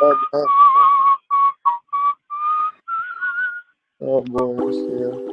Oh, damn. Oh, boy. Yeah.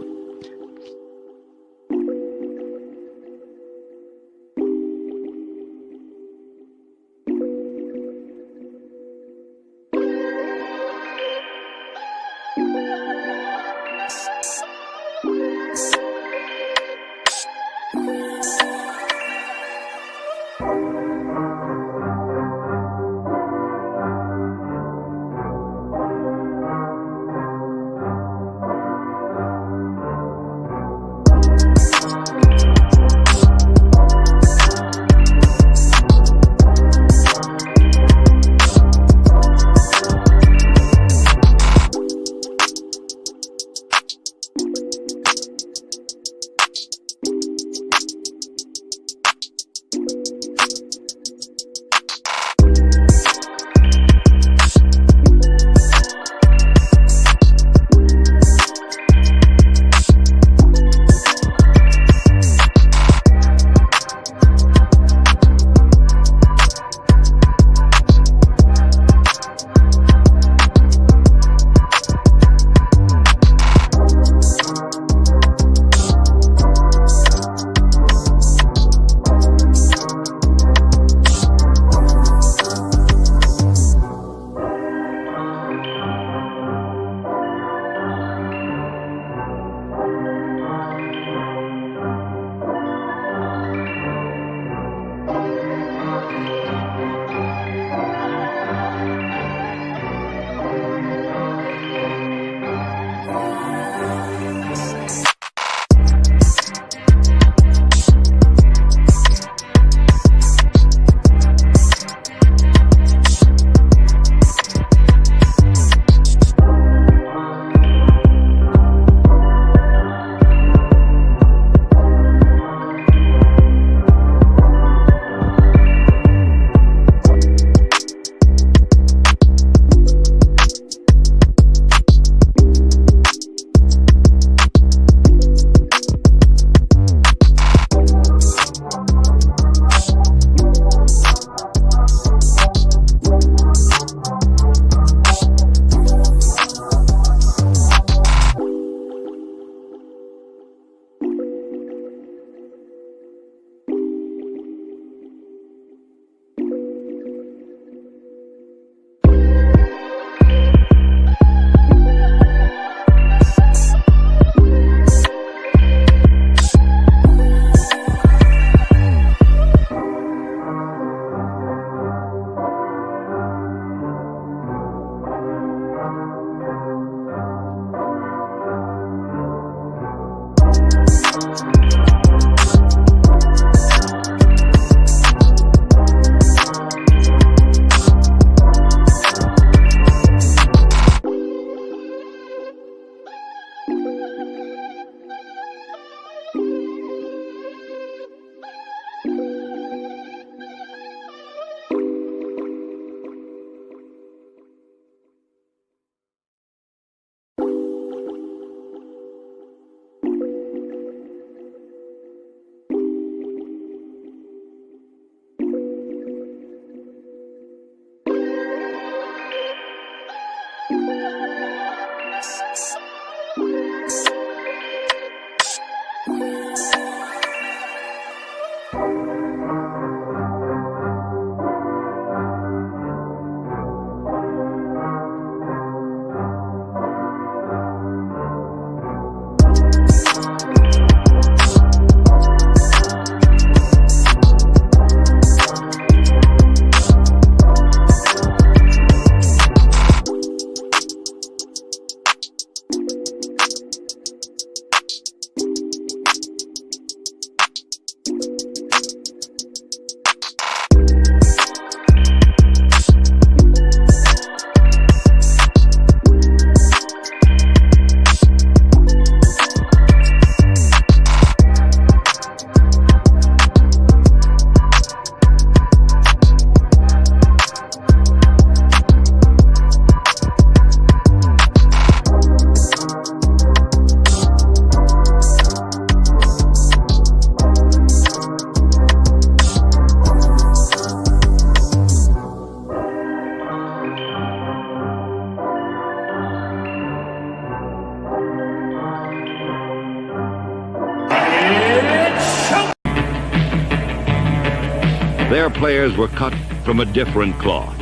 Their players were cut from a different cloth.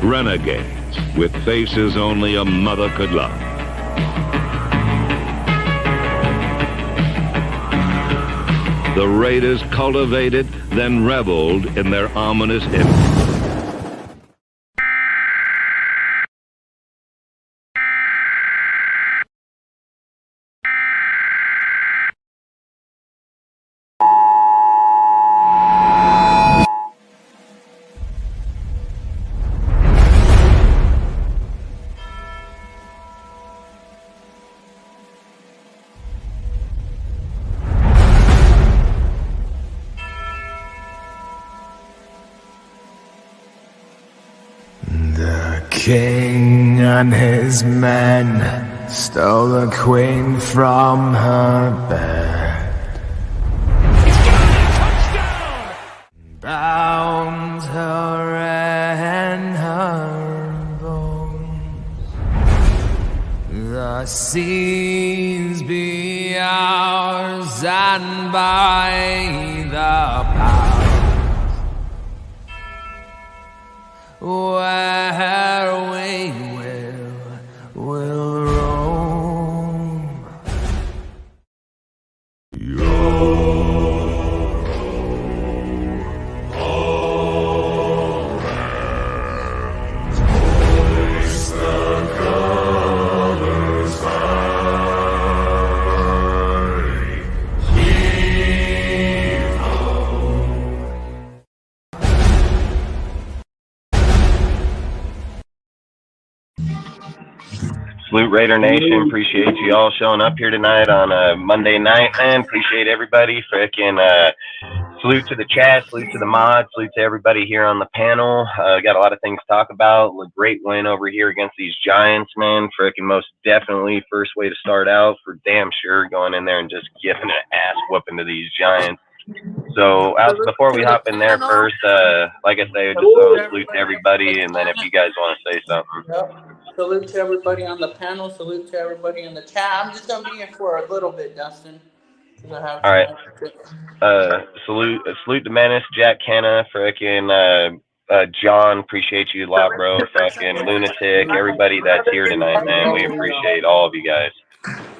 Renegades with faces only a mother could love. The Raiders cultivated, then reveled in their ominous image. The king and his men stole the queen from her bed, bound her and her bones. The seas be ours, and by the power where we will roam. Salute Raider Nation. Appreciate you all showing up here tonight on a Monday night, man. Appreciate everybody. Frickin' salute to the chat, salute to the mods, salute to everybody here on the panel. Got a lot of things to talk about. A great win over here against these Giants, man. Frickin' most definitely first way to start out for damn sure, going in there and just giving an ass whooping to these Giants. So before we hop in there first, like I say, just salute to everybody, and then if you guys want to say something. Yep. Salute to everybody on the panel. Salute to everybody in the chat. I'm just going to be here for a little bit, Dustin. All right. Salute to Menace, Jack Kenna, frickin' John, appreciate you a lot, bro. Fucking Lunatic, everybody that's here tonight, man. We appreciate all of you guys.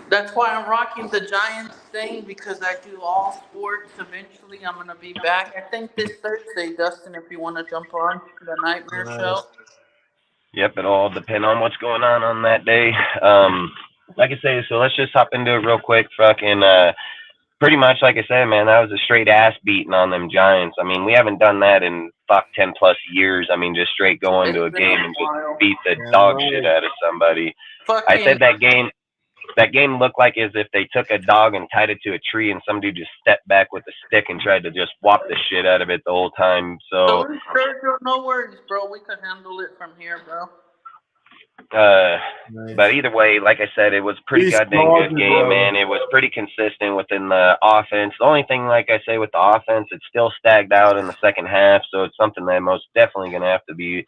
That's why I'm rocking the Giants thing, because I do all sports. Eventually, I'm going to be back. I think this Thursday, Dustin, if you want to jump on the Nightmare Show. Yep, it all depends on what's going on that day. Like I say, so let's just hop into it real quick. Fucking, pretty much, like I said, man, that was a straight ass beating on them Giants. I mean, we haven't done that in 10+ years. I mean, just straight going to a game and just beat the dog shit out of somebody. I said that game looked like as if they took a dog and tied it to a tree and somebody just stepped back with a stick and tried to just whop the shit out of it the whole time. So no worries, bro. We can handle it from here, bro. But either way, like I said, it was a pretty goddamn good game, man. It was pretty consistent within the offense. The only thing, like I say, with the offense, it's still stagnant out in the second half, so it's something that I'm most definitely going to have to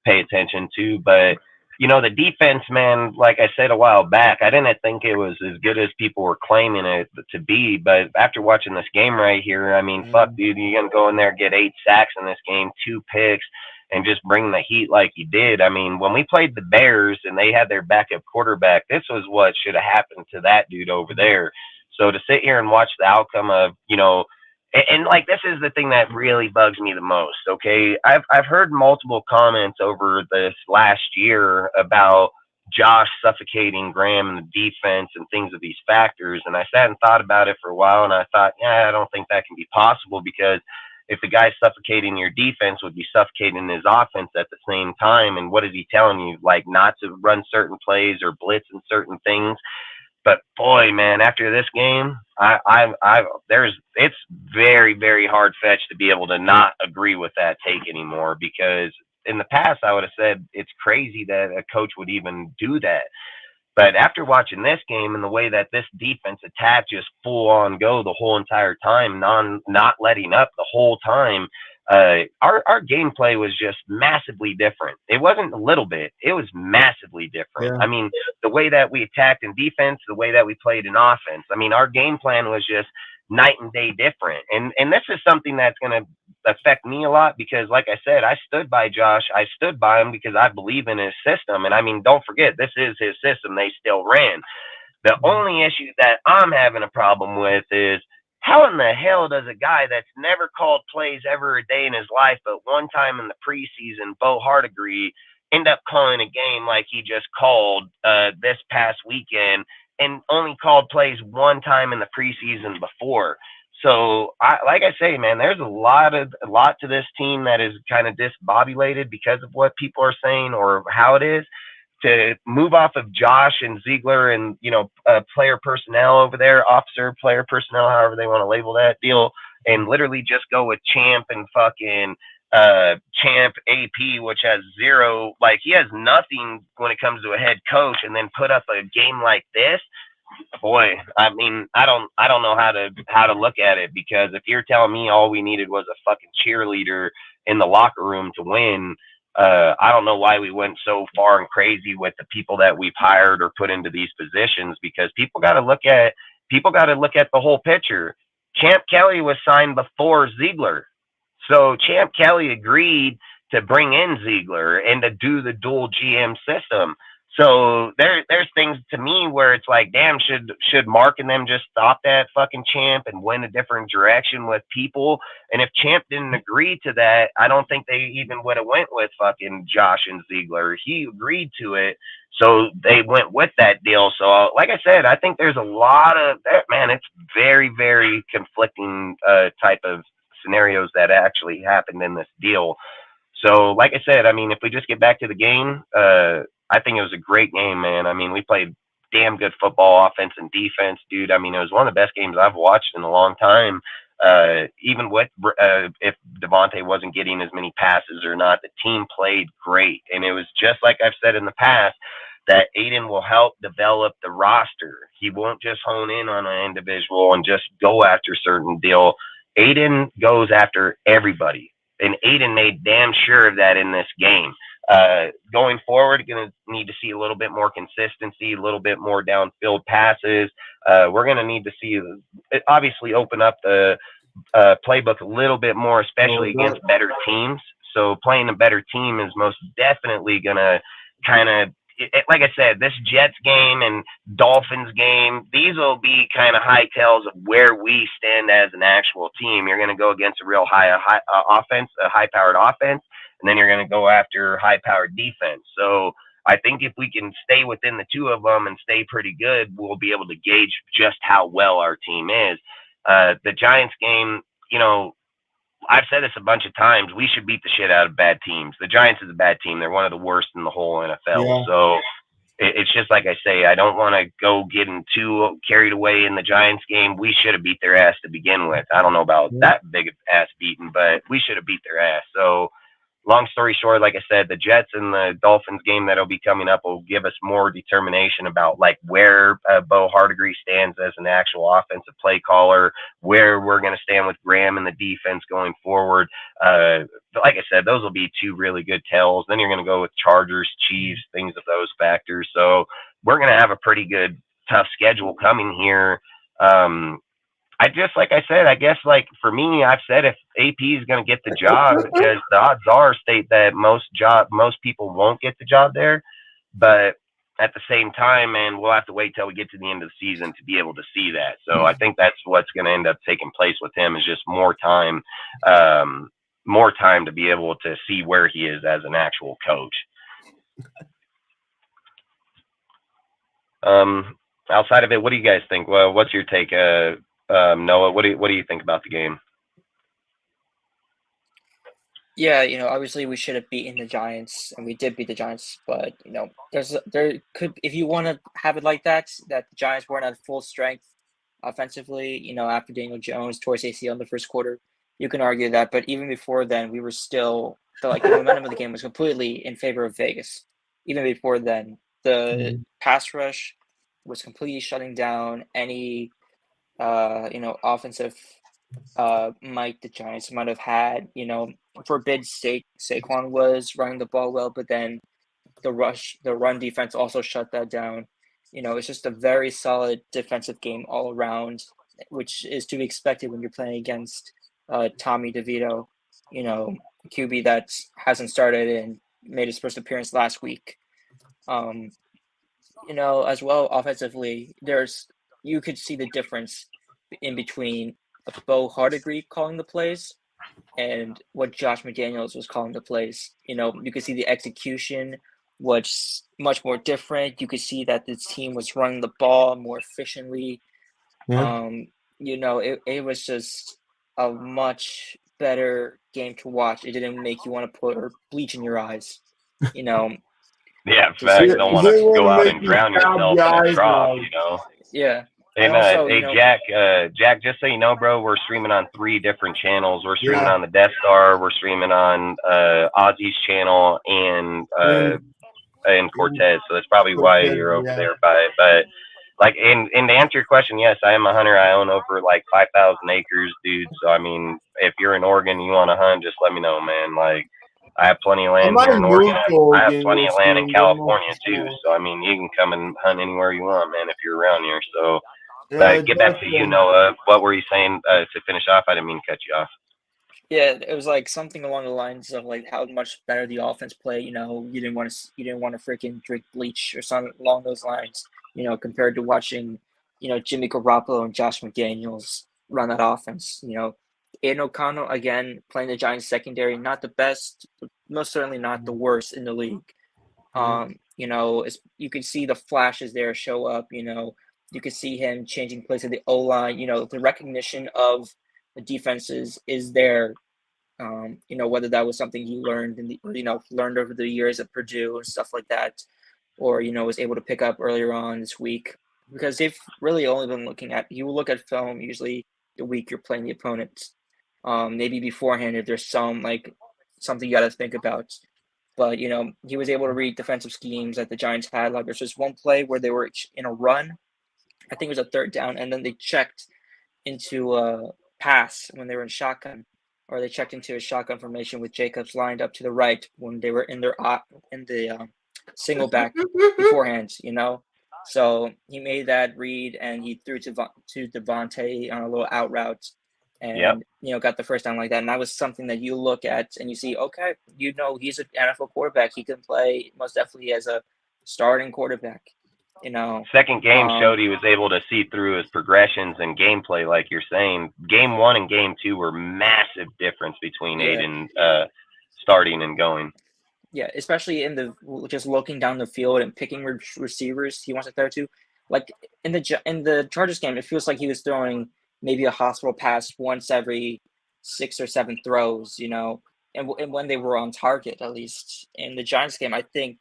pay attention to. But you know, the defense, man, like I said a while back, I didn't think it was as good as people were claiming it to be. But after watching this game right here, I mean, fuck, dude, you're going to go in there and get 8 sacks in this game, 2 picks, and just bring the heat like you did. I mean, when we played the Bears and they had their backup quarterback, this was what should have happened to that dude over there. So to sit here and watch the outcome of, you know, and like, this is the thing that really bugs me the most. Okay, I've heard multiple comments over this last year about Josh suffocating Graham and the defense and things of these factors, and I sat and thought about it for a while, and I thought, yeah, I don't think that can be possible, because if the guy suffocating your defense would be suffocating his offense at the same time, and what is he telling you, like not to run certain plays or blitz and certain things? But boy, man, after this game, it's very, very hard fetched to be able to not agree with that take anymore, because in the past I would have said it's crazy that a coach would even do that. But after watching this game and the way that this defense attacked, just full on go the whole entire time, not letting up the whole time, our gameplay was just massively different. It wasn't a little bit, it was massively different. Yeah. I mean, the way that we attacked in defense, the way that we played in offense, I mean, our game plan was just night and day different. And this is something that's going to affect me a lot because, like I said, I stood by Josh. I stood by him because I believe in his system. And I mean, don't forget, this is his system. They still ran. The only issue that I'm having a problem with is how in the hell does a guy that's never called plays ever a day in his life, but one time in the preseason, Bo Hardegree, end up calling a game like he just called this past weekend and only called plays one time in the preseason before. So, like I say, man, there's a lot to this team that is kind of disbobulated because of what people are saying or how it is. To move off of Josh and Ziegler and, player personnel over there, officer, player personnel, however they want to label that deal, and literally just go with Champ and fucking Champ AP, which has zero, like he has nothing when it comes to a head coach, and then put up a game like this. Boy, I mean, I don't know how to look at it, because if you're telling me all we needed was a fucking cheerleader in the locker room to win, I don't know why we went so far and crazy with the people that we've hired or put into these positions, because people got to look at the whole picture. Champ Kelly was signed before Ziegler, so Champ Kelly agreed to bring in Ziegler and to do the dual GM system. So there's things to me where it's like, damn, should Mark and them just stop that fucking Champ and went a different direction with people? And if Champ didn't agree to that, I don't think they even would have went with fucking Josh and Ziegler. He agreed to it, so they went with that deal. So like I said, I think there's a lot of man. It's very, very conflicting type of scenarios that actually happened in this deal. So like I said, I mean, if we just get back to the game, I think it was a great game, man. I mean, we played damn good football, offense and defense, dude. I mean, it was one of the best games I've watched in a long time. Even with if Devontae wasn't getting as many passes or not, the team played great. And it was just like I've said in the past, that Aiden will help develop the roster. He won't just hone in on an individual and just go after certain deal. Aiden goes after everybody. And Aiden made damn sure of that in this game. Going forward, going to need to see a little bit more consistency, a little bit more downfield passes. We're going to need to see it obviously open up the playbook a little bit more, especially against better teams. So playing a better team is most definitely going to kind of, like I said, this Jets game and Dolphins game, these will be kind of high tells of where we stand as an actual team. You're going to go against a real high offense, a high-powered offense, and then you're going to go after high-powered defense. So I think if we can stay within the two of them and stay pretty good, we'll be able to gauge just how well our team is. The Giants game, I've said this a bunch of times. We should beat the shit out of bad teams. The Giants is a bad team. They're one of the worst in the whole NFL. Yeah. So it's just like I say, I don't want to go getting too carried away in the Giants game. We should have beat their ass to begin with. I don't know about that big of ass beating, but we should have beat their ass. So long story short, like I said, the Jets and the Dolphins game that'll be coming up will give us more determination about like where Bo Hardegree stands as an actual offensive play caller, where we're going to stand with Graham and the defense going forward. Like I said, those will be two really good tells. Then you're going to go with Chargers, Chiefs, things of those factors. So we're going to have a pretty good, tough schedule coming here. Like I said, I guess like for me, I've said if AP is going to get the job, because the odds are state that most people won't get the job there. But at the same time, man, we'll have to wait till we get to the end of the season to be able to see that. So I think that's what's going to end up taking place with him, is just more time to be able to see where he is as an actual coach. Outside of it, what do you guys think? Well, what's your take? Noah, what do you think about the game? Yeah, obviously we should have beaten the Giants, and we did beat the Giants. But there could, if you want to have it like that the Giants weren't at full strength offensively. After Daniel Jones tore his ACL in the first quarter, you can argue that. But even before then, we were still the momentum of the game was completely in favor of Vegas. Even before then, the pass rush was completely shutting down any offensive might the Giants might have had. For bid sake, Saquon was running the ball well, but then the run defense also shut that down. It's just a very solid defensive game all around, which is to be expected when you're playing against Tommy DeVito. QB that hasn't started and made his first appearance last week. As well offensively, you could see the difference in between Bo Hardigree calling the plays and what Josh McDaniels was calling the plays. You could see the execution was much more different. You could see that this team was running the ball more efficiently. Yeah. It was just a much better game to watch. It didn't make you want to put bleach in your eyes. Yeah, Just- facts. Yeah, Don't it want to didn't go wanna out make and you drown stab yourself your in a eyes trough, out. Yeah. And also, hey, Jack, just so you know, bro, we're streaming on 3 different channels. We're streaming on the Death Star. We're streaming on Ozzy's channel and Cortez. So that's probably why you're over there by it. But like, and to answer your question, yes, I am a hunter. I own over like 5,000 acres, dude. So I mean, if you're in Oregon, and you want to hunt, just let me know, man. Like, I have plenty of land here in Oregon. I have plenty of land in California too. So I mean, you can come and hunt anywhere you want, man, if you're around here. So get back to you, Noah. What were you saying to finish off? I didn't mean to cut you off. Yeah, it was like something along the lines of like how much better the offense played. You didn't want to freaking drink bleach or something along those lines. Compared to watching, Jimmy Garoppolo and Josh McDaniels run that offense. Aiden O'Connell again playing the Giants secondary, not the best, but most certainly not the worst in the league. You could see the flashes there show up. You could see him changing plays of the O line. The recognition of the defenses is there. Whether that was something he learned learned over the years at Purdue and stuff like that, or was able to pick up earlier on this week, because they've really only been looking at. You will look at film usually the week you're playing the opponent. Maybe beforehand if there's something you got to think about. But he was able to read defensive schemes that the Giants had. Like there's just one play where they were in a run. I think it was a 3rd down, and then they checked into a pass when they were in shotgun, or they checked into a shotgun formation with Jacobs lined up to the right when they were in the single back beforehand. So he made that read and he threw to Devontae on a little out route, and got the first down like that. And that was something that you look at and you see, okay, he's an NFL quarterback. He can play most definitely as a starting quarterback. Second game showed he was able to see through his progressions and gameplay, like you're saying. Game 1 and game 2 were massive difference between Aiden starting and going. Yeah, especially in just looking down the field and picking receivers he wants to throw to. Like in the Chargers game, it feels like he was throwing maybe a hospital pass once every 6 or 7 throws, and when they were on target, at least. In the Giants game, I think,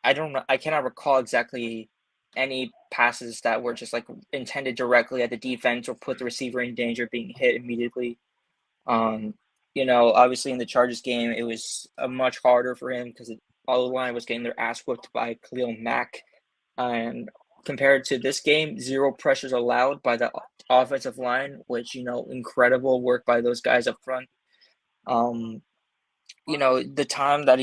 I don't know, I cannot recall exactly any passes that were just like intended directly at the defense or put the receiver in danger of being hit immediately. Obviously in the Chargers game, it was much harder for him because all the line was getting their ass whooped by Khalil Mack. And compared to this game, 0 pressures allowed by the offensive line, which, incredible work by those guys up front. The time that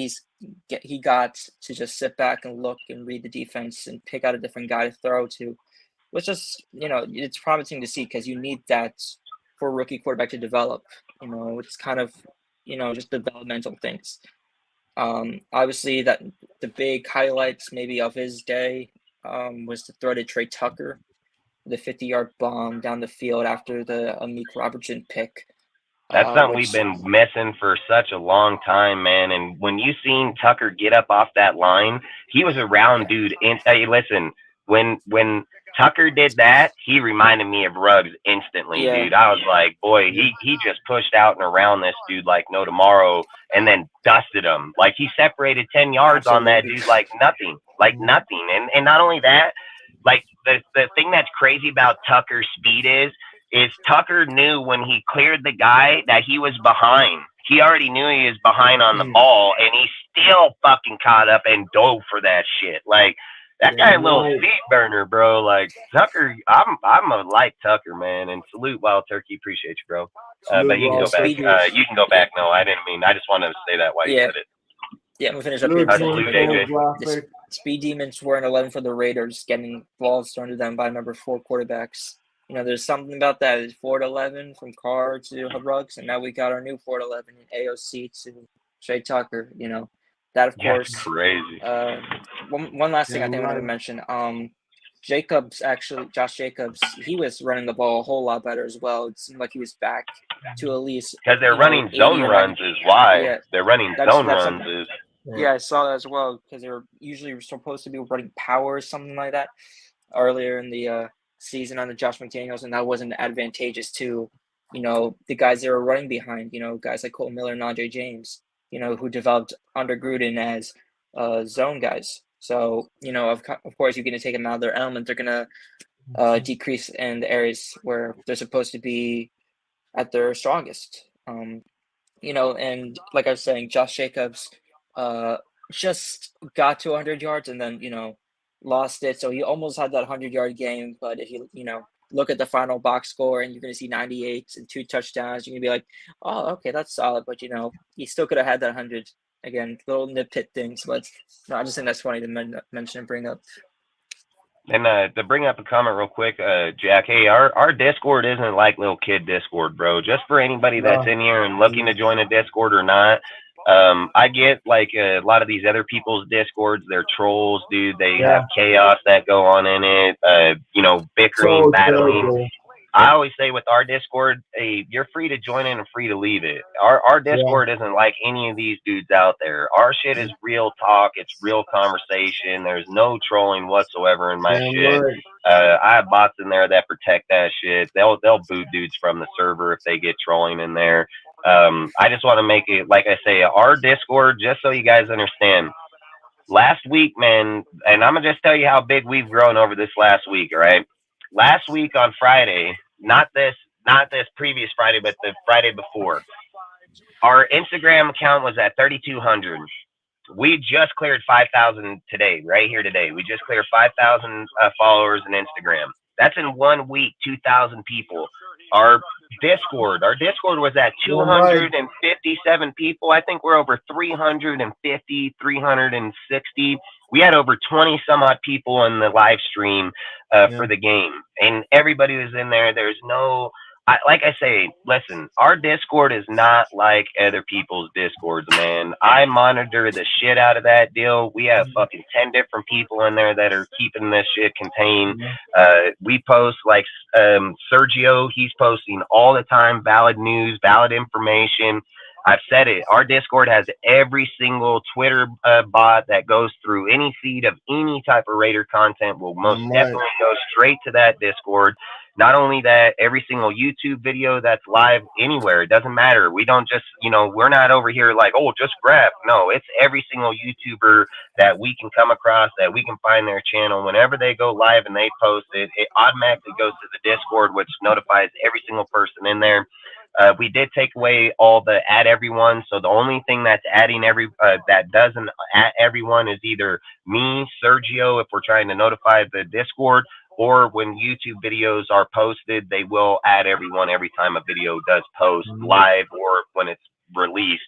he got to just sit back and look and read the defense and pick out a different guy to throw to was just, it's promising to see because you need that for a rookie quarterback to develop. It's kind of, just developmental things. Obviously that the big highlights maybe of his day was the throw to Trey Tucker, the 50-yard bomb down the field after the Amik Robertson pick. That's something we've been missing for such a long time, man. And when you seen Tucker get up off that line, he was a round dude. And hey, listen, when Tucker did that, he reminded me of Ruggs instantly, dude. I was like, boy, he just pushed out and around this dude like no tomorrow, and then dusted him. Like he separated 10 yards on that dude like nothing. And not only that, like the thing that's crazy about Tucker's speed is Tucker knew when he cleared the guy that he was behind. He already knew he was behind on the ball, and he still fucking caught up and dove for that shit. Like, that guy a little speed burner, bro. Like, Tucker, I'm a like Tucker, man. And salute Wild Turkey. Appreciate you, bro. But you can go back. You can go back. No, I didn't mean. I just wanted to say that while you said it. Yeah, I'm going to finish up here. The Speed Demons were an 11 for the Raiders, getting balls thrown to them by number 4 quarterbacks. You know, there's something about that. It's 4-11 from Carr to Ruggs, and now we got our new 4-11 in AOC to Shay Tucker. You know, that of That's course. crazy. One last thing I think I want to mention. Josh Jacobs, he was running the ball a whole lot better as well. It seemed like he was back to at least because they're running zone runs is why. Yeah, they're running zone runs is. Yeah, I saw that as well because they were usually supposed to be running power or something like that earlier in the season under Josh McDaniels, and that wasn't advantageous to, you know, the guys they were running behind. You know, guys like Cole Miller and Andre James, you know, who developed under Gruden as zone guys. So, you know, of course, you're going to take them out of their element. They're going to decrease in the areas where they're supposed to be at their strongest. You know, and like I was saying, Josh Jacobs just got to 100 yards and then, you know, lost it. So he almost had that 100-yard game. But if you know, look at the final box score and you're going to see 98 and 2 touchdowns, you're going to be like, oh, okay, that's solid. But, you know, he still could have had that 100. Again, little nitpick things, but no, I just think that's funny to mention and bring up. And to bring up a comment real quick, Jack, hey, our Discord isn't like little kid Discord, bro. Just for anybody that's in here and looking to join a Discord or not, I get like a lot of these other people's Discords, they're trolls, dude. They have chaos that go on in it, you know, bickering, battling. I always say with our Discord, hey, you're free to join in and free to leave it. Our Discord isn't like any of these dudes out there. Our shit is real talk. It's real conversation. There's no trolling whatsoever in my shit. I have bots in there that protect that shit. They'll boot dudes from the server if they get trolling in there. I just want to make it, like I say, our Discord, just so you guys understand. Last week, man, and I'm going to just tell you how big we've grown over this last week, all right? Last week on Friday, not this previous Friday, but the Friday before, our Instagram account was at 3,200. We just cleared 5,000 today, right here today. We just cleared 5,000 followers on Instagram. That's in 1 week, 2,000 people. Our Discord was at 257 people. I think we're over 350, 360. We had over 20 some odd people in the live stream for the game, and everybody was in there. There's no, like I say, listen, our Discord is not like other people's Discords, man. I monitor the shit out of that deal. We have fucking 10 different people in there that are keeping this shit contained. We post like Sergio, he's posting all the time, valid news, valid information. I've said it. Our Discord has every single Twitter bot that goes through any feed of any type of Raider content will most definitely go straight to that Discord. Not only that, every single YouTube video that's live anywhere, it doesn't matter. We don't just, you know, we're not over here like, oh, just grab. No, it's every single YouTuber that we can come across, that we can find their channel. Whenever they go live and they post it, it automatically goes to the Discord, which notifies every single person in there. We did take away all the add everyone, so the only thing that's adding that doesn't add everyone is either me, Sergio, if we're trying to notify the Discord, or when YouTube videos are posted, they will add everyone every time a video does post live or when it's released.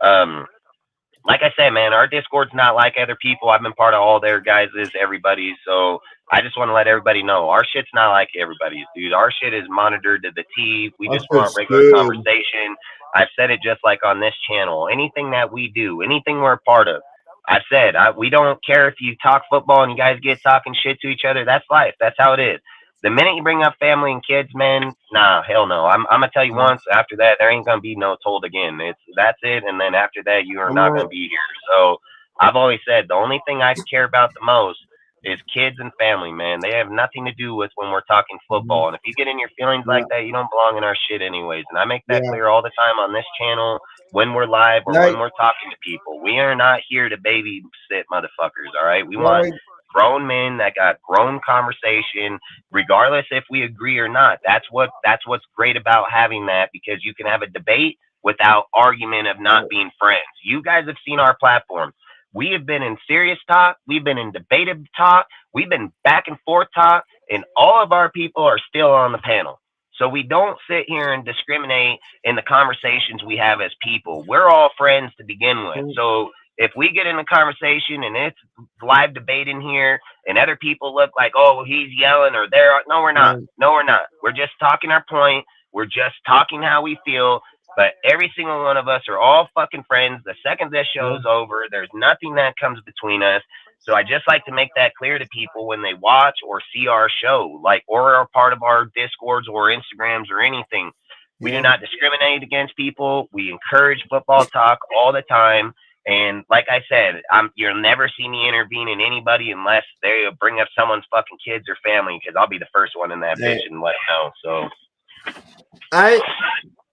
Like I said, man, our Discord's not like other people. I've been part of all their guys', everybody's. So I just want to let everybody know our shit's not like everybody's, dude. Our shit is monitored to the T. We just want regular conversation. I've said it just like on this channel. Anything that we do, anything we're a part of, I've said, we don't care if you talk football and you guys get talking shit to each other. That's life. That's how it is. The minute you bring up family and kids, man, nah, hell no. I'm gonna tell you once. After that, there ain't gonna be no told again. That's it. And then after that, you are not gonna be here. So I've always said the only thing I care about the most is kids and family, man. They have nothing to do with when we're talking football. And if you get in your feelings like that, you don't belong in our shit anyways. And I make that clear all the time on this channel when we're live or when we're talking to people. We are not here to babysit motherfuckers. All right, we want grown men that got grown conversation, regardless if we agree or not. That's what's great about having that, because you can have a debate without argument of not being friends. You guys have seen our platform. We have been in serious talk. We've been in debated talk. We've been back and forth talk, and all of our people are still on the panel. So we don't sit here and discriminate in the conversations we have as people. We're all friends to begin with. So if we get in a conversation and it's live debate in here and other people look like, oh, he's yelling or they're, no, we're not. No, we're not. We're just talking our point. We're just talking how we feel. But every single one of us are all fucking friends. The second this show's over, there's nothing that comes between us. So I just like to make that clear to people when they watch or see our show, like, or are part of our Discords or Instagrams or anything. We do not discriminate against people. We encourage football talk all the time. And like I said, you'll never see me intervene in anybody unless they bring up someone's fucking kids or family, because I'll be the first one in that bitch and let them know. So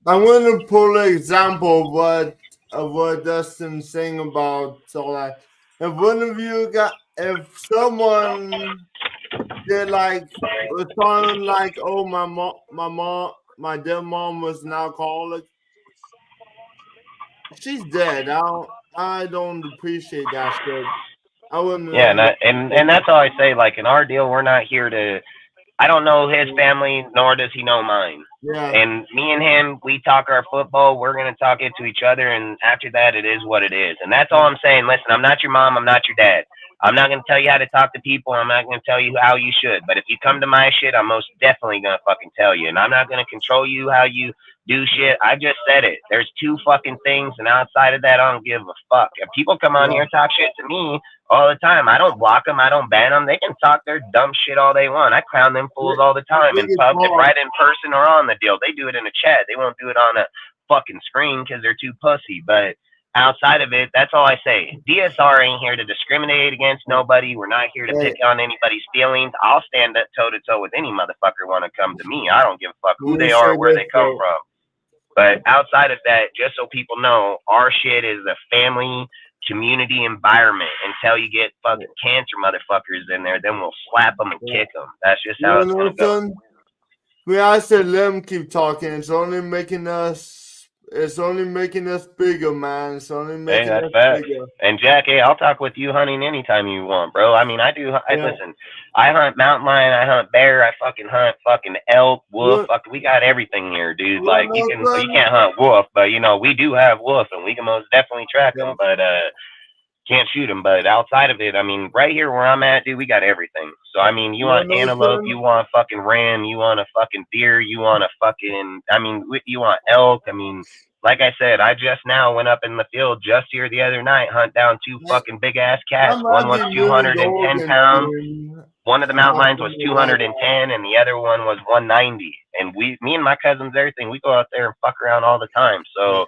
I'm going to pull an example of what Dustin's saying about all that. If one of you if someone did was talking like, oh, my dead mom was an alcoholic, she's dead. I don't appreciate that shit. I wouldn't. Yeah, and that's all I say. Like, in our deal, we're not here to. I don't know his family, nor does he know mine. Yeah. And me and him, we talk our football. We're gonna talk it to each other, and after that, it is what it is. And that's all I'm saying. Listen, I'm not your mom. I'm not your dad. I'm not gonna tell you how to talk to people. I'm not gonna tell you how you should. But if you come to my shit, I'm most definitely gonna fucking tell you. And I'm not gonna control you how you do shit. I just said it. There's two fucking things, and outside of that, I don't give a fuck. If people come on here and talk shit to me all the time, I don't block them. I don't ban them. They can talk their dumb shit all they want. I clown them fools all the time in public, right in person or on the deal. They do it in a chat. They won't do it on a fucking screen because they're too pussy. But outside of it, that's all I say. DSR ain't here to discriminate against nobody. We're not here to pick on anybody's feelings. I'll stand up toe-to-toe with any motherfucker want to come to me. I don't give a fuck who they are or where they come from. But outside of that, just so people know, our shit is a family community environment. Until you get fucking cancer motherfuckers in there, then we'll slap them and kick them. That's just how it's going to go. I said let them keep talking. It's only making us bigger, man. It's only making us bigger. And Jack, hey, I'll talk with you hunting anytime you want, bro. I mean, listen, I hunt mountain lion, I hunt bear, I fucking hunt fucking elk, wolf. We got everything here, dude. Like, you can't hunt wolf, but we do have wolf, and we can most definitely track them, but can't shoot them. But outside of it, I mean, right here where I'm at, dude, we got everything. So I mean, you want antelope, you want fucking ram, you want a fucking deer, you want a fucking, you want elk. I mean, like I said, I just now went up in the field just here the other night, hunt down two fucking big ass cats. One was 210 pounds. One of the mountain lions was 210, and the other one was 190. And me and my cousins, everything, we go out there and fuck around all the time. So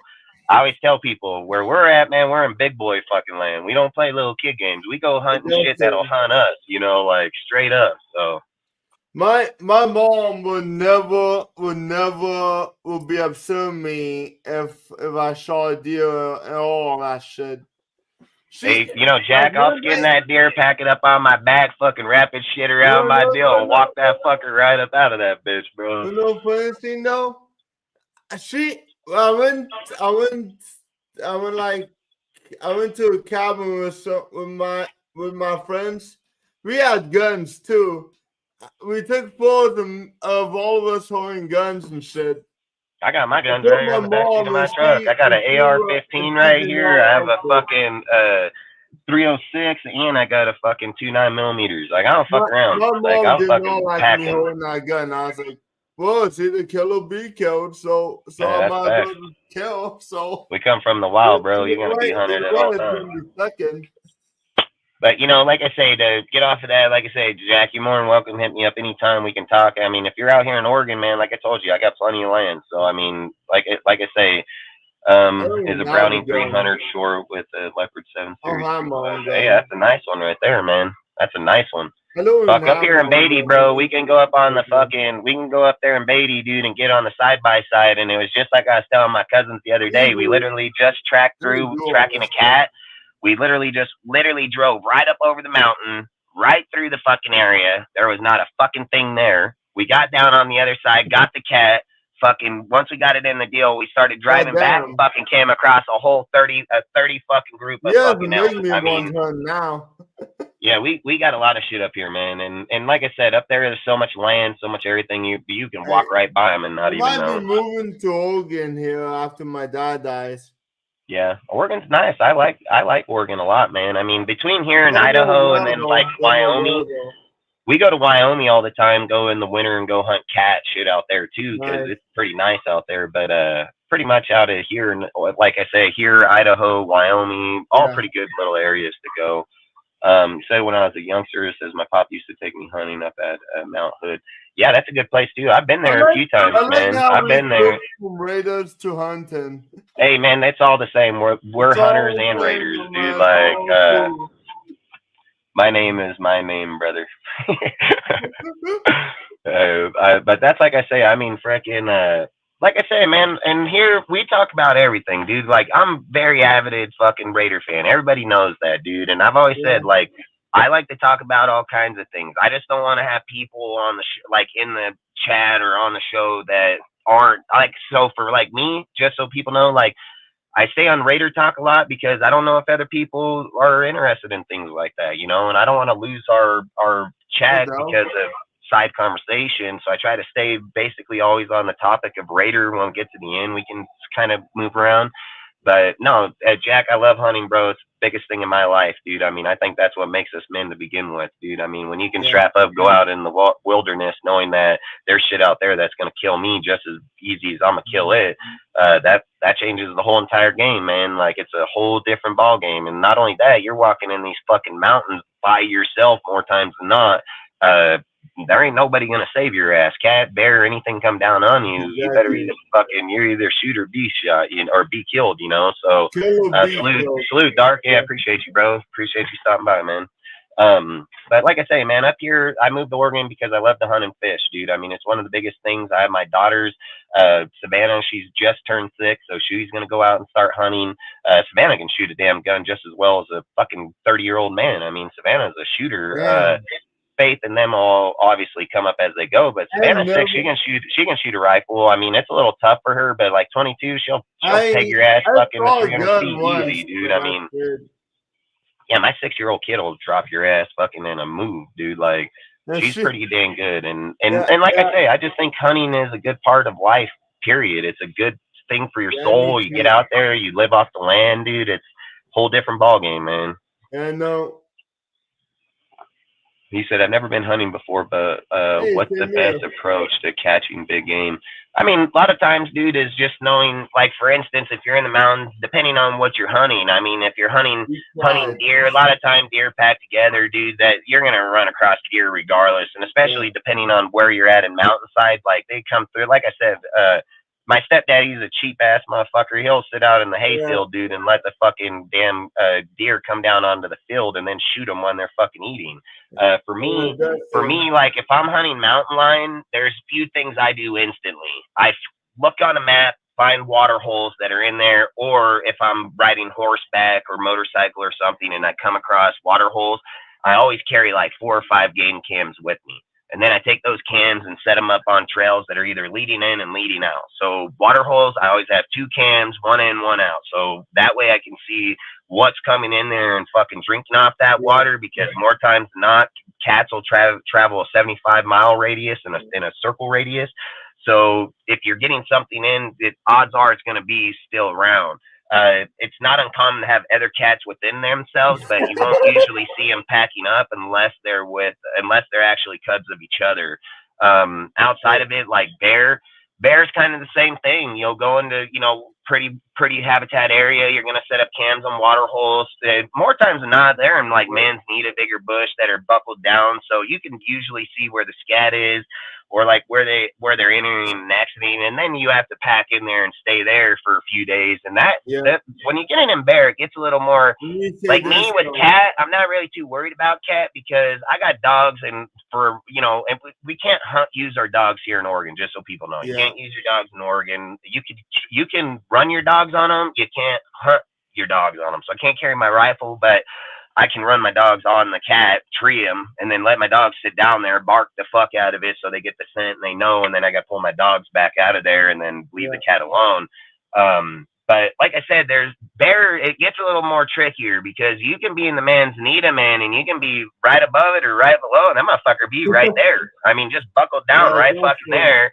I always tell people, where we're at, man, we're in big boy fucking land. We don't play little kid games. We go hunting shit that'll hunt us, like straight up. So my mom would be upset with me if I shot a deer and all that shit. Hey, Jack, I'll skin that deer, pack it up on my back, fucking wrap it shit around my deal, and walk that fucker right up out of that bitch, bro. You know, funny thing though, I went to a cabin with my friends. We had guns too. We took photos of all of us holding guns and shit. I got my guns right in the backseat of my truck. I got an AR-15 right here. I have a fucking 306, and I got a fucking 2.9mm. Like, I don't fuck around. My mom did not like me holding that gun. I was like, well, it's either kill or be killed, so I might as well kill. So we come from the wild, bro. You're gonna be hunted at all times. But like I say, to get off of that, like I say, Jack, you're more than welcome. Hit me up anytime we can talk. I mean, if you're out here in Oregon, man, like I told you, I got plenty of land. So I mean, like I say, is a Browning 300 short with a Leopard 7 Series. Hey, that's a nice one right there, man. That's a nice one. Fuck, up here in Beatty, bro, we can go up there in Beatty, dude, and get on the side-by-side, and it was just like I was telling my cousins the other day. We literally just tracking a cat. We literally drove right up over the mountain, right through the fucking area. There was not a fucking thing there. We got down on the other side, got the cat. Fucking, once we got it in the deal, we started driving back and fucking came across a whole 30 fucking group of fucking elk. I mean, now. Yeah, we got a lot of shit up here, man. And like I said, up there's so much land, so much everything. You can walk right by them and not even know. I might be moving to Oregon here after my dad dies. Yeah, Oregon's nice. I like Oregon a lot, man. I mean, between here and Denver, Idaho, and then like Denver, Wyoming, Denver. we go to Wyoming all the time. Go in the winter and go hunt cat shit out there too, because Nice. it's pretty nice out there. But pretty much out of here, and like I say, here, Idaho, Wyoming, all Yeah. pretty good little areas to go. So when I was a youngster, it says my pop used to take me hunting up at Mount Hood. Yeah, that's a good place too. I've been there a few times, I like man. how I've we been there. go from Raiders to hunting. Hey, man, it's all the same. We're It's all hunters the and same, raiders, man. dude. It's Like, all cool. my name is my name, brother. But that's like I say. I mean, frickin' like I say, man. And here we talk about everything, dude. Like, I'm very avid fucking Raider fan. Everybody knows that, dude. And I've always said, like, I like to talk about all kinds of things. I just don't want to have people on the like in the chat or on the show that aren't like. So for like me, just so people know, like, I stay on Raider Talk a lot because I don't know if other people are interested in things like that, you know, and I don't want to lose our chat because of side conversation. So I try to stay basically always on the topic of Raider. When we get to the end, we can kind of move around. But no, Jack, I love hunting, bro. It's the biggest thing in my life, dude. I mean, I think that's what makes us men to begin with, dude. I mean, when you can strap up, go out in the wilderness, knowing that there's shit out there that's gonna kill me just as easy as I'm gonna kill it, that changes the whole entire game, man. Like, it's a whole different ball game. And not only that, you're walking in these fucking mountains by yourself more times than not. There ain't nobody gonna save your ass. Cat, bear, anything come down on you, you better you're either shoot or be shot, or be killed, you know. So salute, Dark. Yeah, appreciate you, bro. Appreciate you stopping by, man. But like I say, man, up here, I moved to Oregon because I love to hunt and fish, dude. I mean, it's one of the biggest things. I have my daughters, Savannah, she's just turned 6, so she's gonna go out and start hunting. Savannah can shoot a damn gun just as well as a fucking 30-year-old man. I mean, Savannah's a shooter. Faith and them all obviously come up as they go, but Savannah's 6, she can shoot a rifle. I mean, it's a little tough for her, but like 22, she'll take your ass fucking 300 feet easy, dude. I mean, yeah, my 6-year-old kid will drop your ass fucking in a move, dude. Like, she's pretty dang good. And like I say, I just think hunting is a good part of life, period. It's a good thing for your soul. You get out there, you live off the land, dude. It's a whole different ball game, man. And he said, I've never been hunting before, but what's the best approach to catching big game? I mean, a lot of times, dude, is just knowing, like, for instance, if you're in the mountains, depending on what you're hunting. I mean, if you're hunting deer, a lot of times deer pack together, dude, that you're going to run across deer regardless. And especially depending on where you're at in mountainside, like, they come through. Like I said, my stepdaddy's a cheap ass motherfucker. He'll sit out in the hayfield, dude, and let the fucking damn deer come down onto the field and then shoot them when they're fucking eating. For me, like, if I'm hunting mountain lion, there's few things I do instantly. I look on a map, find water holes that are in there, or if I'm riding horseback or motorcycle or something and I come across water holes, I always carry like 4 or 5 game cams with me. And then I take those cams and set them up on trails that are either leading in and leading out. So water holes, I always have 2 cams, 1 in, 1 out. So that way I can see what's coming in there and fucking drinking off that water, because more times than not, cats will travel a 75-mile radius in a circle radius. So if you're getting something in, odds are it's going to be still around. It's not uncommon to have other cats within themselves, but you won't usually see them packing up unless they're actually cubs of each other. Outside of it, like bear's kind of the same thing. You'll go into, pretty habitat area. You're going to set up cams on water holes. More times than not, they're in like man's need, a bigger bush that are buckled down. So you can usually see where the scat is, or like where they're entering and exiting, and then you have to pack in there and stay there for a few days. And that when you get in bear, it gets a little more like me with cat. I'm not really too worried about cat because I got dogs, and and we can't use our dogs here in Oregon. Just so people know, you can't use your dogs in Oregon. You can run your dogs on them. You can't hunt your dogs on them. So I can't carry my rifle, but I can run my dogs on the cat, tree them, and then let my dogs sit down there, bark the fuck out of it so they get the scent and they know, and then I got to pull my dogs back out of there and then leave the cat alone. But like I said, there's bear, it gets a little more trickier because you can be in the man's need, man, and you can be right above it or right below, and that motherfucker be right there. I mean, just buckled down right fucking there.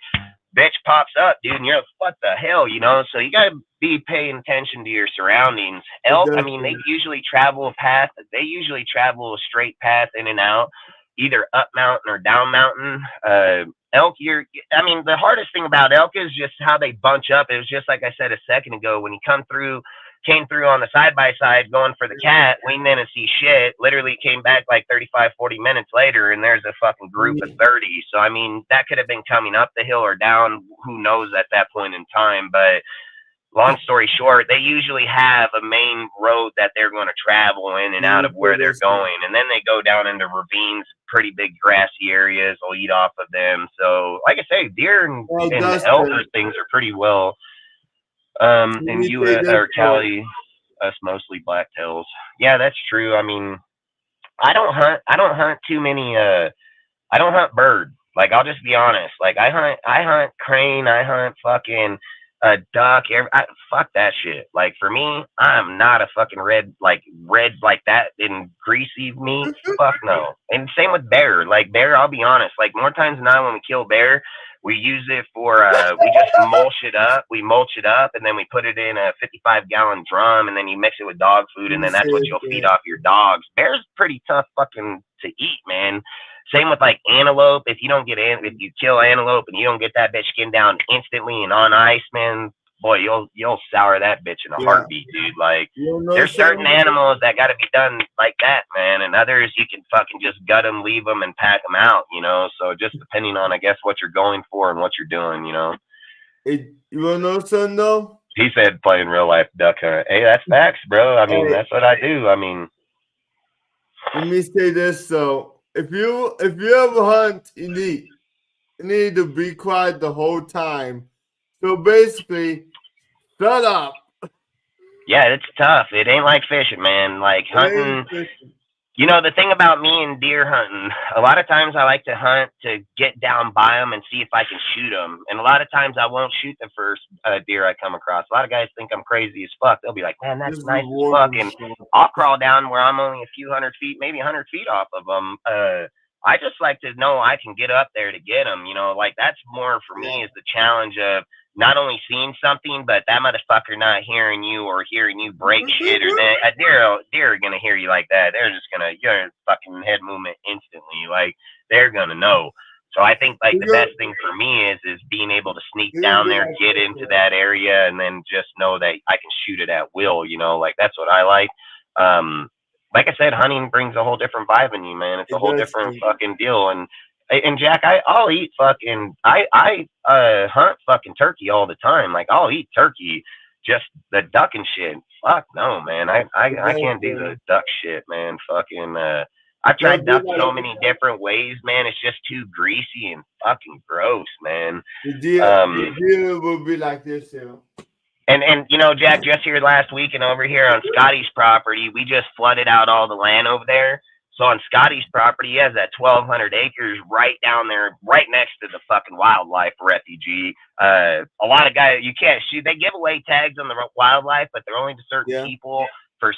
Bitch pops up, dude, and you're like, what the hell, So you gotta be paying attention to your surroundings. Elk, I mean, they usually travel a path. They usually travel a straight path in and out, either up mountain or down mountain. Elk, I mean, the hardest thing about elk is just how they bunch up. It was just like I said a second ago, when he came through on the side-by-side going for the cat, we didn't see shit. Literally came back like 35, 40 minutes later, and there's a fucking group of 30. So, I mean, that could have been coming up the hill or down. Who knows at that point in time. But long story short, they usually have a main road that they're going to travel in and out of where they're going. And then they go down into ravines, pretty big grassy areas. They'll eat off of them. So, like I say, deer and elk things are pretty well. And you or Cali, us mostly blacktails. Yeah, that's true. I mean, I don't hunt too many. I don't hunt bird. Like, I'll just be honest. Like, I hunt crane. I hunt fucking duck. Fuck that shit. Like, for me, I'm not a fucking red like that in greasy meat. Fuck no. And same with bear. Like, bear, I'll be honest. Like, more times than not when we kill bear, we use it for, we just mulch it up. We mulch it up, and then we put it in a 55-gallon drum, and then you mix it with dog food, and then that's what you'll feed off your dogs. Bear's pretty tough fucking to eat, man. Same with, like, antelope. If you kill antelope and you don't get that bitch skinned down instantly and on ice, man, boy, you'll sour that bitch in a heartbeat, dude. Like, there's certain animals that got to be done like that, man, and others you can fucking just gut them, leave them, and pack them out, you know. So just depending on, I guess, what you're going for and what you're doing, you know. You wanna know something though? He said playing real life duck hunt. Hey, that's facts, bro. I mean, that's what I do. I mean, let me say this though: if you ever hunt, you need to be quiet the whole time. So basically, shut up. Yeah, it's tough. It ain't like fishing, man. Like hunting. You know, the thing about me and deer hunting, a lot of times I like to hunt to get down by them and see if I can shoot them. And a lot of times I won't shoot the first deer I come across. A lot of guys think I'm crazy as fuck. They'll be like, man, that's nice as fuck. And I'll crawl down where I'm only a few hundred feet, maybe 100 feet off of them. I just like to know I can get up there to get them. You know, like, that's more for me is the challenge of not only seeing something, but that motherfucker not hearing you or hearing you break shit, or that a deer are gonna hear you like that. They're just gonna, your fucking head movement instantly, like, they're gonna know. So I think, like, the best thing for me is being able to sneak down there, get into that area, and then just know that I can shoot it at will. You know, like, that's what I like. Like I said, hunting brings a whole different vibe in you, man. It's a whole different fucking deal. And Jack, I'll eat fucking, I hunt fucking turkey all the time. Like, I'll eat turkey, just the duck and shit. Fuck no, man. I can't do the duck shit, man. Fucking, I've tried duck so many different ways, man. It's just too greasy and fucking gross, man. The deer will be like this, too. And you know, Jack, just here last week and over here on Scotty's property, we just flooded out all the land over there. So on Scotty's property, he has that 1,200 acres right down there, right next to the fucking wildlife refugee. A lot of guys, you can't shoot. They give away tags on the wildlife, but they're only to certain people for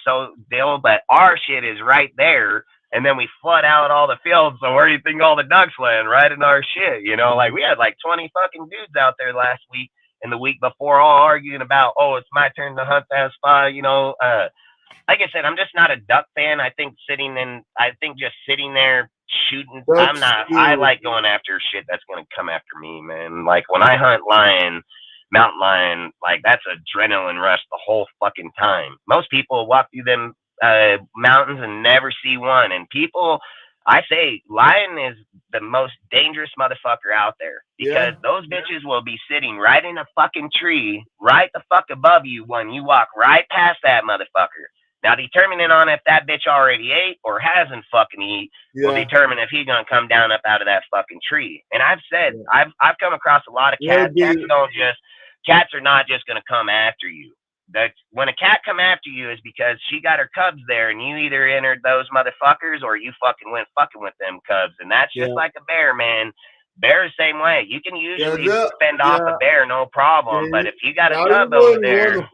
but our shit is right there. And then we flood out all the fields. So where do you think all the ducks land? Right in our shit. You know, like, we had like 20 fucking dudes out there last week and the week before, all arguing about, oh, it's my turn to hunt that spot, you know. Like I said, I'm just not a duck fan. I think just sitting there shooting, I like going after shit that's going to come after me, man. Like, when I hunt mountain lion, like, that's adrenaline rush the whole fucking time. Most people walk through them mountains and never see one. And people, I say, lion is the most dangerous motherfucker out there, because those bitches will be sitting right in a fucking tree, right the fuck above you when you walk right past that motherfucker. Now, determining on if that bitch already ate or hasn't fucking eat will determine if he's gonna come down up out of that fucking tree. And I've said, I've come across a lot of cats. Cats are not just gonna come after you. That when a cat come after you is because she got her cubs there, and you either entered those motherfuckers or you fucking went fucking with them cubs. And that's just like a bear, man. Bear the same way. You can usually fend off a bear, no problem. But if you got a cub over there,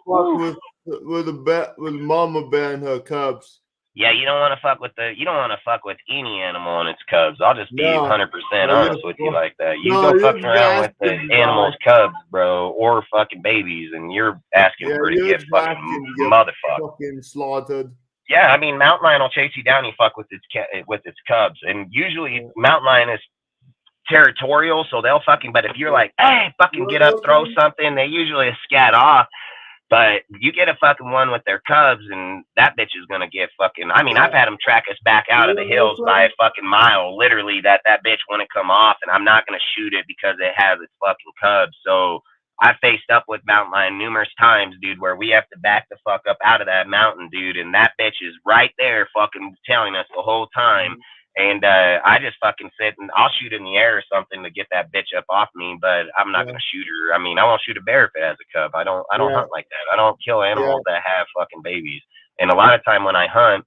with mama bear and her cubs. Yeah, you don't want to fuck with any animal and its cubs. I'll just be No. 100% honest with you like that. You No, go fucking you're around with the asking animal's cubs, bro, or fucking babies, and you're asking for to you're get fucking asking to get motherfucked. fucking slaughtered. Yeah, I mean, mountain lion will chase you down. You fuck with its cubs, and usually mountain lion is territorial, so they'll fucking. But if you're like, hey, fucking get up, throw something, they usually scat off. But you get a fucking one with their cubs, and that bitch is gonna get fucking. I mean, I've had them track us back out of the hills by a fucking mile, literally. That bitch wouldn't come off, and I'm not gonna shoot it because it has its fucking cubs. So I faced up with mountain lion numerous times, dude, where we have to back the fuck up out of that mountain, dude, and that bitch is right there, fucking telling us the whole time. And I just fucking sit and I'll shoot in the air or something to get that bitch up off me, but I'm not gonna shoot her. I mean, I won't shoot a bear if it has a cub. I don't hunt like that. I don't kill animals that have fucking babies. And a lot of time when I hunt,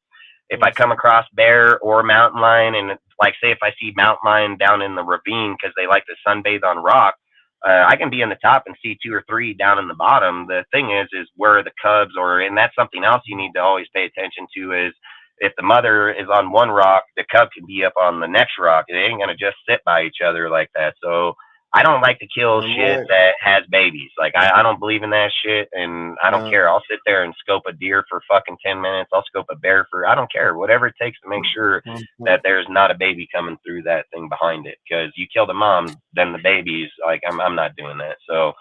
if I come across bear or mountain lion, and like say if I see mountain lion down in the ravine because they like to sunbathe on rock, I can be in the top and see 2 or 3 down in the bottom. The thing is where the cubs are, and that's something else you need to always pay attention to is. If the mother is on one rock, the cub can be up on the next rock. They ain't gonna just sit by each other like that. So I don't like to kill shit that has babies. Like I don't believe in that shit, and I don't care. I'll sit there and scope a deer for fucking 10 minutes. I'll scope a bear for I don't care. Whatever it takes to make sure that there's not a baby coming through that thing behind it. Because you kill the mom, then the babies. Like I'm not doing that. So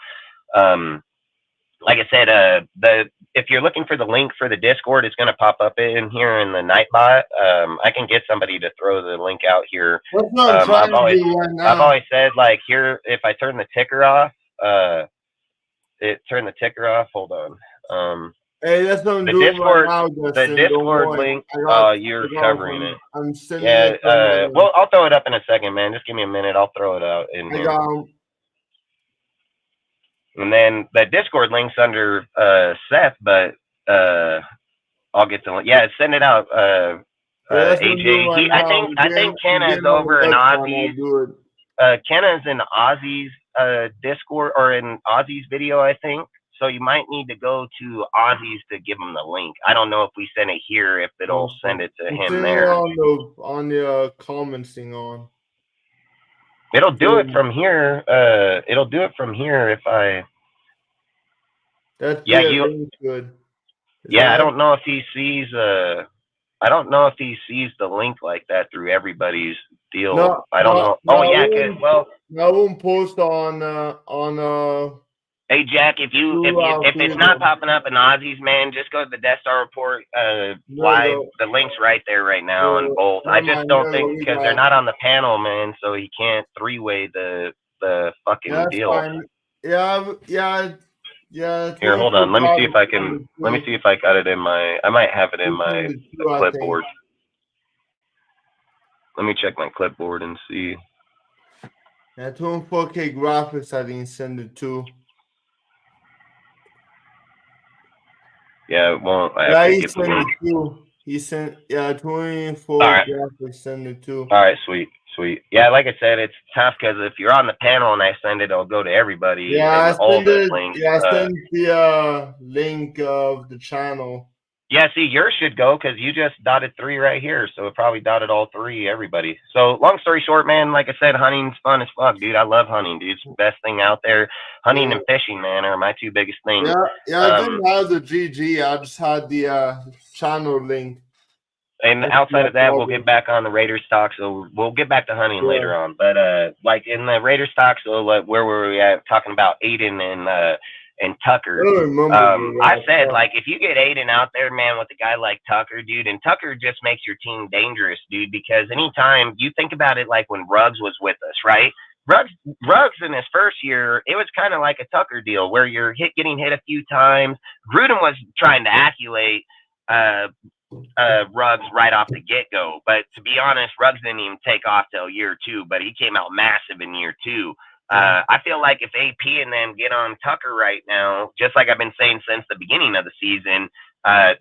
like I said, if you're looking for the link for the Discord, it's going to pop up in here in the Nightbot. I can get somebody to throw the link out here. I've always said, like, here, if I turn the ticker off, turn the ticker off. Hold on. Hey, that's what I'm the doing Discord, right now, the Discord link. You're covering it. I'm sending it. Well, I'll throw it up in a second, man. Just give me a minute. I'll throw it out in here. And then the Discord link's under Seth, but I'll get the link. Yeah, send it out. AJ, I think Kenna's over in Ozzy's. Kenna's in Ozzy's Discord or in Ozzy's video, I think. So you might need to go to Ozzy's to give him the link. I don't know if we send it here, if it'll send it to him there. On the comments thing on. It'll do it from here. It'll do it from here if I. That's good. I don't know if he sees. I don't know if he sees the link like that through everybody's deal. I don't know. Oh yeah, well. I won't post on. Hey Jack, if it's not popping up in Ozzy's, man, just go to the Death Star Report live. The link's right there right now in both. I just don't think because they're not on the panel, man, so he can't 3-way the fucking deal. Fine. Yeah. Here, hold on. Let me see if I can. Let me see if I got it in my. I might have it in my clipboard. Let me check my clipboard and see. Yeah, 4K graphics. I didn't send it to. Yeah, it won't. He sent it too. He sent 24 graphics. Send it too. All right, sweet. Yeah, like I said, it's tough because if you're on the panel and I send it, it'll go to everybody. Yeah, I send the link of the channel. Yeah, see, yours should go because you just dotted 3 right here, so it probably dotted all 3, everybody. So, long story short, man, like I said, hunting's fun as fuck, dude. I love hunting, dude. It's the best thing out there. Hunting and fishing, man, are my 2 biggest things. I didn't have the GG. I just had the channel link. And outside of that, we'll get back on the Raiders talk. So we'll get back to hunting later on. But like in the Raiders talk, so where were we at? Talking about Aiden and Tucker. I said, like, if you get Aiden out there, man, with a guy like Tucker, dude, and Tucker just makes your team dangerous, dude, because anytime you think about it, like when Ruggs was with us, right? Ruggs in his first year, it was kind of like a Tucker deal where you're getting hit a few times. Gruden was trying to acculate Ruggs right off the get-go, but to be honest, Ruggs didn't even take off till year 2, but he came out massive in year 2. I feel like if AP and them get on Tucker right now, just like I've been saying since the beginning of the season,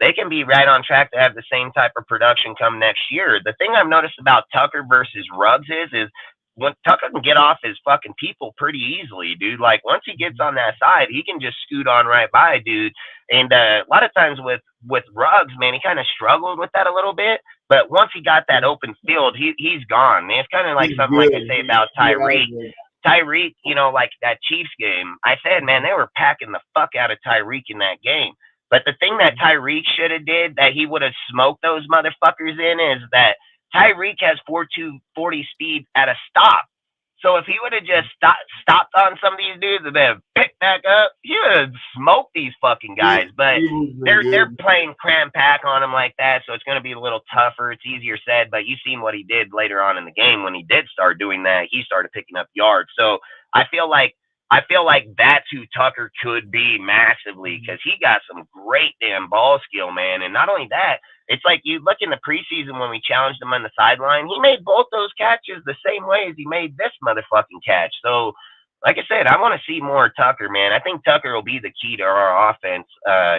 they can be right on track to have the same type of production come next year. The thing I've noticed about Tucker versus Ruggs is when Tucker can get off his fucking people pretty easily, dude. Like once he gets on that side, he can just scoot on right by, dude. And a lot of times with Ruggs, man, he kind of struggled with that a little bit. But once he got that open field, he's gone. Man, it's kind of like something like I say about Tyreek. Tyreek, you know, like that Chiefs game, I said, man, they were packing the fuck out of Tyreek in that game. But the thing that Tyreek should have did that he would have smoked those motherfuckers in is that Tyreek has 4.240 speed at a stop. So if he would have just stopped on some of these dudes and then picked back up, he would have smoked these fucking guys. But they're playing cram pack on him like that, so it's going to be a little tougher. It's easier said, but you've seen what he did later on in the game when he did start doing that. He started picking up yards. So I feel like that's who Tucker could be massively because he got some great damn ball skill, man. And not only that, it's like you look in the preseason when we challenged him on the sideline, he made both those catches the same way as he made this motherfucking catch. So, like I said, I want to see more Tucker, man. I think Tucker will be the key to our offense.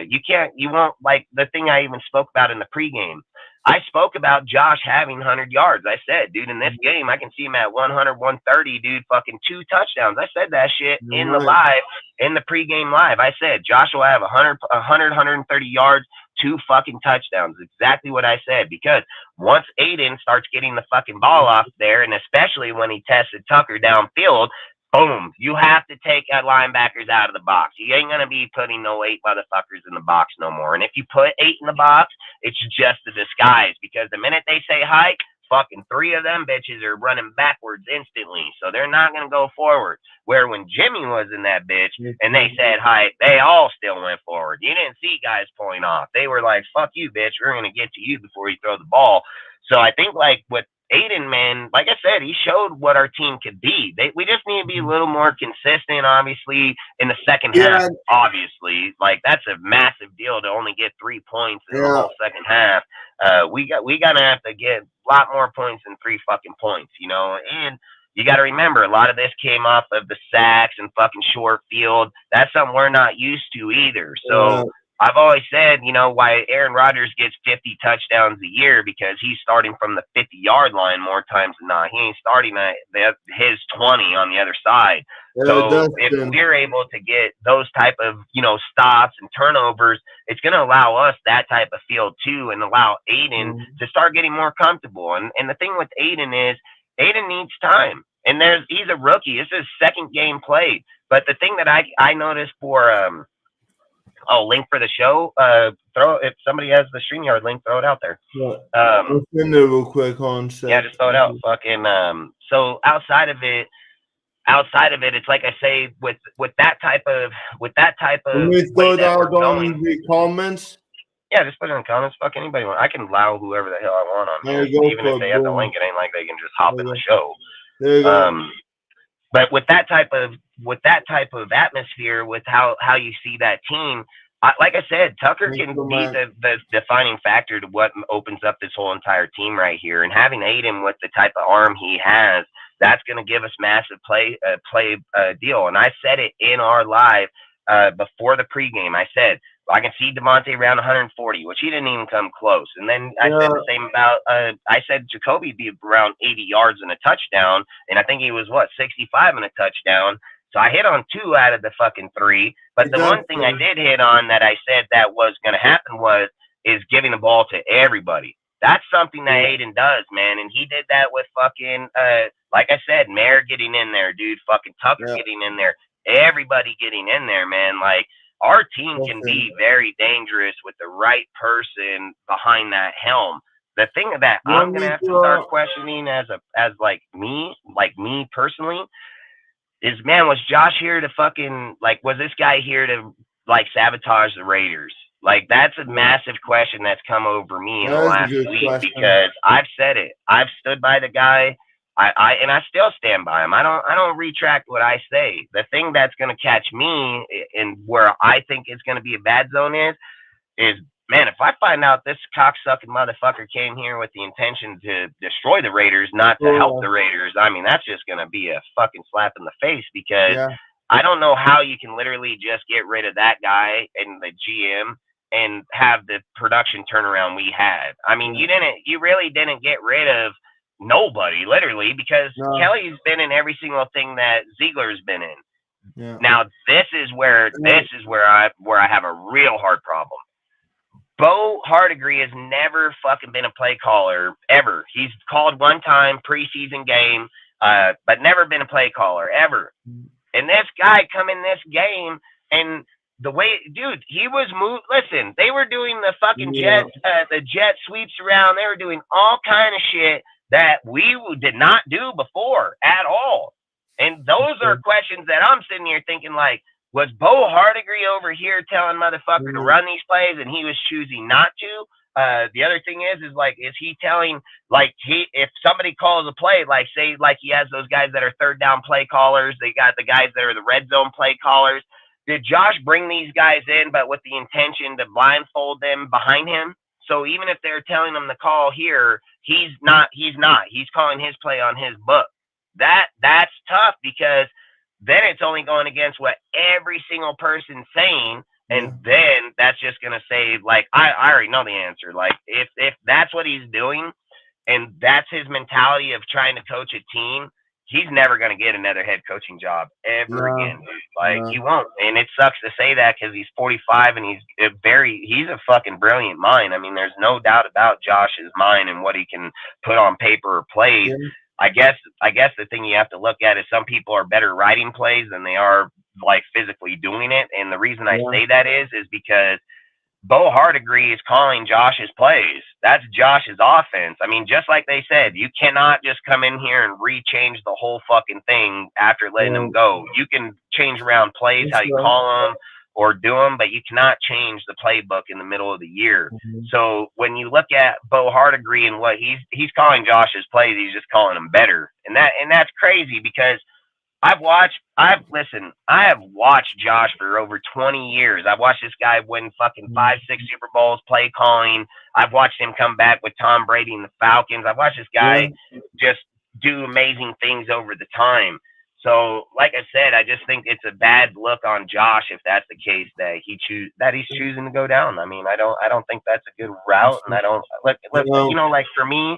You won't, like the thing I even spoke about in the pregame. I spoke about Josh having 100 yards. I said, dude, in this game, I can see him at 100, 130, dude, fucking 2 touchdowns. I said that shit in the pregame live. I said, Josh will have 130 yards, 2 fucking touchdowns. Exactly what I said. Because once Aiden starts getting the fucking ball off there, and especially when he tested Tucker downfield, boom, you have to take linebackers out of the box. You ain't going to be putting no 8 motherfuckers in the box no more. And if you put 8 in the box, it's just a disguise because the minute they say hike, fucking 3 of them bitches are running backwards instantly. So they're not going to go forward. Where when Jimmy was in that bitch and they said hike, they all still went forward. You didn't see guys pulling off. They were like, fuck you, bitch. We're going to get to you before you throw the ball. So I think like with Aiden, man, like I said, he showed what our team could be. We just need to be a little more consistent, obviously, in the second half, obviously. Like, that's a massive deal to only get 3 points in the whole second half. We got to have to get a lot more points than 3 fucking points, you know? And you got to remember, a lot of this came off of the sacks and fucking short field. That's something we're not used to either. So I've always said, you know, why Aaron Rodgers gets 50 touchdowns a year because he's starting from the 50-yard line more times than not. He ain't starting at his 20 on the other side. So if we're able to get those type of, you know, stops and turnovers, it's going to allow us that type of field too and allow Aiden to start getting more comfortable. And the thing with Aiden is Aiden needs time. And he's a rookie. It's his second game played. But the thing that I noticed for link for the show. If somebody has the StreamYard link, throw it out there. Let's send it real quick on. Yeah, just throw it out. Fucking. So outside of it, it's like I say with that type of. Can we throw it out on the comments? Yeah, just put it in the comments. Fuck anybody. I can allow whoever the hell I want on here. Even if they have the link, it ain't like they can just hop in the show. There you go. But with that type of atmosphere, with how you see that team, like I said, Tucker can be the defining factor to what opens up this whole entire team right here. And having Aiden with the type of arm he has, that's going to give us massive play deal. And I said it in our live before the pregame. I said, I can see Devontae around 140, which he didn't even come close. And then I said the same about, I said Jacoby be around 80 yards and a touchdown. And I think he was, 65 and a touchdown. So I hit on 2 out of the fucking 3. But the one thing I did hit on that I said that was going to happen is giving the ball to everybody. That's something that Aiden does, man. And he did that with fucking, like I said, Mayer getting in there, dude. Fucking Tucker getting in there. Everybody getting in there, man. Like, our team can be very dangerous with the right person behind that helm. The thing that I'm gonna have to start questioning as me personally is, man, was Josh here to fucking was this guy here to sabotage the Raiders? Like, that's a massive question that's come over me in the last week because I've said it. I've stood by the guy. I still stand by him. I don't retract what I say. The thing that's going to catch me and where I think it's going to be a bad zone is, man, if I find out this cocksucking motherfucker came here with the intention to destroy the Raiders, not to help the Raiders, I mean, that's just going to be a fucking slap in the face because I don't know how you can literally just get rid of that guy and the GM and have the production turnaround we had. I mean, you really didn't get rid of Nobody, literally, because No. Kelly's been in every single thing that Ziegler's been in. Yeah. Now this is where I have a real hard problem. Bo Hardigree has never fucking been a play caller ever. He's called one time preseason game, but never been a play caller ever. And this guy come in this game, and the way, dude, he was moved. Listen, they were doing the fucking jet sweeps around. They were doing all kind of shit that we did not do before at all. And those are questions that I'm sitting here thinking, like, was Bo Hardigree over here telling motherfucker to run these plays and he was choosing not to? The other thing is like, is he telling, like, if somebody calls a play, like, say, like he has those guys that are third down play callers, they got the guys that are the red zone play callers. Did Josh bring these guys in, but with the intention to blindfold them behind him? So even if they're telling him to call here, he's not. He's calling his play on his book. That's tough, because then it's only going against what every single person's saying. And then that's just going to say, like, I already know the answer. Like, if that's what he's doing and that's his mentality of trying to coach a team, he's never going to get another head coaching job ever again. Like, he won't. And it sucks to say that, because he's 45 and he's a fucking brilliant mind. I mean, there's no doubt about Josh's mind and what he can put on paper or plays. Yeah. I guess the thing you have to look at is some people are better writing plays than they are, like, physically doing it. And the reason I say that is because Bo Hardigree is calling Josh's plays. That's Josh's offense. I mean, just like they said, you cannot just come in here and rechange the whole fucking thing after letting them go. You can change around plays, how you call them or do them, but you cannot change the playbook in the middle of the year. So when you look at Bo Hardigree and what he's calling Josh's plays, he's just calling them better. And that's crazy, because I have watched Josh for over 20 years. I've watched this guy win fucking 5-6 Super Bowls, play calling. I've watched him come back with Tom Brady and the Falcons. I've watched this guy just do amazing things over the time. So, like I said, I just think it's a bad look on Josh if that's the case, that he's choosing to go down. I mean, I don't think that's a good route, and I don't look, you know, like for me,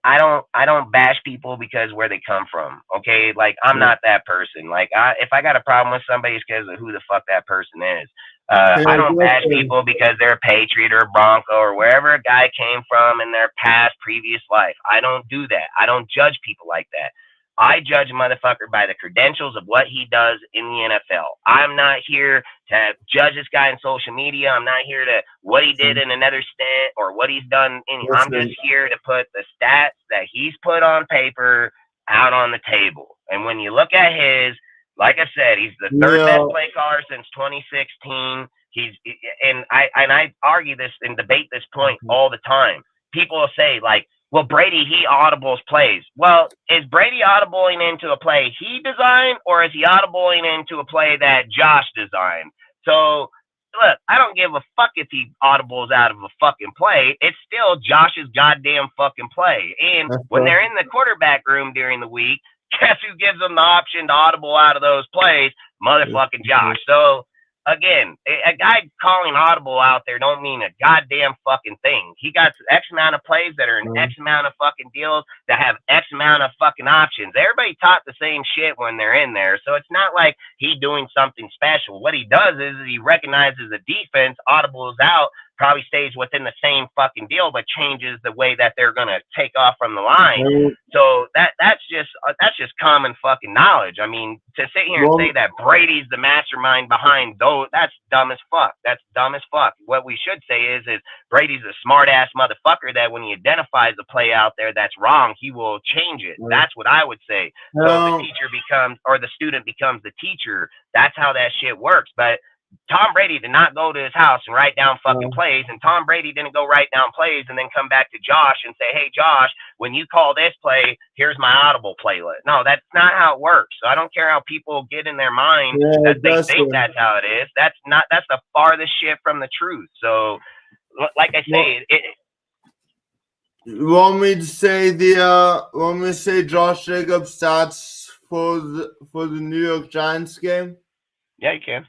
I don't bash people because where they come from. Okay, like I'm not that person. Like if I got a problem with somebody, it's because of who the fuck that person is. I don't bash people because they're a Patriot or a Bronco or wherever a guy came from in their previous life. I don't do that. I don't judge people like that. I judge a motherfucker by the credentials of what he does in the NFL. I'm not here to judge this guy on social media. I'm not here to what he did in another stint or what he's done. I'm just here to put the stats that he's put on paper out on the table. And when you look at his, like I said, he's the third best play caller since 2016. I argue this and debate this point all the time. People will say, like, well, Brady, he audibles plays. Well, is Brady audibling into a play he designed, or is he audibling into a play that Josh designed? So, look, I don't give a fuck if he audibles out of a fucking play. It's still Josh's goddamn fucking play. And when they're in the quarterback room during the week, guess who gives them the option to audible out of those plays? Motherfucking Josh. So, again, a guy calling audible out there don't mean a goddamn fucking thing. He got X amount of plays that are in X amount of fucking deals that have X amount of fucking options. Everybody taught the same shit when they're in there. So it's not like he doing something special. What he does is he recognizes the defense, audibles out, probably stays within the same fucking deal, but changes the way that they're going to take off from the line. So that's just common fucking knowledge. I mean, to sit here and say that Brady's the mastermind behind those, that's dumb as fuck. That's dumb as fuck. What we should say is Brady's a smart ass motherfucker that when he identifies a play out there that's wrong, he will change it. That's what I would say. So the student becomes the teacher. That's how that shit works. But Tom Brady did not go to his house and write down fucking plays, and Tom Brady didn't go write down plays and then come back to Josh and say, hey, Josh, when you call this play, here's my audible playlist. No, that's not how it works. So I don't care how people get in their mind that they think that's how it is. That's the farthest shit from the truth. So, like I say, Want me to say Josh Jacobs starts for the New York Giants game? Yeah, you can.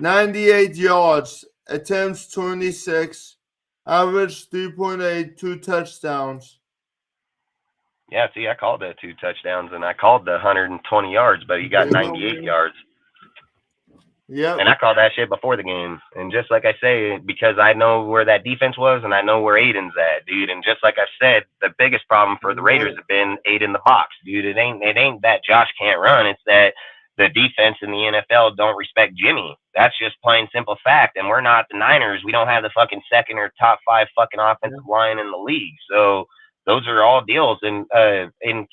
98 yards, attempts 26, average 3.8, 2 touchdowns. Yeah, see, I called that 2 touchdowns, and I called the 120 yards, but he got 98 yards. Yeah. And I called that shit before the game. And just like I say, because I know where that defense was and I know where Aiden's at, dude. And just like I said, the biggest problem for the Raiders have been Aiden in the box, dude. It ain't that Josh can't run. It's that the defense in the NFL don't respect Jimmy. That's just plain simple fact. And we're not the Niners. We don't have the fucking second or top 5 fucking offensive line in the league. So those are all deals. And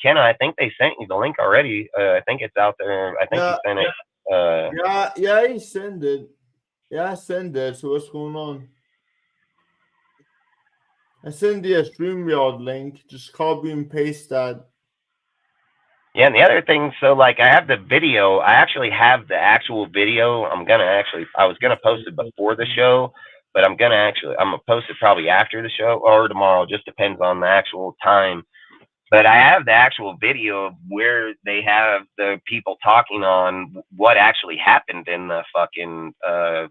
Kenna, I think they sent you the link already. I think it's out there. I think you sent it. Yeah, he sent it. Yeah, I sent it. So what's going on? I sent you a StreamYard link. Just copy and paste that. Yeah, and the other thing, so like I have the video. I actually have the actual video. I was gonna post it before the show, but I'm gonna post it probably after the show or tomorrow. Just depends on the actual time. But I have the actual video of where they have the people talking on what actually happened in the fucking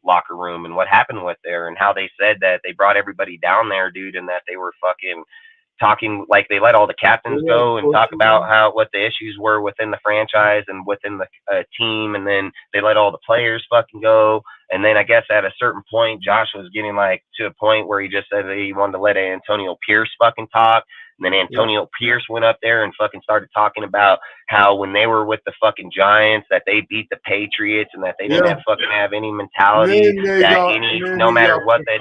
locker room and what happened with there and how they said that they brought everybody down there, dude, and that they were fucking talking like they let all the captains go and talk about what the issues were within the franchise and within the team, and then they let all the players fucking go. And then I guess at a certain point, Josh was getting like to a point where he just said that he wanted to let Antonio Pierce fucking talk. And then Antonio Pierce went up there and fucking started talking about how when they were with the fucking Giants that they beat the Patriots and that they didn't have any mentality no matter what the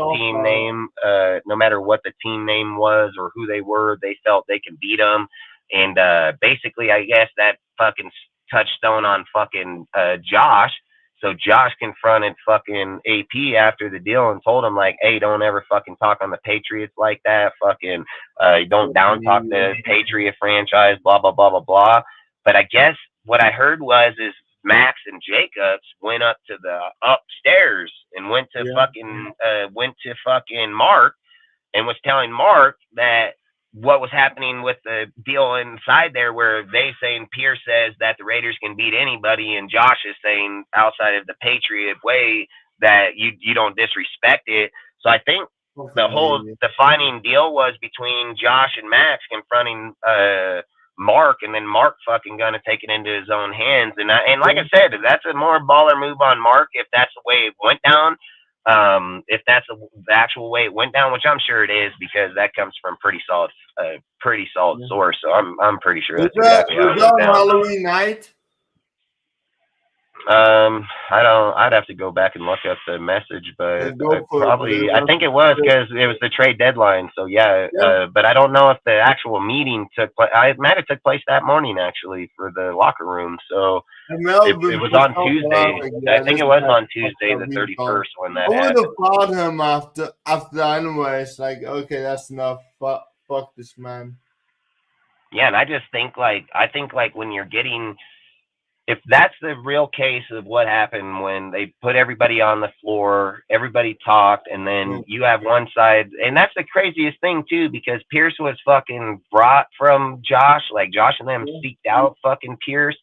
team name was or who they were, they felt they could beat them. And basically, I guess that fucking touchstone on fucking Josh. So Josh confronted fucking AP after the deal and told him like, hey, don't ever fucking talk on the Patriots like that. Fucking don't down talk the Patriot franchise, blah, blah, blah, blah, blah. But I guess what I heard is Max and Jacobs went up to the upstairs and went to fucking Mark and was telling Mark that what was happening with the deal inside there where they saying Pierce says that the Raiders can beat anybody and Josh is saying outside of the Patriot way that you don't disrespect it. So I think the whole defining deal was between Josh and Max confronting Mark, and then Mark fucking gonna take it into his own hands. And like I said, that's a more baller move on Mark if that's the way it went down. If that's the actual way it went down, which I'm sure it is because that comes from pretty solid source. So I'm pretty sure that's exactly how it went down. Halloween night? I'd have to go back and look up the message, but I think it was because it was the trade deadline. So but I don't know if the actual meeting took place. It might have took place that morning actually for the locker room. So it was on Tuesday. I think it was on Tuesday, the 31st, when that happened. I would have fought him after anyway. It's like, okay, that's enough. Fuck this man. Yeah, and I think when you're getting, if that's the real case of what happened when they put everybody on the floor, everybody talked, and then you have one side, and that's the craziest thing too, because Pierce was fucking brought from Josh, like Josh and them seeked out fucking Pierce.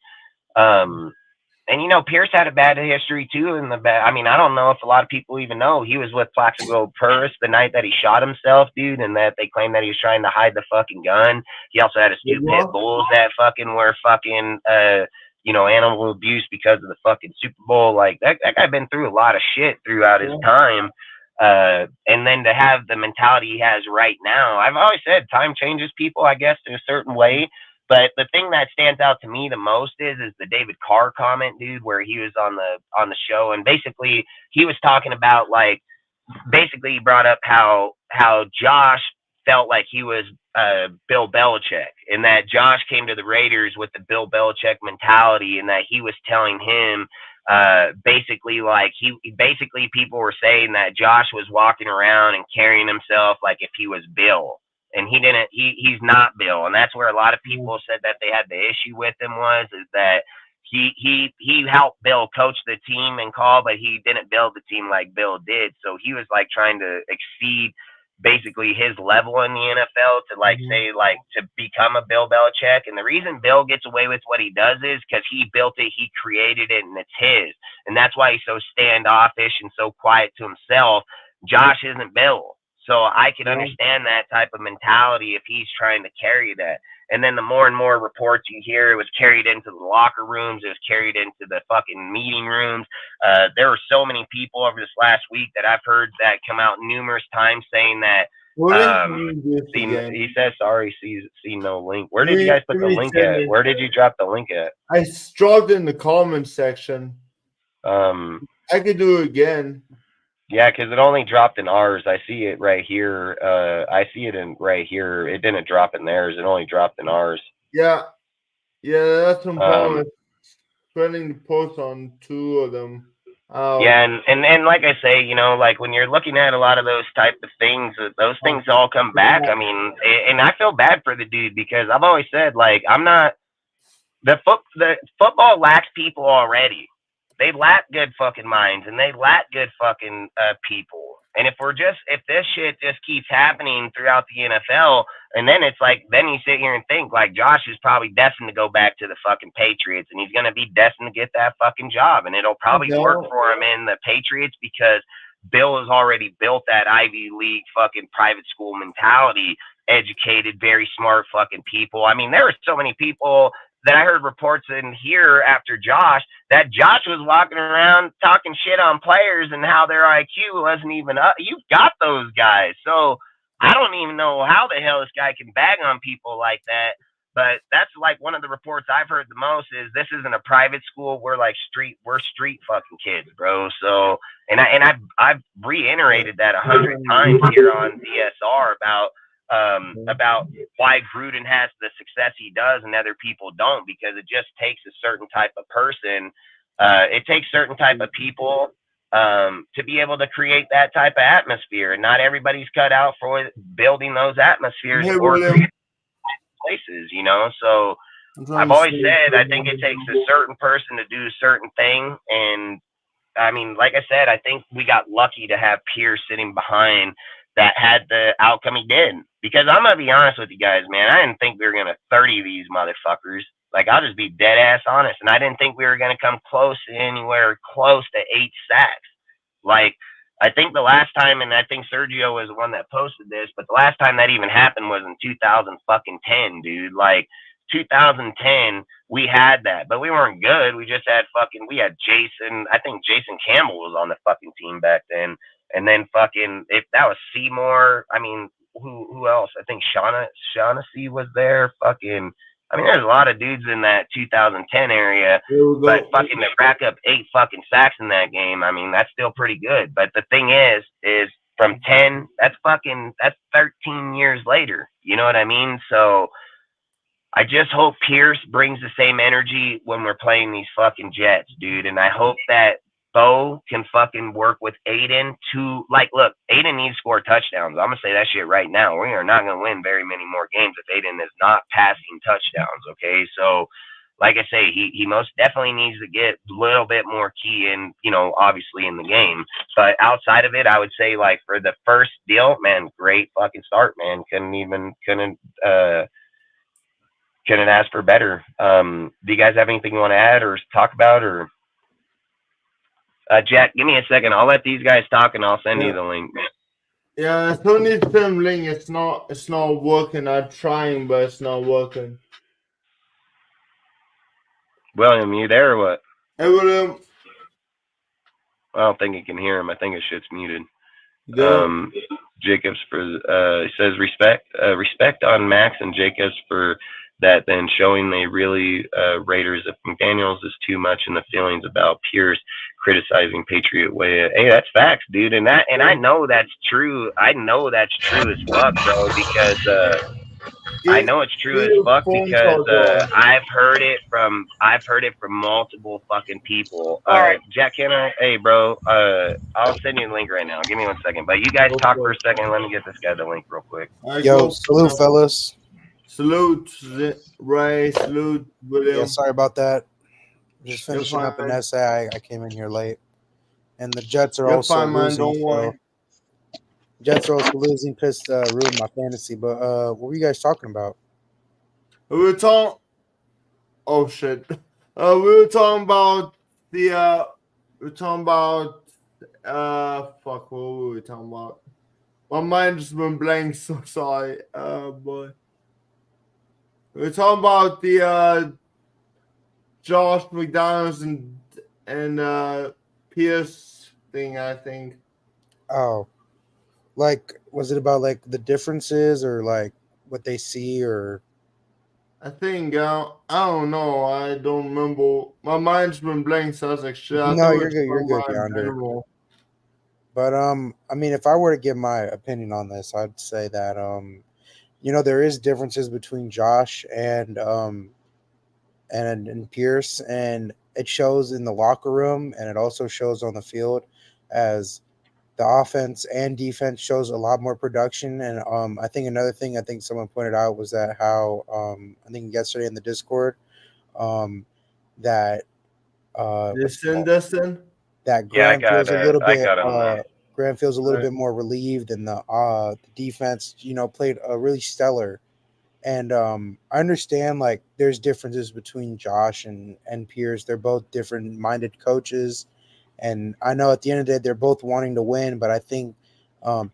And Pierce had a bad history too I don't know if a lot of people even know he was with Plaxico Burress the night that he shot himself, dude, and that they claimed that he was trying to hide the fucking gun. He also had his 2 pit bulls that fucking were fucking animal abuse because of the fucking Super Bowl. Like that guy been through a lot of shit throughout his time. And then to have the mentality he has right now, I've always said time changes people, I guess, in a certain way. But the thing that stands out to me the most is the David Carr comment, dude, where he was on the show, and basically he was talking about he brought up how Josh felt like he was Bill Belichick, and that Josh came to the Raiders with the Bill Belichick mentality, and that he was telling him basically people were saying that Josh was walking around and carrying himself like if he was Bill. And he's not Bill. And that's where a lot of people said that they had the issue with him is that he helped Bill coach the team and call, but he didn't build the team like Bill did. So he was like trying to exceed basically his level in the NFL to to become a Bill Belichick. And the reason Bill gets away with what he does is because he built it, he created it, and it's his. And that's why he's so standoffish and so quiet to himself. Josh isn't Bill. So I can understand that type of mentality if he's trying to carry that. And then the more and more reports you hear, it was carried into the locker rooms. It was carried into the fucking meeting rooms. There were so many people over this last week that I've heard that come out numerous times saying that. He says sorry. See no link. Where did you guys put the link at? Where did you drop the link at? I dropped it in the comments section. I could do it again. Yeah, because it only dropped in ours. I see it right here. I see it in right here. It didn't drop in theirs. It only dropped in ours. Yeah, that's some problem. Spreading the post on 2 of them. Yeah, and like I say, you know, like when you're looking at a lot of those type of things, those things all come back. I mean, and I feel bad for the dude because I've always said, like, I'm not the football lacks people already. They lack good fucking minds and they lack good fucking people. And if this shit just keeps happening throughout the NFL, and then it's like, then you sit here and think like Josh is probably destined to go back to the fucking Patriots and he's going to be destined to get that fucking job. And it'll probably work for him in the Patriots because Bill has already built that Ivy League fucking private school mentality, educated, very smart fucking people. I mean, there were so many people that I heard reports in here after Josh that Josh was walking around talking shit on players and how their IQ wasn't even up. You've got those guys. So I don't even know how the hell this guy can bag on people like that. But that's like one of the reports I've heard the most is this isn't a private school. We're street fucking kids, bro. So, and I've reiterated that 100 times here on DSR about why Gruden has the success he does and other people don't, because it just takes a certain type of person. It takes certain type of people to be able to create that type of atmosphere. And not everybody's cut out for building those atmospheres or places, you know? So I've always said, I think it takes a certain person to do a certain thing. And I mean, like I said, I think we got lucky to have Pierce sitting behind that had the outcome he did. Because I'm going to be honest with you guys, man, I didn't think we were going to 30 these motherfuckers. Like, I'll just be dead ass honest. And I didn't think we were going to come anywhere close to 8 sacks. Like, I think the last time, and I think Sergio was the one that posted this, but the last time that even happened was in 2010, dude. Like, 2010, we had that, but we weren't good. We just had we had Jason. I think Jason Campbell was on the fucking team back then. And then if that was Seymour, I mean, who else? I think Shaughnessy was there. I mean, there's a lot of dudes in that 2010 area, but fucking to rack up 8 fucking sacks in that game, I mean, that's still pretty good. But the thing is from 10, that's 13 years later. You know what I mean? So I just hope Pierce brings the same energy when we're playing these fucking Jets, dude. And I hope that Bo can fucking work with Aiden to, like, look, Aiden needs to score touchdowns. I'm going to say that shit right now. We are not going to win very many more games if Aiden is not passing touchdowns, okay? So, like I say, he most definitely needs to get a little bit more key in, you know, obviously in the game. But outside of it, I would say, like, for the first deal, man, great fucking start, man. Couldn't ask for better. Do you guys have anything you want to add or talk about, or? Jack, give me a second. I'll let these guys talk and I'll send you the link. Yeah, I still need the same link. It's not working. I'm trying, but it's not working. William, you there or what? Hey, William. I don't think you can hear him. I think his shit's muted. Yeah. Jacobs he says respect on Max and Jacobs for that, then showing they really Raiders. If McDaniels is too much in the feelings about Pierce criticizing Patriot way. Hey, that's facts, dude. And I know that's true. I know that's true as fuck, bro, because I know it's true as fuck because I've heard it from multiple fucking people. All right, Jack, hey, bro, I'll send you the link right now. Give me 1 second. But you guys talk for a second. Let me get this guy the link real quick. Yo, salute, fellas. Salute, Ray. Salute, William. Yeah, sorry about that. Just finishing up an essay. I came in here late. And the Jets are also losing. Don't worry. Jets are also losing. Pissed, ruined my fantasy. But what were you guys talking about? We were talking. Oh shit. We were talking about the. We were talking about. Fuck. What were we talking about? My mind just went blank. So sorry. Boy. We're talking about the Josh McDaniels and Pierce thing, I think. Oh, like, was it about like the differences or like what they see or? I think I don't know. I don't remember. My mind's been blank, so I was like, shit. I No, think you're it's good. You're good, my Yonder. general. But I mean, if I were to give my opinion on this, I'd say that there is differences between Josh and Pierce, and it shows in the locker room, and it also shows on the field as the offense and defense shows a lot more production. And I think another thing I think someone pointed out was that how I think yesterday in the Discord that Dustin? that Yeah, I Graham feels a little bit got on there. Graham feels a little Right. bit more relieved, and the defense played a really stellar. And I understand like there's differences between Josh and Pierce. They're both different minded coaches, and I know at the end of the day they're both wanting to win, but I think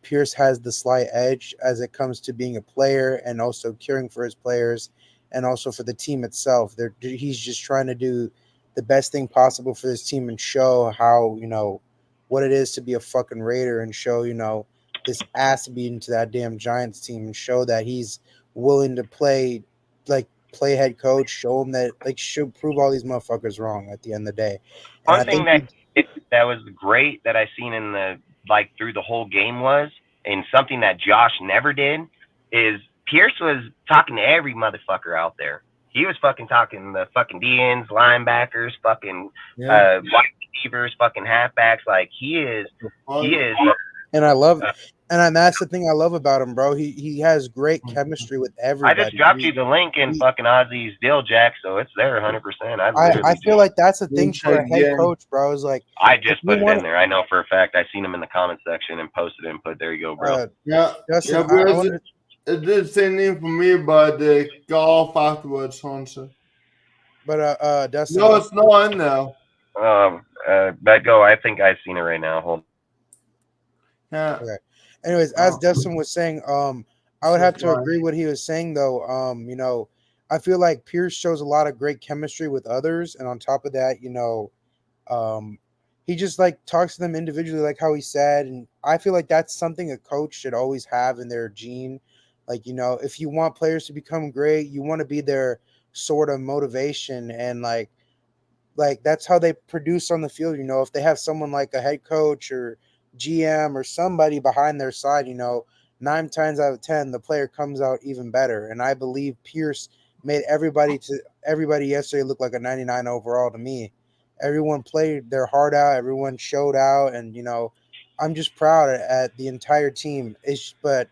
Pierce has the slight edge as it comes to being a player and also caring for his players and also for the team itself. He's just trying to do the best thing possible for this team and show how what it is to be a fucking Raider, and show this ass beating to that damn Giants team, and show that he's willing to play head coach, show him that should prove all these motherfuckers wrong at the end of the day. And One I thing think that was great that I seen in the through the whole game was, and something that Josh never did, is Pierce was talking to every motherfucker out there. He was fucking talking the fucking DNs, linebackers, fucking wide receivers, fucking halfbacks. Like he is. And I love, and that's the thing I love about him, bro. He has great chemistry with everybody. I just dropped you the link in fucking Ozzy's deal, Jack, so it's there 100%. I feel like that's the thing for a head coach, bro. Is like I just put it in there. I know for a fact. I seen him in the comment section and posted it and put, there you go, bro. Justin, it did the same thing for me, but go off afterwards, Hunter. But Dustin, no, it's not in there. But go. I think I've seen it right now. Hold. Yeah. Okay. Anyways, as Dustin was saying, I would have to agree what he was saying though. I feel like Pierce shows a lot of great chemistry with others, and on top of that, he just like talks to them individually, like how he said, and I feel like that's something a coach should always have in their gene. Like, if you want players to become great, you want to be their sort of motivation, and like that's how they produce on the field. If they have someone like a head coach or GM or somebody behind their side, 9 times out of 10 the player comes out even better. And I believe Pierce made everybody yesterday look like a 99 overall to me. Everyone played their heart out, everyone showed out, and I'm just proud at the entire team. But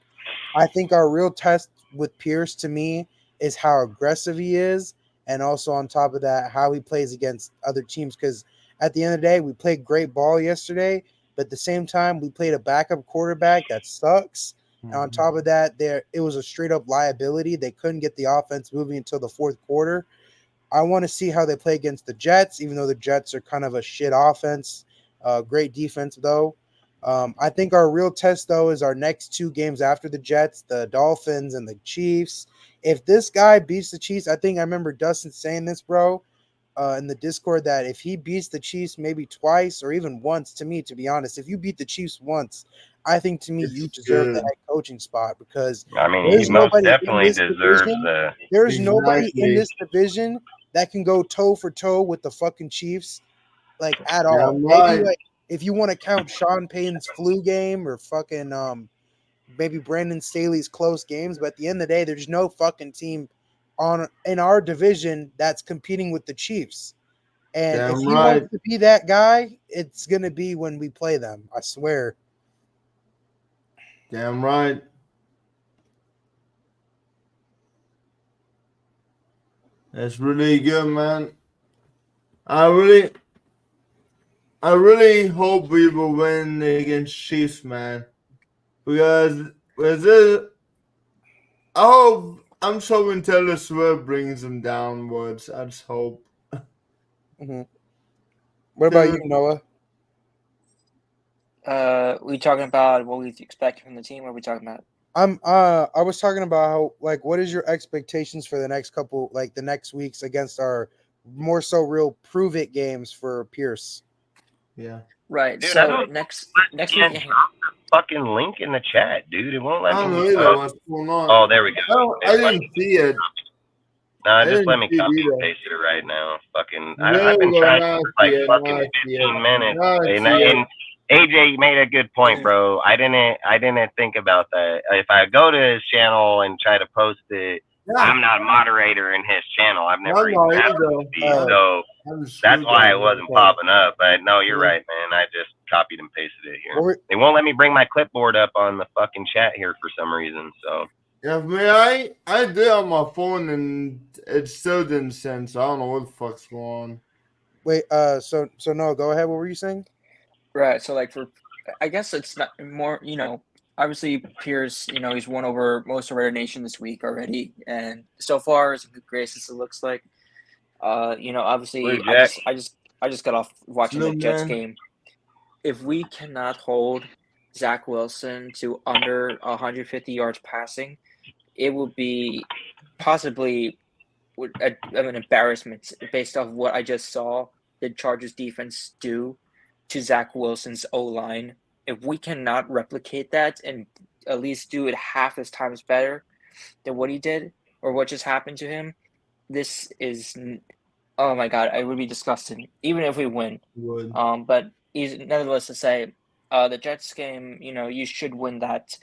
I think our real test with Pierce to me is how aggressive he is, and also on top of that how he plays against other teams, because at the end of the day we played great ball yesterday, but at the same time we played a backup quarterback that sucks. And on top of that, it was a straight up liability. They couldn't get the offense moving until the fourth quarter. I want to see how they play against the Jets, even though the Jets are kind of a shit offense. Great defense, though. I think our real test, though, is our next 2 games after the Jets, the Dolphins and the Chiefs. If this guy beats the Chiefs, I think I remember Dustin saying this, bro, in the Discord, that if he beats the Chiefs maybe twice or even once, to me, to be honest, if you beat the Chiefs once, I think to me you deserve the head coaching spot, because I mean, he most definitely deserves there's nobody in this division that can go toe for toe with the fucking Chiefs, like at all. Maybe like if you want to count Sean Payton's flu game or fucking maybe Brandon Staley's close games, but at the end of the day, there's no fucking team in our division that's competing with the Chiefs. And if he wants to be that guy, it's gonna be when we play them. I swear. Damn right. That's really good, man. I really hope we will win against Chiefs, man. Because I'm sure when Taylor Swift brings them downwards. I just hope. Mm-hmm. What about you, Noah? We talking about what we expect from the team, or are we talking about I was talking about how, like, what is your expectations for the next couple, like the next weeks against our more so real prove it games for Pierce? Yeah. Right. Dude, I So don't next can't week. drop the fucking link in the chat, dude. It won't let I don't know me. either what's going on. Oh, there we go. I didn't see it. No, I just let didn't me see it copy and either. paste it right now. Fucking, There I've we been go. trying Now I for like see it. fucking Now I see 15 it. minutes, Now I and, see it. and AJ made a good point, bro. I didn't think about that. If I go to his channel and try to post it, Yeah. I'm not a moderator in his channel. I've never I'm even not had either. a feed, so that's why it wasn't popping up. But no, you're right, man. I just copied and pasted it here. They won't let me bring my clipboard up on the fucking chat here for some reason. So yeah, man, I did on my phone and it still didn't send. So I don't know what the fuck's going on. Wait, so no, go ahead. What were you saying? Right. So like I guess it's not more. Obviously Pierce. He's won over most of Raider Nation this week already, and so far as a good grace as it looks like. Obviously I just got off watching the Jets game. If we cannot hold Zach Wilson to under 150 yards passing, it will be possibly an embarrassment based off what I just saw the Chargers defense do to Zach Wilson's O-line. If we cannot replicate that and at least do it half as times better than what he did or what just happened to him, this is, oh my God, it would be disgusting, even if we win. But nevertheless to say, the Jets game, you should win that.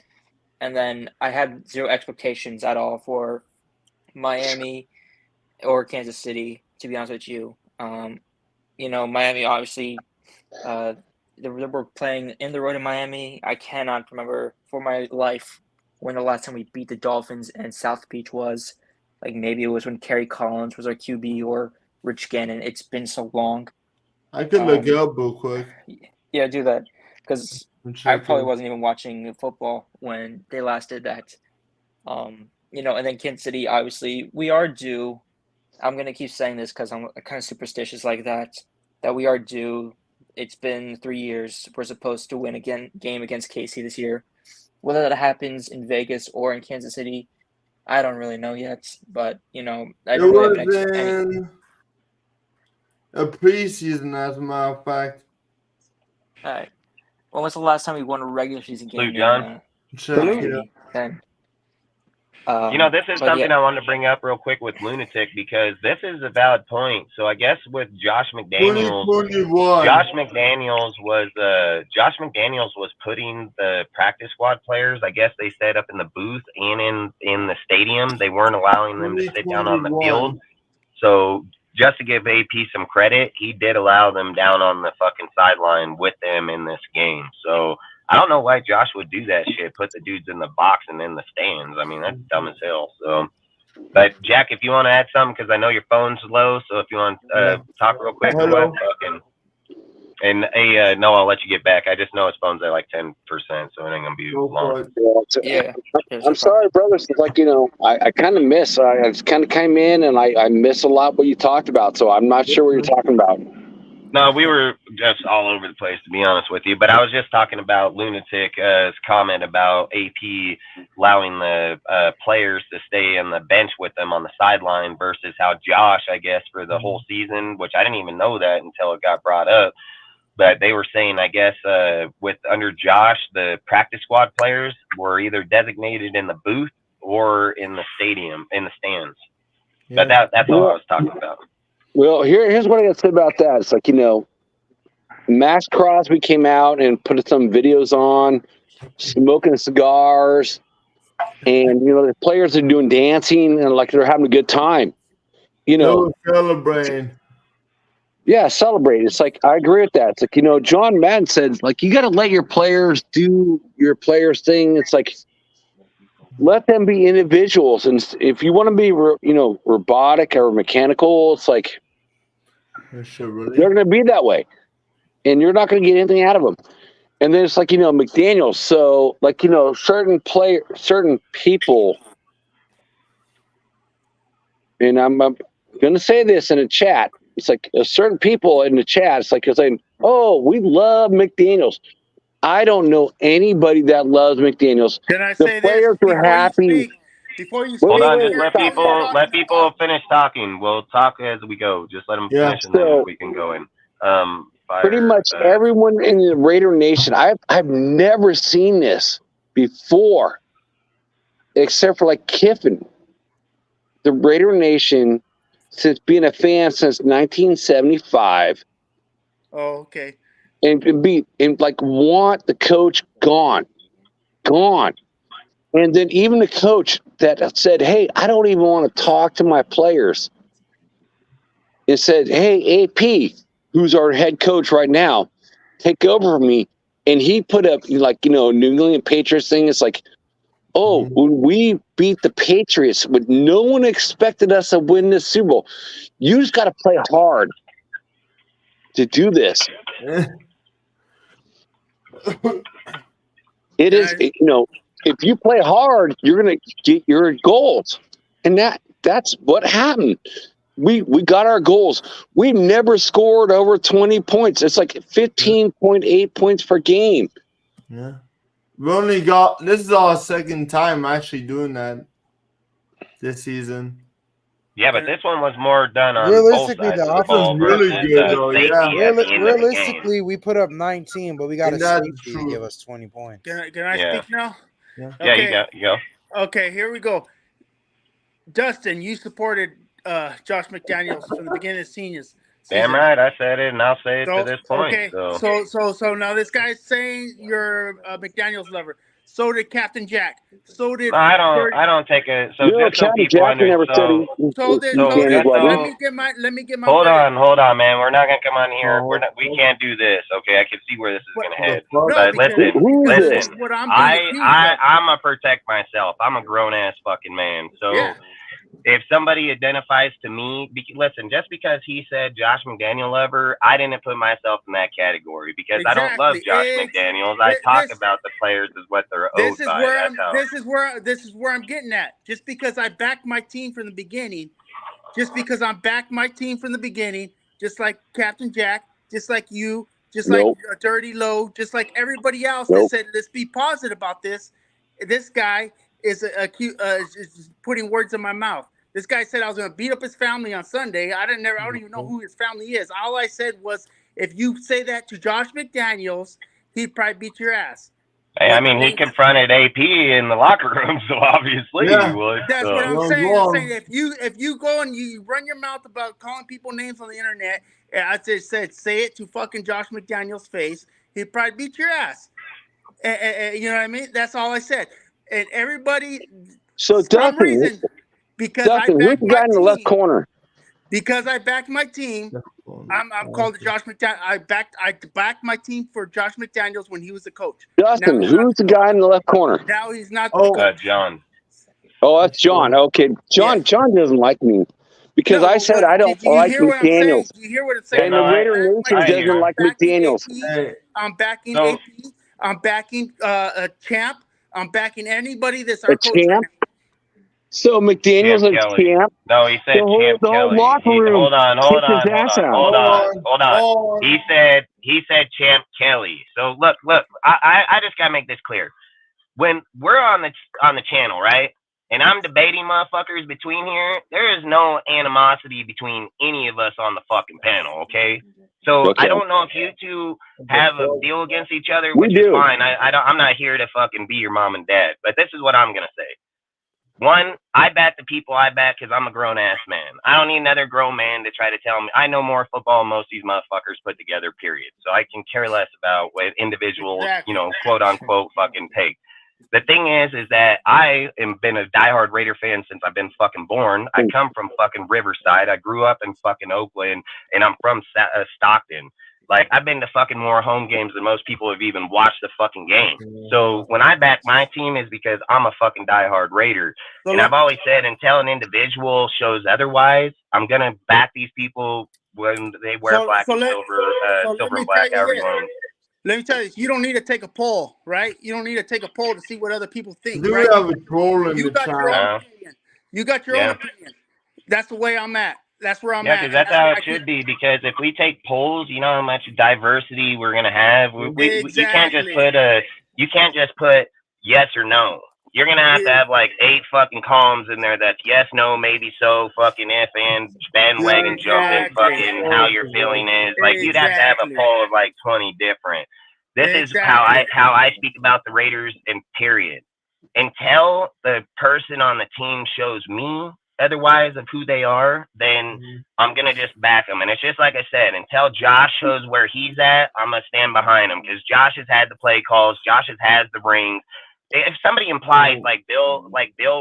And then I had zero expectations at all for Miami or Kansas City, to be honest with you. Miami, obviously, they were playing in the road in Miami. I cannot remember for my life when the last time we beat the Dolphins and South Beach was. Like, maybe it was when Kerry Collins was our QB or Rich Gannon. It's been so long. I could look it up real quick. Yeah, do that. Because I probably wasn't even watching football when they last did that. And then Kansas City, obviously, we are due. I'm going to keep saying this because I'm kind of superstitious like that we are due. It's been 3 years. We're supposed to win a game against KC this year. Whether that happens in Vegas or in Kansas City, I don't really know yet. But, I don't really have a preseason, as a matter of fact. All right. When was the last time we won a regular season game? Lou John. Then. This is something I wanted to bring up real quick with Lunatic because this is a valid point. So I guess with Josh McDaniels, Josh McDaniels was putting the practice squad players, I guess they said, up in the booth and in the stadium. They weren't allowing them to sit down on the field. So just to give AP some credit, he did allow them down on the fucking sideline with them in this game. So I don't know why Josh would do that shit, put the dudes in the box and in the stands. I mean, that's dumb as hell. So, but Jack, if you want to add something, because I know your phone's low, so if you want to talk real quick, or what, fucking. And no, I'll let you get back. I just know his phone's at like 10%, so it ain't gonna be long. I'm sorry, brothers. It's like, I kind of miss. I just kind of came in and I miss a lot what you talked about. So I'm not sure what you're talking about. No, we were just all over the place, to be honest with you. But I was just talking about Lunatic's comment about AP allowing the players to stay on the bench with them on the sideline versus how Josh, I guess, for the whole season, which I didn't even know that until it got brought up. But they were saying, I guess, with under Josh, the practice squad players were either designated in the booth or in the stadium, in the stands. Yeah. But that's all I was talking about. Well, here's what I got to say about that. It's like, Max Crosby came out and put some videos on, smoking cigars, and, the players are doing dancing and like they're having a good time. Celebrating. Yeah, celebrate. It's like, I agree with that. It's like, John Madden said, like, you got to let your players do your players thing. It's like, let them be individuals. And if you want to be, robotic or mechanical, it's like, they're going to be that way. And you're not going to get anything out of them. And then it's like, McDaniels. So, like, certain people, and I'm going to say this in a chat. It's like certain people in the chat, it's like you're saying, oh, we love McDaniels. I don't know anybody that loves McDaniels. Can I The say players this were happy. Before you Hold speak, on, wait, just let people finish talking. We'll talk as we go. Just let them Yeah. finish, and then So- we can go in. Pretty much everyone in the Raider Nation, I've never seen this before, except for like Kiffin. The Raider Nation, since being a fan since 1975, oh, okay. and want the coach gone. And then even the coach that said, "Hey, I don't even want to talk to my players," and said, "Hey, AP, who's our head coach right now, take over for me." And he put up New England Patriots thing. It's like, oh, when we beat the Patriots, when no one expected us to win this Super Bowl, you just got to play hard to do this. It is, if you play hard, you're gonna get your goals, and that's what happened. We got our goals. We've never scored over 20 points. It's like 15.8 points per game. Yeah. We only got, this is our second time actually doing that this season. Yeah, but this one was more done on Realistically, both sides the of the ball offense really versus good, the though, safety yeah. at the end of the game. Realistically, we put up 19, but we got a And that's safety to true. give us 20 points. Can I Yeah. speak now? Yeah. Yeah, you go. Okay, here we go. Dustin, you supported Josh McDaniels from the beginning of the season. Damn right, I said it, and I'll say it to this point. Okay, so now this guy's saying you're a McDaniels lover. So did Captain Jack. So did. No, I don't take it. So No, just so Captain people Jack never said Let me get my. Hold on, man. We're not gonna come on here. We can't do this. Okay, I can see where this is gonna head. But listen. What I'm I'ma protect myself. I'm a grown ass fucking man. So if somebody identifies to me, listen, just because he said Josh McDaniel lover, I didn't put myself in that category because I don't love Josh McDaniels. I talk about the players as what they're owed by. This is where I'm getting at. Just because I backed my team from the beginning, just like Captain Jack, just like you, just like Dirty Low, just like everybody else that said, let's be positive about this. This guy is is putting words in my mouth. This guy said I was going to beat up his family on Sunday. I don't even know who his family is. All I said was, if you say that to Josh McDaniels, he'd probably beat your ass. Hey, I mean, he confronted AP in the locker room, so obviously he would. That's what I'm saying. I'm saying if you go and you run your mouth about calling people names on the internet, I said say it to fucking Josh McDaniels' face, he'd probably beat your ass. You know what I mean? That's all I said. And everybody, so for some reason, because Dustin, who's the guy in the left corner? Because I backed my team, I'm called Josh McDaniels. I backed my team for Josh McDaniels when he was the coach. Dustin, who's the guy in the left corner? Now he's not the coach. John. Oh, that's John. Okay, John doesn't like me because I said I don't like McDaniels. Do you hear what I'm saying? And the Raider Nation doesn't like McDaniels. I'm backing AP. I'm backing a Champ. I'm backing anybody that's our coach. Champ? So McDaniel's a champ? No, he said Champ Kelly. Hold on. He said Champ Kelly. So look, I just gotta make this clear. When we're on the channel, right? And I'm debating motherfuckers between here, there is no animosity between any of us on the fucking panel, okay? So I don't know if you two have a deal against each other, which is fine. I'm not here to fucking be your mom and dad, but this is what I'm gonna say. One, I back the people I back because I'm a grown ass man. I don't need another grown man to try to tell me. I know more football than most of these motherfuckers put together, period. So I can care less about what individuals, quote unquote, fucking take. The thing is that I have been a diehard Raider fan since I've been fucking born. I come from fucking Riverside. I grew up in fucking Oakland, and I'm from Stockton. Like, I've been to fucking more home games than most people have even watched the fucking game. So when I back my team is because I'm a fucking diehard Raider. And I've always said until an individual shows otherwise, I'm going to back these people when they wear black and silver and black, however you want. Let me tell you, you don't need to take a poll, right? You don't need to take a poll to see what other people think. Do right? have a poll in You the got chat. your own opinion. You got your own opinion. That's the way I'm at. That's where I'm Yeah, at. because that's how it should be. Because if we take polls, you know how much diversity we're gonna have. You can't just put yes or no. You're gonna have to have like 8 fucking columns in there that's yes, no, maybe so, fucking if and bandwagon jumping, fucking how your feeling is. Like you'd have to have a poll of like 20 different. This is how I speak about the Raiders and period. Until the person on the team shows me otherwise of who they are, then I'm gonna just back them. And it's just like I said, until Josh shows where he's at, I'm gonna stand behind him because Josh has had the play calls, Josh has the rings. If somebody implies like Bill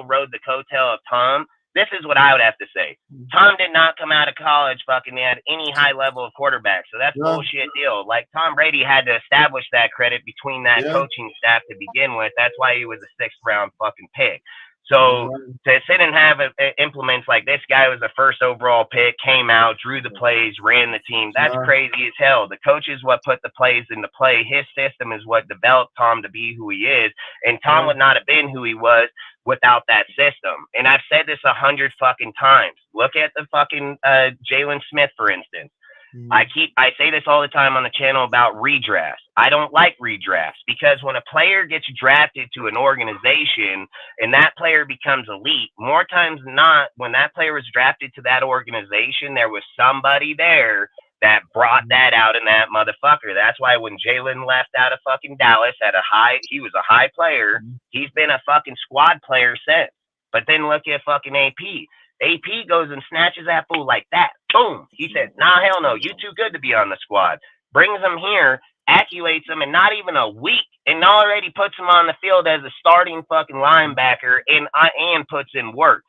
rode the coattail of Tom, this is what I would have to say. Tom did not come out of college fucking at any high level of quarterback, so that's bullshit deal. Like Tom Brady had to establish that credit between that coaching staff to begin with. That's why he was a 6th round fucking pick. So to sit and have implements like this guy was a 1st overall pick, came out, drew the plays, ran the team. That's crazy as hell. The coach is what put the plays into play. His system is what developed Tom to be who he is. And Tom would not have been who he was without that system. And I've said this 100 fucking times. Look at the fucking Jalen Smith, for instance. I say this all the time on the channel about redrafts. I don't like redrafts because when a player gets drafted to an organization and that player becomes elite, more times than not, when that player was drafted to that organization, there was somebody there that brought that out in that motherfucker. That's why when Jalen left out of fucking Dallas he was a high player. He's been a fucking squad player since. But then look at fucking AP. AP goes and snatches that fool like that. Boom. He says, nah, hell no. You too good to be on the squad. Brings him here, accurates him in not even a week, and already puts him on the field as a starting fucking linebacker and puts in work.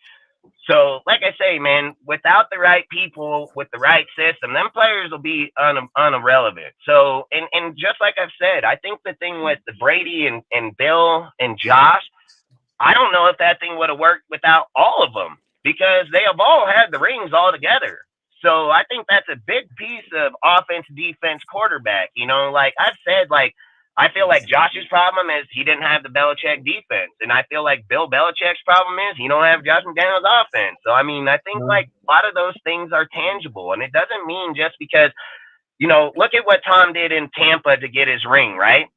So, like I say, man, without the right people, with the right system, them players will be irrelevant. So, and just like I've said, I think the thing with the Brady and Bill and Josh, I don't know if that thing would have worked without all of them, because they have all had the rings all together. So I think that's a big piece of offense, defense, quarterback. You know, like I've said, like I feel like Josh's problem is he didn't have the Belichick defense. And I feel like Bill Belichick's problem is he don't have Josh McDaniels offense. So, I mean, I think like a lot of those things are tangible. And it doesn't mean just because, you know, look at what Tom did in Tampa to get his ring, right?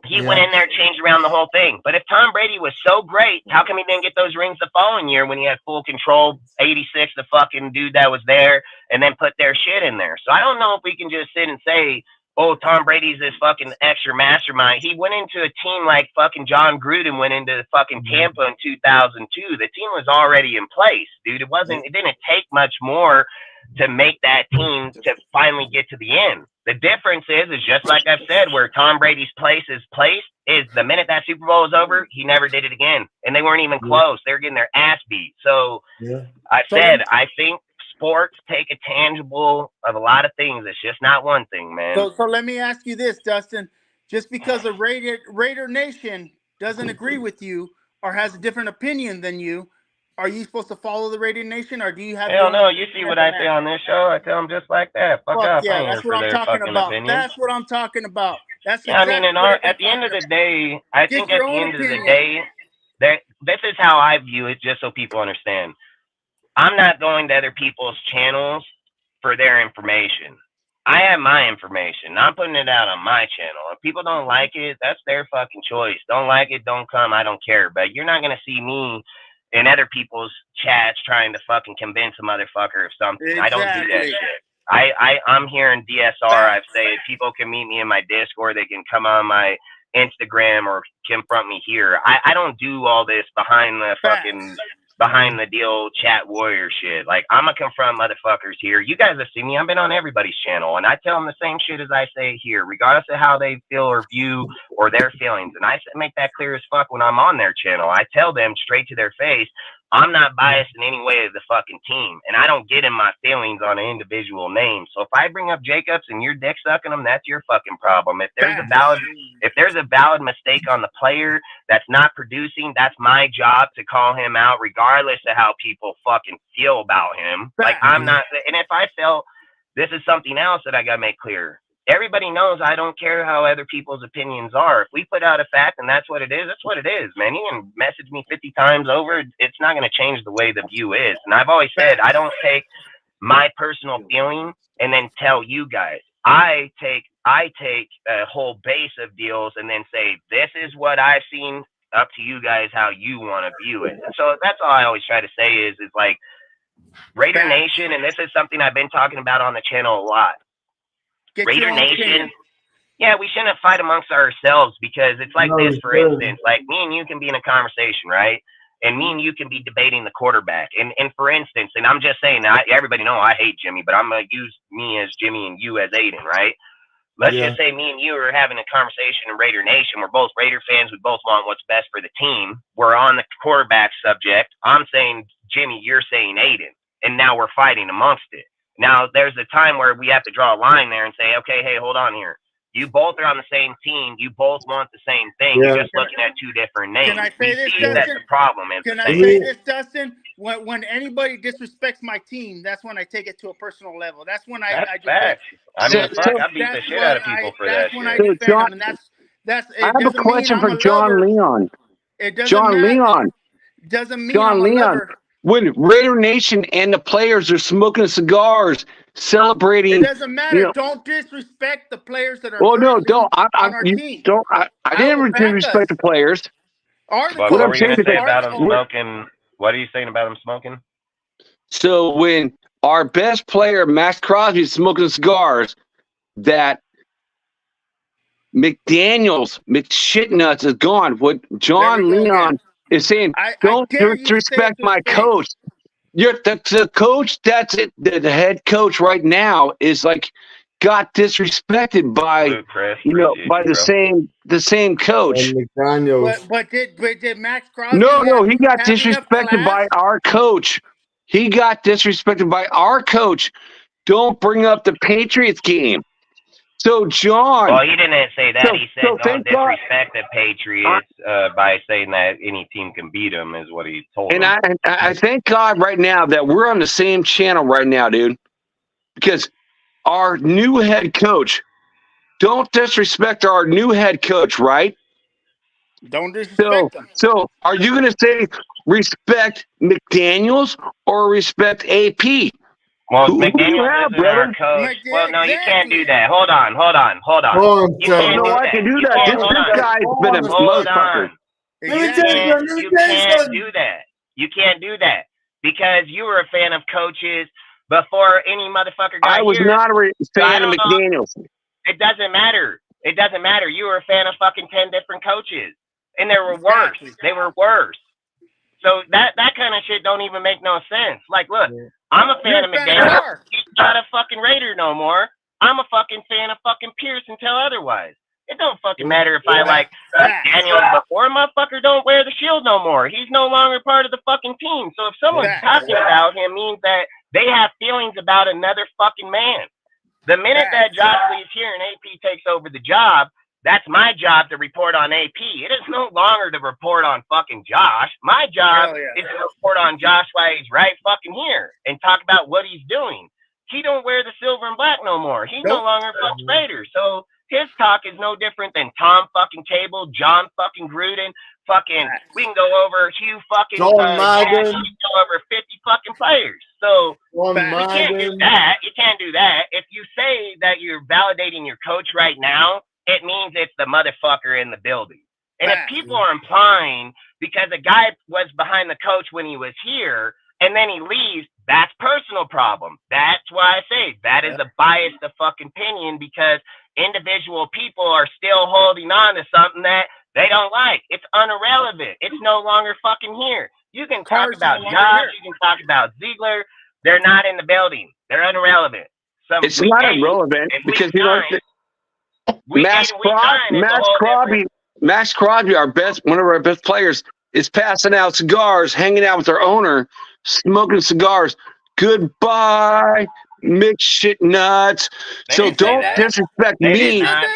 He went in there, changed around the whole thing. But if Tom Brady was so great, how come he didn't get those rings the following year when he had full control, 86, the fucking dude that was there, and then put their shit in there? So I don't know if we can just sit and say, oh, Tom Brady's this fucking extra mastermind. He went into a team like fucking John Gruden went into fucking Tampa in 2002. The team was already in place, dude. It didn't take much more to make that team to finally get to the end. The difference is just like I've said, where Tom Brady's place is placed is the minute that Super Bowl was over, he never did it again. And they weren't even close. They were getting their ass beat. So I think sports take a tangible of a lot of things. It's just not one thing, man. So let me ask you this, Dustin. Just because the Raider Nation doesn't agree with you or has a different opinion than you, are you supposed to follow the Raider Nation, or do you have? Hell no! You see what I say on this show? I tell them just like that. Fuck up. Yeah, that's what I'm talking about. That's what I'm talking about. That's I mean, at the end of the day, I think at the end of the day, this is how I view it. Just so people understand, I'm not going to other people's channels for their information. I have my information. I'm putting it out on my channel. If people don't like it, that's their fucking choice. Don't like it, don't come. I don't care. But you're not gonna see me in other people's chats trying to fucking convince a motherfucker of something. Exactly. I don't do that shit. I'm here in DSR. I've said people can meet me in my Discord. They can come on my Instagram or confront me here. I don't do all this behind the deal chat warrior shit. Like, I'm gonna confront motherfuckers here. You guys have seen me. I've been on everybody's channel, and I tell them the same shit as I say here, regardless of how they feel or view or their feelings. And I make that clear as fuck when I'm on their channel. I tell them straight to their face, I'm not biased in any way of the fucking team, and I don't get in my feelings on an individual name. So if I bring up Jacobs and you're dick sucking them, that's your fucking problem. If there's a valid mistake on the player that's not producing, that's my job to call him out, regardless of how people fucking feel about him. Like, I'm not. And if I felt, this is something else that I gotta make clear. Everybody knows I don't care how other people's opinions are. If we put out a fact and that's what it is, that's what it is, man. You can message me 50 times over. It's not going to change the way the view is. And I've always said, I don't take my personal feeling and then tell you guys. I take a whole base of deals and then say, this is what I've seen, up to you guys how you want to view it. And so that's all I always try to say is like Raider Nation, and this is something I've been talking about on the channel a lot. Raider Nation, yeah, we shouldn't fight amongst ourselves because it's like this, for instance, like me and you can be in a conversation, right? And me and you can be debating the quarterback. And for instance, and I'm just saying, everybody know I hate Jimmy, but I'm going to use me as Jimmy and you as Aiden, right? Let's just say me and you are having a conversation in Raider Nation. We're both Raider fans. We both want what's best for the team. We're on the quarterback subject. I'm saying Jimmy, you're saying Aiden. And now we're fighting amongst it. Now, there's a time where we have to draw a line there and say, okay, hey, hold on here. You both are on the same team. You both want the same thing. You're just looking at two different names. Can I say this, Dustin? That's the problem. Can I say this, Dustin? When anybody disrespects my team, that's when I take it to a personal level. That's when I just facts. I mean, I beat the shit out of people for that shit. I have a question for John Leon. It doesn't John matter. Leon. Doesn't mean John I'm a Leon. lover. When Raider Nation and the players are smoking cigars, celebrating. It doesn't matter. You know, don't disrespect the players that are. Well, no, don't. on our team. Don't. I didn't disrespect the players. What are you going to say about him smoking? What are you saying about him smoking? So when our best player, Max Crosby, is smoking cigars, that McDaniels, McShitnuts is gone. What John Leon is saying, don't disrespect my coach. You're the coach. That's it. The head coach right now is like got disrespected by by the same coach. But did Max Crosby? No, he got disrespected by our coach. He got disrespected by our coach. Don't bring up the Patriots game. So, John. Well, he didn't say that. He said don't disrespect the Patriots by saying that any team can beat them is what he told them. And I thank God right now that we're on the same channel right now, dude. Because our new head coach, don't disrespect our new head coach, right? Don't disrespect him. So, are you going to say respect McDaniels or respect AP? Well, McDaniels isn't our coach. Well, no, you can't do that. Hold on. You can't do that. I can do that. This guy's been a motherfucker. You can't do that. You can't do that because you were a fan of coaches before any motherfucker got here. I was not a fan of McDaniels. It doesn't matter. It doesn't matter. You were a fan of fucking 10 different coaches, and they were worse. They were worse. So that kind of shit don't even make no sense. Like, look, I'm a fan of McDaniels. He's not a fucking Raider no more. I'm a fucking fan of fucking Pierce until otherwise. It don't fucking matter if I like McDaniels before. Motherfucker don't wear the shield no more. He's no longer part of the fucking team. So if someone's talking about him means that they have feelings about another fucking man. The minute that Josh leaves here and AP takes over the job, that's my job to report on AP. It is no longer to report on fucking Josh. My job is to report on Josh while he's right fucking here and talk about what he's doing. He don't wear the silver and black no more. He's no longer a fucking Raider. So his talk is no different than Tom fucking Cable, John fucking Gruden, fucking, we can go over Hugh fucking, we can go over 50 fucking players. So you can't do that. You can't do that. If you say that you're validating your coach right now, it means it's the motherfucker in the building. And if people are implying because a guy was behind the coach when he was here and then he leaves, that's personal problem. That's why I say that is a biased fucking opinion because individual people are still holding on to something that they don't like. It's irrelevant. It's no longer fucking here. You can talk about Josh. You can talk about Ziegler. They're not in the building. They're irrelevant. It's not irrelevant because you know Max Crosby, one of our best players, is passing out cigars, hanging out with our owner, smoking cigars. Goodbye, McShitnuts. So don't disrespect me because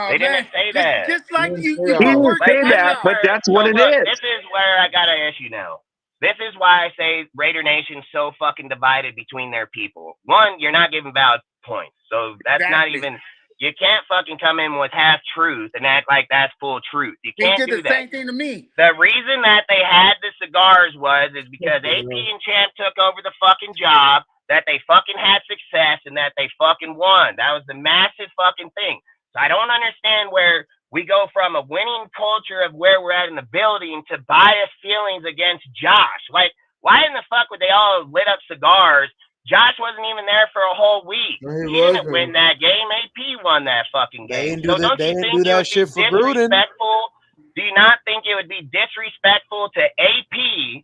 they didn't say that. Just like you he didn't say that, but that's what it is. This is where I got an issue now. This is why I say Raider Nation's so fucking divided between their people. One, you're not giving valid points. So that's not even... You can't fucking come in with half truth and act like that's full truth. You can't do that. He did the same thing to me. The reason that they had the cigars is because AP and Champ took over the fucking job. that they fucking had success and that they fucking won. That was the massive fucking thing. So I don't understand where we go from a winning culture of where we're at in the building to biased feelings against Josh. Like, why in the fuck would they all lit up cigars? Josh wasn't even there for a whole week. He didn't win that game. AP won that fucking game. So don't you think it would be disrespectful? Do you not think it would be disrespectful to AP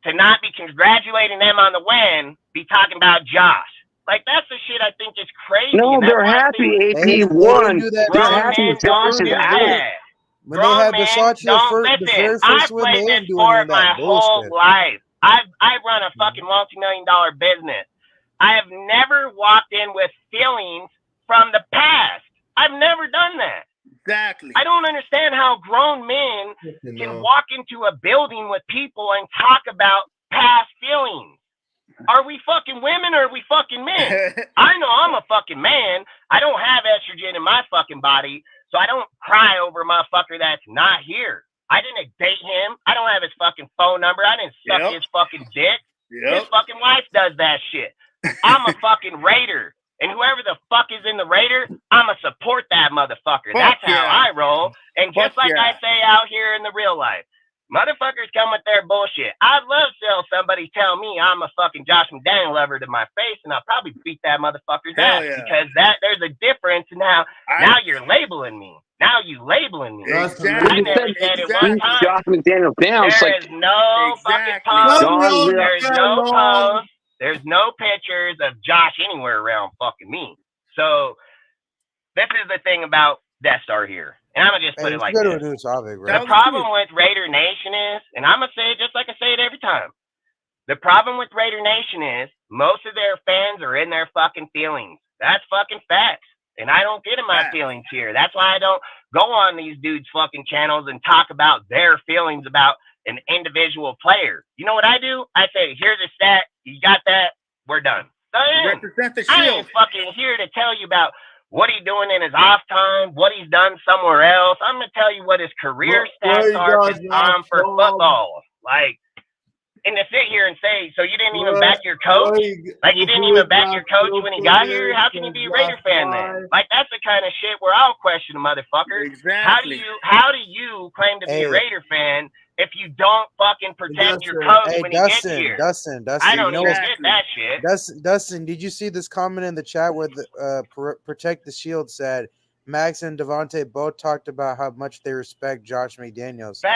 to not be congratulating them on the win, be talking about Josh? Like, that's the shit I think is crazy. No, they're happy AP won. They're happy Josh is out. When they had Versace the very first win, they didn't do any of that bullshit. Whole life. I run a fucking multi-million-dollar business. I have never walked in with feelings from the past. I've never done that. Exactly. I don't understand how grown men can walk into a building with people and talk about past feelings. Are we fucking women or are we fucking men? I know I'm a fucking man. I don't have estrogen in my fucking body, so I don't cry over a motherfucker that's not here. I didn't date him. I don't have his fucking phone number. I didn't suck his fucking dick. His fucking wife does that shit. I'm a fucking Raider. And whoever the fuck is in the Raider, I'ma support that motherfucker. That's how I roll. And just like I say out here in the real life, motherfuckers come with their bullshit. I'd love to have somebody tell me I'm a fucking Josh McDaniel lover to my face, and I'll probably beat that motherfucker's ass because there's a difference. Now you're labeling me. Now you labeling me. Exactly. I never said it one time. Josh McDaniel down. There is no fucking post. There's no post. There's no pictures of Josh anywhere around fucking me. So this is the thing about Death Star here. And I'm going to just put it like this. The problem with Raider Nation is, and I'm going to say it just like I say it every time. The problem with Raider Nation is most of their fans are in their fucking feelings. That's fucking facts. And I don't get in my feelings here. That's why I don't go on these dudes' fucking channels and talk about their feelings about an individual player. You know what I do? I say, here's a stat. You got that? We're done. Represent the I shield. ain't fucking here to tell you about what he's doing in his off time, what he's done somewhere else. I'm going to tell you what his career stats are for time for football. Like, and to sit here and say, so you didn't even back your coach? Like, you didn't even back your coach when he got here? How can you be a Raider fan then? Like, that's the kind of shit where I'll question a motherfucker. Exactly. How do you claim to be a Raider fan if you don't fucking protect your coach when he gets here? Dustin, I don't even get that shit. Dustin, did you see this comment in the chat where the Protect the Shield said Max and Devontae both talked about how much they respect Josh McDaniels? So,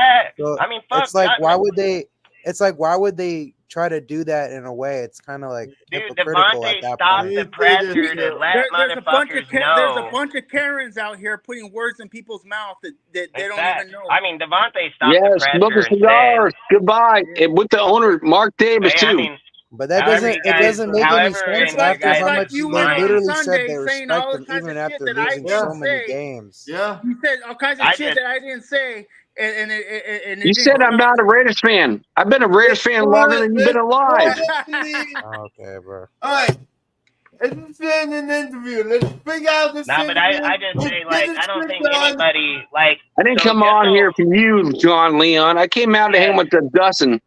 I mean, fuck. It's like, why would they? It's like, why would they try to do that in a way? It's kind of like hypocritical at that point. The presser to let motherfuckers know. There's a bunch of Karens out here putting words in people's mouth that they don't even know. I mean, Devontae stopped the presser. Smoking cigars. Goodbye. And with the owner, Mark Davis, too. I mean, but that doesn't make any sense after how much they literally said they respect him even after losing so many games. Yeah. You said all kinds of shit that I didn't say. And you said I'm not a Raiders fan. I've been a Raiders fan longer than you've been alive. Okay, bro. All right. Let's end an interview. Let's bring out this. But I just say, like, I don't think anybody, like. I didn't come on here for you, John Leon. I came out to him with the Dustin.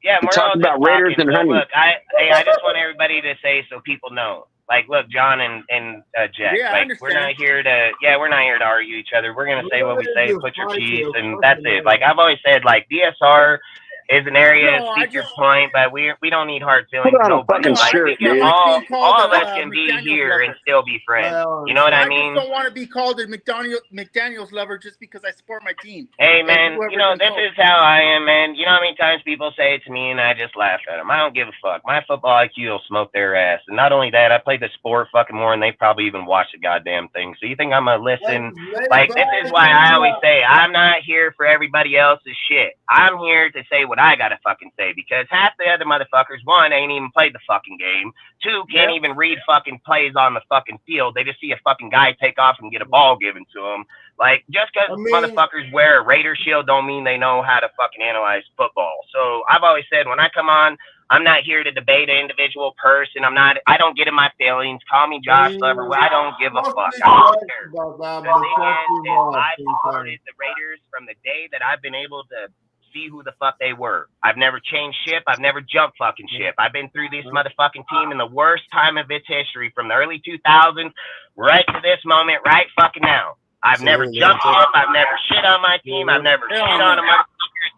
Yeah, we're talking about Raiders and Honey. Look, I just want everybody to say so people know. Like, look, John and Jack. Yeah, like, we're not here to argue each other. We're gonna say what we say, put your piece, and that's it. Like I've always said, like DSR is an area, speak your point, but we don't need hard feelings. Put on a fucking shirt, dude. All of us can be here and still be friends. You know what I mean? I just don't want to be called a McDaniels lover just because I support my team. Hey, man, you know, this is how I am, man. You know how many times people say it to me and I just laugh at them? I don't give a fuck. My football IQ will smoke their ass. And not only that, I play the sport fucking more than they probably even watch the goddamn thing. So you think I'm going to listen? Like, this is why I always say I'm not here for everybody else's shit. I'm here to say what I gotta fucking say, because half the other motherfuckers, one, ain't even played the fucking game, two, can't even read fucking plays on the fucking field. They just see a fucking guy take off and get a ball given to them. Like, just because motherfuckers wear a Raider shield don't mean they know how to fucking analyze football. So I've always said, when I come on, I'm not here to debate an individual person. I don't get in my feelings. Call me Josh Lover. I don't give a fuck. I don't care. The thing is, I've supported the Raiders from the day that I've been able to see who the fuck they were. I've never changed ship. I've never jumped fucking ship. I've been through this motherfucking team in the worst time of its history, from the early 2000s right to this moment right fucking now. I've never jumped ship. I've never shit on my team. I've never shit on a motherfucker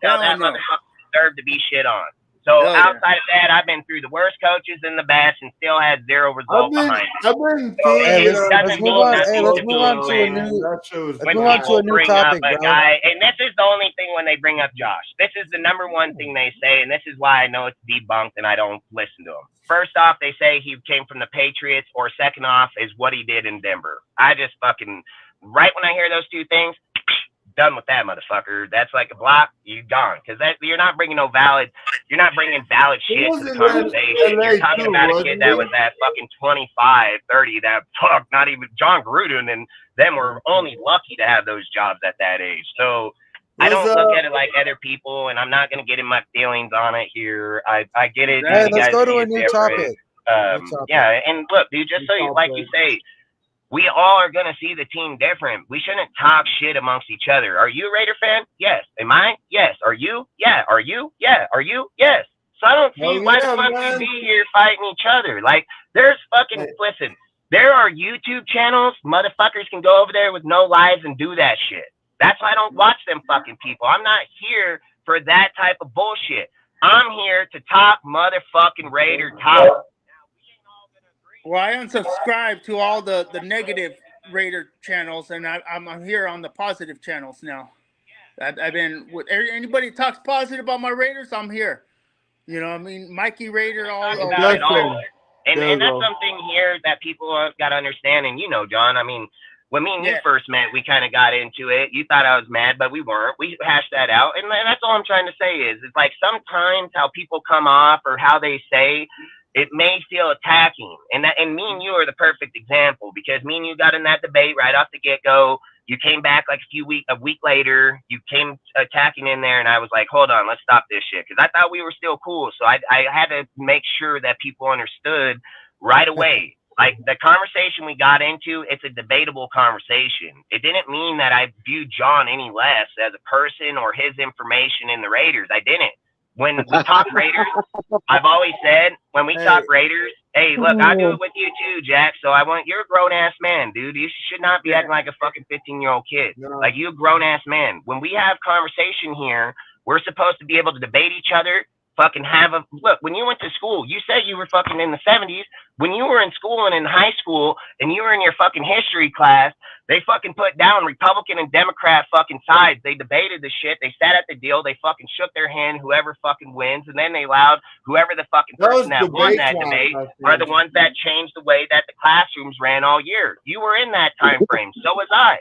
until that motherfucker deserved to be shit on. So outside of that, I've been through the worst coaches and the best, and still had zero results behind me. Let's move on. Hey, let's move on to a new topic, bro. And this is the only thing when they bring up Josh. This is the number one thing they say, and this is why I know it's debunked and I don't listen to them. First off, they say he came from the Patriots, or second off is what he did in Denver. I just fucking, right when I hear those two things, done with that motherfucker. That's like a block. You gone, because you're not bringing valid shit to the conversation. You're talking about a kid that was at fucking 25, 30. That not even John Gruden and them were only lucky to have those jobs at that age. So I don't look at it like other people, and I'm not gonna get in my feelings on it here. I get it. Hey, let's go to a new topic. Yeah, and look, dude, just so you, like you say, we all are going to see the team different. We shouldn't talk shit amongst each other. Are you a Raider fan? Yes. Am I? Yes. Are you? Yeah. Are you? Yeah. Are you? Yes. So I don't see why the fuck we be here fighting each other. Like, there's fucking, listen, there are YouTube channels. Motherfuckers can go over there with no lives and do that shit. That's why I don't watch them fucking people. I'm not here for that type of bullshit. I'm here to talk motherfucking Raider talk. Well, I unsubscribe to all the negative Raider channels, and I'm here on the positive channels now. I've been with anybody that talks positive about my Raiders. I'm here. You know what I mean? Mikey Raider, all. And that's something here that people got to understand. And you know, John, I mean, when me and you first met, we kind of got into it. You thought I was mad, but we weren't. We hashed that out. And that's all I'm trying to say is, it's like sometimes how people come off or how they say, it may feel attacking, and me and you are the perfect example, because me and you got in that debate right off the get-go. You came back like a week later. You came attacking in there, and I was like, hold on, let's stop this shit, because I thought we were still cool. So I had to make sure that people understood right away. Like, the conversation we got into, it's a debatable conversation. It didn't mean that I viewed John any less as a person or his information in the Raiders. I didn't. When we talk Raiders, I've always said, when we talk Raiders, hey, look, I do it with you too, Jack. So you're a grown-ass man, dude. You should not be acting like a fucking 15-year-old kid. No. Like, you a grown-ass man. When we have conversation here, we're supposed to be able to debate each other, fucking look, when you went to school, you said you were fucking in the 70s. When you were in school and in high school and you were in your fucking history class, they fucking put down Republican and Democrat fucking sides. They debated the shit. They sat at the deal. They fucking shook their hand, whoever fucking wins. And then they allowed whoever the fucking person that won that debate are the ones that changed the way that the classrooms ran all year. You were in that time frame. So was I.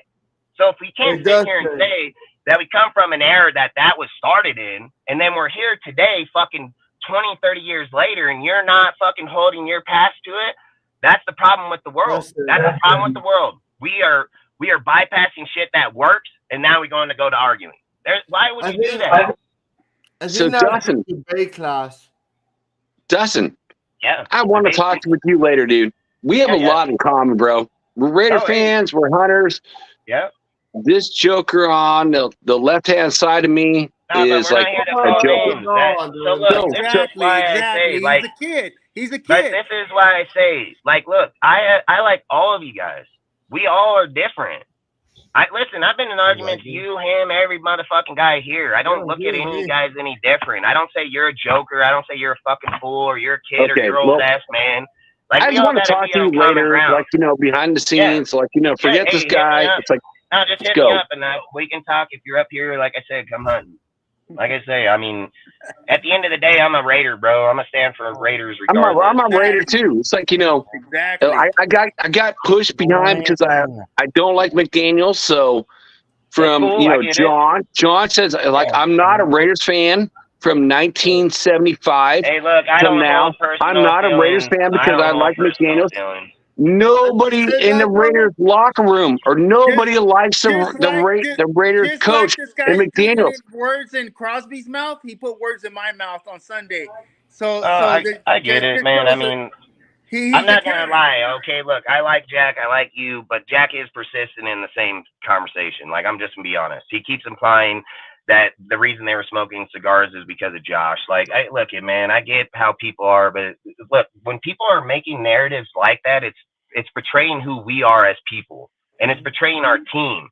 So if we can't sit here and say that we come from an era that was started in, and then we're here today fucking 20, 30 years later, and you're not fucking holding your past to it, that's the problem with the world. That's the problem with the world. We are bypassing shit that works, and now we're going to go to arguing. Why would you do that? So Dustin, debate class. Dustin, yeah, I want to talk with you later, dude. We have a lot in common, bro. We're Raider fans. We're hunters. Yeah. This joker on the left-hand side of me is like a joker. So look, exactly. Like, he's a kid. He's a kid. But this is why I say, like, look, I like all of you guys. We all are different. Listen, I've been in arguments, you, him, every motherfucking guy here. I don't look at any guys any different. I don't say you're a joker. I don't say you're a fucking fool or you're a kid or you're old ass man. Like, I just want to talk to you later, like, you know, behind the scenes, like, you know, forget this guy. It's like, no, just hit me up and we can talk. If you're up here, like I said, come hunting. Like I say, I mean, at the end of the day, I'm a Raider, bro. I'm gonna stand for Raiders regardless. I'm a Raider too. It's like, you know, exactly. I got pushed behind because I don't like McDaniels. So from you know, John says like I'm not a Raiders fan from 1975. Hey, look, I don't now. I'm not a Raiders fan because I like McDaniels. Nobody in the Raiders locker room or nobody likes the Raiders coach and McDaniels. Words in Crosby's mouth, he put words in my mouth on Sunday. So, I get it, man. I mean, I'm not gonna lie. Okay, look, I like Jack, I like you, but Jack is persistent in the same conversation. Like, I'm just gonna be honest. He keeps implying that the reason they were smoking cigars is because of Josh. Like, look, man, I get how people are, but look, when people are making narratives like that, it's portraying who we are as people, and it's portraying our team,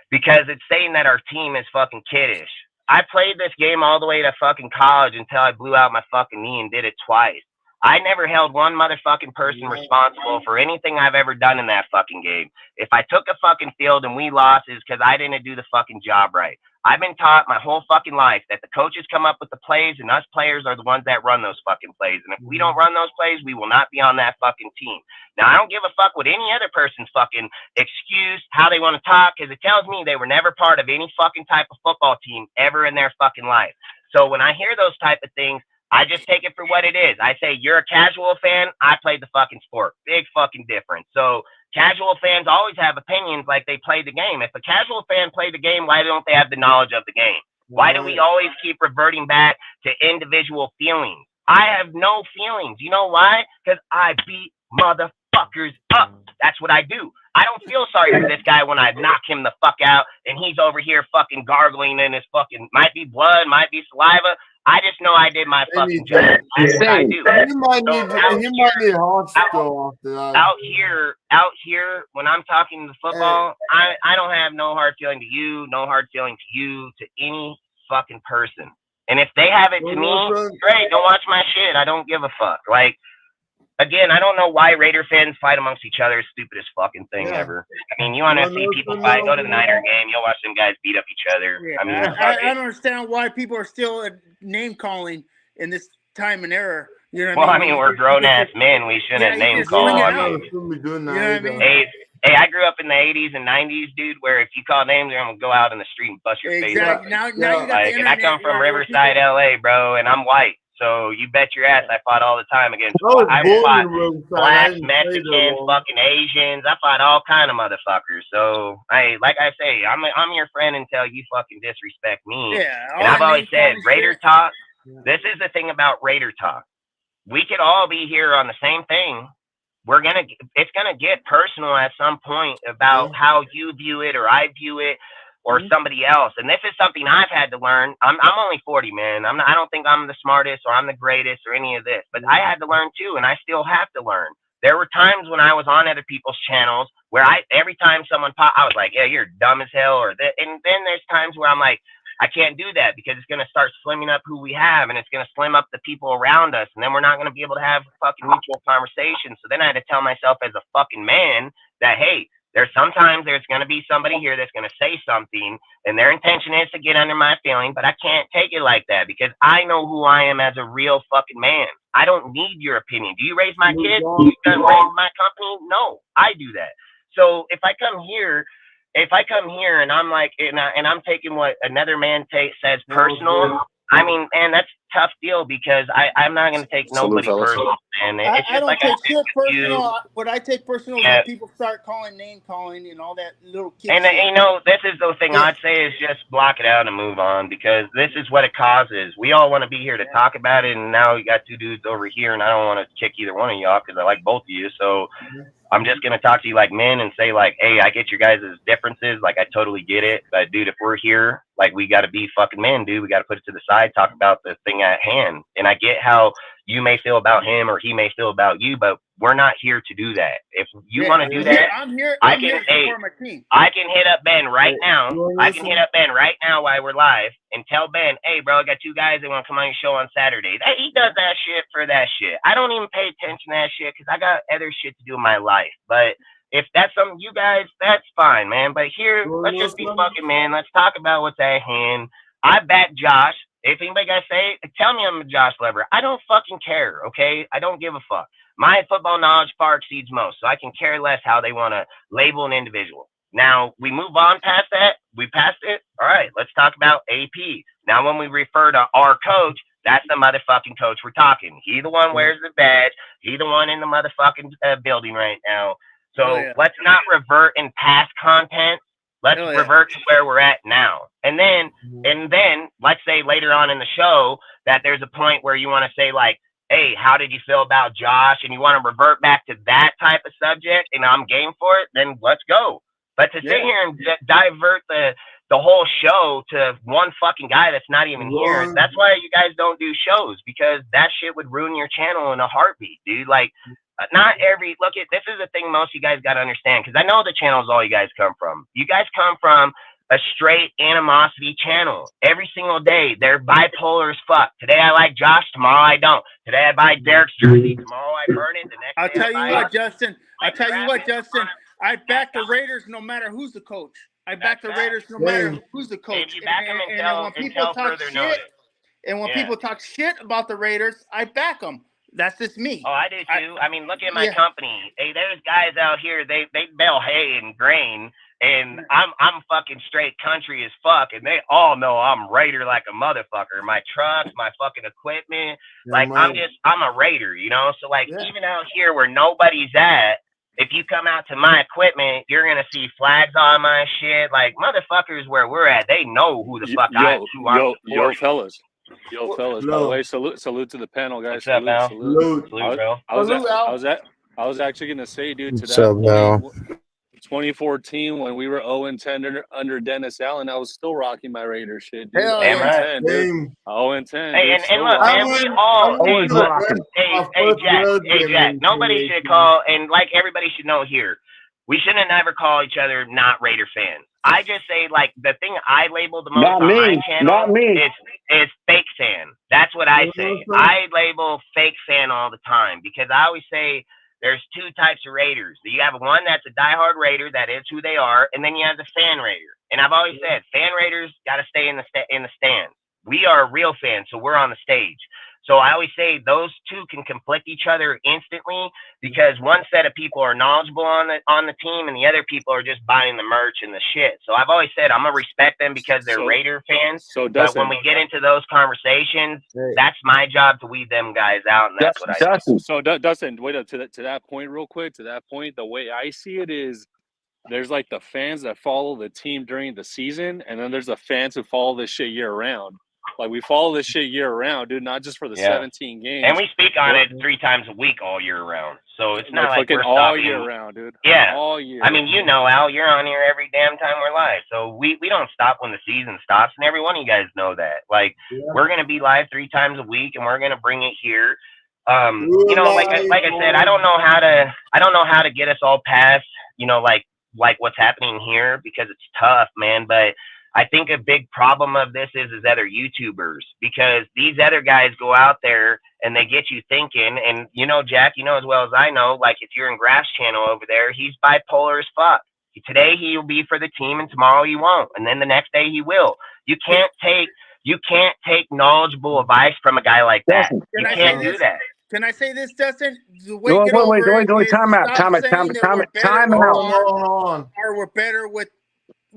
because it's saying that our team is fucking kiddish. I played this game all the way to fucking college until I blew out my fucking knee and did it twice. I never held one motherfucking person responsible for anything I've ever done in that fucking game. If I took a fucking field and we lost, it's because I didn't do the fucking job right. I've been taught my whole fucking life that the coaches come up with the plays and us players are the ones that run those fucking plays. And if we don't run those plays, we will not be on that fucking team. Now, I don't give a fuck what any other person's fucking excuse, how they want to talk, because it tells me they were never part of any fucking type of football team ever in their fucking life. So when I hear those type of things, I just take it for what it is. I say, you're a casual fan. I played the fucking sport. Big fucking difference. So casual fans always have opinions like they played the game. If a casual fan played the game, why don't they have the knowledge of the game? Why do we always keep reverting back to individual feelings? I have no feelings. You know why? Because I beat motherfuckers up. That's what I do. I don't feel sorry for this guy when I knock him the fuck out and he's over here fucking gargling in his fucking, might be blood, might be saliva. I just know I did my fucking job. That's what I do. He might need hospital after that. Out here, when I'm talking to football, I don't have no hard feeling to you, no hard feeling to you, to any fucking person. And if they have it to me, great, don't watch my shit. I don't give a fuck. Like, again, I don't know why Raider fans fight amongst each other. Stupidest fucking thing ever. I mean, you want to see people fight, go to the Niner game, you'll watch them guys beat up each other. Yeah, I mean, I don't understand why people are still name calling in this time and era. You know what I mean, we're grown ass men. We shouldn't name call. I mean, hey, I grew up in the 80s and 90s, dude, where if you call names, they're gonna go out in the street and bust your face. Now you got the internet. And I come from Riverside, LA, bro, and I'm white. So you bet your ass I fought all the time against. I fought blacks, Mexicans, fucking Asians. I fought all kind of motherfuckers. So like I say, I'm your friend until you fucking disrespect me. Yeah, and I've always said, Raider talk. This is the thing about Raider talk. We could all be here on the same thing. It's gonna get personal at some point about how you view it or I view it. Or somebody else. And this is something I've had to learn. I'm only 40, man. I don't think I'm the smartest or I'm the greatest or any of this, but I had to learn too, and I still have to learn. There were times when I was on other people's channels where every time someone popped, I was like, yeah, you're dumb as hell. And then there's times where I'm like, I can't do that because it's going to start slimming up who we have, and it's going to slim up the people around us, and then we're not going to be able to have fucking mutual conversations. So then I had to tell myself as a fucking man that, hey, sometimes there's going to be somebody here that's going to say something, and their intention is to get under my feeling, but I can't take it like that because I know who I am as a real fucking man. I don't need your opinion. Do you raise my kids? Do you raise my company? No, I do that. So if I come here and I'm like, and I'm taking what another man says personal, I mean, man, that's a tough deal because I'm not going to take nobody personal, man. It's I don't like take shit personal. What I take personal is when people start name calling and all that little kid and shit. you know, this is the thing I'd say is just block it out and move on because this is what it causes. We all want to be here to talk about it, and now you got two dudes over here, and I don't want to kick either one of y'all because I like both of you. So I'm just going to talk to you like men and say like, hey, I get your guys' differences. Like, I totally get it. But, dude, if we're here, like, we got to be fucking men, dude. We got to put it to the side, talk about the thing at hand. And I get how you may feel about him or he may feel about you, but we're not here to do that. If you want to do that, I can hit up Ben right now. I can hit up Ben right now while we're live and tell Ben, hey, bro, I got two guys that want to come on your show on Saturday. He does that shit for that shit. I don't even pay attention to that shit because I got other shit to do in my life. But if that's something you guys, that's fine, man. But here, let's just be fucking man. Let's talk about what's at hand. I back Josh. If anybody got to say, tell me I'm a Josh lover. I don't fucking care, okay? I don't give a fuck. My football knowledge far exceeds most, so I can care less how they want to label an individual. Now, we move on past that. We passed it. All right, let's talk about AP. Now, when we refer to our coach, that's the motherfucking coach we're talking. He the one wears the badge. He the one in the motherfucking building right now. So let's not revert in past content. Let's revert to where we're at now. And then let's say later on in the show that there's a point where you want to say like, hey, how did you feel about Josh? And you want to revert back to that type of subject and I'm game for it, then let's go. But to sit here and divert the the whole show to one fucking guy that's not even here. That's why you guys don't do shows, because that shit would ruin your channel in a heartbeat, dude. Like, not every look at this is the thing most of you guys got to understand, because I know the channel is all you guys come from. You guys come from a straight animosity channel. Every single day they're bipolar as fuck. Today I like Josh, tomorrow I don't. Today I buy Derek's jersey, tomorrow I burn it. The next I'll day tell you what, Justin. I'll tell you what, Justin. I back the Raiders no matter who's the coach. I back the Raiders no matter who's the coach. And when people talk shit, people talk shit about the Raiders, I back them. That's just me. Oh, I do too. I mean, look at my company. Hey, there's guys out here. They bale hay and grain, and I'm fucking straight country as fuck, and they all know I'm Raider like a motherfucker. My trucks, my fucking equipment, like I'm a Raider, you know. So like even out here where nobody's at, if you come out to my equipment, you're gonna see flags on my shit. Like motherfuckers where we're at, they know who the fuck I'm fellas. By the way, salute to the panel, guys. Salute, bro. I was actually gonna say, dude, to that point, 2014 when we were 0-10 under Dennis Allen, I was still rocking my Raiders shit, dude. 0-10, dude. 0-10. Hey, and look, man, we all hey, Jack. Nobody should call, and like everybody should know here, we shouldn't never call each other not Raider fans. I just say, like, the thing I label the most on my channel is fake fan. That's what I say. I label fake fan all the time, because I always say there's two types of Raiders. You have one that's a diehard Raider, that is who they are, and then you have the fan Raider. And I've always said, fan Raiders got to stay in the stands. We are real fans, so we're on the stage. So I always say those two can conflict each other instantly, because one set of people are knowledgeable on the team, and the other people are just buying the merch and the shit. So I've always said I'm gonna respect them because they're Raider fans. But when we get into those conversations, that's my job to weed them guys out, and that's what I do. So Dustin, wait to that point real quick. To that point, the way I see it is, there's like the fans that follow the team during the season, and then there's the fans who follow this shit year round. Like, we follow this shit year round, dude, not just for the 17 games. And we speak on it 3 times a week all year round. So it's not like we're all year round, dude. Yeah. All year. I mean, you know, Al, you're on here every damn time we're live. So we don't stop when the season stops, and every one of you guys know that. Like, we're going to be live 3 times a week, and we're going to bring it here. You know, like I said, I don't know how to get us all past, you know, like what's happening here, because it's tough, man. But I think a big problem of this is other YouTubers, because these other guys go out there and they get you thinking. And, you know, Jack, you know as well as I know, like, if you're in Graf's channel over there, he's bipolar as fuck. Today he'll be for the team, and tomorrow he won't, and then the next day he will. You can't take knowledgeable advice from a guy like that. You can't do that. Can I say this, Justin? Wait, time out. Or we're better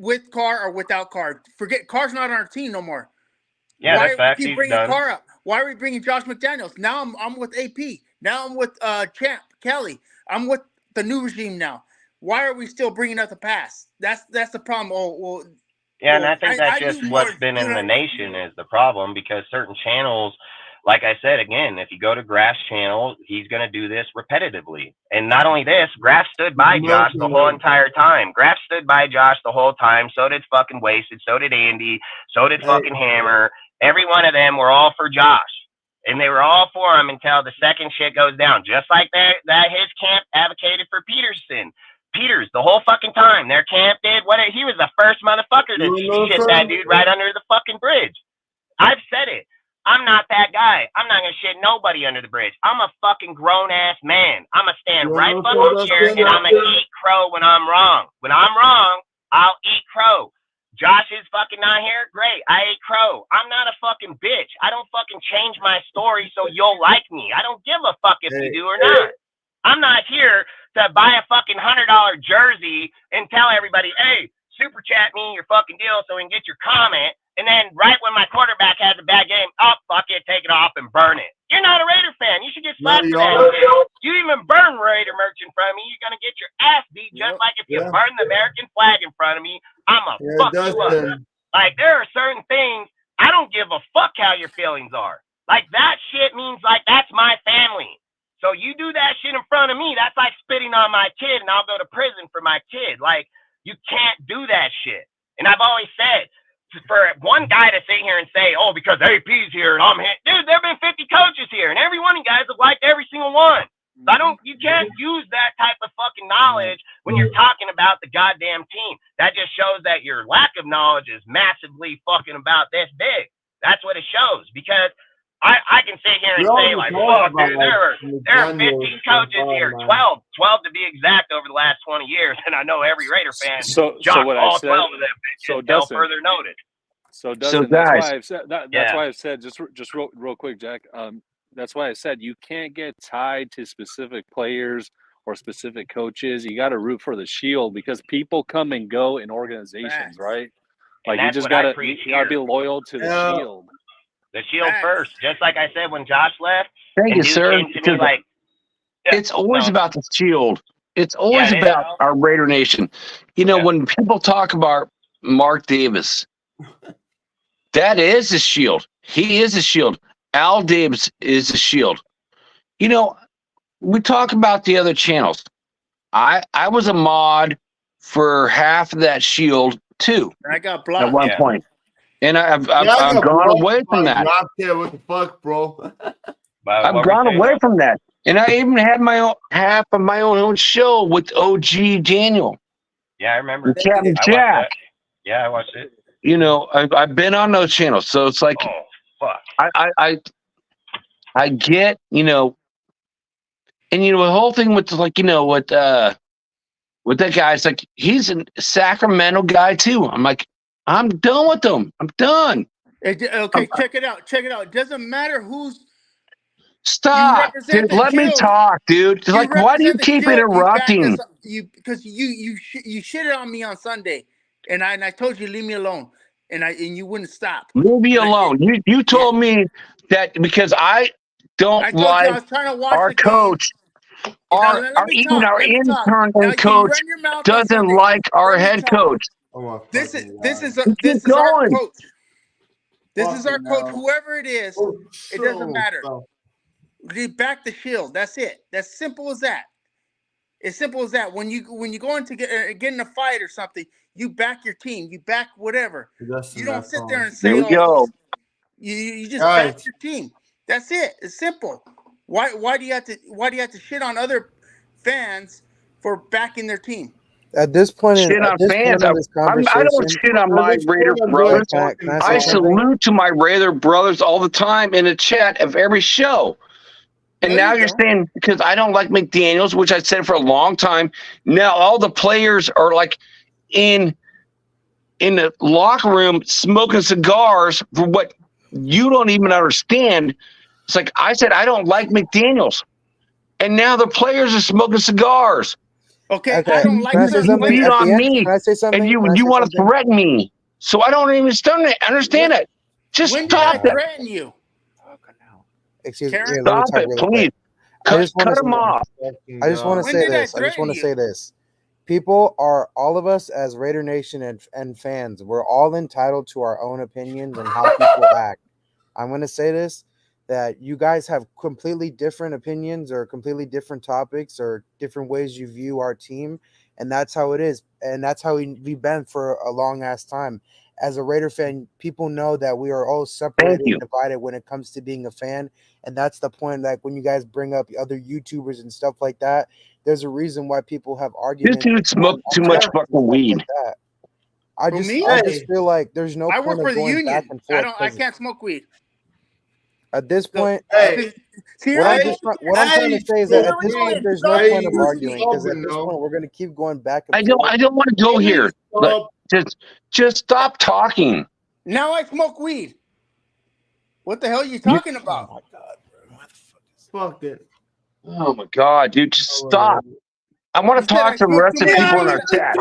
with Carr or without Carr. Forget, Carr's not on our team no more. Yeah, why that's fact. keep bringing Carr up? Why are we bringing Josh McDaniels? Now I'm with AP. Now I'm with Champ Kelly. I'm with the new regime now. Why are we still bringing up the past? That's the problem. And I think that's just what's been in the nation is the problem, because certain channels, like I said, again, if you go to Graf's channel, he's going to do this repetitively. And not only this, Graf stood by Josh the whole entire time. Graf stood by Josh the whole time. So did fucking Wasted. So did Andy. So did fucking Hammer. Every one of them were all for Josh. And they were all for him until the second shit goes down. Just like that his camp advocated for Peters the whole fucking time. Their camp did he was the first motherfucker to shit that dude right under the fucking bridge. I've said it. I'm not that guy. I'm not going to shit nobody under the bridge. I'm a fucking grown-ass man. I'm going to stand right fucking here, and I'm going to eat crow when I'm wrong. When I'm wrong, I'll eat crow. Josh is fucking not here? Great. I ate crow. I'm not a fucking bitch. I don't fucking change my story so you'll like me. I don't give a fuck if you do or not. I'm not here to buy a fucking $100 jersey and tell everybody, hey, super chat me your fucking deal so we can get your comment. And then right when my quarterback has a bad game, oh, fuck it, take it off and burn it. You're not a Raider fan. You should get slapped for that shit. You even burn Raider merch in front of me, you're going to get your ass beat just like if you burn the American flag in front of me. I'm going to fuck you up. Like, there are certain things, I don't give a fuck how your feelings are. Like, that shit means, like, that's my family. So you do that shit in front of me, that's like spitting on my kid, and I'll go to prison for my kid. Like, you can't do that shit. And I've always said, for one guy to sit here and say, oh, because AP's here and I'm here, dude, there have been 50 coaches here, and every one of you guys have liked every single one. So you can't use that type of fucking knowledge when you're talking about the goddamn team. That just shows that your lack of knowledge is massively fucking about this big. That's what it shows, because I can sit here and say, like, fuck, dude, there are 15 coaches here, 12 to be exact, over the last 20 years, and I know every Raider fan jocked all 12 of them. So Dustin, further noted. So Dustin, that's why I've said that's why I've said just real quick, Jack. That's why I said you can't get tied to specific players or specific coaches. You got to root for the Shield, because people come and go in organizations, right? Like you just gotta be loyal to the Shield. The Shield first, just like I said when Josh left. Thank you, sir. It's always about the Shield. It's always about our Raider Nation. You know, when people talk about Mark Davis, that is the Shield. He is a Shield. Al Davis is a Shield. You know, we talk about the other channels. I was a mod for half of that Shield too. I got blocked at one point. And I've gone away from that. What the fuck, bro? I've gone away from that, and I even had my own half of my own show with OG Daniel. Yeah, I remember. Captain Jack. Yeah, I watched it. You know, I've been on those channels, so it's like, fuck. I get, you know, and you know the whole thing with, like, you know, with that guy. It's like he's a Sacramento guy too. I'm like, I'm done with them. I'm done. Okay, check it out. Check it out. It doesn't matter who's. Stop, dude. Let me talk, dude. Like, why do you keep interrupting? Because you shitted on me on Sunday, and I told you leave me alone, and you wouldn't stop. Leave me alone. You told me that because I don't like our coach. Our intern coach doesn't like our head coach. This is our coach. This is our coach. Whoever it is, it doesn't matter. Back the Shield. That's it. That's simple as that. As simple as that. When you go into get in a fight or something, you back your team. You back whatever. You don't sit there and say, you just back your team. That's it. It's simple. Why do you have to shit on other fans for backing their team? At this point, shit on fans. I don't shit on my Raider brothers. I salute to my Raider brothers all the time in the chat of every show. And now you're saying because I don't like McDaniels, which I said for a long time. Now all the players are like in the locker room smoking cigars for what you don't even understand. It's like I said, I don't like McDaniels, and now the players are smoking cigars. Okay. I don't like something. Beat on me, and you want to threaten me. So I don't even understand it. Just stop it. Threaten you? Excuse me. Stop it, please. Cut them off. I just want to say this. People are, all of us as Raider Nation and fans, we're all entitled to our own opinions and how people act. I'm going to say this, that you guys have completely different opinions or completely different topics or different ways you view our team. And that's how it is. And that's how we've been for a long ass time. As a Raider fan, people know that we are all separated and divided when it comes to being a fan. And that's the point. Like when you guys bring up other YouTubers and stuff like that, there's a reason why people have arguments. This dude smoked too much fucking weed. I just feel like there's no point work for of the going union. back and forth. I can't smoke weed. At this point, what I'm trying to say is that at this point, there's no point of arguing because at this point, we're going to keep going back and forth. I don't want to go here. Just stop talking. Now I smoke weed. What the hell are you talking about? Oh my god, bro. What the fuck is? Fuck it. Oh my god, dude, just stop. I want to talk to the rest of the people in our chat.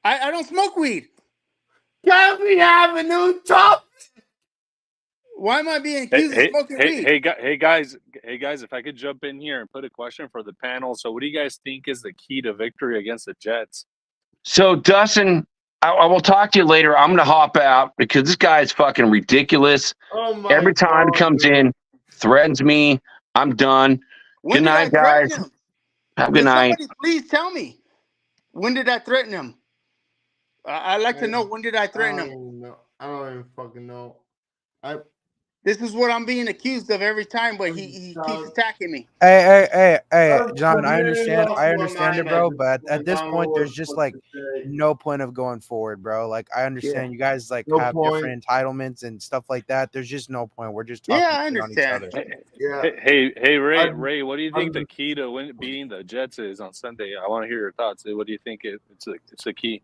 I don't smoke weed. Can we have a new topic? Why am I being accused of smoking weed? Hey guys, if I could jump in here and put a question for the panel. So what do you guys think is the key to victory against the Jets? So Dustin, I will talk to you later. I'm going to hop out because this guy is fucking ridiculous. Every time he comes in, threatens me. I'm done. Good night, guys. Have a good night. Please tell me. When did I threaten him? I'd like to know, when did I threaten him? I don't even fucking know. This is what I'm being accused of every time, but he keeps attacking me. Hey, John, I understand it, bro. But at this point, there's just like no point of going forward, bro. Like, I understand you guys like have different entitlements and stuff like that. There's just no point. We're just talking I understand. on each other. Hey, Ray, what do you think the key to beating the Jets is on Sunday? I want to hear your thoughts. What do you think it's the key?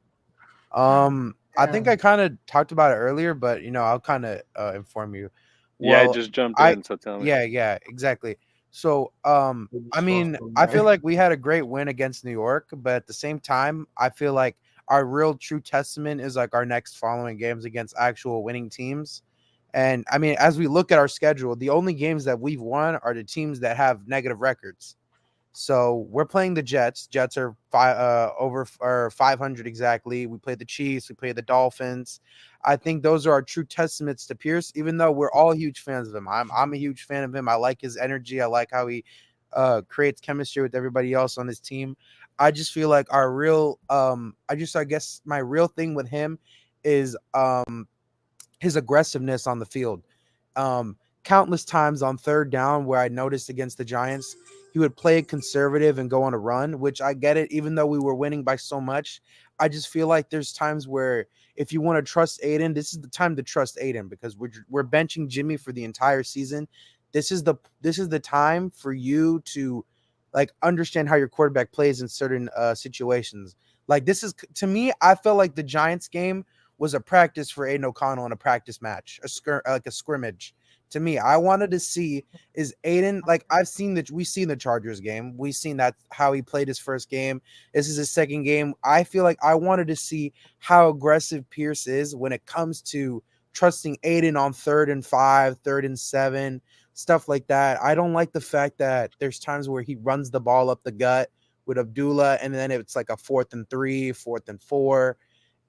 I think I kind of talked about it earlier, but I'll kind of inform you. I just jumped in, so tell me. Yeah, exactly. So, I mean, I feel like we had a great win against New York, but at the same time, I feel like our real true testament is like our next following games against actual winning teams. And I mean, as we look at our schedule, the only games that we've won are the teams that have negative records. So we're playing the Jets. Jets are over 500 exactly. We play the Chiefs. We play the Dolphins. I think those are our true testaments to Pierce, even though we're all huge fans of him. I'm a huge fan of him. I like his energy. I like how he creates chemistry with everybody else on his team. I just feel like our real I guess my real thing with him is his aggressiveness on the field. Countless times on third down where I noticed against the Giants, he would play it conservative and go on a run, which I get it. Even though we were winning by so much, I just feel like there's times where if you want to trust Aiden, this is the time to trust Aiden, because we're benching Jimmy for the entire season. This is the time for you to like understand how your quarterback plays in certain situations. Like this is, to me, I felt like the Giants game was a practice for Aiden O'Connell in a practice match, like a scrimmage. To me, I wanted to see is Aiden, like we've seen the Chargers game. We've seen that how he played his first game. This is his second game. I feel like I wanted to see how aggressive Pierce is when it comes to trusting Aiden on 3rd and 5, 3rd and 7, stuff like that. I don't like the fact that there's times where he runs the ball up the gut with Abdullah, and then it's like a 4th and 3, 4th and 4.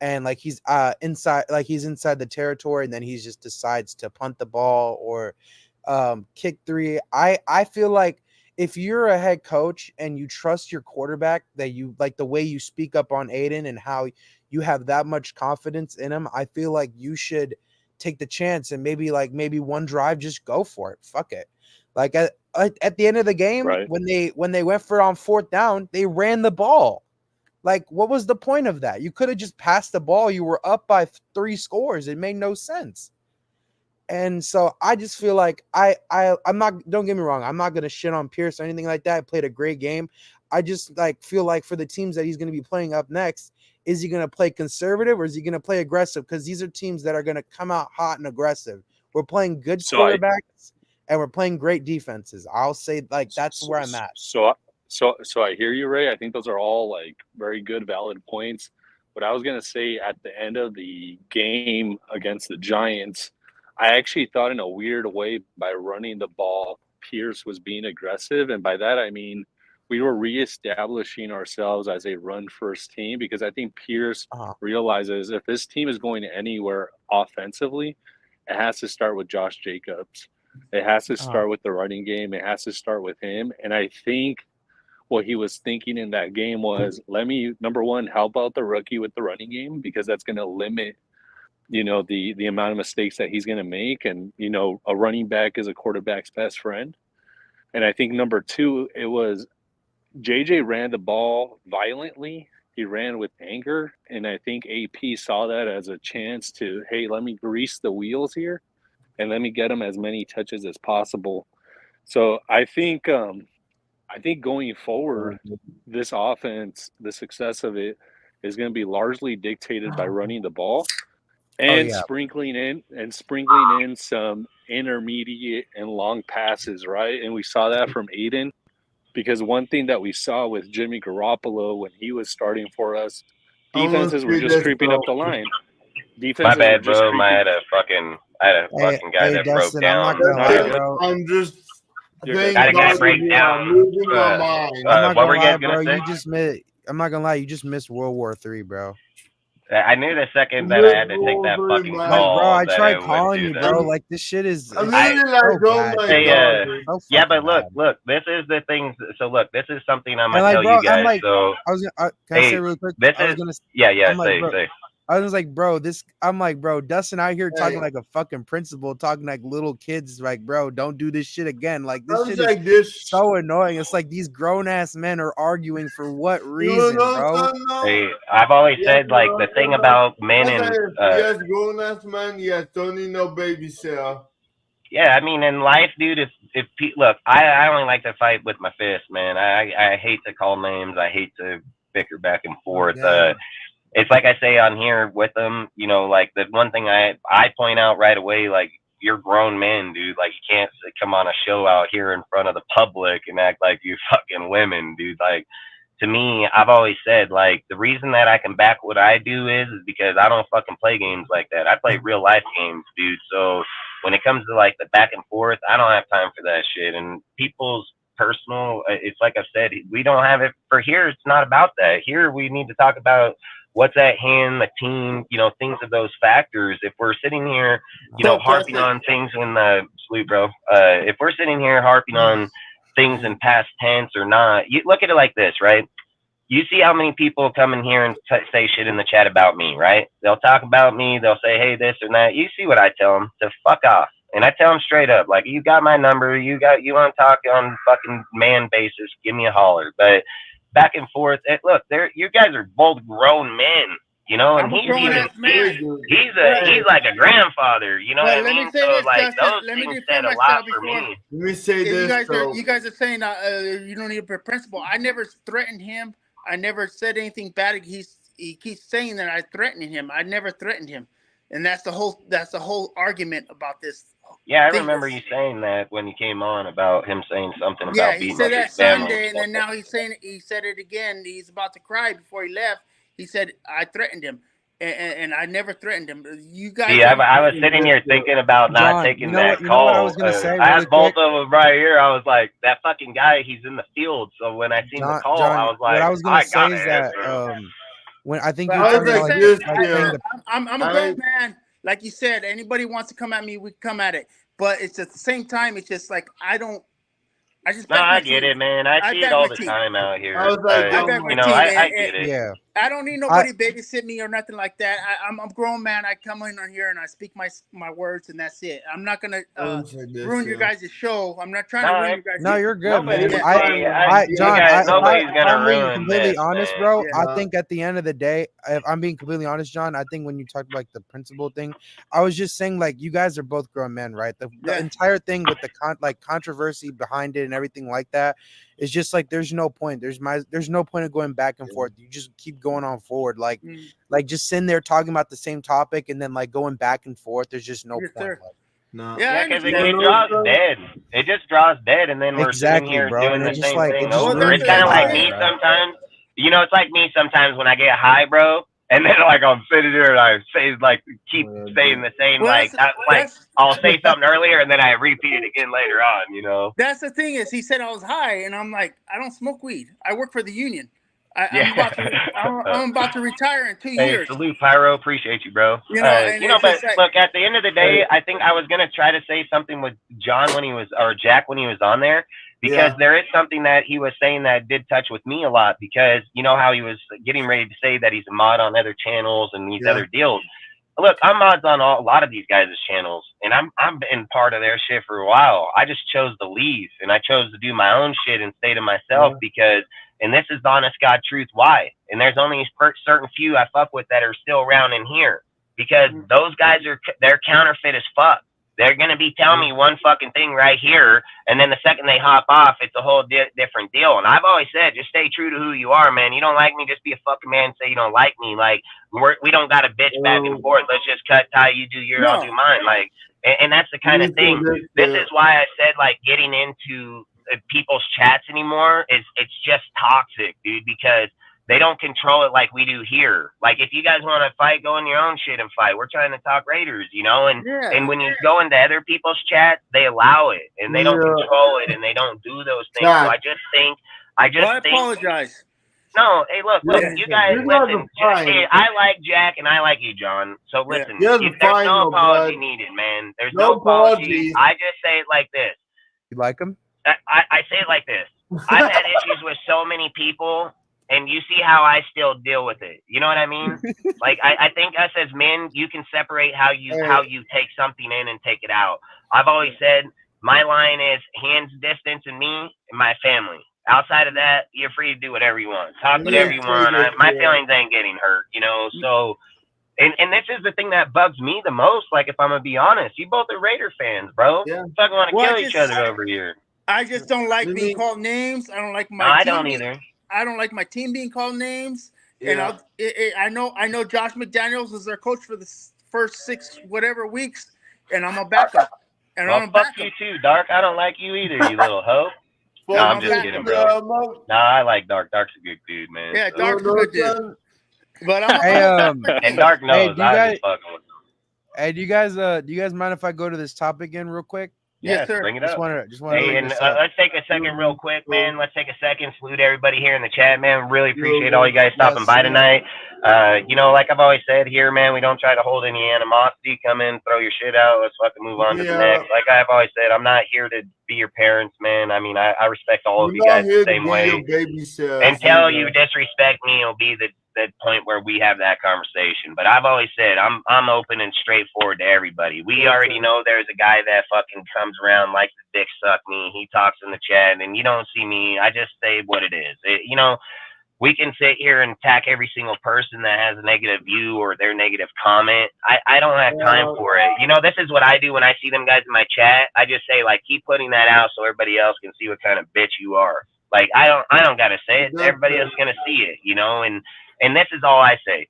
And like he's inside the territory, and then he just decides to punt the ball or kick 3. I feel like if you're a head coach and you trust your quarterback, that you like the way you speak up on Aiden and how you have that much confidence in him, I feel like you should take the chance and maybe one drive, just go for it. Fuck it. Like at the end of the game, right, when they went for it on 4th down, they ran the ball. Like, what was the point of that? You could have just passed the ball. You were up by 3 scores. It made no sense. And so I just feel like I'm not, don't get me wrong, I'm not going to shit on Pierce or anything like that. I played a great game. I just feel like for the teams that he's going to be playing up next, is he going to play conservative or is he going to play aggressive? Because these are teams that are going to come out hot and aggressive. We're playing good quarterbacks and we're playing great defenses. I'll say that's where I'm at. So I hear you, Ray. I think those are all like very good, valid points. What I was going to say at the end of the game against the Giants, I actually thought in a weird way by running the ball, Pierce was being aggressive. And by that, I mean, we were reestablishing ourselves as a run-first team, because I think Pierce realizes if this team is going anywhere offensively, it has to start with Josh Jacobs. It has to start with the running game. It has to start with him. And I think what he was thinking in that game was, let me, number one, help out the rookie with the running game, because that's going to limit, the amount of mistakes that he's going to make. And, a running back is a quarterback's best friend. And I think number two, it was JJ ran the ball violently. He ran with anger. And I think AP saw that as a chance to, hey, let me grease the wheels here and let me get him as many touches as possible. So I think going forward, this offense, the success of it is going to be largely dictated by running the ball and sprinkling in some intermediate and long passes, right? And we saw that from Aiden, because one thing that we saw with Jimmy Garoppolo when he was starting for us, defenses were just creeping up the line. My bad, bro. I had a fucking guy that broke down. I'm just. Got a guy break down. What were you guys gonna say? I'm not gonna lie, you just missed World War III, bro. I knew the second that I had to take that fucking call. Bro, I tried calling you, bro. Like, this shit is. Yeah, but look. This is the thing. So look, this is something I'm gonna tell you guys. So can I say real quick? Say. I was like, bro, I'm like, bro, Dustin out here talking like a fucking principal, talking like little kids, like, bro, don't do this shit again. Like this shit is so annoying. It's like these grown ass men are arguing for what reason, bro? Hey, I've always said like the thing about men and yes, grown ass man, yes, don't need no babysitter. Yeah, I mean, in life, dude, look, I only like to fight with my fist, man. I hate to call names. I hate to bicker back and forth. It's like I say on here with them, you know, like the one thing I point out right away, like you're grown men, dude. Like you can't come on a show out here in front of the public and act like you fucking women, dude. Like to me, I've always said like the reason that I can back what I do is because I don't fucking play games like that. I play real life games, dude. So when it comes to like the back and forth, I don't have time for that shit. And people's personal, it's like I said, we don't have it for here. It's not about that. Here we need to talk about what's at hand, the team, you know, things of those factors. If we're sitting here, you know, harping on things in the salute, bro. If we're sitting here harping on things in past tense or not, you look at it like this, right? You see how many people come in here and say shit in the chat about me, right? They'll talk about me. They'll say, hey, this and that. You see what I tell them? To fuck off. And I tell them straight up, like, you got my number. You want to talk on fucking man basis, give me a holler. But back and forth. Look, you guys are both grown men, you know, and he's like a grandfather, you know what I mean? So like those things said a lot for me. Let me say this. You guys are saying you don't need a principal. I never threatened him. I never said anything bad. He keeps saying that I threatened him. I never threatened him, and that's the whole argument about this. Yeah, I remember you saying that when you came on about him saying something about yeah, beating he said up that his family. Sunday, and then now he said it again. He's about to cry before he left. He said I threatened him, and I never threatened him. You guys. See, I was sitting here thinking about not taking that call. What I was gonna say, I had both of them right here. I was like, that fucking guy, he's in the field. So when I seen the call, I was like, what I was gonna say is that when I think I'm a grown man. Like you said, anybody wants to come at me, we come at it. But it's at the same time, it's just like I get it, man. I see it all the time out here. I was like, I get it. Yeah. I don't need nobody babysit me or nothing like that. I'm a grown man. I come in on here and I speak my words, and that's it. I'm not gonna ruin your guys' show. I'm not trying to ruin your guys'. No, you're good, man. John, nobody's gonna ruin. I'm being completely honest, bro. Yeah. I think at the end of the day, if I'm being completely honest, John, I think when you talked about like the principal thing, I was just saying like you guys are both grown men, right? The entire thing with the controversy behind it and everything like that. It's just like there's no point. There's no point of going back and forth. You just keep going on forward, like just sitting there talking about the same topic and then like going back and forth. There's just no point. Like, no. Yeah, because it draws dead. It just draws dead, and then we're sitting here doing the same thing over. It's kind of like me sometimes. You know, it's like me sometimes when I get high, bro. And then like I'm sitting there and I say keep saying the same I'll say something earlier and then I repeat it again later on, you know. That's the thing is he said I was high and I'm like, I don't smoke weed. I work for the union. I'm about to retire in 2 years. Salute, Pyro. Appreciate you, bro. But look, at the end of the day, I think I was gonna try to say something with Jack when he was on there. Because there is something that he was saying that did touch with me a lot, because you know how he was getting ready to say that he's a mod on other channels and these other deals. Look, I'm mods on a lot of these guys' channels, and I'm been part of their shit for a while. I just chose to leave, and I chose to do my own shit and stay to myself because, and this is the honest God truth, why? And there's only a certain few I fuck with that are still around in here, because those guys they're counterfeit as fuck. They're going to be telling me one fucking thing right here, and then the second they hop off, it's a whole different deal. And I've always said, just stay true to who you are, man. You don't like me, just be a fucking man and say you don't like me. Like, we don't got to bitch back and forth. Let's just cut tie. You do yours, I'll do mine. Like, and that's the kind of thing. This is why I said, like, getting into people's chats anymore it's just toxic, dude, because they don't control it like we do here. Like, if you guys want to fight, go in your own shit and fight. We're trying to talk Raiders, you know? And when you go into other people's chats, they allow it. And they don't control it, and they don't do those things. So I apologize. No, hey, look, you guys, listen. I like Jack, and I like you, John. So listen, there's no apology needed, man. There's no apology. I just say it like this. You like him? I say it like this. I've had issues with so many people and you see how I still deal with it. You know what I mean? Like I think us as men, you can separate how you take something in and take it out. I've always said my line is hands distance and me and my family. Outside of that, you're free to do whatever you want. Talk whatever you want. My feelings ain't getting hurt, you know. So, and this is the thing that bugs me the most. Like, if I'm gonna be honest, you both are Raider fans, bro. Yeah. You fucking want to kill each other over here. I just don't like being called names. I don't like my. No, I don't either. I don't like my team being called names. Yeah. And I know Josh McDaniels is their coach for the first 6 whatever weeks, and I'm gonna back him. And well, fuck you too, Dark. I don't like you either, you little hoe. No, I'm just kidding, bro. No, I like Dark. Dark's a good dude, man. Yeah, Dark's a good dude. But and Dark knows I just fucking with him. Hey, do you guys mind if I go to this topic again real quick? Yes, sir. Bring it up. Just wanna hey, and let's take a second real quick, man. Let's take a second. Salute everybody here in the chat, man. Really appreciate all you guys stopping by tonight. You know, like I've always said here, man, we don't try to hold any animosity. Come in, throw your shit out. Let's fucking move on to the next. Like I've always said, I'm not here to be your parents, man. I mean, I respect all of you guys the same way. Until you disrespect me, it'll be the point where we have that conversation. But I've always said I'm open and straightforward to everybody. We already know there's a guy that fucking comes around, likes to dick suck me. He talks in the chat, and you don't see me. I just say what it is. You know, we can sit here and attack every single person that has a negative view or their negative comment. I don't have time for it. You know, this is what I do when I see them guys in my chat. I just say, like, keep putting that out so everybody else can see what kind of bitch you are. Like, I don't gotta say it. Everybody else is gonna see it, you know, and this is all I say.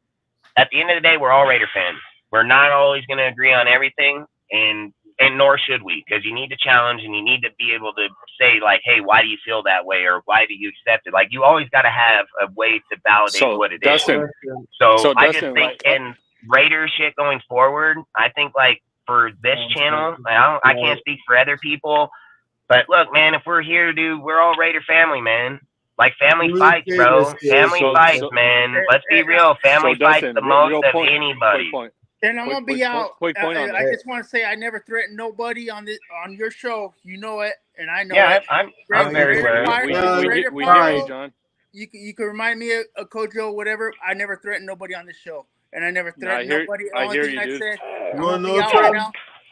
At the end of the day, we're all Raider fans. We're not always going to agree on everything, and nor should we, because you need to challenge and you need to be able to say, like, hey, why do you feel that way, or why do you accept it? Like, you always got to have a way to validate what it is. So I just think in Raider shit going forward, I think, like, for this channel, I can't speak for other people, but look, man, if we're here to do, we're all Raider family, man. Like, family fights, bro. Family fights, man. Let's be real. Family fights the most of anybody. And I'm gonna be out. Quick point on I just want to say I never threatened nobody on your show. You know it, and I know it. I'm very aware. We hear you, John. You can remind me of Kojo, whatever. I never threatened nobody on the show, and I never threatened nobody. I hear you, dude. Said,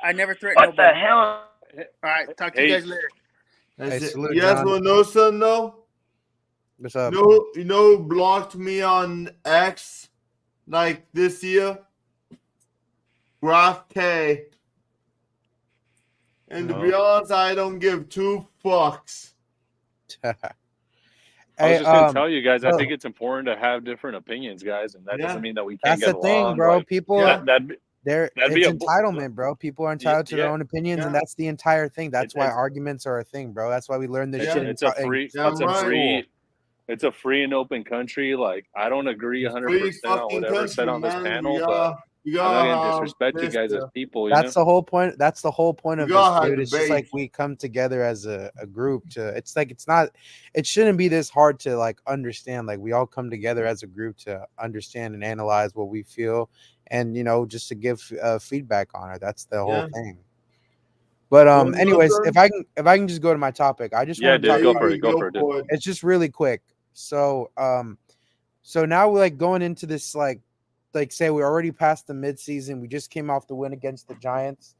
I never threatened nobody. What the hell? All right, talk to you guys later. You guys want to know something, though? What's up? You know who blocked me on X like this year? Graph K. And to be honest, I don't give 2 fucks. I was just gonna tell you guys, I think it's important to have different opinions, guys, and that doesn't mean that we can't get along. That's the thing, bro. Like, People, it's entitlement, bro. People are entitled to their own opinions, and that's the entire thing. That's why arguments are a thing, bro. That's why we learn this shit. It's a free and open country. Like, I don't agree 100% on whatever said on this panel, but I'm not gonna disrespect you guys as people. That's the whole point. That's the whole point of this, dude. It's just like we come together as a group to. It's like it shouldn't be this hard to like understand. Like, we all come together as a group to understand and analyze what we feel, and just to give feedback on it. That's the whole thing. But anyways, if I can just go to my topic, I just want to talk about Go for it. It's just really quick. So now we're like going into this like say we're already past the midseason. We just came off the win against the Giants.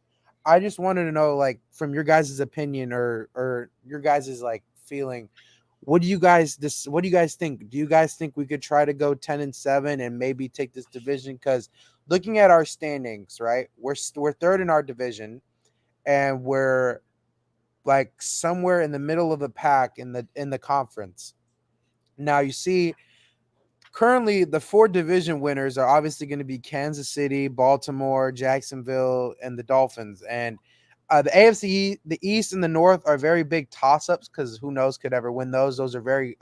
I just wanted to know, like, from your guys' opinion or your guys' like feeling, what do you guys think? Do you guys think we could try to go 10-7 and maybe take this division? Because looking at our standings, right, we're third in our division, and we're like somewhere in the middle of the pack in the conference. Now you see, currently the 4 division winners are obviously going to be Kansas City, Baltimore, Jacksonville, and the Dolphins. And the AFC, the East and the North are very big toss-ups because who knows could ever win those. Those are very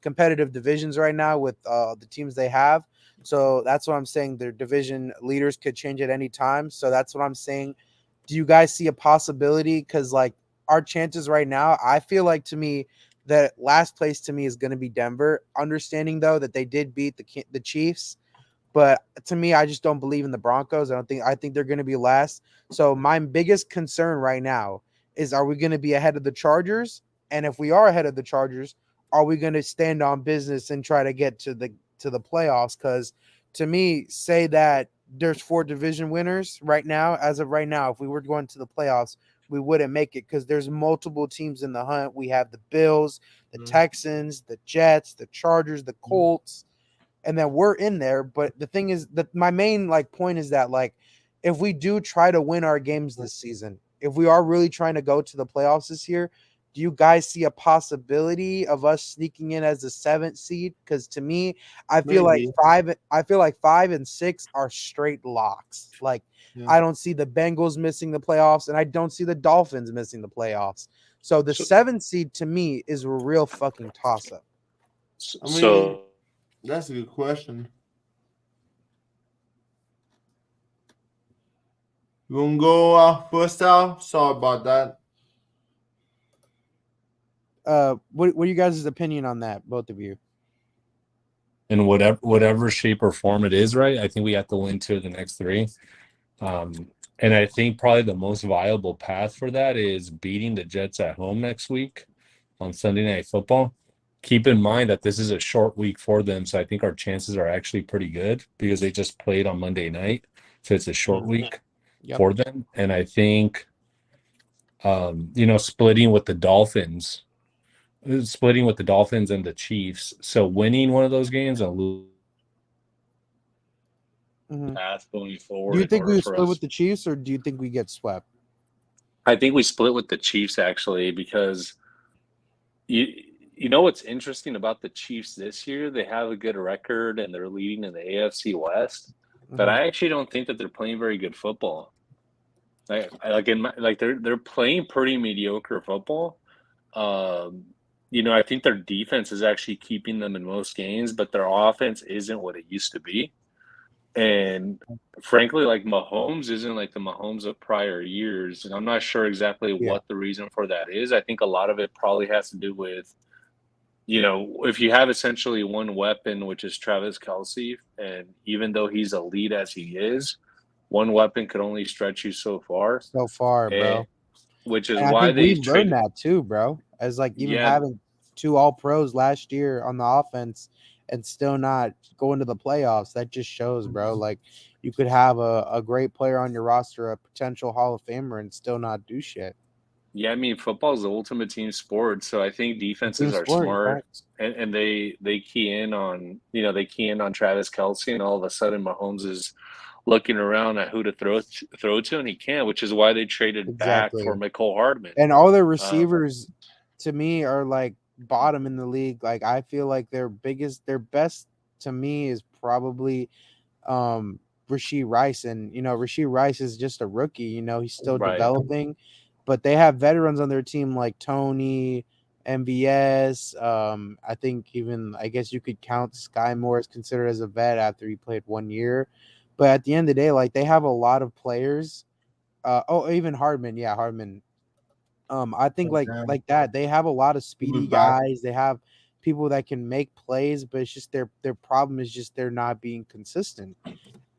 competitive divisions right now with the teams they have. So that's what I'm saying. Their division leaders could change at any time. So that's what I'm saying. Do you guys see a possibility? Because like our chances right now, I feel like to me that last place to me is going to be Denver. Understanding though that they did beat the Chiefs, but to me, I just don't believe in the Broncos. I think they're going to be last. So my biggest concern right now is: are we going to be ahead of the Chargers? And if we are ahead of the Chargers, are we going to stand on business and try to get to the playoffs? Because to me, say that there's 4 division winners right now. As of right now, if we were going to the playoffs, we wouldn't make it because there's multiple teams in the hunt. We have the Bills, the Texans, the Jets, the Chargers, the Colts, and then we're in there. But the thing is that my main point is that if we do try to win our games this season, if we are really trying to go to the playoffs this year, do you guys see a possibility of us sneaking in as the 7th seed? Because to me, I feel like 5 and 6 are straight locks. I don't see the Bengals missing the playoffs, and I don't see the Dolphins missing the playoffs. So the 7th seed to me is a real fucking toss-up. I mean, that's a good question. You want to go first out? Sorry about that. What are you guys' opinion on that, both of you? In whatever shape or form it is, right? I think we have to win 2 of the next 3. And I think probably the most viable path for that is beating the Jets at home next week on Sunday Night Football. Keep in mind that this is a short week for them, so I think our chances are actually pretty good because they just played on Monday night, so it's a short week for them. And I think, splitting with the Dolphins and the Chiefs, so winning one of those games and losing path going forward. Do you think we split with the Chiefs, or do you think we get swept? I think we split with the Chiefs actually, because you know what's interesting about the Chiefs this year? They have a good record and they're leading in the AFC West, but I actually don't think that they're playing very good football. They're playing pretty mediocre football. I think their defense is actually keeping them in most games, but their offense isn't what it used to be. And frankly, Mahomes isn't like the Mahomes of prior years. And I'm not sure exactly what the reason for that is. I think a lot of it probably has to do with, if you have essentially one weapon, which is Travis Kelce, and even though he's elite as he is, one weapon could only stretch you so far. Bro. Which is why we've learned that too, bro. As having 2 All-Pros last year on the offense and still not going to the playoffs, that just shows, bro. You could have a great player on your roster, a potential Hall of Famer, and still not do shit. Yeah, I mean, football is the ultimate team sport, so I think defenses are smart, and they key in on Travis Kelce, and all of a sudden Mahomes is looking around at who to throw to, and he can't, which is why they traded back for Mecole Hardman. And all their receivers, to me, are bottom in the league. I feel like their best to me is probably Rashee Rice, and Rashee Rice is just a rookie. He's still developing. But they have veterans on their team like Tony, MVS. I think I guess you could count Sky Moore as considered as a vet after he played 1 year. But at the end of the day, they have a lot of players. Even Hardman. Yeah, Hardman. I think like that. They have a lot of speedy guys. They have people that can make plays, but it's just their problem is just they're not being consistent.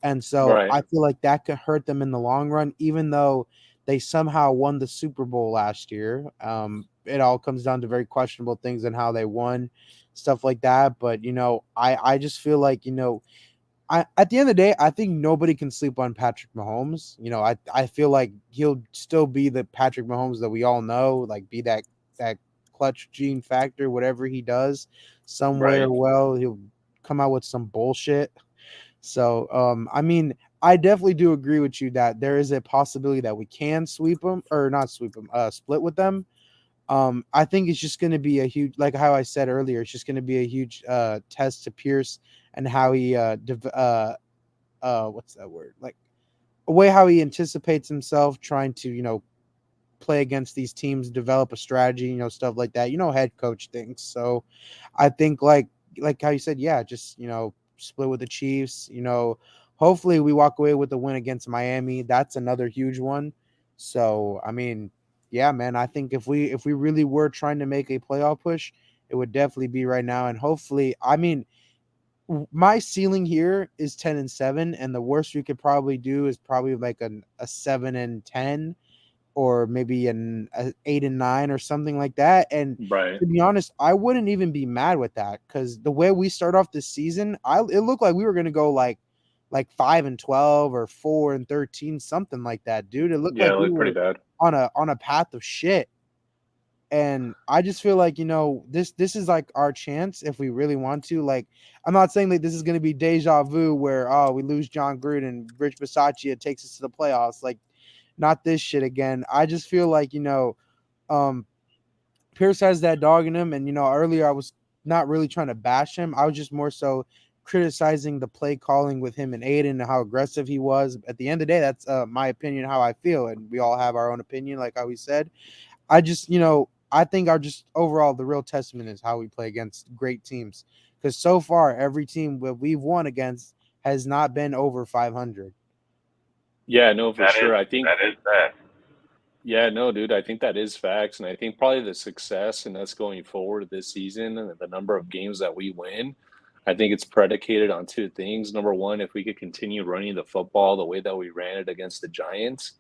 And so I feel like that could hurt them in the long run, even though they somehow won the Super Bowl last year. It all comes down to very questionable things and how they won, stuff like that. But, I just feel like, at the end of the day, I think nobody can sleep on Patrick Mahomes. I feel like he'll still be the Patrick Mahomes that we all know, be that clutch gene factor, whatever he does somewhere. Well, he'll come out with some bullshit. So, I mean, I definitely do agree with you that there is a possibility that we can split with them. I think it's just going to be a huge, like how I said earlier, it's just going to be a huge test to Pierce and how he what's that word? A way how he anticipates himself trying to, play against these teams, develop a strategy, stuff like that. Head coach things. So I think like how you said, just, split with the Chiefs, hopefully we walk away with a win against Miami. That's another huge one. So, I mean, yeah, man, I think if we really were trying to make a playoff push, it would definitely be right now. And hopefully, I mean, my ceiling here is 10-7, and the worst we could probably do is probably like a 7-10, or maybe an 8-9 or something like that. And Right. to be honest, I wouldn't even be mad with that because the way we start off this season, it looked like we were gonna go like 5-12 or 4-13, something like that, dude. It looked Yeah, like it we looked pretty were bad. on a path of shit. And I just feel like, this is like our chance if we really want to. Like, I'm not saying that this is going to be deja vu where, we lose John Gruden, Rich Bisaccia takes us to the playoffs. Like, not this shit again. I just feel like, Pierce has that dog in him. And, earlier I was not really trying to bash him. I was just more so criticizing the play calling with him and Aiden and how aggressive he was. At the end of the day, that's my opinion, how I feel. And we all have our own opinion, like how we said. I just, I think our just overall the real testament is how we play against great teams. Because so far, every team that we've won against has not been over 500. Yeah, no, for That sure. is- I think that is that. Yeah, no, dude, I think that is facts. And I think probably the success in us going forward this season and the number of games that we win, I think it's predicated on two things. Number one, if we could continue running the football the way that we ran it against the Giants.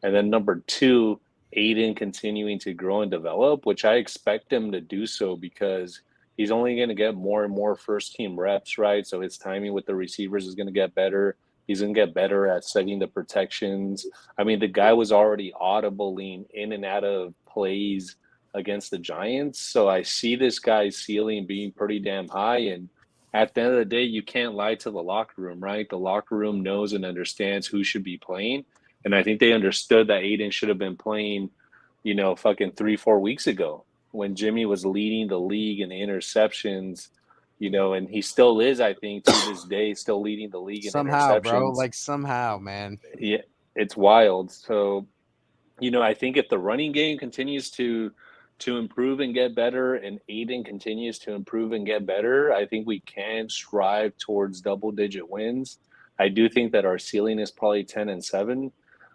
And then number two, Aiden continuing to grow and develop, which I expect him to do so because he's only going to get more and more first team reps, right? So his timing with the receivers is going to get better. He's going to get better at setting the protections. I mean, the guy was already audibling in and out of plays against the Giants. So I see this guy's ceiling being pretty damn high. And at the end of the day, you can't lie to the locker room, right? The locker room knows and understands who should be playing. And I think they understood that Aiden should have been playing, fucking 3-4 weeks ago when Jimmy was leading the league in interceptions, and he still is, I think, to this day, still leading the league in Somehow, interceptions. bro. Like, somehow, man. Yeah, it's wild. So, I think if the running game continues to improve and get better, and Aiden continues to improve and get better, I think we can strive towards double-digit wins. I do think that our ceiling is probably 10-7.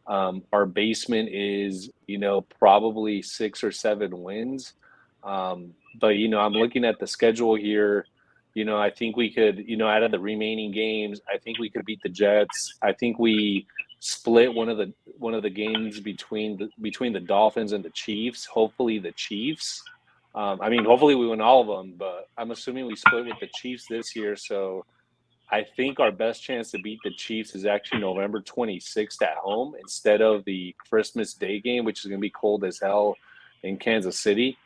Our basement is, probably 6 or 7 wins. But I'm looking at the schedule here. I think we could, out of the remaining games, I think we could beat the Jets. I think we split one of the games between the Dolphins and the Chiefs. Hopefully the Chiefs. Hopefully we win all of them, but I'm assuming we split with the Chiefs this year. So I think our best chance to beat the Chiefs is actually November 26th at home instead of the Christmas Day game, which is going to be cold as hell in Kansas City.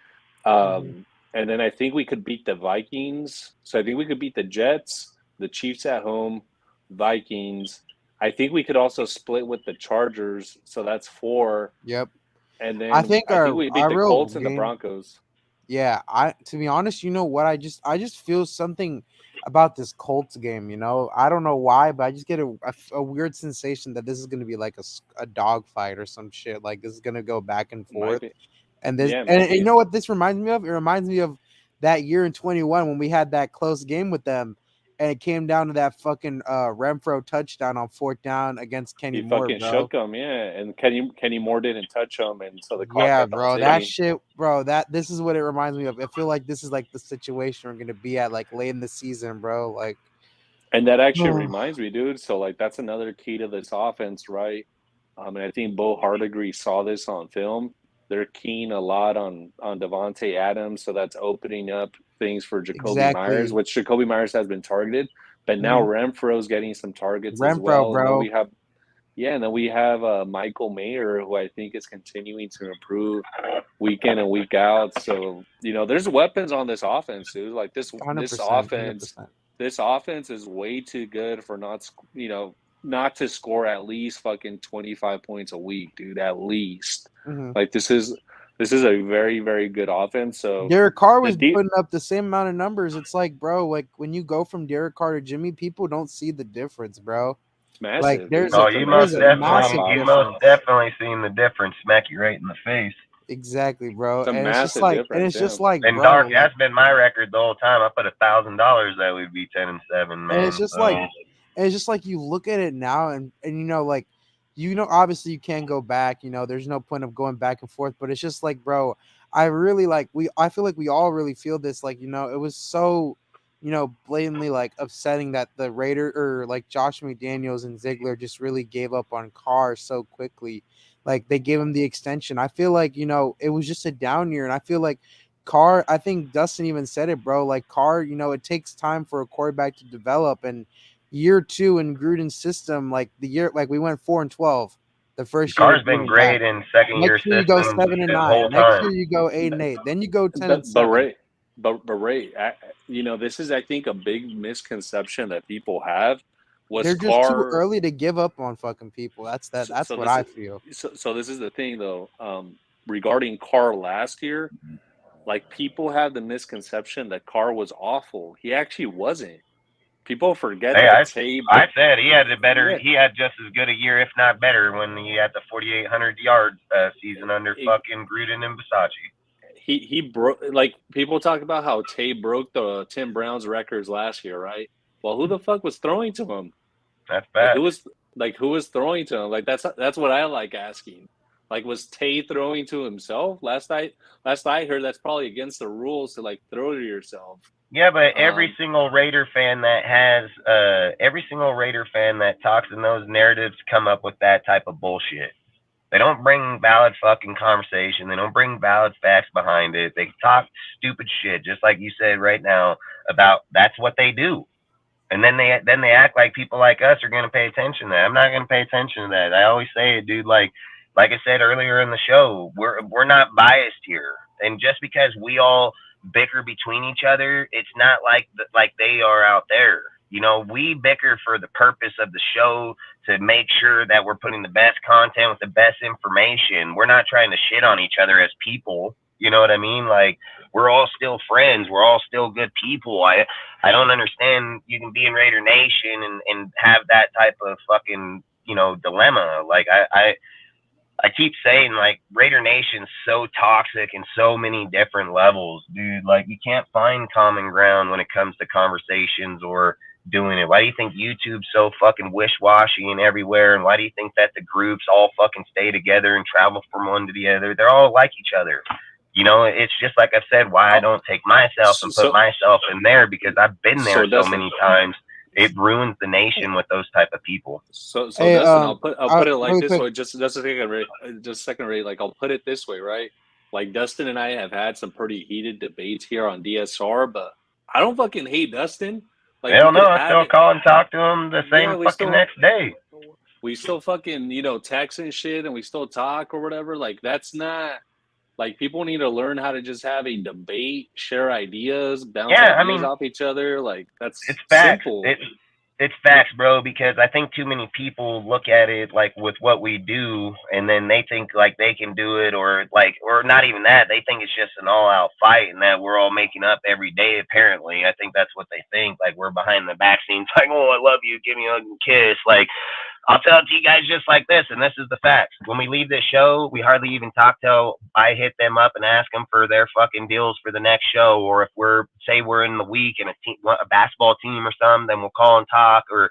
And then I think we could beat the Vikings. So I think we could beat the Jets, the Chiefs at home, Vikings. I think we could also split with the Chargers. So that's 4. Yep. And then I think we beat the Colts and the Broncos. Yeah, to be honest, you know what? I just feel something about this Colts game. I don't know why, but I just get a weird sensation that this is going to be like a dog fight or some shit. Like this is going to go back and forth. And this, and you know what this reminds me of? It reminds me of that year in 21 when we had that close game with them, and it came down to that fucking Renfro touchdown on 4th down against Kenny Moore. He fucking shook him, yeah. And Kenny Moore didn't touch him, and so the clock kept bro. That shit, bro. This is what it reminds me of. I feel like this is like the situation we're gonna be at, like late in the season, bro. Like, and that actually reminds me, dude. So like that's another key to this offense, right? And I think Bo Hardegree saw this on film. They're keying a lot on Devontae Adams, so that's opening up things for Jacoby Myers, which Jacoby Myers has been targeted, but now Renfro's getting some targets as well. Bro. And then we have Michael Mayer, who I think is continuing to improve week in and week out. So there's weapons on this offense, dude. Like this offense, 100%. This offense is way too good for not to score at least fucking 25 points a week, dude. At least. Like this is a very, very good offense. So Derek Carr was putting up the same amount of numbers. It's like, bro, like when you go from Derek Carr to Jimmy, people don't see the difference, bro. It's massive. Like you most definitely seen the difference. Smack you right in the face. Exactly, bro. It's a and massive it's just like, difference. And it's just like, and bro, Dark, that's been my record the whole time. I put $1,000 that we'd be 10-7, man. And it's just like you look at it now, and like. Obviously you can't go back, there's no point of going back and forth, but it's just like, bro, I feel like we all really feel this, like, it was so, blatantly like upsetting that the Raider or like Josh McDaniels and Ziegler just really gave up on Carr so quickly. Like they gave him the extension. I feel like, it was just a down year. And I feel like Carr, I think Dustin even said it, bro. Like Carr, it takes time for a quarterback to develop. And year 2 in Gruden's system, like we went 4-12. The first year Carr's been great in second year system. Next year you go 7-9. Next year you go 8-8. Then you go 10-7. But Ray, this is, I think, a big misconception that people have. They're just too early to give up on fucking people. That's what I feel. So this is the thing, though. Regarding Carr last year, like people have the misconception that Carr was awful. He actually wasn't. People forget that. I said he had He had just as good a year, if not better, when he had the 4,800 yard season under fucking Gruden and Bisaccia. He broke, like people talk about how Tay broke the Tim Brown's records last year, right? Well, who the fuck was throwing to him? That's bad. Who was throwing to him? Like that's what I like asking. Like, was Tay throwing to himself? Last I heard that's probably against the rules to like throw to yourself. Yeah, but every single Raider fan that talks in those narratives come up with that type of bullshit. They don't bring valid fucking conversation. They don't bring valid facts behind it. They talk stupid shit, just like you said right now about that's what they do. And then they act like people like us are gonna pay attention to that. I'm not gonna pay attention to that. I always say it, dude. Like I said earlier in the show, we're not biased here. And just because we all bicker between each other, it's not like they are out there. We bicker for the purpose of the show to make sure that we're putting the best content with the best information. We're not trying to shit on each other as people. You know what I mean? Like, we're all still friends. We're all still good people. I don't understand you can be in Raider Nation and have that type of fucking, dilemma. Like, I keep saying, like, Raider Nation's so toxic in so many different levels, dude. Like, you can't find common ground when it comes to conversations or doing it. Why do you think YouTube's so fucking wish-washy and everywhere? And why do you think that the groups all fucking stay together and travel from one to the other? They're all like each other. It's just like I've said, why I don't take myself and put myself in there, because I've been there so many times. It ruins the nation with those type of people. So hey, Dustin, I'll put it like this way. Just a second, Ray. Like, I'll put it this way, right? Like, Dustin and I have had some pretty heated debates here on DSR, but I don't fucking hate Dustin. Like, hell no, I still call and talk to him the same next day. We still fucking, text and shit, and we still talk or whatever. Like, that's not. Like, people need to learn how to just have a debate, share ideas, bounce ideas off each other. Like, it's simple. It's facts, bro, because I think too many people look at it like with what we do, and then they think like they can do it, or not even that. They think it's just an all-out fight and that we're all making up every day, apparently. I think that's what they think. Like, we're behind the back scenes, like, oh, I love you, give me a hug and kiss. Like, I'll tell it to you guys just like this, and this is the facts. When we leave this show, we hardly even talk till I hit them up and ask them for their fucking deals for the next show. Or if we're in the week and a basketball team or something, then we'll call and talk. Or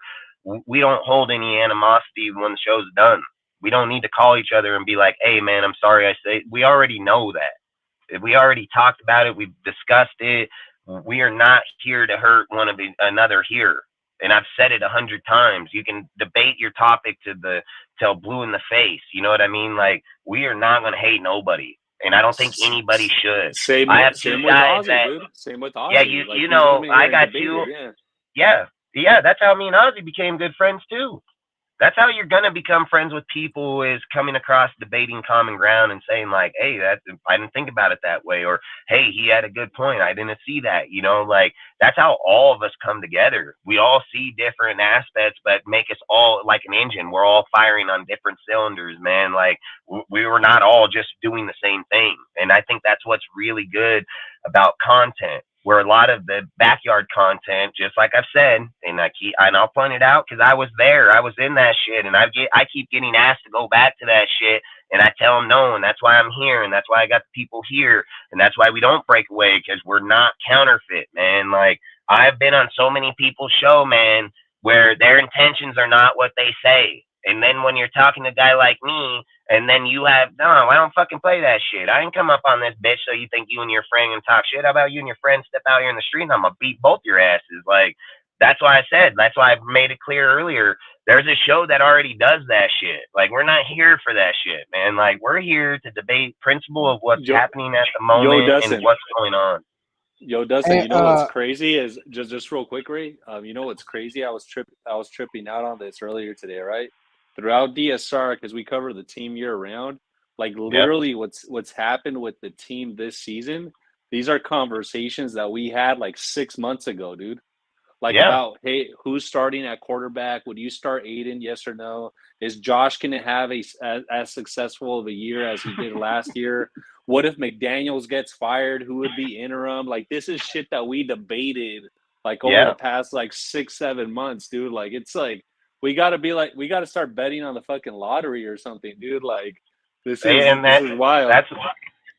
we don't hold any animosity when the show's done. We don't need to call each other and be like, hey, man, I'm sorry I say. We already know that. We already talked about it. We've discussed it. We are not here to hurt one of another here. And I've said it 100 times. You can debate your topic till blue in the face. You know what I mean? Like, we are not going to hate nobody. And I don't think anybody should. Same with Ozzy, dude. Same with Ozzy. Yeah, I got you. Yeah, that's how me and Ozzy became good friends, too. That's how you're going to become friends with people, is coming across debating common ground and saying, like, hey, I didn't think about it that way. Or, hey, he had a good point. I didn't see that. Like, that's how all of us come together. We all see different aspects, but make us all like an engine. We're all firing on different cylinders, man. Like, we were not all just doing the same thing. And I think that's what's really good about content. Where a lot of the backyard content, just like I've said, and I'll point it out because I was there, I was in that shit, and I keep getting asked to go back to that shit, and I tell them no, and that's why I'm here, and that's why I got the people here, and that's why we don't break away, because we're not counterfeit, man. Like, I've been on so many people's show, man, where their intentions are not what they say. And then when you're talking to a guy like me, and then you have, no, I don't fucking play that shit. I didn't come up on this bitch so you think you and your friend can talk shit. How about you and your friend step out here in the street and I'm going to beat both your asses? Like, That's why I said, that's why I made it clear earlier. There's a show that already does that shit. Like, we're not here for that shit, man. Like, we're here to debate principle of what's happening at the moment and what's going on. Yo, Dustin, you know what's crazy is just real quick, Ray. You know what's crazy? I was tripping out on this earlier today, right? Throughout DSR, because we cover the team year round, like literally what's happened with the team this season. These are conversations that we had like 6 months ago, dude. Like about, hey, who's starting at quarterback? Would you start Aiden? Yes or no? Is Josh going to have as successful of a year as he did last year? What if McDaniels gets fired? Who would be interim? Like, this is shit that we debated like over the past like 6-7 months, dude. Like, it's like we got to start betting on the fucking lottery or something, dude. Like, this is wild.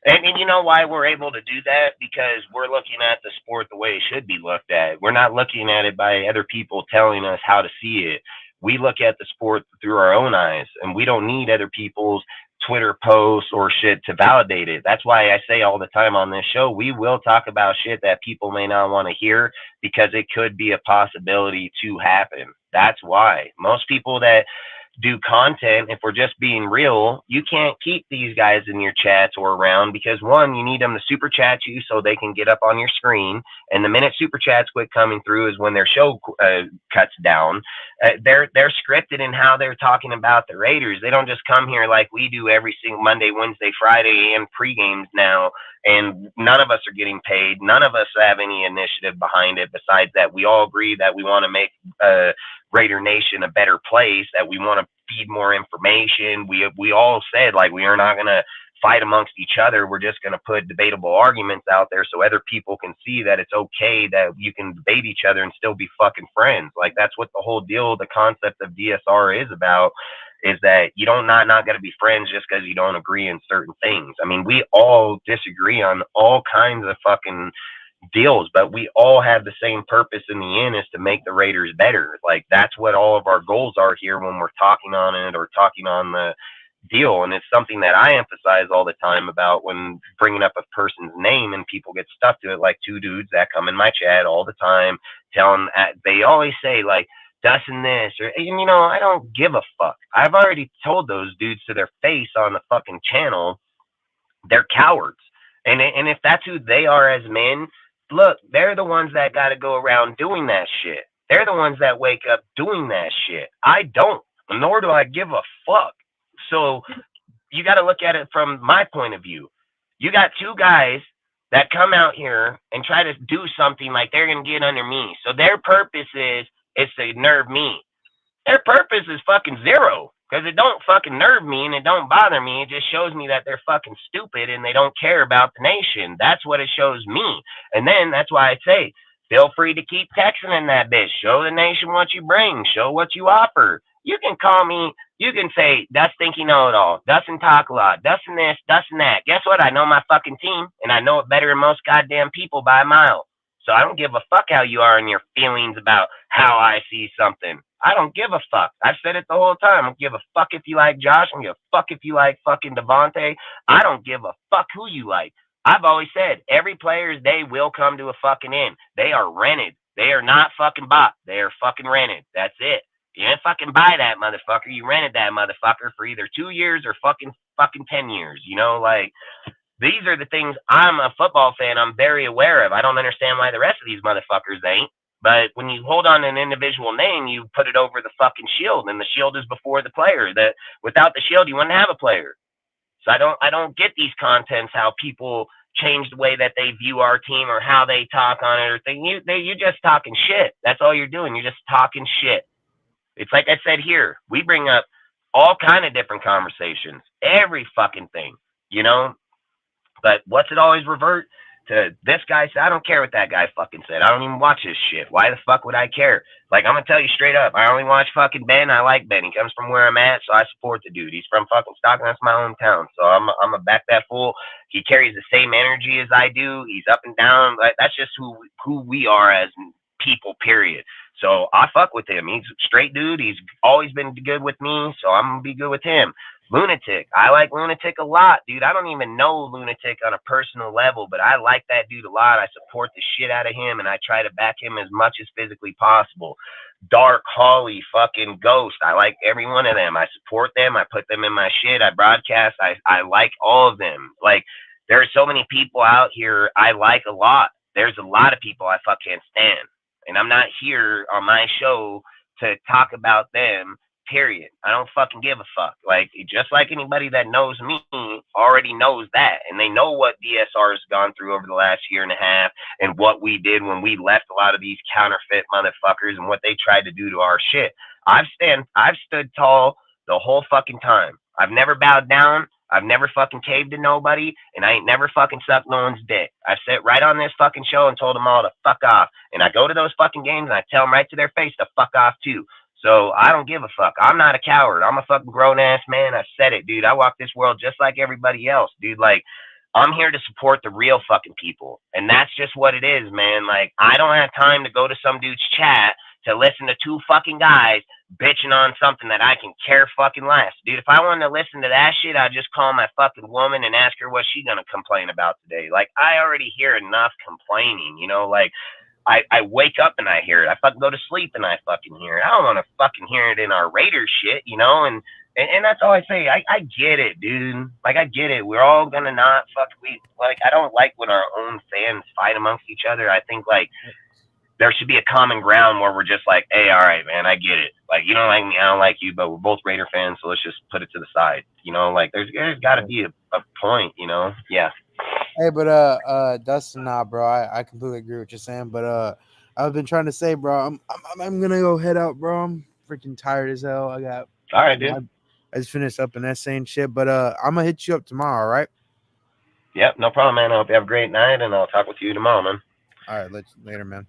And you know why we're able to do that? Because we're looking at the sport the way it should be looked at. We're not looking at it by other people telling us how to see it. We look at the sport through our own eyes, and we don't need other people's Twitter posts or shit to validate it. That's why I say all the time on this show, we will talk about shit that people may not want to hear because it could be a possibility to happen. That's why. Most people that do content, if we're just being real, you can't keep these guys in your chats or around because, one, you need them to super chat you so they can get up on your screen, and the minute super chats quit coming through is when their show cuts down. They're scripted in how they're talking about the Raiders. They don't just come here like we do every single Monday, Wednesday, Friday, and pre-games now, and none of us are getting paid. None of us have any initiative behind it besides that we all agree that we want to make Raider Nation a better place, that we want to feed more information. We all said, like, we are not going to fight amongst each other. We're just going to put debatable arguments out there so other people can see that it's okay that you can debate each other and still be fucking friends. Like, that's what the whole deal, the concept of DSR is about, is that you don't not going to be friends just because you don't agree in certain things. I mean, we all disagree on all kinds of fucking deals, but we all have the same purpose in the end, is to make the Raiders better. Like, that's what all of our goals are here when we're talking on it or talking on the deal. And it's something that I emphasize all the time about when bringing up a person's name, and people get stuck to it, like two dudes that come in my chat all the time telling, they always say like, Dustin this, or, you know, I don't give a fuck. I've already told those dudes to their face on the fucking channel, they're cowards. And if that's who they are as men, look, they're the ones that got to go around doing that shit. They're the ones that wake up doing that shit. I don't, nor do I give a fuck. So you got to look at it from my point of view. You got two guys that come out here and try to do something like they're going to get under me. So their purpose is to nerve me. Their purpose is fucking zero, because it don't fucking nerve me and it don't bother me. It just shows me that they're fucking stupid and they don't care about the nation. That's what it shows me. And then that's why I say, feel free to keep texting in that bitch. Show the nation what you bring. Show what you offer. You can call me. You can say, Dustin Think You Know It All. Dustin Talk a Lot. Dustin this, Dustin that. Guess what? I know my fucking team, and I know it better than most goddamn people by a mile. So I don't give a fuck how you are in your feelings about how I see something. I don't give a fuck. I've said it the whole time. I don't give a fuck if you like Josh. I don't give a fuck if you like fucking Devontae. I don't give a fuck who you like. I've always said, every player's day will come to a fucking end. They are rented. They are not fucking bought. They are fucking rented. That's it. You didn't fucking buy that motherfucker. You rented that motherfucker for either 2 years or fucking 10 years. You know, like, these are the things. I'm a football fan. I'm very aware of. I don't understand why the rest of these motherfuckers ain't. But when you hold on an individual name, you put it over the fucking shield, and the shield is before the player. That without the shield, you wouldn't have a player. So I don't get these contents, how people change the way that they view our team or how they talk on it or thing. You're just talking shit. That's all you're doing. You're just talking shit. It's like I said here. We bring up all kind of different conversations, every fucking thing, you know. But what's it always revert to? This guy said, I don't care what that guy fucking said. I don't even watch his shit. Why the fuck would I care? Like, I'm going to tell you straight up. I only watch fucking Ben. I like Ben. He comes from where I'm at, so I support the dude. He's from fucking Stockton. That's my hometown. So I'm going to back that fool. He carries the same energy as I do. He's up and down. Like, that's just who we are as people, period. So I fuck with him. He's a straight dude. He's always been good with me, so I'm going to be good with him. Lunatic. I like Lunatic a lot, dude. I don't even know Lunatic on a personal level, but I like that dude a lot. I support the shit out of him, and I try to back him as much as physically possible. Dark, Holly, fucking Ghost. I like every one of them. I support them. I put them in my shit. I broadcast. I like all of them. Like, there are so many people out here I like a lot. There's a lot of people I fuck can't stand. And I'm not here on my show to talk about them, period. I don't fucking give a fuck. Like, just like anybody that knows me already knows that. And they know what DSR has gone through over the last year and a half and what we did when we left a lot of these counterfeit motherfuckers and what they tried to do to our shit. I've stood tall the whole fucking time. I've never bowed down. I've never fucking caved to nobody, and I ain't never fucking sucked no one's dick. I've sat right on this fucking show and told them all to fuck off. And I go to those fucking games and I tell them right to their face to fuck off too. So I don't give a fuck. I'm not a coward. I'm a fucking grown ass man. I said it, dude. I walk this world just like everybody else, dude. Like, I'm here to support the real fucking people. And that's just what it is, man. Like, I don't have time to go to some dude's chat to listen to two fucking guys bitching on something that I can care fucking less. Dude, if I wanted to listen to that shit, I'd just call my fucking woman and ask her what she gonna complain about today. Like, I already hear enough complaining, you know, like, I wake up and I hear it. I fucking go to sleep and I fucking hear it. I don't want to fucking hear it in our Raiders shit, you know, and that's all I say. I get it, dude. Like, I get it. We're all gonna not I don't like when our own fans fight amongst each other. I think, like, there should be a common ground where we're just like, hey, all right, man, I get it. Like, you don't like me, I don't like you, but we're both Raider fans, so let's just put it to the side. You know, like, there's got to be a point, you know? Yeah. Hey, but Dustin, nah, bro, I completely agree with what you're saying. But I've been trying to say, bro, I'm gonna go head out, bro. I'm freaking tired as hell. I got all right, dude. I just finished up an essay and shit, but I'm gonna hit you up tomorrow, all right? Yep, no problem, man. I hope you have a great night, and I'll talk with you tomorrow, man. All right, later, man.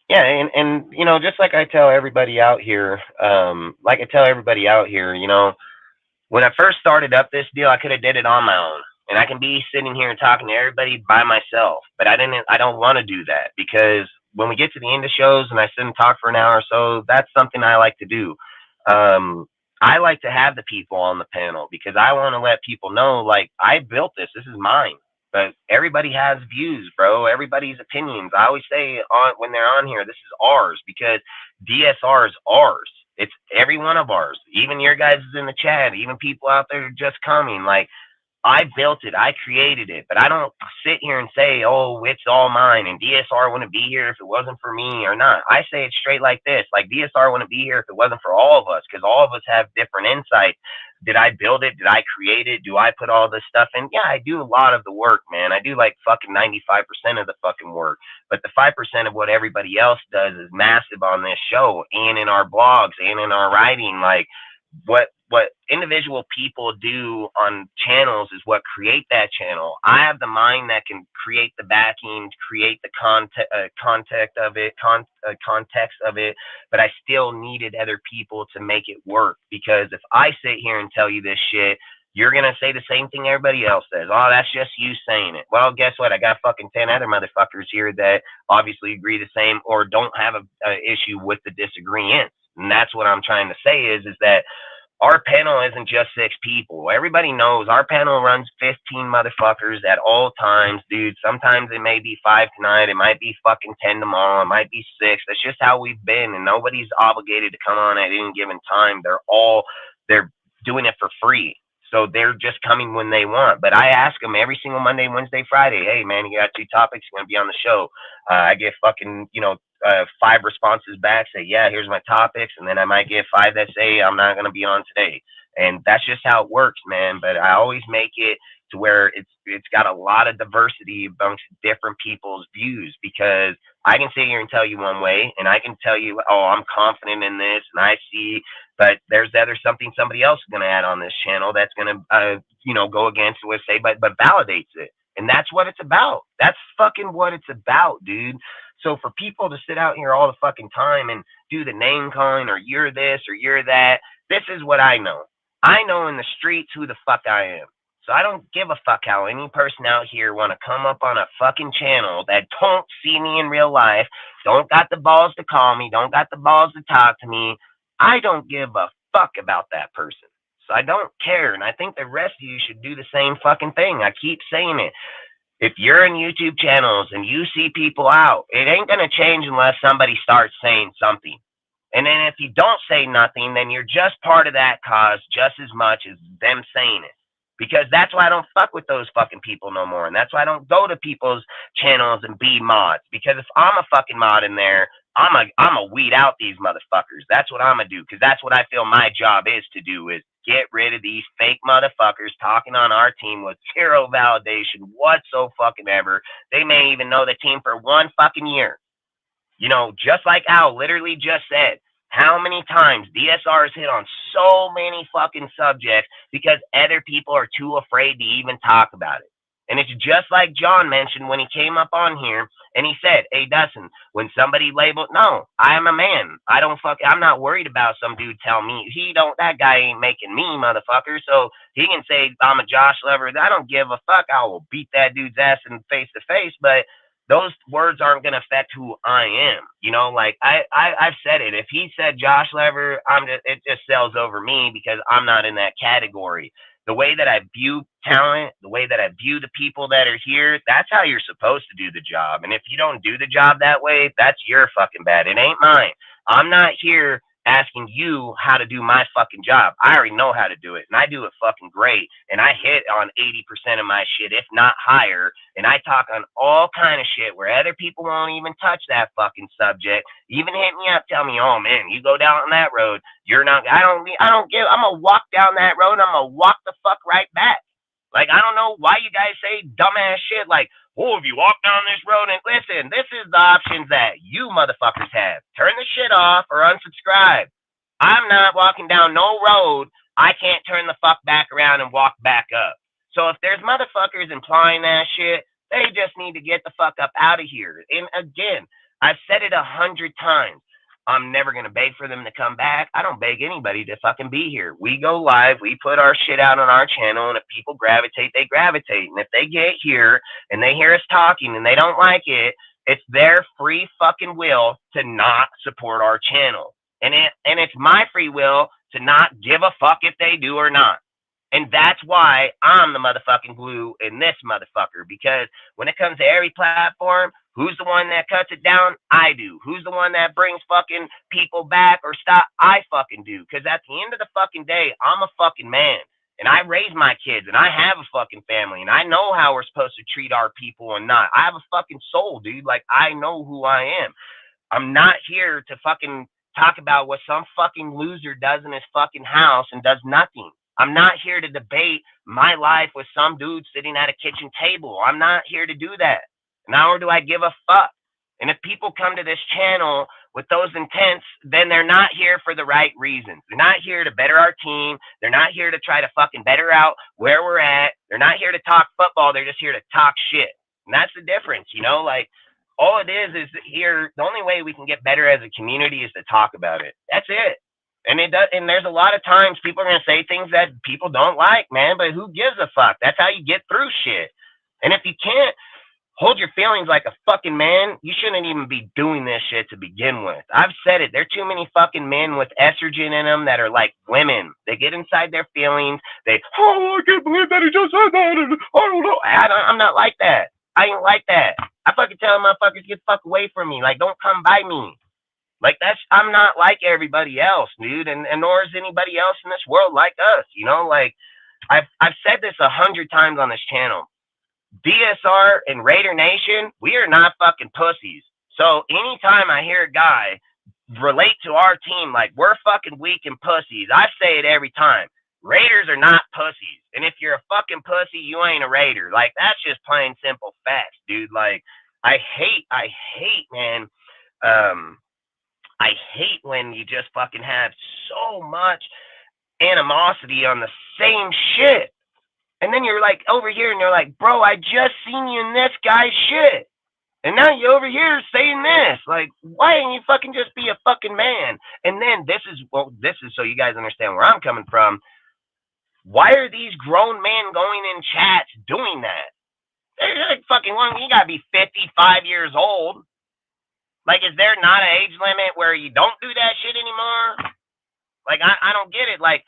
Yeah, and you know, just like I tell everybody out here, you know, when I first started up this deal, I could have did it on my own. And I can be sitting here and talking to everybody by myself, but I don't want to do that, because when we get to the end of shows and I sit and talk for an hour or so, that's something I like to do. I like to have the people on the panel because I want to let people know, like, I built this. This is mine. But everybody has views, bro. Everybody's opinions. I always say when they're on here, this is ours, because DSR is ours. It's every one of ours. Even your guys in the chat, even people out there just coming, like, I built it. I created it. But I don't sit here and say, oh, it's all mine, and DSR wouldn't be here if it wasn't for me or not. I say it straight like this. Like, DSR wouldn't be here if it wasn't for all of us, because all of us have different insights. Did I build it? Did I create it? Do I put all this stuff in? Yeah, I do a lot of the work, man. I do like fucking 95% of the fucking work. But the 5% of what everybody else does is massive on this show and in our blogs and in our writing. Like, what individual people do on channels is what create that channel. I have the mind that can create the backing, create the context of it, but I still needed other people to make it work. Because if I sit here and tell you this shit, you're going to say the same thing everybody else says. Oh, that's just you saying it. Well, guess what? I got fucking 10 other motherfuckers here that obviously agree the same or don't have an issue with the disagreements. And that's what I'm trying to say is that our panel isn't just 6 people. Everybody knows our panel runs 15 motherfuckers at all times, dude. Sometimes it may be 5 tonight. It might be fucking 10 tomorrow. It might be 6. That's just how we've been. And nobody's obligated to come on at any given time. They're doing it for free. So they're just coming when they want. But I ask them every single Monday, Wednesday, Friday, hey, man, you got 2 topics you're going to be on the show. I get fucking, 5 responses back, say, yeah, here's my topics. And then I might get 5 that say, I'm not going to be on today. And that's just how it works, man. But I always make it to where it's got a lot of diversity amongst different people's views, because I can sit here and tell you one way, and I can tell you, oh, I'm confident in this, and I see, but there's something somebody else is going to add on this channel that's going to, go against what I say, but validates it. And that's what it's about. That's fucking what it's about, dude. So for people to sit out here all the fucking time and do the name calling, or you're this or you're that, this is what I know. I know in the streets who the fuck I am. So I don't give a fuck how any person out here want to come up on a fucking channel that don't see me in real life, don't got the balls to call me, don't got the balls to talk to me. I don't give a fuck about that person. So I don't care. And I think the rest of you should do the same fucking thing. I keep saying it. If you're in YouTube channels and you see people out, it ain't going to change unless somebody starts saying something. And then if you don't say nothing, then you're just part of that cause just as much as them saying it. Because that's why I don't fuck with those fucking people no more. And that's why I don't go to people's channels and be mods. Because if I'm a fucking mod in there, I'm a weed out these motherfuckers. That's what I'm going to do. Because that's what I feel my job is to do, is get rid of these fake motherfuckers talking on our team with zero validation whatsoever. They may even know the team for 1 fucking year. You know, just like Al literally just said, how many times DSR has hit on so many fucking subjects because other people are too afraid to even talk about it. And it's just like John mentioned when he came up on here and he said, hey, Dustin, when somebody labeled, no, I am a man. I'm not worried about some dude telling me that guy ain't making me, motherfucker. So he can say I'm a Josh lover. I don't give a fuck. I will beat that dude's ass in face to face. But those words aren't going to affect who I am. You know, like I've said it. If he said Josh Lever, it just sells over me because I'm not in that category. The way that I view talent, the way that I view the people that are here, that's how you're supposed to do the job. And if you don't do the job that way, that's your fucking bad. It ain't mine. I'm not here asking you how to do my fucking job. I already know how to do it, and I do it fucking great. And I hit on 80% of my shit, if not higher. And I talk on all kind of shit where other people won't even touch that fucking subject. Even hit me up, tell me, oh man, you go down on that road, you're not. I don't give. I'm gonna walk down that road. I'm gonna walk the fuck right back. Like, I don't know why you guys say dumbass shit like, oh, if you walk down this road, and listen, this is the options that you motherfuckers have. Turn the shit off or unsubscribe. I'm not walking down no road I can't turn the fuck back around and walk back up. So if there's motherfuckers implying that shit, they just need to get the fuck up out of here. And again, I've said it 100 times. I'm never going to beg for them to come back. I don't beg anybody to fucking be here. We go live. We put our shit out on our channel, and if people gravitate, they gravitate. And if they get here and they hear us talking and they don't like it, it's their free fucking will to not support our channel. And it's my free will to not give a fuck if they do or not. And that's why I'm the motherfucking glue in this motherfucker. Because when it comes to every platform, who's the one that cuts it down? I do. Who's the one that brings fucking people back or stop? I fucking do. Because at the end of the fucking day, I'm a fucking man. And I raise my kids. And I have a fucking family. And I know how we're supposed to treat our people and not. I have a fucking soul, dude. Like, I know who I am. I'm not here to fucking talk about what some fucking loser does in his fucking house and does nothing. I'm not here to debate my life with some dude sitting at a kitchen table. I'm not here to do that. Nor do I give a fuck. And if people come to this channel with those intents, then they're not here for the right reasons. They're not here to better our team. They're not here to try to fucking better out where we're at. They're not here to talk football. They're just here to talk shit. And that's the difference, you know? Like, all it is here, the only way we can get better as a community is to talk about it. That's it. And it does, and there's a lot of times people are going to say things that people don't like, man, but who gives a fuck? That's how you get through shit. And if you can't hold your feelings like a fucking man, you shouldn't even be doing this shit to begin with. I've said it. There are too many fucking men with estrogen in them that are like women. They get inside their feelings. I can't believe that he just said that. And I don't know. I'm not like that. I ain't like that. I fucking tell motherfuckers, get the fuck away from me. Like, don't come by me. Like, I'm not like everybody else, dude, and nor is anybody else in this world like us, you know? Like, I've said this 100 times on this channel. DSR and Raider Nation, we are not fucking pussies. So anytime I hear a guy relate to our team like we're fucking weak and pussies, I say it every time. Raiders are not pussies. And if you're a fucking pussy, you ain't a Raider. Like, that's just plain simple facts, dude. Like, I hate, man. I hate when you just fucking have so much animosity on the same shit. And then you're like over here and you're like, bro, I just seen you in this guy's shit. And now you're over here saying this. Like, why didn't you fucking just be a fucking man? And then this is so you guys understand where I'm coming from. Why are these grown men going in chats doing that? They're like fucking long. You gotta be 55 years old. Like, is there not an age limit where you don't do that shit anymore? Like, I don't get it. Like,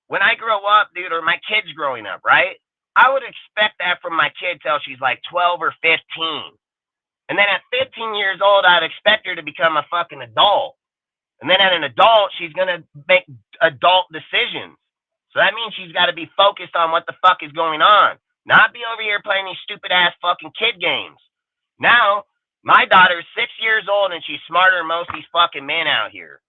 when I grow up, dude, or my kids growing up, right? I would expect that from my kid till she's like 12 or 15. And then at 15 years old, I'd expect her to become a fucking adult. And then at an adult, she's going to make adult decisions. So that means she's got to be focused on what the fuck is going on, not be over here playing these stupid ass fucking kid games. Now, my daughter's 6 years old and she's smarter than most of these fucking men out here.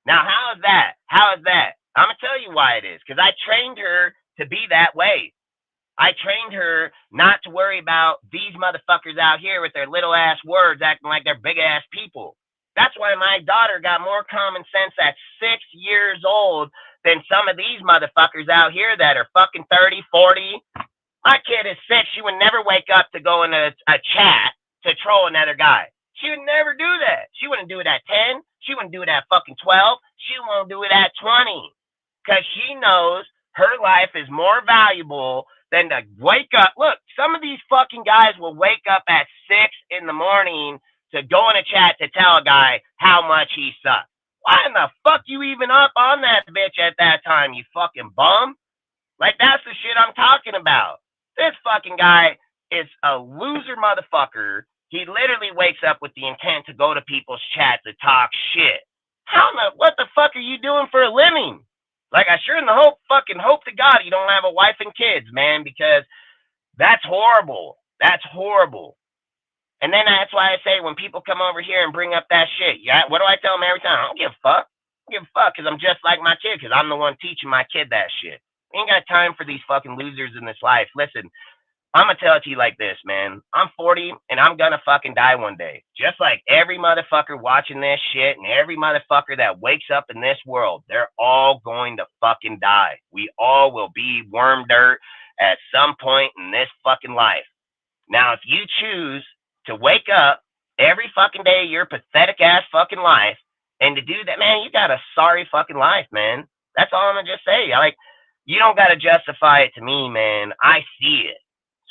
Now, how is that? How is that? I'm going to tell you why it is. Because I trained her to be that way. I trained her not to worry about these motherfuckers out here with their little ass words acting like they're big ass people. That's why my daughter got more common sense at 6 years old than some of these motherfuckers out here that are fucking 30, 40. My kid is 6. She would never wake up to go in a chat to troll another guy. She would never do that. She wouldn't do it at 10. She wouldn't do it at fucking 12. She won't do it at 20. Because she knows her life is more valuable than to wake up. Look, some of these fucking guys will wake up at 6 in the morning to go in a chat to tell a guy how much he sucks. Why in the fuck you even up on that bitch at that time, you fucking bum? Like, that's the shit I'm talking about. This fucking guy is a loser motherfucker. He literally wakes up with the intent to go to people's chat to talk shit. What the fuck are you doing for a living? Like, I sure in the hope to God you don't have a wife and kids, man, because that's horrible. That's horrible. And then that's why I say when people come over here and bring up that shit, yeah, what do I tell them every time? I don't give a fuck. I don't give a fuck because I'm just like my kid because I'm the one teaching my kid that shit. I ain't got time for these fucking losers in this life. Listen, I'm going to tell it to you like this, man. I'm 40 and I'm going to fucking die one day. Just like every motherfucker watching this shit and every motherfucker that wakes up in this world, they're all going to fucking die. We all will be worm dirt at some point in this fucking life. Now, if you choose to wake up every fucking day of your pathetic ass fucking life and to do that, man, you got a sorry fucking life, man. That's all I'm going to just say. You don't got to justify it to me, man. I see it.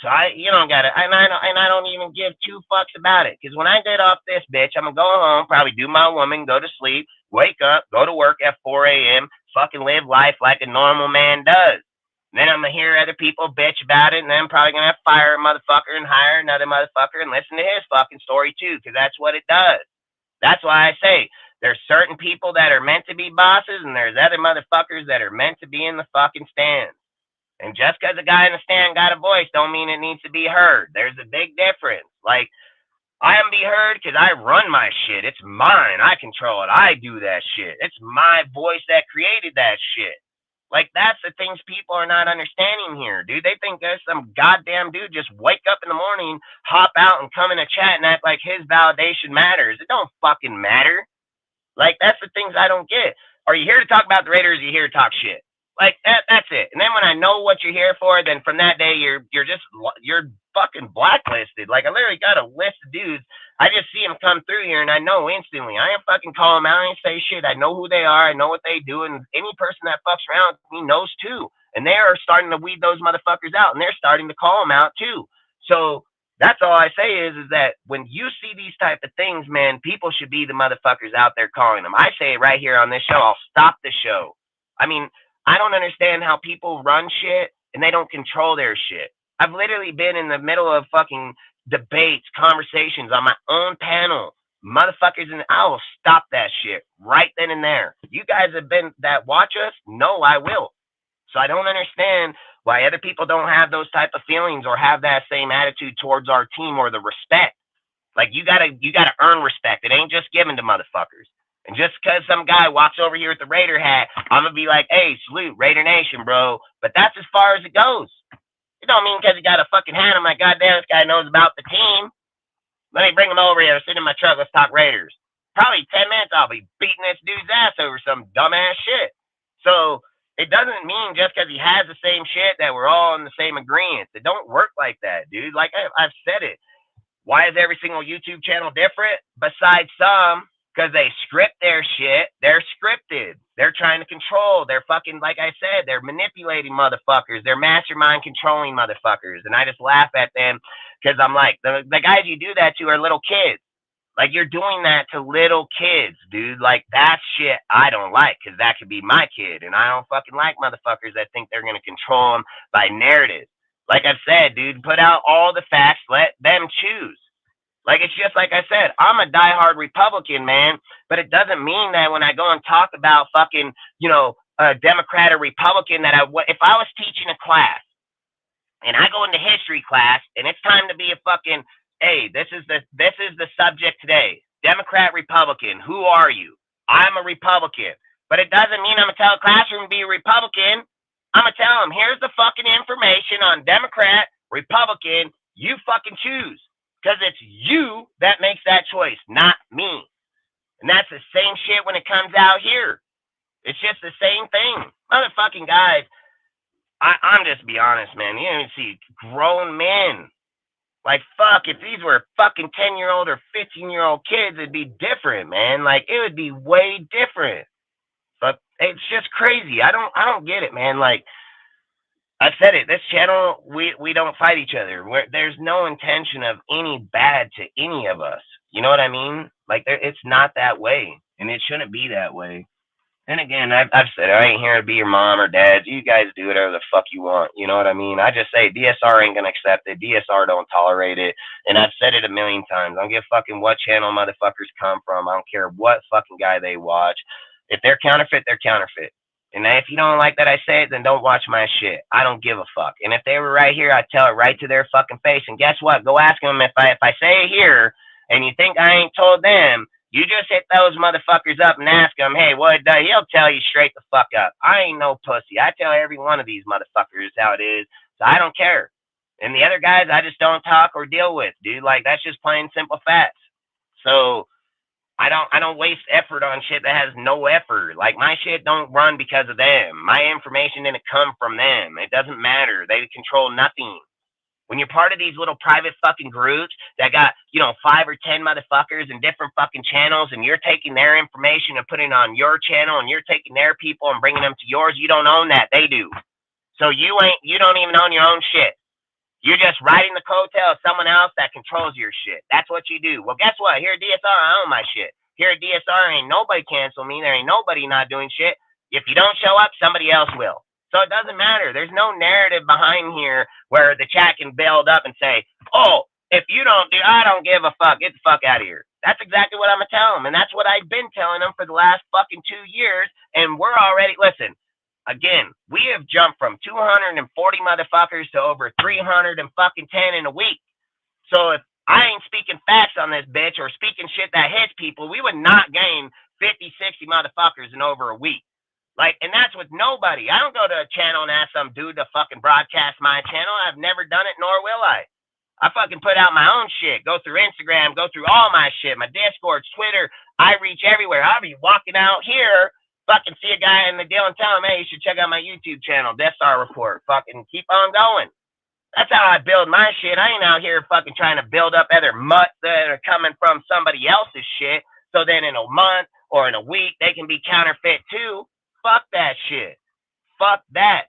So you don't got to, and I don't even give two fucks about it. Because when I get off this bitch, I'm going to go home, probably do my woman, go to sleep, wake up, go to work at 4 a.m., fucking live life like a normal man does. And then I'm going to hear other people bitch about it, and then I'm probably going to have to fire a motherfucker and hire another motherfucker and listen to his fucking story too, because that's what it does. That's why I say there's certain people that are meant to be bosses, and there's other motherfuckers that are meant to be in the fucking stands. And just because a guy in the stand got a voice don't mean it needs to be heard. There's a big difference. Like, I am be heard because I run my shit. It's mine. I control it. I do that shit. It's my voice that created that shit. Like, that's the things people are not understanding here, dude. They think there's some goddamn dude just wake up in the morning, hop out, and come in a chat and act like his validation matters. It don't fucking matter. Like, that's the things I don't get. Are you here to talk about the Raiders or are you here to talk shit? Like, that's it. And then when I know what you're here for, then from that day, you're fucking blacklisted. Like, I literally got a list of dudes. I just see them come through here, and I know instantly. I ain't fucking call them out. I ain't say shit. I know who they are. I know what they do. And any person that fucks around with me knows, too. And they are starting to weed those motherfuckers out, and they're starting to call them out, too. So that's all I say is that when you see these type of things, man, people should be the motherfuckers out there calling them. I say it right here on this show. I'll stop the show. I mean, I don't understand how people run shit and they don't control their shit. I've literally been in the middle of fucking debates, conversations on my own panel. Motherfuckers, and I will stop that shit right then and there. You guys have been that watch us? No, I will. So I don't understand why other people don't have those type of feelings or have that same attitude towards our team or the respect. Like, you gotta earn respect. It ain't just given to motherfuckers. And just because some guy walks over here with the Raider hat, I'm going to be like, hey, salute, Raider Nation, bro. But that's as far as it goes. It don't mean because he got a fucking hat, I'm like, goddamn, this guy knows about the team. Let me bring him over here. Sit in my truck. Let's talk Raiders. Probably 10 minutes, I'll be beating this dude's ass over some dumbass shit. So it doesn't mean just because he has the same shit that we're all in the same agreement. It don't work like that, dude. Like I've said it. Why is every single YouTube channel different? Besides some. Because they script their shit. They're scripted. They're trying to control. They're fucking, like I said, they're manipulating motherfuckers. They're mastermind controlling motherfuckers. And I just laugh at them because I'm like, the guys you do that to are little kids. Like, you're doing that to little kids, dude. Like, that shit I don't like, because that could be my kid, and I don't fucking like motherfuckers that think they're going to control them by narrative. Like I've said, dude, put out all the facts, let them choose. Like, it's just like I said, I'm a diehard Republican, man, but it doesn't mean that when I go and talk about fucking, you know, a Democrat or Republican, that if I was teaching a class, and I go into history class, and it's time to be a fucking, hey, this is the subject today. Democrat, Republican, who are you? I'm a Republican. But it doesn't mean I'm going to tell a classroom to be a Republican. I'm going to tell them, here's the fucking information on Democrat, Republican, you fucking choose. Because it's you that makes that choice, not me. And that's the same shit when it comes out here. It's just the same thing. Motherfucking guys, I'm just be honest, man. You don't even see grown men. Like, fuck, if these were fucking 10-year-old or 15-year-old kids, it'd be different, man. Like, it would be way different. But it's just crazy. I don't get it, man. Like, I've said it. This channel, we don't fight each other. There's no intention of any bad to any of us. You know what I mean? Like, it's not that way, and it shouldn't be that way. And again, I've said it. I ain't here to be your mom or dad. You guys do whatever the fuck you want. You know what I mean? I just say DSR ain't gonna accept it. DSR don't tolerate it. And I've said it a million times. I don't give a fucking what channel motherfuckers come from. I don't care what fucking guy they watch. If they're counterfeit, they're counterfeit. And if you don't like that I say it, then don't watch my shit. I don't give a fuck. And if they were right here, I'd tell it right to their fucking face. And guess what? Go ask them if I say it here and you think I ain't told them, you just hit those motherfuckers up and ask them, hey, what? He'll tell you straight the fuck up. I ain't no pussy. I tell every one of these motherfuckers how it is. So I don't care. And the other guys, I just don't talk or deal with, dude. Like, that's just plain simple facts. So I don't waste effort on shit that has no effort. Like, my shit don't run because of them. My information didn't come from them. It doesn't matter. They control nothing. When you're part of these little private fucking groups that got, 5 or 10 motherfuckers in different fucking channels, and you're taking their information and putting it on your channel, and you're taking their people and bringing them to yours, you don't own that. They do. So you don't even own your own shit. You're just riding the coattail of someone else that controls your shit. That's what you do. Well, guess what? Here at DSR, I own my shit. Here at DSR, ain't nobody cancel me. There ain't nobody not doing shit. If you don't show up, somebody else will. So it doesn't matter. There's no narrative behind here where the chat can build up and say, oh, if you don't do, I don't give a fuck. Get the fuck out of here. That's exactly what I'm going to tell them. And that's what I've been telling them for the last fucking 2 years. And we're already, listen, again, we have jumped from 240 motherfuckers to over 310 in a week. So if I ain't speaking facts on this bitch or speaking shit that hits people, we would not gain 50, 60 motherfuckers in over a week. Like, and that's with nobody. I don't go to a channel and ask some dude to fucking broadcast my channel. I've never done it, nor will I. I fucking put out my own shit. Go through Instagram, go through all my shit, my Discord, Twitter. I reach everywhere. I'll be walking out here, fucking see a guy in the deal and tell him, hey, you should check out my YouTube channel, Death Star Report. Fucking keep on going. That's how I build my shit. I ain't out here fucking trying to build up other mutts that are coming from somebody else's shit. So then in a month or in a week, they can be counterfeit too. Fuck that shit. Fuck that.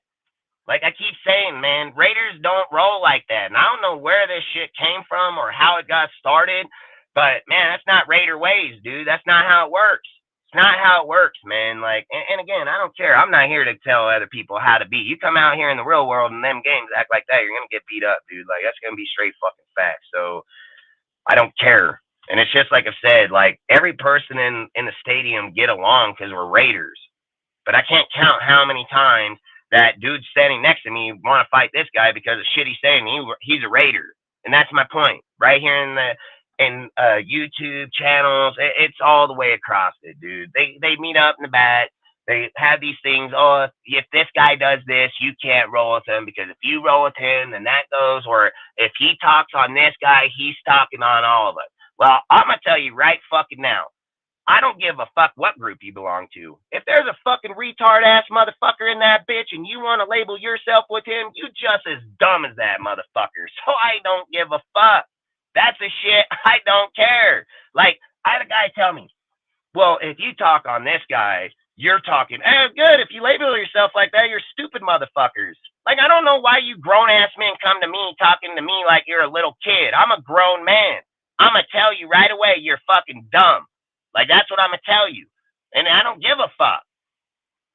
Like I keep saying, man, Raiders don't roll like that. And I don't know where this shit came from or how it got started. But, man, that's not Raider ways, dude. That's not how it works. It's not how it works, man. Like, and again, I don't care. I'm not here to tell other people how to be. You come out here in the real world and them games act like that, you're going to get beat up, dude. Like, that's going to be straight fucking facts. So I don't care. And it's just like I've said, like, every person in the stadium get along because we're Raiders. But I can't count how many times that dude standing next to me want to fight this guy because of shit he's saying. He's a Raider. And that's my point. Right here in YouTube channels, it's all the way across it, dude. They meet up in the back. They have these things. Oh, if this guy does this, you can't roll with him because if you roll with him, then that goes. Or if he talks on this guy, he's talking on all of us. Well, I'm going to tell you right fucking now. I don't give a fuck what group you belong to. If there's a fucking retard-ass motherfucker in that bitch and you want to label yourself with him, you just as dumb as that motherfucker. So I don't give a fuck. That's the shit. I don't care. Like, I had a guy tell me, well, if you talk on this guy, you're talking, good. If you label yourself like that, you're stupid motherfuckers. Like, I don't know why you grown-ass men come to me talking to me like you're a little kid. I'm a grown man. I'm going to tell you right away, you're fucking dumb. Like, that's what I'm going to tell you. And I don't give a fuck.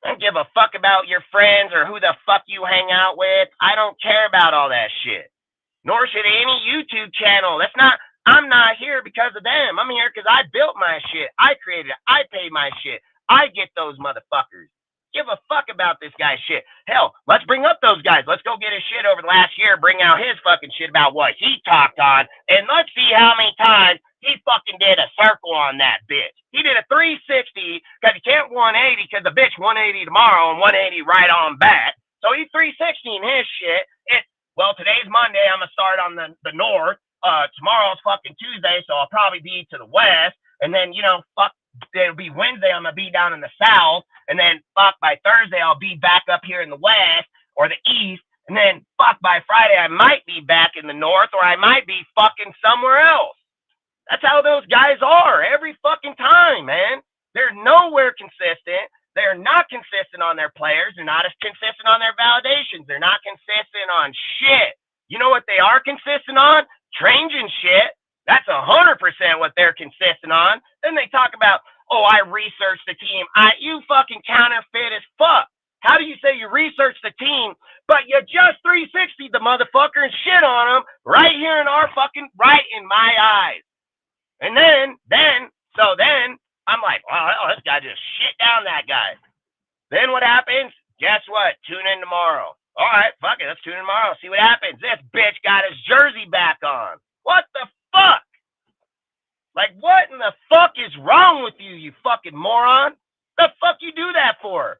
I don't give a fuck about your friends or who the fuck you hang out with. I don't care about all that shit. Nor should any YouTube channel. I'm not here because of them. I'm here because I built my shit. I created it. I paid my shit. I get those motherfuckers. Give a fuck about this guy's shit. Hell, let's bring up those guys. Let's go get his shit over the last year, bring out his fucking shit about what he talked on, and let's see how many times he fucking did a circle on that bitch. He did a 360 because he can't 180 because the bitch 180 tomorrow and 180 right on back. So he 360 his shit. Well, today's Monday. I'm going to start on the north. Tomorrow's fucking Tuesday, so I'll probably be to the west. And then, it'll be Wednesday. I'm going to be down in the south. And then, by Thursday, I'll be back up here in the west or the east. And then, by Friday, I might be back in the north or I might be fucking somewhere else. That's how those guys are every fucking time, man. They're nowhere consistent. They're not consistent on their players. They're not as consistent on their validations. They're not consistent on shit. You know what they are consistent on? Changing shit. That's 100% what they're consistent on. Then they talk about, I researched the team. You fucking counterfeit as fuck. How do you say you researched the team, but you just 360 the motherfucker and shit on him right here in right in my eyes? And then I'm like, wow, this guy just shit down that guy. Then what happens? Guess what? Tune in tomorrow. All right, fuck it. Let's tune in tomorrow. See what happens. This bitch got his jersey back on. What the fuck? Like, what in the fuck is wrong with you, you fucking moron? The fuck you do that for?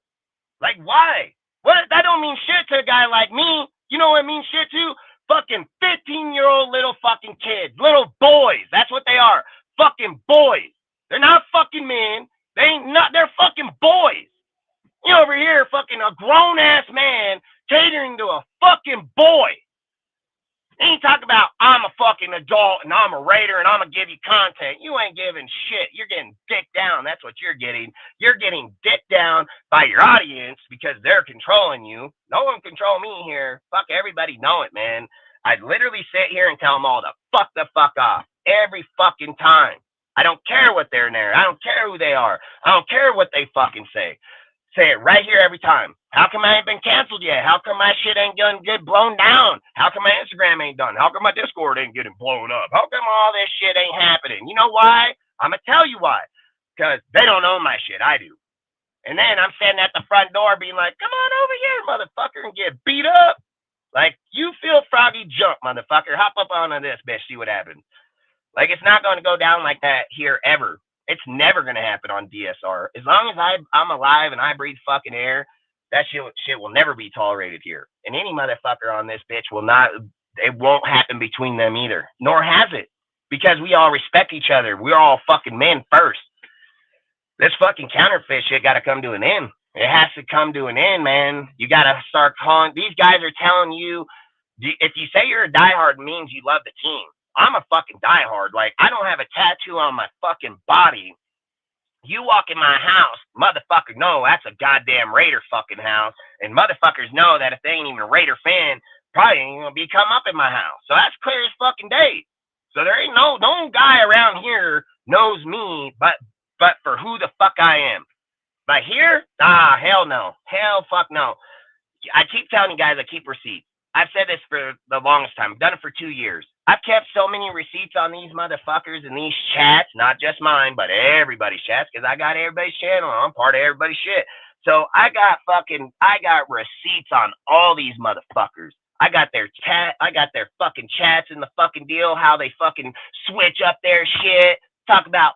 Like, why? What? That don't mean shit to a guy like me. You know what it means shit to? Fucking 15-year-old little fucking kids. Little boys. That's what they are. Fucking boys. They're not fucking men. They're fucking boys. You over here, fucking a grown-ass man catering to a fucking boy. And you talk about, I'm a fucking adult and I'm a Raider and I'm going to give you content. You ain't giving shit. You're getting dicked down. That's what you're getting. You're getting dicked down by your audience because they're controlling you. No one control me here. Fuck, everybody know it, man. I literally sit here and tell them all to fuck the fuck off every fucking time. I don't care what they're in there. I don't care who they are. I don't care what they fucking say. Say it right here every time. How come I ain't been canceled yet? How come my shit ain't gonna get blown down? How come my Instagram ain't done? How come my Discord ain't getting blown up? How come all this shit ain't happening? You know why? I'm gonna tell you why. Because they don't own my shit. I do. And then I'm standing at the front door being like, come on over here, motherfucker, and get beat up. Like, you feel froggy jump, motherfucker. Hop up onto this bitch, see what happens. Like, it's not going to go down like that here ever. It's never going to happen on DSR. As long as I'm alive and I breathe fucking air, that shit will never be tolerated here. And any motherfucker on this bitch it won't happen between them either. Nor has it. Because we all respect each other. We're all fucking men first. This fucking counterfeit shit got to come to an end. It has to come to an end, man. You got to start calling. These guys are telling you, if you say you're a diehard, it means you love the team. I'm a fucking diehard. Like, I don't have a tattoo on my fucking body. You walk in my house, motherfucker, no, that's a goddamn Raider fucking house. And motherfuckers know that if they ain't even a Raider fan, probably ain't gonna be come up in my house. So that's clear as fucking day. So there ain't no guy around here knows me, but for who the fuck I am. But here, hell no. Hell fuck no. I keep telling you guys, I keep receipts. I've said this for the longest time. I've done it for 2 years. I've kept so many receipts on these motherfuckers and these chats, not just mine, but everybody's chats, because I got everybody's channel. I'm part of everybody's shit. So I got receipts on all these motherfuckers. I got their fucking chats in the fucking deal, how they fucking switch up their shit. Talk about,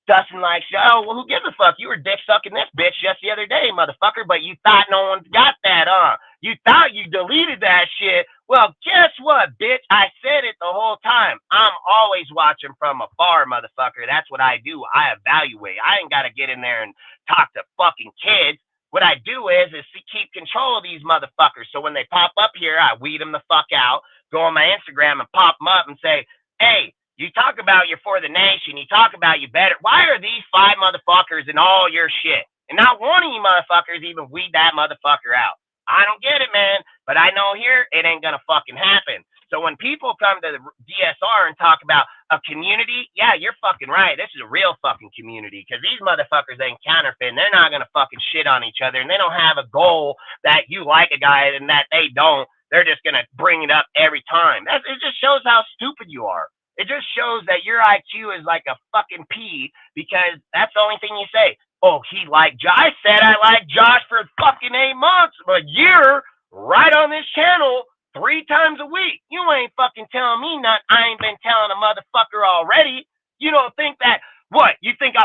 Dustin likes you. Oh, well, who gives a fuck? You were dick sucking this bitch just the other day, motherfucker, but you thought no one got that, You thought you deleted that shit. Well, guess what, bitch? I said it the whole time. I'm always watching from afar, motherfucker. That's what I do. I evaluate. I ain't got to get in there and talk to fucking kids. What I do is keep control of these motherfuckers. So when they pop up here, I weed them the fuck out, go on my Instagram and pop them up and say, hey, you talk about you're for the nation. You talk about you better. Why are these 5 motherfuckers in all your shit? And not one of you motherfuckers even weed that motherfucker out. I don't get it, man. But I know here it ain't gonna fucking happen. So when people come to the DSR and talk about a community, yeah, you're fucking right. This is a real fucking community because these motherfuckers ain't counterfeiting. They're not going to fucking shit on each other, and they don't have a goal that you like a guy and that they don't. They're just going to bring it up every time. It just shows how stupid you are. It just shows that your IQ is like a fucking pea because that's the only thing you say. Oh, he liked Josh. I said I liked Josh for fucking 8 months, a year, right on this channel, 3 times a week. You ain't fucking telling me nothing. I ain't been telling a motherfucker already. You don't think that, what? You think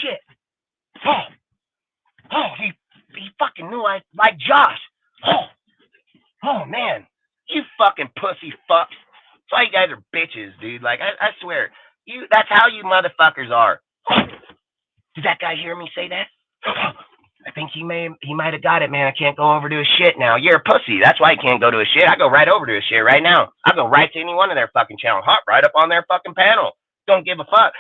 shit. He fucking knew I liked Josh. Oh, man. You fucking pussy fucks. That's why you guys are bitches, dude. Like, I swear. That's how you motherfuckers are. Did that guy hear me say that? I think he might have got it, man. I can't go over to his shit now. You're a pussy. That's why you can't go to his shit. I go right over to his shit right now. I go right to any one of their fucking channels. Hop right up on their fucking panel. Don't give a fuck.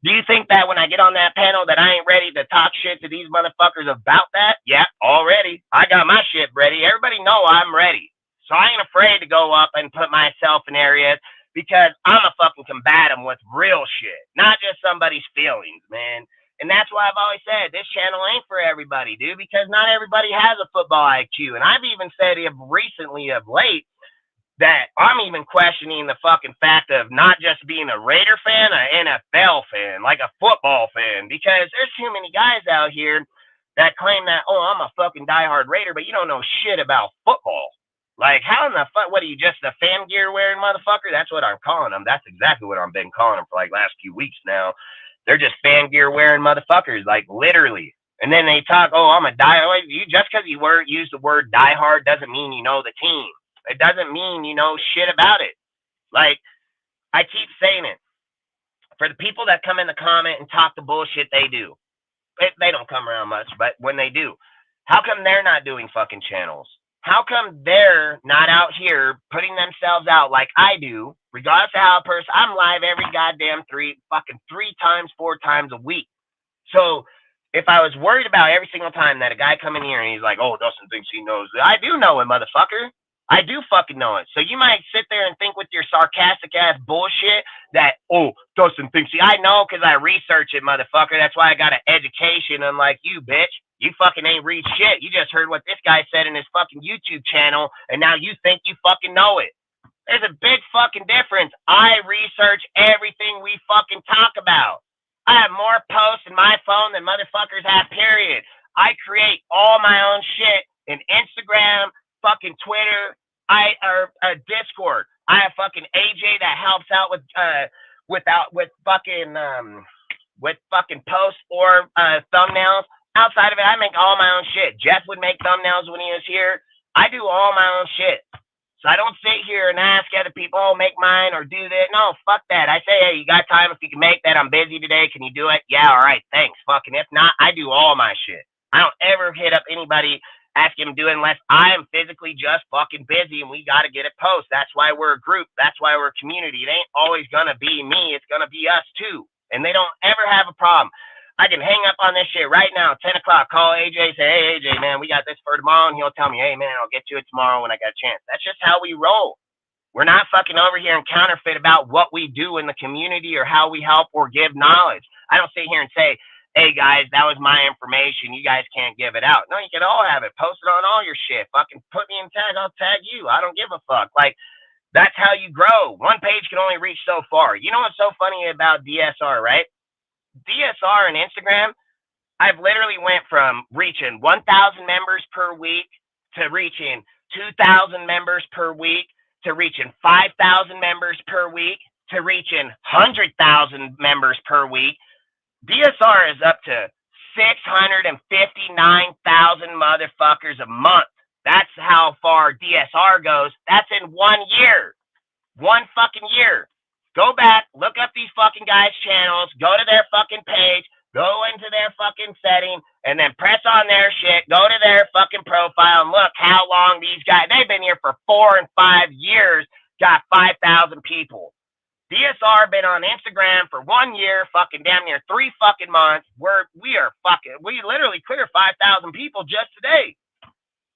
Do you think that when I get on that panel that I ain't ready to talk shit to these motherfuckers about that? Yeah, already. I got my shit ready. Everybody know I'm ready. So I ain't afraid to go up and put myself in areas because I'm a fucking combat them with real shit, not just somebody's feelings, man. And that's why I've always said this channel ain't for everybody, dude, because not everybody has a football IQ. And I've even said recently of late that I'm even questioning the fucking fact of not just being a Raider fan, an NFL fan, like a football fan, because there's too many guys out here that claim that, oh, I'm a fucking diehard Raider, but you don't know shit about football. Like, how in the fuck, what are you, just a fan gear wearing motherfucker? That's what I'm calling them. That's exactly what I've been calling them for like last few weeks now. They're just fan gear wearing motherfuckers, like literally. And then they talk, oh, I'm a diehard. Just because you use the word diehard doesn't mean you know the team. It doesn't mean you know shit about it. Like, I keep saying it. For the people that come in the comment and talk the bullshit they do, they don't come around much, but when they do, how come they're not doing fucking channels? How come they're not out here putting themselves out like I do, regardless of how a person, I'm live every goddamn 3 times, 4 times a week. So if I was worried about every single time that a guy come in here and he's like, oh, Dustin thinks he knows it. I do know it, motherfucker. I do fucking know it. So you might sit there and think with your sarcastic ass bullshit that, oh, Dustin thinks I know because I research it, motherfucker. That's why I got an education unlike you, bitch. You fucking ain't read shit. You just heard what this guy said in his fucking YouTube channel, and now you think you fucking know it. There's a big fucking difference. I research everything we fucking talk about. I have more posts in my phone than motherfuckers have, period. I create all my own shit in Instagram, fucking Twitter, Discord. I have fucking AJ that helps out with fucking posts or thumbnails. Outside of it, I make all my own shit. Jeff would make thumbnails when he was here. I do all my own shit. So I don't sit here and ask other people, oh, make mine or do that. No, fuck that. I say, hey, you got time? If you can make that, I'm busy today. Can you do it? Yeah, all right, thanks. Fucking if not, I do all my shit. I don't ever hit up anybody, ask him to do it unless I am physically just fucking busy and we got to get it post. That's why we're a group. That's why we're a community. It ain't always going to be me. It's going to be us too. And they don't ever have a problem. I can hang up on this shit right now, 10 o'clock, call AJ, say, hey, AJ, man, we got this for tomorrow, and he'll tell me, hey, man, I'll get to it tomorrow when I got a chance. That's just how we roll. We're not fucking over here and counterfeit about what we do in the community or how we help or give knowledge. I don't sit here and say, hey, guys, that was my information. You guys can't give it out. No, you can all have it. Post it on all your shit. Fucking put me in tag. I'll tag you. I don't give a fuck. Like, that's how you grow. One page can only reach so far. You know what's so funny about DSR, right? DSR and Instagram, I've literally went from reaching 1,000 members per week to reaching 2,000 members per week to reaching 5,000 members per week to reaching 100,000 members per week. DSR is up to 659,000 motherfuckers a month. That's how far DSR goes. That's in 1 year. 1 fucking year. Go back, look up these fucking guys' channels, go to their fucking page, go into their fucking setting, and then press on their shit, go to their fucking profile, and look how long these guys, they've been here for 4 and 5 years, got 5,000 people. DSR been on Instagram for 1 year, fucking damn near 3 fucking months. We literally cleared 5,000 people just today.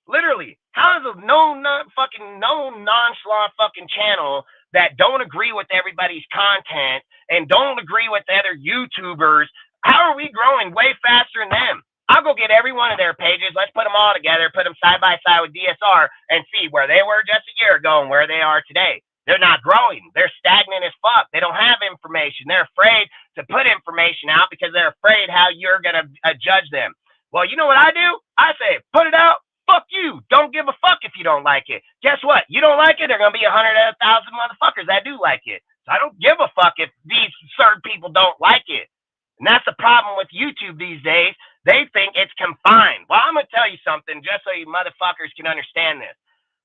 Literally, how is a fucking nonchalant fucking channel that don't agree with everybody's content and don't agree with the other YouTubers? How are we growing way faster than them? I'll go get every one of their pages. Let's put them all together, put them side by side with DSR, and see where they were just a year ago and where they are today. They're not growing. They're stagnant as fuck. They don't have information. They're afraid to put information out because they're afraid how you're going to judge them. Well, you know what I do? I say, put it out. Fuck you. Don't give a fuck if you don't like it. Guess what? You don't like it, there are going to be 100,000 motherfuckers that do like it. So I don't give a fuck if these certain people don't like it. And that's the problem with YouTube these days. They think it's confined. Well, I'm going to tell you something just so you motherfuckers can understand this.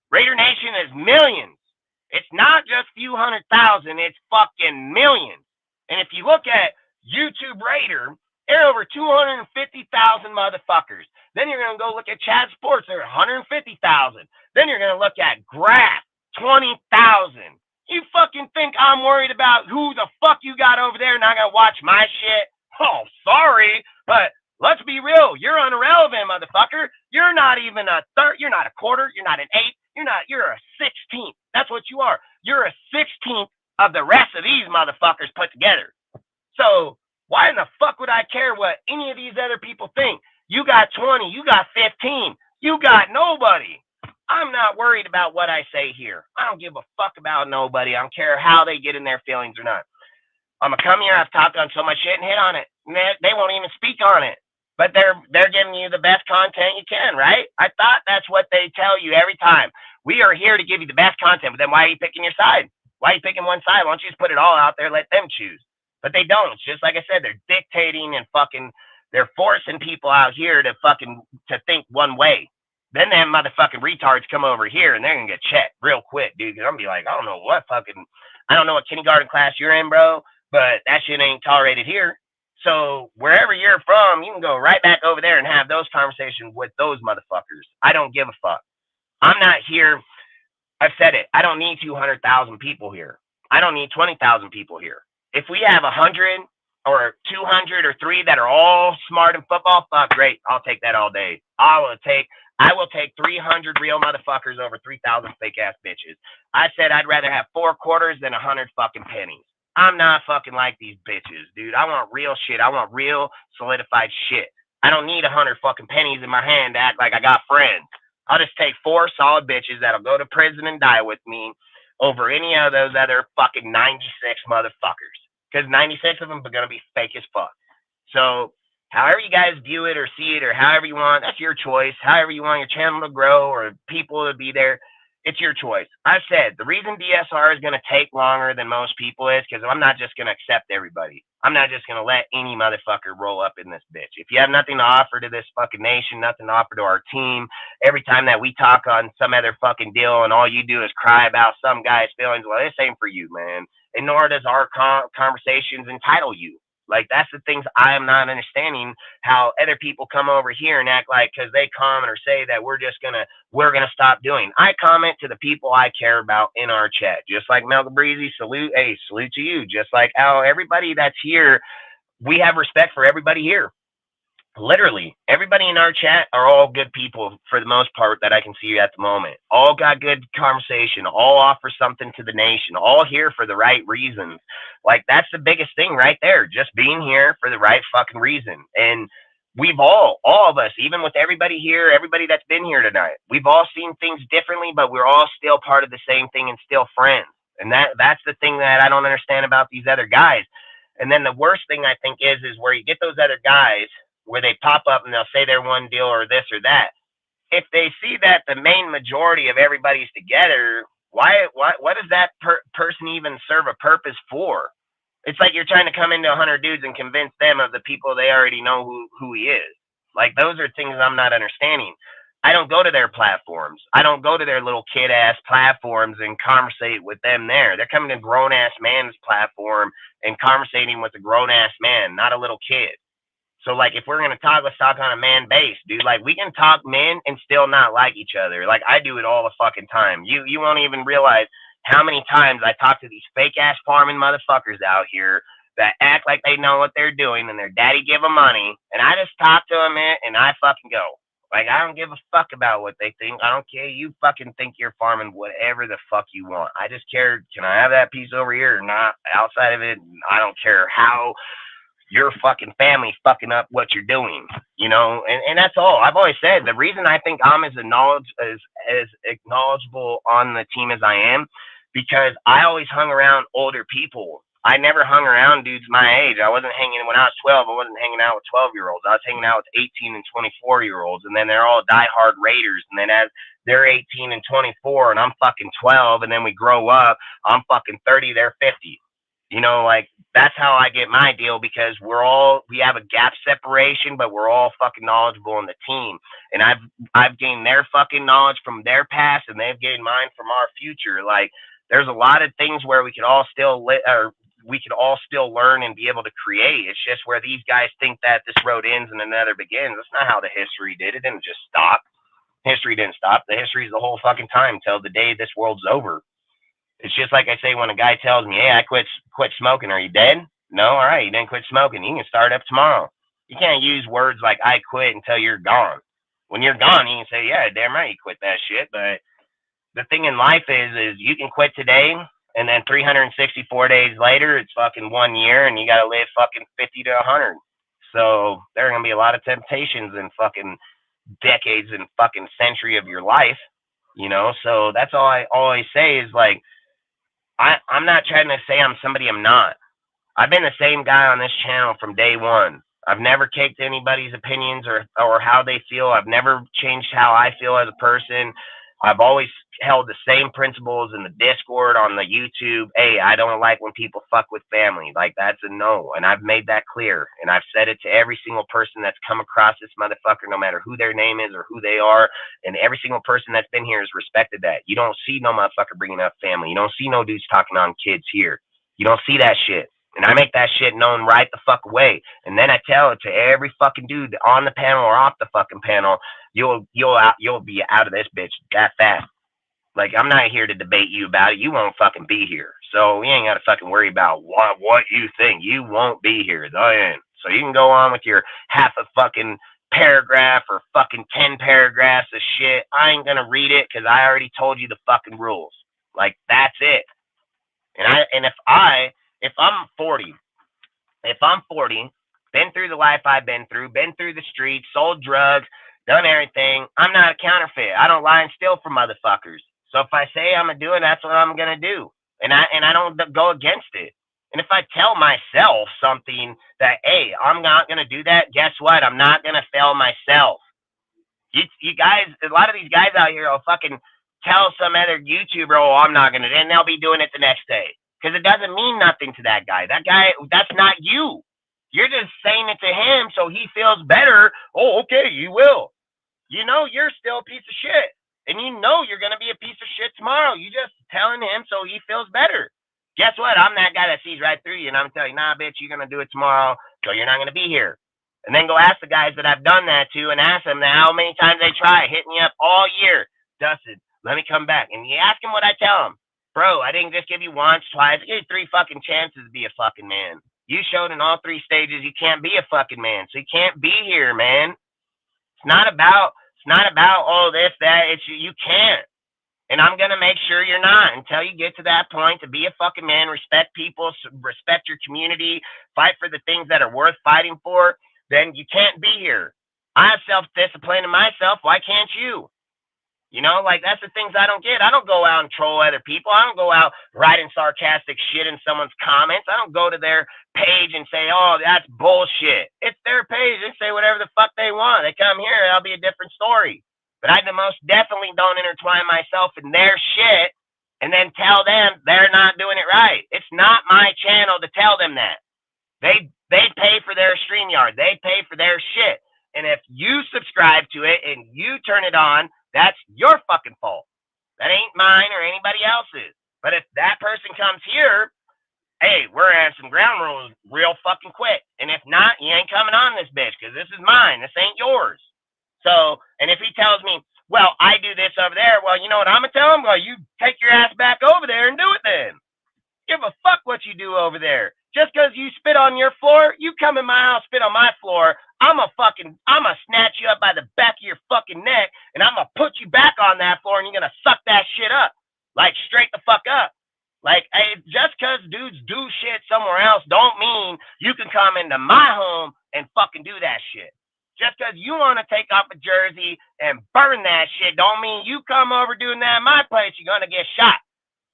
Raider Nation is millions. It's not just a few 100,000. It's fucking millions. And if you look at YouTube Raider, they're over 250,000 motherfuckers. Then you're going to go look at Chad Sports. They're 150,000. Then you're going to look at Graph, 20,000. You fucking think I'm worried about who the fuck you got over there not going to watch my shit? Oh, sorry. But let's be real. You're irrelevant, motherfucker. You're not even a third. You're not a quarter. You're not an eighth. You're a 16th. That's what you are. You're a 16th of the rest of these motherfuckers put together. So why in the fuck would I care what any of these other people think? You got 20, you got 15, you got nobody. I'm not worried about what I say here. I don't give a fuck about nobody. I don't care how they get in their feelings or not. I'm gonna come here, I've talked on so much shit and hit on it. They won't even speak on it. But they're giving you the best content you can, right? I thought that's what they tell you every time. We are here to give you the best content, but then why are you picking your side? Why are you picking one side? Why don't you just put it all out there, let them choose? But they don't. It's just like I said, they're dictating and fucking, they're forcing people out here to think one way. Then them motherfucking retards come over here and they're gonna get checked real quick, dude. Cause I'm gonna be like, I don't know what kindergarten class you're in, bro, but that shit ain't tolerated here. So wherever you're from, you can go right back over there and have those conversations with those motherfuckers. I don't give a fuck. I'm not here. I've said it. I don't need 200,000 people here. I don't need 20,000 people here. If we have 100 or 200 or 3 that are all smart in football, fuck, great. I'll take that all day. I will take 300 real motherfuckers over 3,000 fake ass bitches. I said I'd rather have 4 quarters than 100 fucking pennies. I'm not fucking like these bitches, dude. I want real shit. I want real solidified shit. I don't need 100 fucking pennies in my hand to act like I got friends. I'll just take 4 solid bitches that'll go to prison and die with me over any of those other fucking 96 motherfuckers. Because 96 of them are going to be fake as fuck. So however you guys view it or see it or however you want, that's your choice. However you want your channel to grow or people to be there, it's your choice. I said the reason DSR is going to take longer than most people is because I'm not just going to accept everybody. I'm not just going to let any motherfucker roll up in this bitch. If you have nothing to offer to this fucking nation, nothing to offer to our team, every time that we talk on some other fucking deal and all you do is cry about some guy's feelings, well, this ain't for you, man. And nor does our conversations entitle you. Like, that's the things I am not understanding, how other people come over here and act like because they comment or say that we're gonna stop doing. I comment to the people I care about in our chat, just like Mel Breezy, salute to you. Just like how everybody that's here, we have respect for everybody here. Literally, everybody in our chat are all good people for the most part that I can see at the moment. All got good conversation, all offer something to the nation, all here for the right reasons. Like, that's the biggest thing right there, just being here for the right fucking reason. And we've all of us, even with everybody here, everybody that's been here tonight, we've all seen things differently, but we're all still part of the same thing and still friends. And that's the thing that I don't understand about these other guys. And then the worst thing I think is where you get those other guys where they pop up and they'll say they're one deal or this or that. If they see that the main majority of everybody's together, what does that person even serve a purpose for? It's like you're trying to come into 100 dudes and convince them of the people they already know who he is. Like, those are things I'm not understanding. I don't go to their platforms. I don't go to their little kid-ass platforms and conversate with them there. They're coming to grown-ass man's platform and conversating with a grown-ass man, not a little kid. So, like, if we're going to talk, let's talk on a man base, dude. Like, we can talk men and still not like each other. Like, I do it all the fucking time. You won't even realize how many times I talk to these fake-ass farming motherfuckers out here that act like they know what they're doing and their daddy give them money. And I just talk to them and I fucking go. Like, I don't give a fuck about what they think. I don't care. You fucking think you're farming whatever the fuck you want. I just care, can I have that piece over here or not? Outside of it, I don't care how your fucking family's fucking up what you're doing, you know? And that's all. I've always said, the reason I think I'm as acknowledgeable on the team as I am, because I always hung around older people. I never hung around dudes my age. I wasn't hanging, when I was 12, I wasn't hanging out with 12-year-olds. I was hanging out with 18 and 24-year-olds, and then they're all diehard Raiders. And then as they're 18 and 24, and I'm fucking 12, and then we grow up, I'm fucking 30, they're 50. You know, like, that's how I get my deal, because we have a gap separation, but we're all fucking knowledgeable in the team. And I've gained their fucking knowledge from their past, and they've gained mine from our future. Like, there's a lot of things where we could all still learn and be able to create. It's just where these guys think that this road ends and another begins. That's not how the history did. It didn't just stop. History didn't stop. The history is the whole fucking time till the day this world's over. It's just like I say when a guy tells me, hey, I quit smoking. Are you dead? No? All right, you didn't quit smoking. You can start up tomorrow. You can't use words like I quit until you're gone. When you're gone, you can say, yeah, damn right, you quit that shit. But the thing in life is you can quit today, and then 364 days later, it's fucking 1 year, and you got to live fucking 50 to 100. So there are going to be a lot of temptations in fucking decades and fucking century of your life, you know? So that's all I always say is, like, I'm not trying to say I'm somebody I'm not. I've been the same guy on this channel from day one. I've never caked anybody's opinions or how they feel. I've never changed how I feel as a person. I've always held the same principles in the Discord, on the YouTube. Hey, I don't like when people fuck with family. Like, that's a no. And I've made that clear. And I've said it to every single person that's come across this motherfucker, no matter who their name is or who they are. And every single person that's been here has respected that. You don't see no motherfucker bringing up family. You don't see no dudes talking on kids here. You don't see that shit. And I make that shit known right the fuck away. And then I tell it to every fucking dude on the panel or off the fucking panel, you'll be out of this bitch that fast. Like, I'm not here to debate you about it. You won't fucking be here. So you ain't got to fucking worry about what you think. You won't be here. So you can go on with your half a fucking paragraph or fucking 10 paragraphs of shit. I ain't going to read it because I already told you the fucking rules. Like, that's it. And if I'm 40, been through the life I've been through the streets, sold drugs, done everything, I'm not a counterfeit. I don't lie and steal from motherfuckers. So if I say I'm going to do it, that's what I'm going to do. And I don't go against it. And if I tell myself something that, hey, I'm not going to do that, guess what? I'm not going to fail myself. You guys, a lot of these guys out here will fucking tell some other YouTuber, oh, I'm not going to, and they'll be doing it the next day. Because it doesn't mean nothing to that guy. That guy, that's not you. You're just saying it to him so he feels better. Oh, okay, you will. You know you're still a piece of shit. And you know you're going to be a piece of shit tomorrow. You just telling him so he feels better. Guess what? I'm that guy that sees right through you. And I'm telling you, nah, bitch, you're going to do it tomorrow. So you're not going to be here. And then go ask the guys that I've done that to and ask them how many times they try. Hit me up all year. Dustin, let me come back. And you ask him what I tell him. Bro, I didn't just give you once, twice. I gave you 3 fucking chances to be a fucking man. You showed in all 3 stages you can't be a fucking man. So you can't be here, man. It's not about all this, that. It's you can't. And I'm going to make sure you're not until you get to that point to be a fucking man, respect people, respect your community, fight for the things that are worth fighting for. Then you can't be here. I have self-discipline in myself. Why can't you? You know, like, that's the things I don't get. I don't go out and troll other people. I don't go out writing sarcastic shit in someone's comments. I don't go to their page and say, oh, that's bullshit. It's their page. They say whatever the fuck they want. They come here, that'll be a different story. But I most definitely don't intertwine myself in their shit and then tell them they're not doing it right. It's not my channel to tell them that. They pay for their StreamYard. They pay for their shit. And if you subscribe to it and you turn it on, that's your fucking fault. That ain't mine or anybody else's. But if that person comes here, hey, we're at some ground rules real fucking quick. And if not, you ain't coming on this bitch because this is mine. This ain't yours. So, and if he tells me, well, I do this over there, well, you know what I'm going to tell him? Well, you take your ass back over there and do it then. Give a fuck what you do over there. Just because you spit on your floor, you come in my house, spit on my floor, I'ma snatch you up by the back of your fucking neck, and I'ma put you back on that floor, and you're gonna suck that shit up, like straight the fuck up. Like, hey, just cause dudes do shit somewhere else don't mean you can come into my home and fucking do that shit. Just cause you want to take off a jersey and burn that shit don't mean you come over doing that in my place, you're gonna get shot.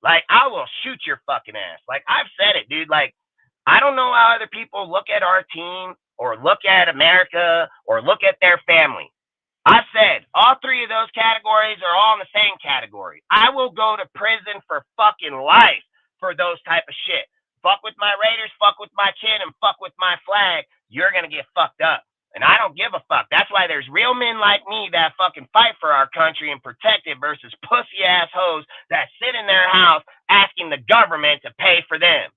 Like, I will shoot your fucking ass. Like, I've said it, dude. Like, I don't know how other people look at our team or look at America or look at their family. I said all three of those categories are all in the same category. I will go to prison for fucking life for those type of shit. Fuck with my Raiders, fuck with my chin, and fuck with my flag. You're going to get fucked up. And I don't give a fuck. That's why there's real men like me that fucking fight for our country and protect it versus pussy ass hoes that sit in their house asking the government to pay for them.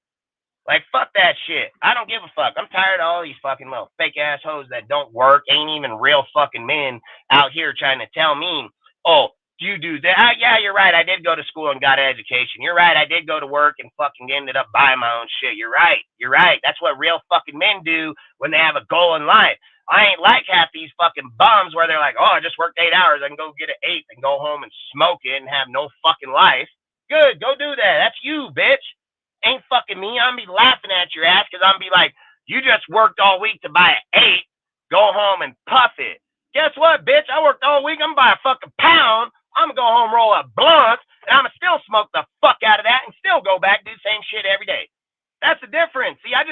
Like, fuck that shit. I don't give a fuck. I'm tired of all these fucking little fake ass hoes that don't work, ain't even real fucking men out here trying to tell me, oh, you do that. Yeah, you're right. I did go to school and got an education. You're right. I did go to work and fucking ended up buying my own shit. You're right. You're right. That's what real fucking men do when they have a goal in life. I ain't like half these fucking bums where they're like, oh, I just worked 8 hours. I can go get an 8 and go home and smoke it and have no fucking life. Good. Go do that. That's you, bitch. Ain't fucking me. I'm be laughing at your ass because I'm be like, you just worked all week to buy an 8, go home and puff it. Guess what, bitch? I worked all week. I'm gonna buy a fucking pound. I'm gonna go home, roll a blunt, and I'm gonna still smoke the fuck out of that and still go back, do the same shit every day. That's the difference. See, I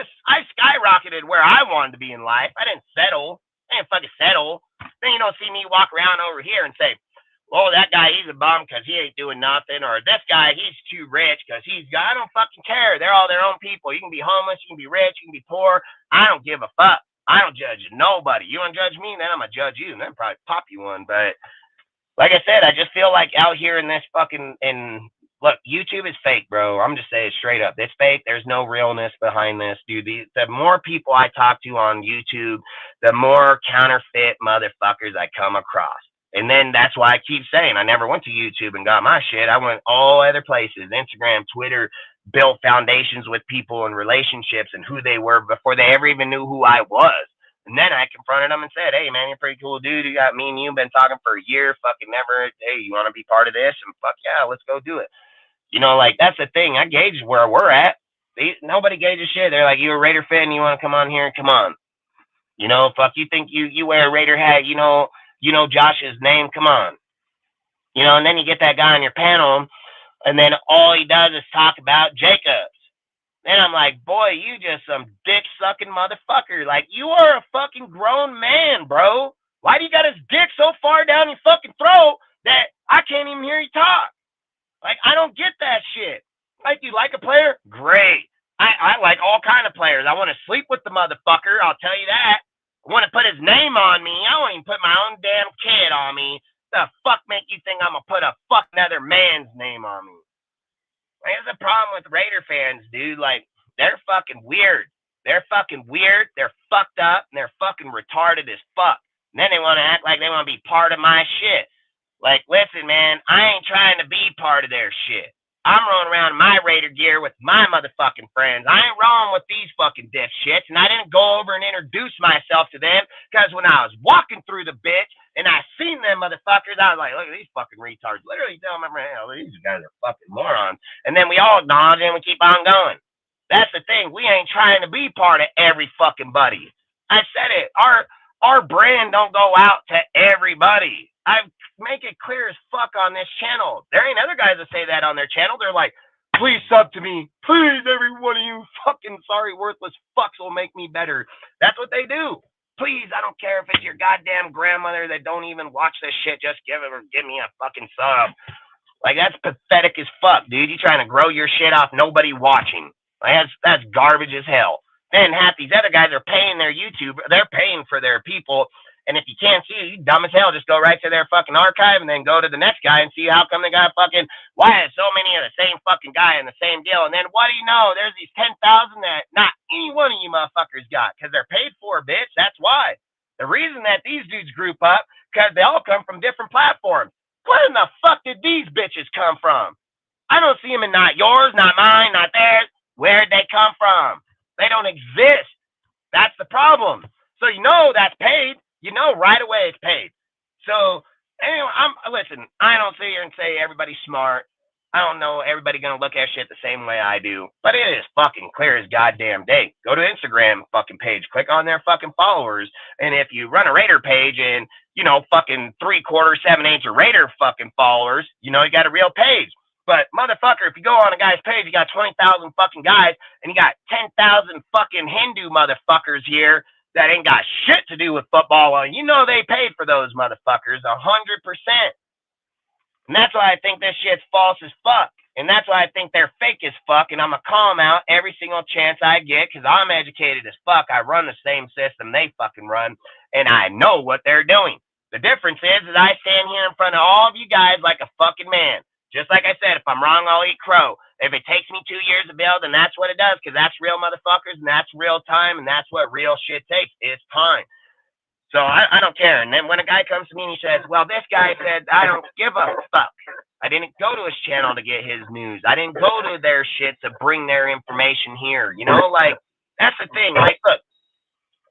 skyrocketed where I wanted to be in life. I didn't settle. I didn't fucking settle. Then you don't see me walk around over here and say, oh, that guy, he's a bum because he ain't doing nothing. Or this guy, he's too rich because I don't fucking care. They're all their own people. You can be homeless. You can be rich. You can be poor. I don't give a fuck. I don't judge nobody. You want to judge me? Then I'm going to judge you. And then probably pop you one. But like I said, I just feel like out here in this fucking, look, YouTube is fake, bro. I'm just saying straight up. It's fake. There's no realness behind this, dude. The more people I talk to on YouTube, the more counterfeit motherfuckers I come across. And then that's why I keep saying I never went to YouTube and got my shit. I went all other places, Instagram, Twitter, built foundations with people and relationships and who they were before they ever even knew who I was. And then I confronted them and said, hey, man, you're a pretty cool dude. You got me and you been talking for a year. Fucking never. Hey, you want to be part of this? And fuck yeah, let's go do it. You know, like, that's the thing. I gauge where we're at. Nobody gauges shit. They're like, you a Raider fan? You want to come on here? Come on. You know, fuck, you think you wear a Raider hat, you know Josh's name, come on. You know, and then you get that guy on your panel, and then all he does is talk about Jacobs. Then I'm like, boy, you just some dick-sucking motherfucker. Like, you are a fucking grown man, bro. Why do you got his dick so far down your fucking throat that I can't even hear you talk? Like, I don't get that shit. Like, you like a player? Great. I like all kind of players. I want to sleep with the motherfucker, I'll tell you that. I want to put his name on me. I won't even put my own damn kid on me. The fuck make you think I'm going to put a fucking other man's name on me? There's a problem with Raider fans, dude. Like, they're fucking weird. They're fucking weird. They're fucked up. And they're fucking retarded as fuck. And then they want to act like they want to be part of my shit. Like, listen, man, I ain't trying to be part of their shit. I'm rolling around in my Raider gear with my motherfucking friends. I ain't rolling with these fucking dipshits. And I didn't go over and introduce myself to them because when I was walking through the bitch and I seen them motherfuckers, I was like, look at these fucking retards. Literally telling them, hell, these guys are fucking morons. And then we all acknowledge and we keep on going. That's the thing. We ain't trying to be part of every fucking buddy. I said it. Our brand don't go out to everybody. I make it clear as fuck on this channel. There ain't other guys that say that on their channel. They're like, please sub to me. Please, every one of you fucking sorry, worthless fucks will make me better. That's what they do. Please, I don't care if it's your goddamn grandmother that don't even watch this shit. Just give me a fucking sub. Like, that's pathetic as fuck, dude. You trying to grow your shit off nobody watching. Like, that's garbage as hell. Then half these other guys are paying their YouTube. They're paying for their people. And if you can't see it, you dumb as hell, just go right to their fucking archive and then go to the next guy and see how come they got fucking, why is so many of the same fucking guy in the same deal? And then what do you know? There's these 10,000 that not any one of you motherfuckers got because they're paid for, bitch. That's why. The reason that these dudes group up, because they all come from different platforms. Where in the fuck did these bitches come from? I don't see them in not yours, not mine, not theirs. Where'd they come from? They don't exist. That's the problem. So you know that's paid. You know right away it's paid. So anyway, listen, I don't sit here and say everybody's smart. I don't know everybody gonna look at shit the same way I do, but it is fucking clear as goddamn day. Go to Instagram fucking page, click on their fucking followers, and if you run a Raider page and you know fucking 3/4, 7/8 of Raider fucking followers, you know you got a real page. But motherfucker, if you go on a guy's page, you got 20,000 fucking guys, and you got 10,000 fucking Hindu motherfuckers here that ain't got shit to do with football. And you know they paid for those motherfuckers 100%. And that's why I think this shit's false as fuck. And that's why I think they're fake as fuck. And I'm going to call them out every single chance I get because I'm educated as fuck. I run the same system they fucking run. And I know what they're doing. The difference is I stand here in front of all of you guys like a fucking man. Just like I said, if I'm wrong, I'll eat crow. If it takes me 2 years to build, then that's what it does because that's real motherfuckers and that's real time and that's what real shit takes. It's time. So I don't care. And then when a guy comes to me and he says, well, this guy said, I don't give a fuck. I didn't go to his channel to get his news. I didn't go to their shit to bring their information here. You know, like, that's the thing. Like, look,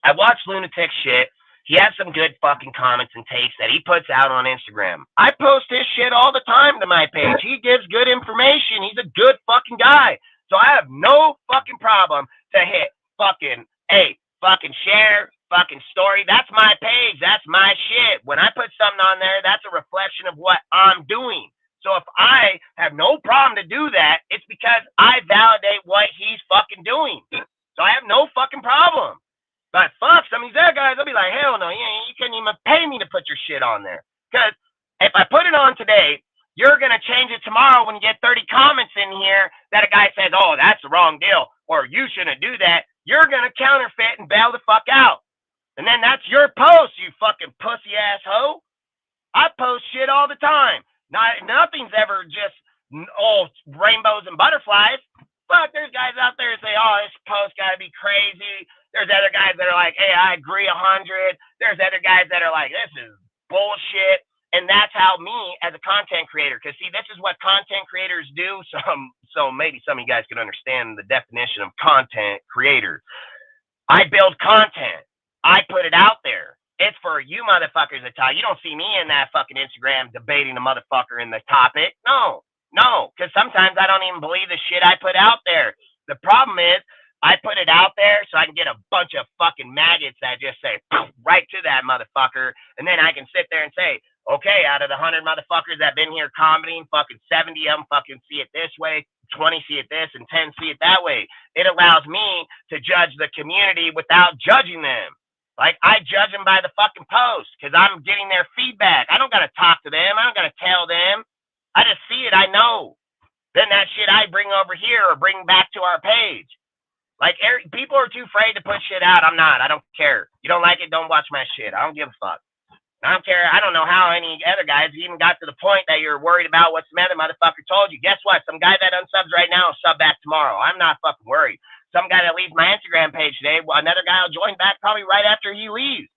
I watch Lunatic shit. He has some good fucking comments and takes that he puts out on Instagram. I post his shit all the time to my page. He gives good information. He's a good fucking guy. So I have no fucking problem to hit fucking, hey, fucking share, fucking story. That's my page. That's my shit. When I put something on there, that's a reflection of what I'm doing. So if I have no problem to do that, it's because I validate what he's fucking doing. So I have no fucking problem. But fuck, some of these other guys, they'll be like, hell no, you couldn't even pay me to put your shit on there. Because if I put it on today, you're going to change it tomorrow when you get 30 comments in here that a guy says, oh, that's the wrong deal, or you shouldn't do that. You're going to counterfeit and bail the fuck out. And then that's your post, you fucking pussy asshole. I post shit all the time. Nothing's ever just all rainbows and butterflies. Fuck, there's guys out there that say, oh, this post got to be crazy. There's other guys that are like, hey, I agree 100. There's other guys that are like, this is bullshit. And that's how me as a content creator, because see, this is what content creators do. So maybe some of you guys can understand the definition of content creator. I build content. I put it out there. It's for you motherfuckers to talk. You don't see me in that fucking Instagram debating a motherfucker in the topic. No, because sometimes I don't even believe the shit I put out there. The problem is I put it out there so I can get a bunch of fucking maggots that just say right to that motherfucker. And then I can sit there and say, okay, out of the 100 motherfuckers that been here commenting, fucking 70 of them fucking see it this way, 20 see it this, and 10 see it that way. It allows me to judge the community without judging them. Like, I judge them by the fucking post because I'm getting their feedback. I don't got to talk to them. I don't got to tell them. I just see it. I know. Then that shit I bring over here or bring back to our page. Like, people are too afraid to put shit out. I'm not. I don't care. You don't like it, don't watch my shit. I don't give a fuck. I don't care. I don't know how any other guys even got to the point that you're worried about what some other motherfucker told you. Guess what? Some guy that unsubs right now will sub back tomorrow. I'm not fucking worried. Some guy that leaves my Instagram page today, well, another guy will join back probably right after he leaves.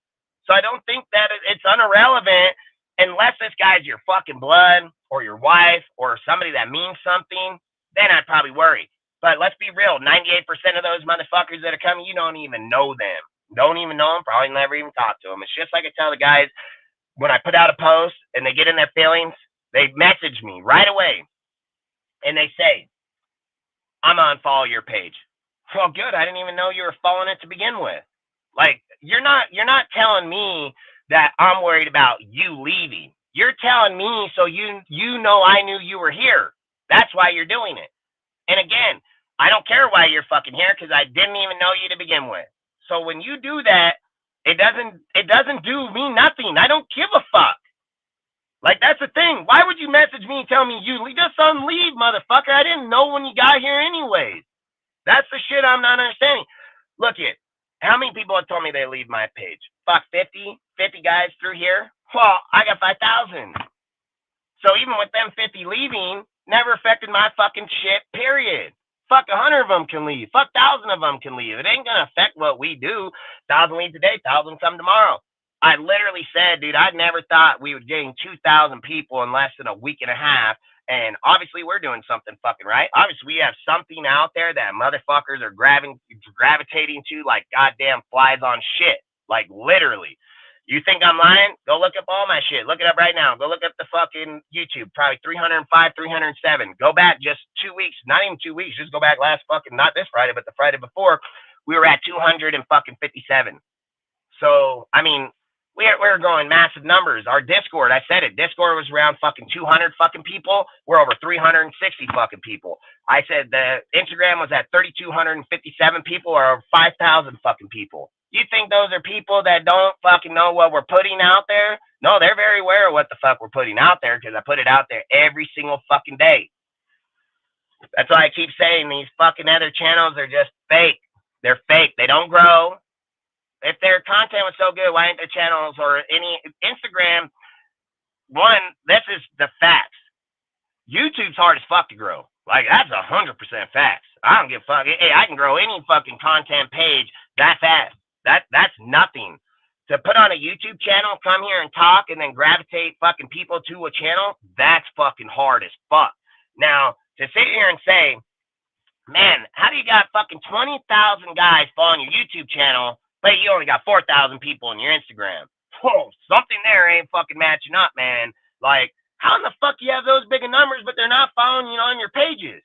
So I don't think that it's irrelevant unless this guy's your fucking blood or your wife or somebody that means something. Then I'd probably worry. But let's be real, 98% of those motherfuckers that are coming, you don't even know them. Don't even know them, probably never even talk to them. It's just like I tell the guys, when I put out a post and they get in their feelings, they message me right away. And they say, I'm on follow your page. Well, good. I didn't even know you were following it to begin with. Like, you're not telling me that I'm worried about you leaving. You're telling me so you know I knew you were here. That's why you're doing it. And again, I don't care why you're fucking here because I didn't even know you to begin with. So when you do that, it doesn't do me nothing. I don't give a fuck. Like, that's the thing. Why would you message me and tell me you just leave, motherfucker? I didn't know when you got here anyways. That's the shit I'm not understanding. Look it. How many people have told me they leave my page? Fuck, 50 guys through here? Well, I got 5,000. So even with them 50 leaving, never affected my fucking shit, period. Fuck, 100 of them can leave. Fuck, 1,000 of them can leave. It ain't gonna affect what we do. 1,000 leave today, 1,000 come tomorrow. I literally said, dude, I never thought we would gain 2,000 people in less than a week and a half. And obviously we're doing something fucking right. Obviously we have something out there that motherfuckers are gravitating to like goddamn flies on shit. Like, literally. You think I'm lying? Go look up all my shit. Look it up right now. Go look up the fucking YouTube. Probably 305, 307. Go back just 2 weeks. Not even 2 weeks. Just go back last fucking, not this Friday, but the Friday before. We were at 257. So, I mean, we're going massive numbers. Our Discord, I said it. Discord was around fucking 200 fucking people. We're over 360 fucking people. I said the Instagram was at 3,257 people or over 5,000 fucking people. You think those are people that don't fucking know what we're putting out there? No, they're very aware of what the fuck we're putting out there because I put it out there every single fucking day. That's why I keep saying these fucking other channels are just fake. They're fake. They don't grow. If their content was so good, why ain't their channels or any Instagram? One, this is the facts. YouTube's hard as fuck to grow. Like, that's 100% facts. I don't give a fuck. Hey, I can grow any fucking content page that fast. That's nothing. To put on a YouTube channel, come here and talk, and then gravitate fucking people to a channel, that's fucking hard as fuck. Now, to sit here and say, man, how do you got fucking 20,000 guys following your YouTube channel, but you only got 4,000 people on your Instagram? Whoa, something there ain't fucking matching up, man. Like, how in the fuck you have those big numbers, but they're not following you on your pages?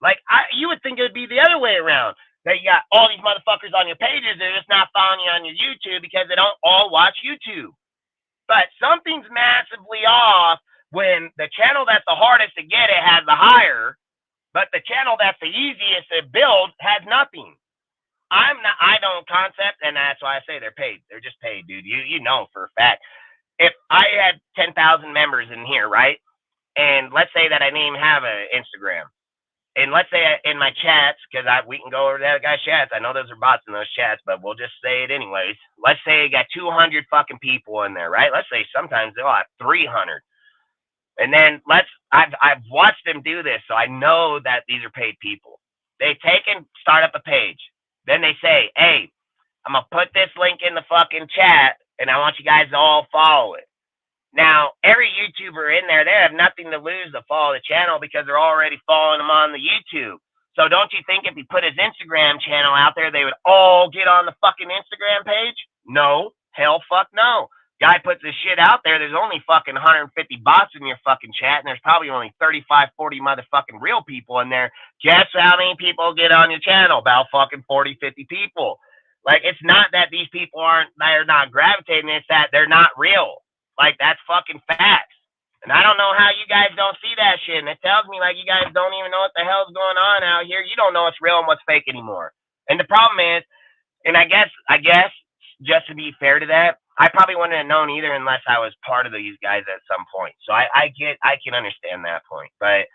Like, you would think it would be the other way around. That you got all these motherfuckers on your pages, they're just not following you on your YouTube because they don't all watch YouTube. But something's massively off when the channel that's the hardest to get it has the higher, but the channel that's the easiest to build has nothing. I don't concept, and that's why I say they're paid. They're just paid, dude. You know for a fact. If I had 10,000 members in here, right? And let's say that I didn't even have an Instagram. And let's say in my chats, because we can go over to that guy's chats. I know those are bots in those chats, but we'll just say it anyways. Let's say you got 200 fucking people in there, right? Let's say sometimes they'll have 300. And then I've watched them do this, so I know that these are paid people. They take and start up a page. Then they say, hey, I'm going to put this link in the fucking chat, and I want you guys to all follow it. Now, every YouTuber in there, they have nothing to lose to follow the channel because they're already following them on the YouTube. So don't you think if he put his Instagram channel out there, they would all get on the fucking Instagram page? No. Hell fuck no. Guy puts this shit out there, there's only fucking 150 bots in your fucking chat, and there's probably only 35, 40 motherfucking real people in there. Guess how many people get on your channel? About fucking 40, 50 people. Like, it's not that these people they're not gravitating, it's that they're not real. Like, that's fucking facts. And I don't know how you guys don't see that shit. And it tells me, like, you guys don't even know what the hell's going on out here. You don't know what's real and what's fake anymore. And the problem is, and I guess, just to be fair to that, I probably wouldn't have known either unless I was part of these guys at some point. So I can understand that point. But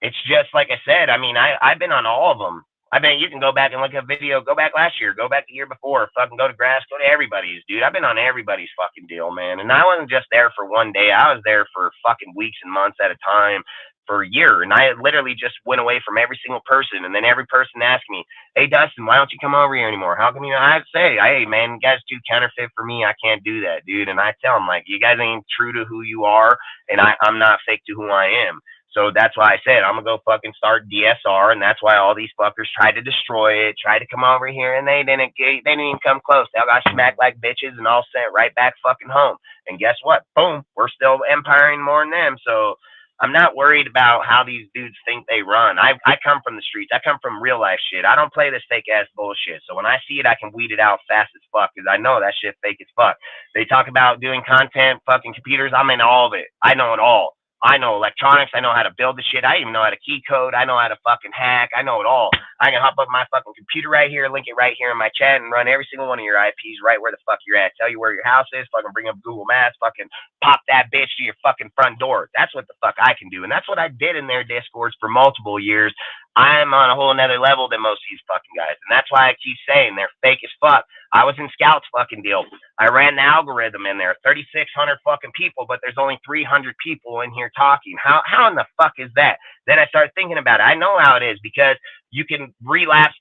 it's just, like I said, I mean, I've been on all of them. I mean, you can go back and look at a video, go back last year, go back the year before, fucking go to Grass, go to everybody's, dude. I've been on everybody's fucking deal, man. And I wasn't just there for one day. I was there for fucking weeks and months at a time for a year. And I literally just went away from every single person. And then every person asked me, hey, Dustin, why don't you come over here anymore? How come you know? I say, hey, man, you guys too counterfeit for me. I can't do that, dude. And I tell them, like, you guys ain't true to who you are. And I'm not fake to who I am. So that's why I said I'm going to go fucking start DSR, and that's why all these fuckers tried to destroy it, tried to come over here, and they didn't even come close. They all got smacked like bitches and all sent right back fucking home. And guess what? Boom, we're still empiring more than them. So I'm not worried about how these dudes think they run. I come from the streets. I come from real life shit. I don't play this fake ass bullshit. So when I see it, I can weed it out fast as fuck because I know that shit fake as fuck. They talk about doing content, fucking computers. I'm in all of it. I know it all. I know electronics. I know how to build the shit. I even know how to key code. I know how to fucking hack. I know it all. I can hop up my fucking computer right here, link it right here in my chat, and run every single one of your IPs right where the fuck you're at. Tell you where your house is. Fucking bring up Google Maps. Fucking pop that bitch to your fucking front door. That's what the fuck I can do. And that's what I did in their Discords for multiple years. I'm on a whole nother level than most of these fucking guys. And that's why I keep saying they're fake as fuck. I was in Scout's fucking deal. I ran the algorithm in there. 3,600 fucking people, but there's only 300 people in here talking. How in the fuck is that? Then I started thinking about it. I know how it is because you can relapse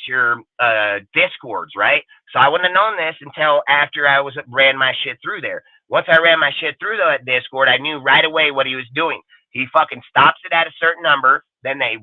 your Discords, right? So I wouldn't have known this until after I ran my shit through there. Once I ran my shit through that Discord, I knew right away what he was doing. He fucking stops it at a certain number. then they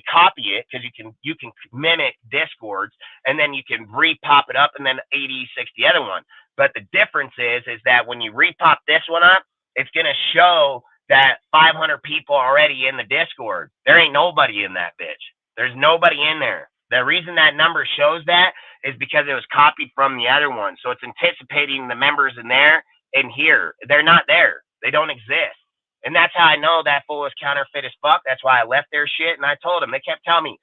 copy it because you can mimic Discords, and then you can repop it up and then 86 the other one. But the difference is that when you repop this one up, it's gonna show that 500 people already in the Discord. There ain't nobody in that bitch. There's nobody in there. The reason that number shows that is because it was copied from the other one. So it's anticipating the members in there and here. They're not there. They don't exist. And that's how I know that fool is counterfeit as fuck. That's why I left their shit. And I told them, they kept telling me,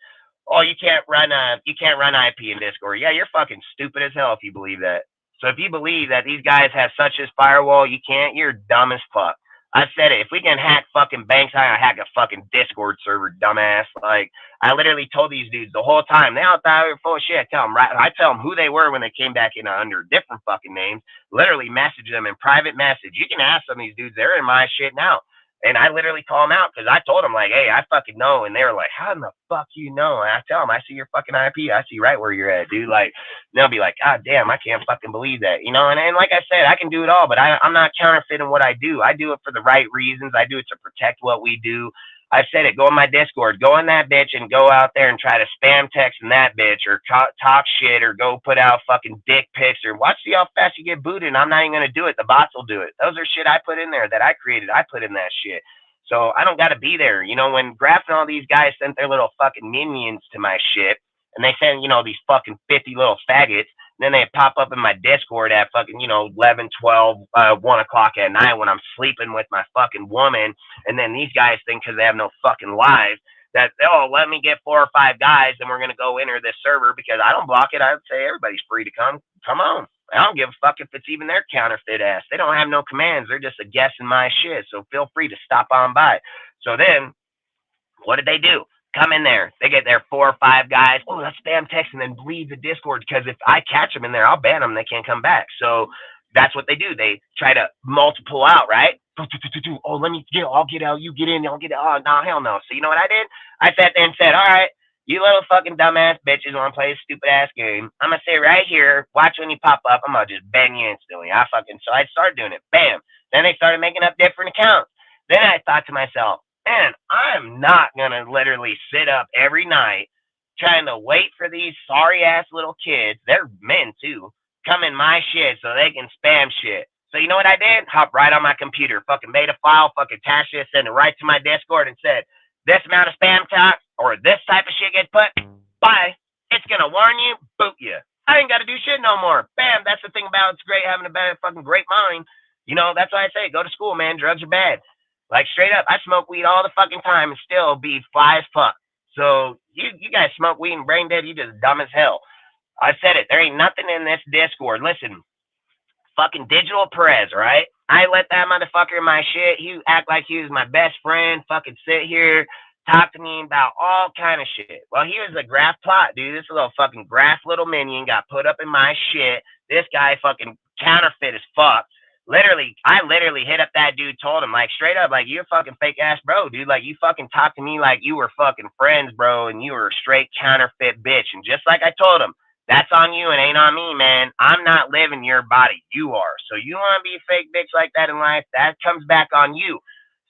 oh, you can't run IP in Discord. Yeah, you're fucking stupid as hell if you believe that. So if you believe that these guys have such as firewall, you can't, you're dumb as fuck. I said it. If we can hack fucking banks, I hack a fucking Discord server, dumbass. Like, I literally told these dudes the whole time. They all thought we were full of shit. I tell them who they were when they came back in under different fucking names. Literally message them in private message. You can ask some of these dudes. They're in my shit now. And I literally call them out because I told them, like, hey, I fucking know. And they were like, how in the fuck you know? And I tell them, I see your fucking IP. I see right where you're at, dude. Like, they'll be like, God damn, I can't fucking believe that. You know, and like I said, I can do it all, but I'm not counterfeiting what I do. I do it for the right reasons. I do it to protect what we do. I've said it. Go in my Discord. Go in that bitch and go out there and try to spam text in that bitch or talk shit or go put out fucking dick pics or watch see how fast you get booted. And I'm not even going to do it. The bots will do it. Those are shit I put in there that I created. I put in that shit. So I don't got to be there. You know, when Graf and all these guys sent their little fucking minions to my shit and they send, you know, these fucking 50 little faggots, and then they pop up in my Discord at fucking, you know, 11, 12, 1 o'clock at night when I'm sleeping with my fucking woman. And then these guys think because they have no fucking lives that, oh, let me get 4 or 5 guys and we're going to go enter this server because I don't block it. I would say everybody's free to come. Come on. I don't give a fuck if it's even their counterfeit ass. They don't have no commands. They're just a guess in my shit. So feel free to stop on by. So then what did they do? Come in there. They get their 4 or 5 guys. Oh, let's spam text and then leave the Discord because if I catch them in there, I'll ban them. They can't come back. So that's what they do. They try to multiple out, right? Oh, let me get. I'll get out. You get in. I'll get out. Oh, no, hell no. So you know what I did? I sat there and said, all right, you little fucking dumbass bitches want to play this stupid ass game. I'm gonna say right here. Watch when you pop up. I'm gonna just bang you instantly. So I started doing it. Bam. Then they started making up different accounts. Then I thought to myself, man, I'm not gonna literally sit up every night trying to wait for these sorry ass little kids. They're men too. Come in my shit so they can spam shit. So you know what I did? Hop right on my computer, fucking made a file, fucking attached it, sent it right to my Discord and said, this amount of spam talk or this type of shit gets put, bye. It's gonna warn you, boot you. I ain't gotta do shit no more. Bam, that's the thing about it's great having a bad fucking great mind. You know, that's why I say go to school, man. Drugs are bad. Like straight up, I smoke weed all the fucking time and still be fly as fuck. So you guys smoke weed and brain dead, you just dumb as hell. I said it. There ain't nothing in this Discord. Listen, fucking Digital Perez, right? I let that motherfucker in my shit. He act like he was my best friend. Fucking sit here, talk to me about all kind of shit. Well, he was a Graf plot, dude. This little fucking Graf little minion got put up in my shit. This guy fucking counterfeit as fuck. I literally hit up that dude, told him, like, straight up, like, you're a fucking fake ass bro, dude. Like, you fucking talk to me like you were fucking friends, bro, and you were a straight counterfeit bitch. And just like I told him, that's on you and ain't on me, man. I'm not living your body. You are. So you want to be a fake bitch like that in life, that comes back on you.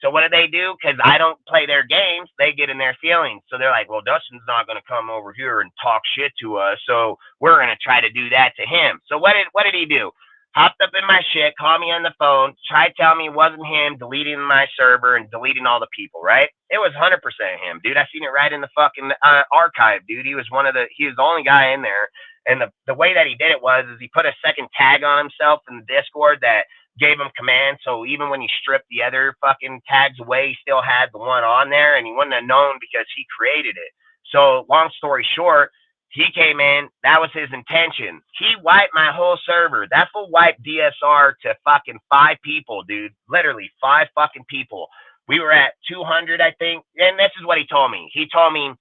So what do? Because I don't play their games, they get in their feelings. So they're like, well, Dustin's not going to come over here and talk shit to us, so we're going to try to do that to him. So what did he do? Hopped up in my shit, called me on the phone, tried to tell me it wasn't him, deleting my server and deleting all the people, right? It was 100% him, dude. I seen it right in the fucking archive, dude. He was the only guy in there. And the way that he did it was he put a second tag on himself in the Discord that gave him command. So even when he stripped the other fucking tags away, he still had the one on there and he wouldn't have known because he created it. So long story short, he came in. That was his intention. He wiped my whole server. That fool wiped DSR to fucking 5 people, dude. Literally 5 fucking people. We were at 200, I think. And this is what he told me. He told me,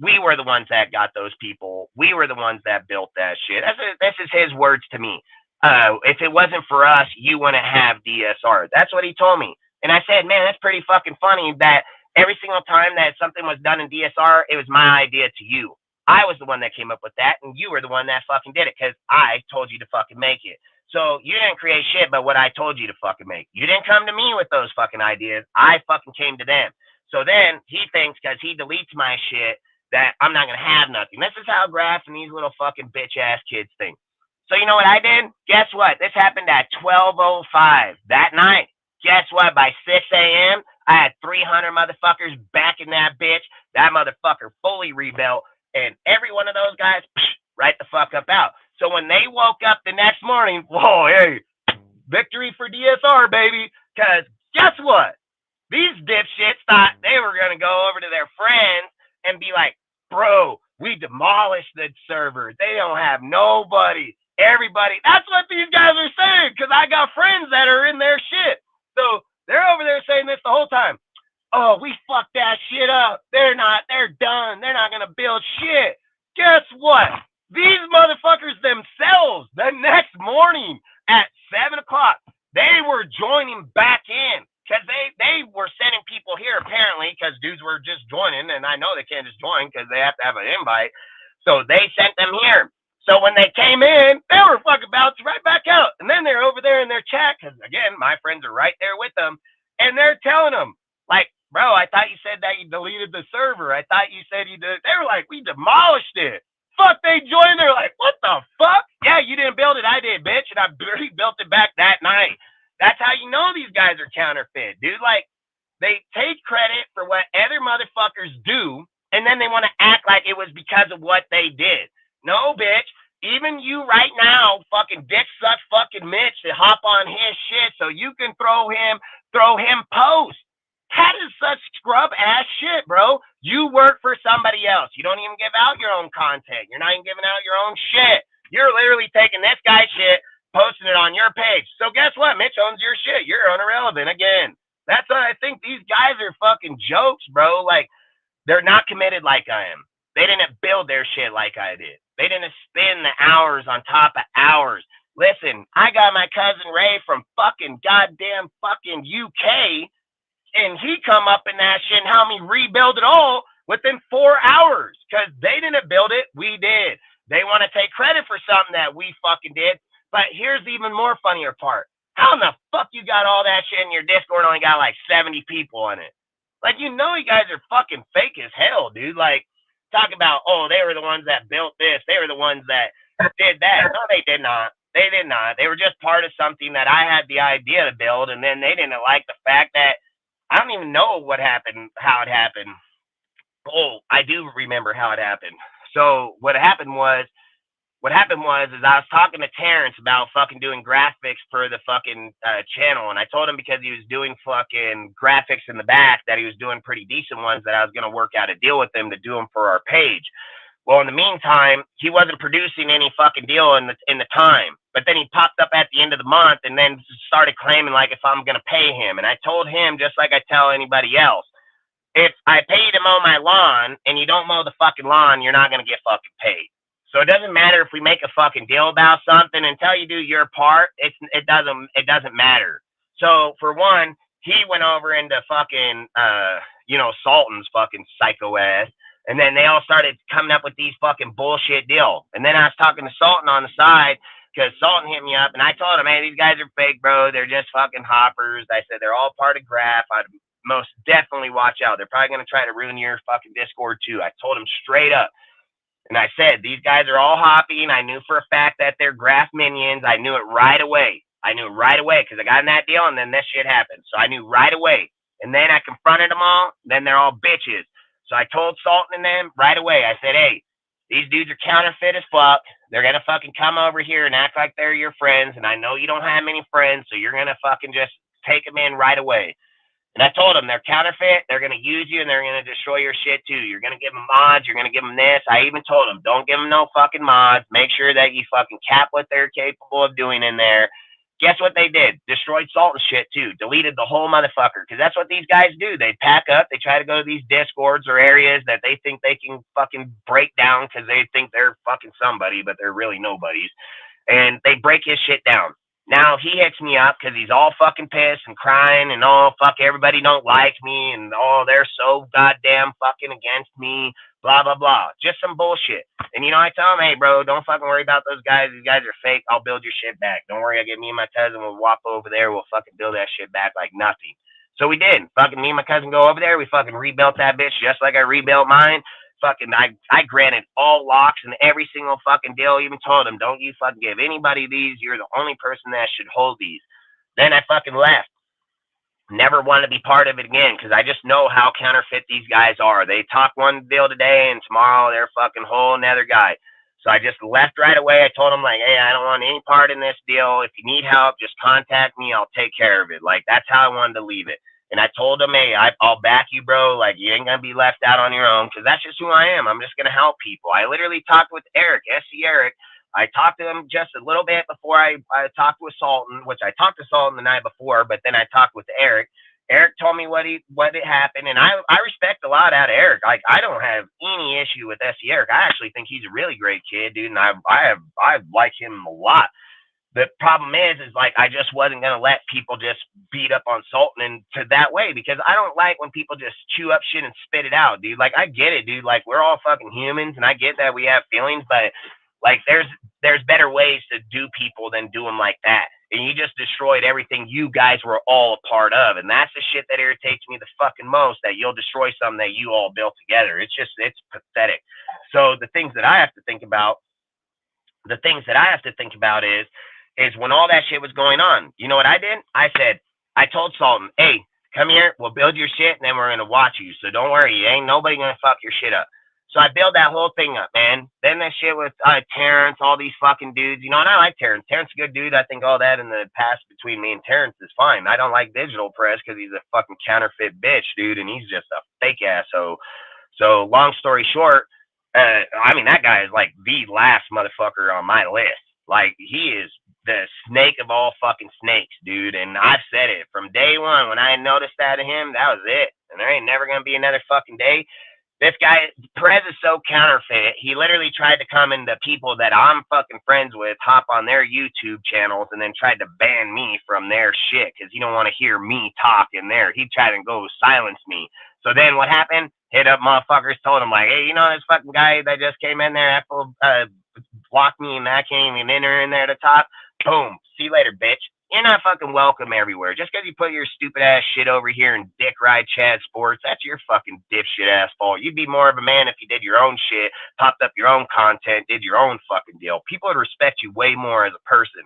we were the ones that got those people. We were the ones that built that shit. This is his words to me. If it wasn't for us, you wouldn't have DSR. That's what he told me. And I said, man, that's pretty fucking funny that every single time that something was done in DSR, it was my idea to you. I was the one that came up with that, and you were the one that fucking did it because I told you to fucking make it. So you didn't create shit but what I told you to fucking make. You didn't come to me with those fucking ideas. I fucking came to them. So then he thinks because he deletes my shit that I'm not going to have nothing. This is how Graf and these little fucking bitch-ass kids think. So you know what I did? Guess what? This happened at 12:05 that night. Guess what? By 6 a.m., I had 300 motherfuckers back in that bitch. That motherfucker fully rebuilt. And every one of those guys, right the fuck up out. So when they woke up the next morning, whoa, hey, victory for DSR, baby. Because guess what? These dipshits thought they were going to go over to their friends and be like, bro, we demolished the server. They don't have nobody. Everybody. That's what these guys are saying because I got friends that are in their shit. So they're over there saying this the whole time. Oh, we fucked that shit up. They're done. They're not going to build shit. Guess what? These motherfuckers themselves, the next morning at 7 o'clock, they were joining back in because they were sending people here apparently because dudes were just joining. And I know they can't just join because they have to have an invite. So they sent them here. So when they came in, they were fucking bouncing right back out. And then they're over there in their chat because, again, my friends are right there with them. And they're telling them, like, bro, I thought you said that you deleted the server. I thought you said you did. They were like, we demolished it. Fuck, they joined. They're like, what the fuck? Yeah, you didn't build it. I did, bitch. And I rebuilt it back that night. That's how you know these guys are counterfeit, dude. Like, they take credit for what other motherfuckers do, and then they want to act like it was because of what they did. No, bitch. Even you right now, fucking dick suck fucking Mitch to hop on his shit so you can throw him post. That is such scrub ass shit, bro. You work for somebody else. You don't even give out your own content. You're not even giving out your own shit. You're literally taking this guy's shit, posting it on your page. So guess what? Mitch owns your shit. You're irrelevant again. That's what I think. These guys are fucking jokes, bro. Like, they're not committed like I am. They didn't build their shit like I did. They didn't spend the hours on top of hours. Listen, I got my cousin Ray from fucking goddamn fucking UK, and he come up in that shit and helped me rebuild it all within 4 hours. Because they didn't build it, we did. They want to take credit for something that we fucking did. But here's the even more funnier part. How in the fuck you got all that shit in your Discord and only got like 70 people on it? Like, you know you guys are fucking fake as hell, dude. Like, talk about, oh, they were the ones that built this. They were the ones that did that. No, they did not. They did not. They were just part of something that I had the idea to build, and then they didn't like the fact that I don't even know what happened, how it happened. Oh, I do remember how it happened. So what happened was is I was talking to Terrence about fucking doing graphics for the fucking channel, and I told him because he was doing fucking graphics in the back that he was doing pretty decent ones that I was going to work out a deal with him to do them for our page. Well, in the meantime, he wasn't producing any fucking deal in the time, but then he popped up at the end of the month and then started claiming like if I'm going to pay him, and I told him just like I tell anybody else, if I pay you to mow my lawn and you don't mow the fucking lawn, you're not going to get fucking paid. So it doesn't matter if we make a fucking deal about something until you do your part. It doesn't matter. So for one, he went over into fucking Sultan's fucking psycho ass, and then they all started coming up with these fucking bullshit deal. And then I was talking to Sultan on the side because Sultan hit me up, and I told him, hey, these guys are fake, bro. They're just fucking hoppers. I said they're all part of Graf. I'd most definitely watch out. They're probably gonna try to ruin your fucking Discord too. I told him straight up. And I said, these guys are all hopping. I knew for a fact that they're Graf minions. I knew it right away. Because I got in that deal and then this shit happened. So I knew right away. And then I confronted them all. Then they're all bitches. So I told Sultan and them right away. I said, hey, these dudes are counterfeit as fuck. They're going to fucking come over here and act like they're your friends. And I know you don't have many friends. So you're going to fucking just take them in right away. And I told them they're counterfeit, they're going to use you, and they're going to destroy your shit too. You're going to give them mods, you're going to give them this. I even told them, don't give them no fucking mods. Make sure that you fucking cap what they're capable of doing in there. Guess what they did? Destroyed Sultan shit too. Deleted the whole motherfucker. Because that's what these guys do. They pack up, they try to go to these Discords or areas that they think they can fucking break down because they think they're fucking somebody, but they're really nobodies. And they break his shit down. Now he hits me up because he's all fucking pissed and crying and fuck, everybody don't like me and they're so goddamn fucking against me, blah, blah, blah. Just some bullshit. And I tell him, hey, bro, don't fucking worry about those guys. These guys are fake. I'll build your shit back. Don't worry. I get me and my cousin. We'll walk over there. We'll fucking build that shit back like nothing. So we did. Fucking me and my cousin go over there. We fucking rebuilt that bitch just like I rebuilt mine. Fucking I granted all locks and every single fucking deal. Even told him, don't you fucking give anybody these. You're the only person that should hold these. Then I fucking left. Never want to be part of it again because I just know how counterfeit these guys are. They talk one deal today and tomorrow they're fucking whole another guy. So I just left right away. I told him, like, hey, I don't want any part in this deal. If you need help, just contact me. I'll take care of it. Like, that's how I wanted to leave it. And I told him, hey, I'll back you, bro. Like, you ain't going to be left out on your own because that's just who I am. I'm just going to help people. I literally talked with Eric, SC Eric. I talked to him just a little bit before I talked with Sultan, which I talked to Sultan the night before, but then I talked with Eric. Eric told me what it happened, and I respect a lot out of Eric. Like, I don't have any issue with SC Eric. I actually think he's a really great kid, dude, and I like him a lot. The problem is like I just wasn't gonna let people just beat up on Sultan and to that way because I don't like when people just chew up shit and spit it out, dude. Like I get it, dude. Like we're all fucking humans, and I get that we have feelings, but like there's better ways to do people than do them like that. And you just destroyed everything you guys were all a part of. And that's the shit that irritates me the fucking most, that you'll destroy something that you all built together. It's pathetic. So the things that I have to think about is when all that shit was going on, you know what I did? I told Sultan, hey, come here, we'll build your shit, and then we're going to watch you. So don't worry, ain't nobody going to fuck your shit up. So I built that whole thing up, man. Then that shit with Terrence, all these fucking dudes. You know, and I like Terrence. Terrence is a good dude. I think all that in the past between me and Terrence is fine. I don't like Digital Press because he's a fucking counterfeit bitch, dude, and he's just a fake ass. So long story short, I mean, that guy is like the last motherfucker on my list. Like, he is the snake of all fucking snakes, dude. And I've said it from day one. When I noticed that of him, that was it. And there ain't never going to be another fucking day. This guy, Perez, is so counterfeit. He literally tried to come into people that I'm fucking friends with, hop on their YouTube channels, and then tried to ban me from their shit because he don't want to hear me talk in there. He tried to go silence me. So then what happened? Hit up motherfuckers, told him, like, hey, you know this fucking guy that just came in there, Apple blocked me, and I can't even enter in there to talk? Boom. See you later, bitch. You're not fucking welcome everywhere. Just because you put your stupid ass shit over here and dick ride Chad Sports, that's your fucking dipshit ass fault. You'd be more of a man if you did your own shit, popped up your own content, did your own fucking deal. People would respect you way more as a person.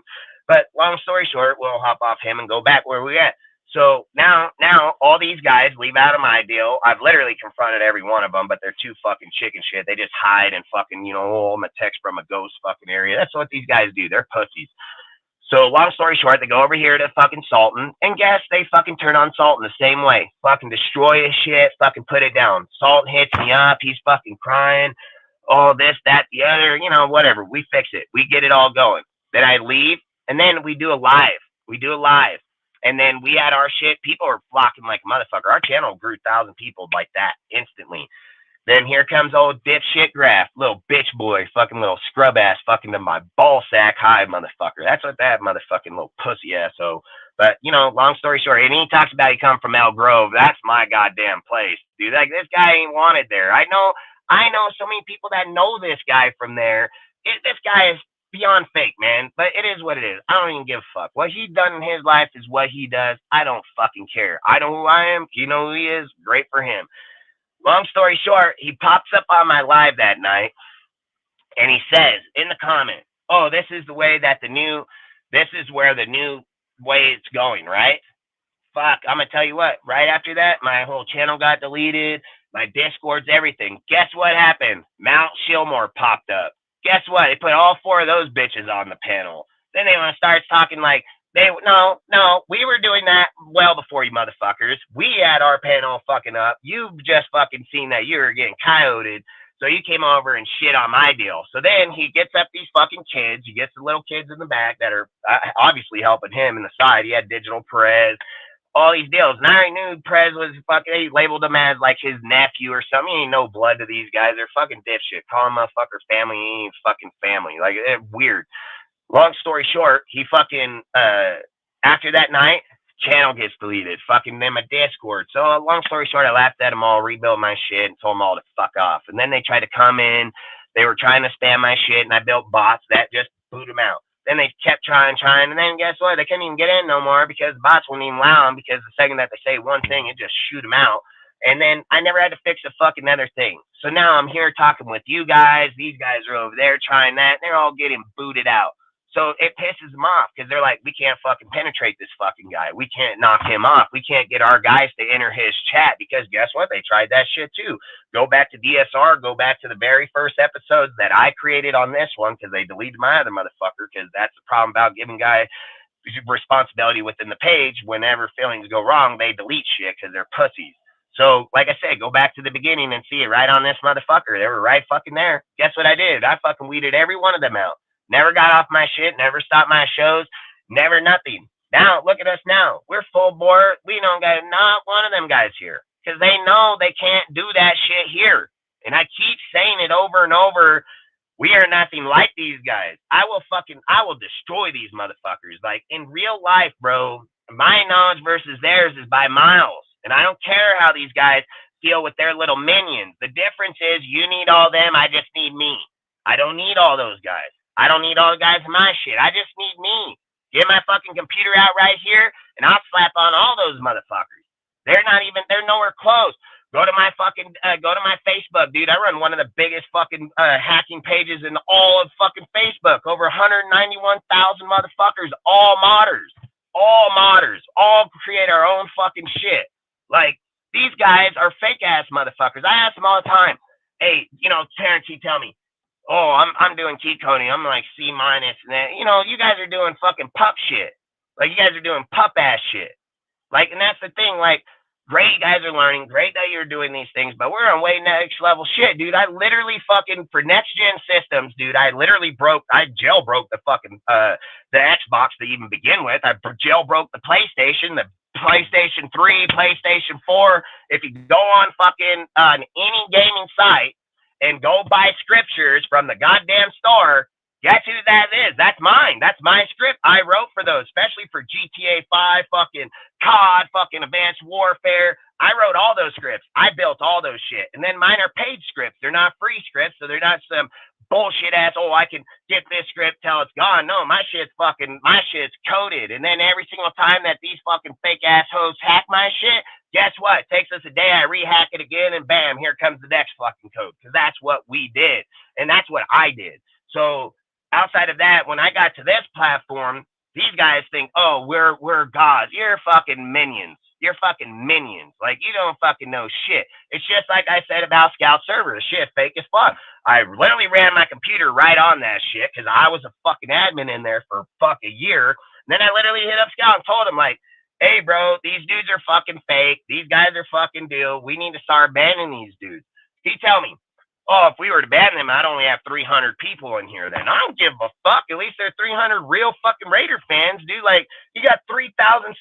But long story short, we'll hop off him and go back where we at. So now all these guys leave out of my deal. I've literally confronted every one of them, but they're too fucking chicken shit. They just hide and fucking, you know, oh, I'm a text from a ghost fucking area. That's what these guys do. They're pussies. So long story short, they go over here to fucking Sultan, and guess they fucking turn on Sultan the same way. Fucking destroy his shit, fucking put it down. Sultan hits me up, he's fucking crying. Oh, this, that, the other, you know, whatever. We fix it. We get it all going. Then I leave, and then we do a live. And then we had our shit. People are flocking like a motherfucker. Our channel grew 1,000 people like that instantly. Then here comes old dipshit Graf, little bitch boy, fucking little scrub ass, fucking to my ball sack high motherfucker. That's what that motherfucking little pussy ass. So, but you know, long story short, and he talks about he come from El Grove. That's my goddamn place, dude. Like, this guy ain't wanted there. I know so many people that know this guy from there. This guy is beyond fake, man. But it is what it is. I don't even give a fuck. What he done in his life is what he does. I don't fucking care. I know who I am. You know who he is. Great for him. Long story short, he pops up on my live that night, and he says in the comment, oh, this is where the new way it's going, right? Fuck, I'm going to tell you what, right after that, my whole channel got deleted, my Discords, everything. Guess what happened? Mount Shillmore popped up. Guess what? They put all 4 of those bitches on the panel. Then they want to start talking like, no, we were doing that well before you motherfuckers. We had our panel fucking up. You've just fucking seen that you were getting coyoted, so you came over and shit on my deal. So then he gets up these fucking kids. He gets the little kids in the back that are obviously helping him in the side. He had Digital Perez, all these deals. And I already knew Perez was fucking, he labeled him as like his nephew or something. He ain't no blood to these guys. They're fucking dipshit. Call him motherfucker family. He ain't fucking family. Like, it's weird. Long story short, he fucking, after that night, channel gets deleted. Fucking in my Discord. So, long story short, I laughed at them all, rebuilt my shit, and told them all to fuck off. And then they tried to come in. They were trying to spam my shit, and I built bots that just boot them out. Then they kept trying, and then guess what? They couldn't even get in no more because the bots wouldn't even allow them, because the second that they say one thing, it just shoot them out. And then I never had to fix a fucking other thing. So now I'm here talking with you guys. These guys are over there trying that. They're all getting booted out. So it pisses them off because they're like, we can't fucking penetrate this fucking guy. We can't knock him off. We can't get our guys to enter his chat, because guess what? They tried that shit too. Go back to DSR. Go back to the very first episodes that I created on this one, because they deleted my other motherfucker, because that's the problem about giving guys responsibility within the page. Whenever feelings go wrong, they delete shit because they're pussies. So, like I said, go back to the beginning and see it right on this motherfucker. They were right fucking there. Guess what I did? I fucking weeded every one of them out. Never got off my shit, never stopped my shows, never nothing. Now, look at us now. We're full board. We don't got not one of them guys here, because they know they can't do that shit here. And I keep saying it over and over. We are nothing like these guys. I will destroy these motherfuckers. Like, in real life, bro, my knowledge versus theirs is by miles. And I don't care how these guys feel with their little minions. The difference is you need all them. I just need me. I don't need all those guys. I don't need all the guys in my shit. I just need me. Get my fucking computer out right here, and I'll slap on all those motherfuckers. They're nowhere close. Go to my Facebook, dude. I run one of the biggest fucking hacking pages in all of fucking Facebook. Over 191,000 motherfuckers, all modders. All create our own fucking shit. Like, these guys are fake ass motherfuckers. I ask them all the time, hey, Terrence, he tell me, oh, I'm doing key coding. I'm like C-, and then, you guys are doing fucking pup shit. Like, you guys are doing pup ass shit. Like, and that's the thing. Like, great, you guys are learning. Great that you're doing these things, but we're on way next level shit, dude. I literally fucking, for next gen systems, dude, I jailbroke the fucking, the Xbox to even begin with. I jailbroke the PlayStation, the PlayStation 3, PlayStation 4. If you go on fucking any gaming site and go buy scriptures from the goddamn store, guess who that is? That's mine. That's my script. I wrote for those, especially for GTA 5, fucking COD, fucking Advanced Warfare. I wrote all those scripts. I built all those shit. And then mine are paid scripts. They're not free scripts, so they're not some bullshit ass, oh, I can get this script till it's gone. No, my shit's coded. And then every single time that these fucking fake ass hoes hack my shit, guess what? It takes us a day. I rehack it again, and bam, here comes the next fucking code. Because that's what we did, and that's what I did. So outside of that, when I got to this platform, these guys think, oh, we're gods. You're fucking minions. You're fucking minions. Like, you don't fucking know shit. It's just like I said about Scout Server. Shit, fake as fuck. I literally ran my computer right on that shit because I was a fucking admin in there for fuck a year. And then I literally hit up Scout and told him, like, hey, bro, these dudes are fucking fake. These guys are fucking deal. We need to start banning these dudes. He tell me, oh, if we were to ban them, I'd only have 300 people in here then. I don't give a fuck. At least there are 300 real fucking Raider fans, dude. Like, you got 3,600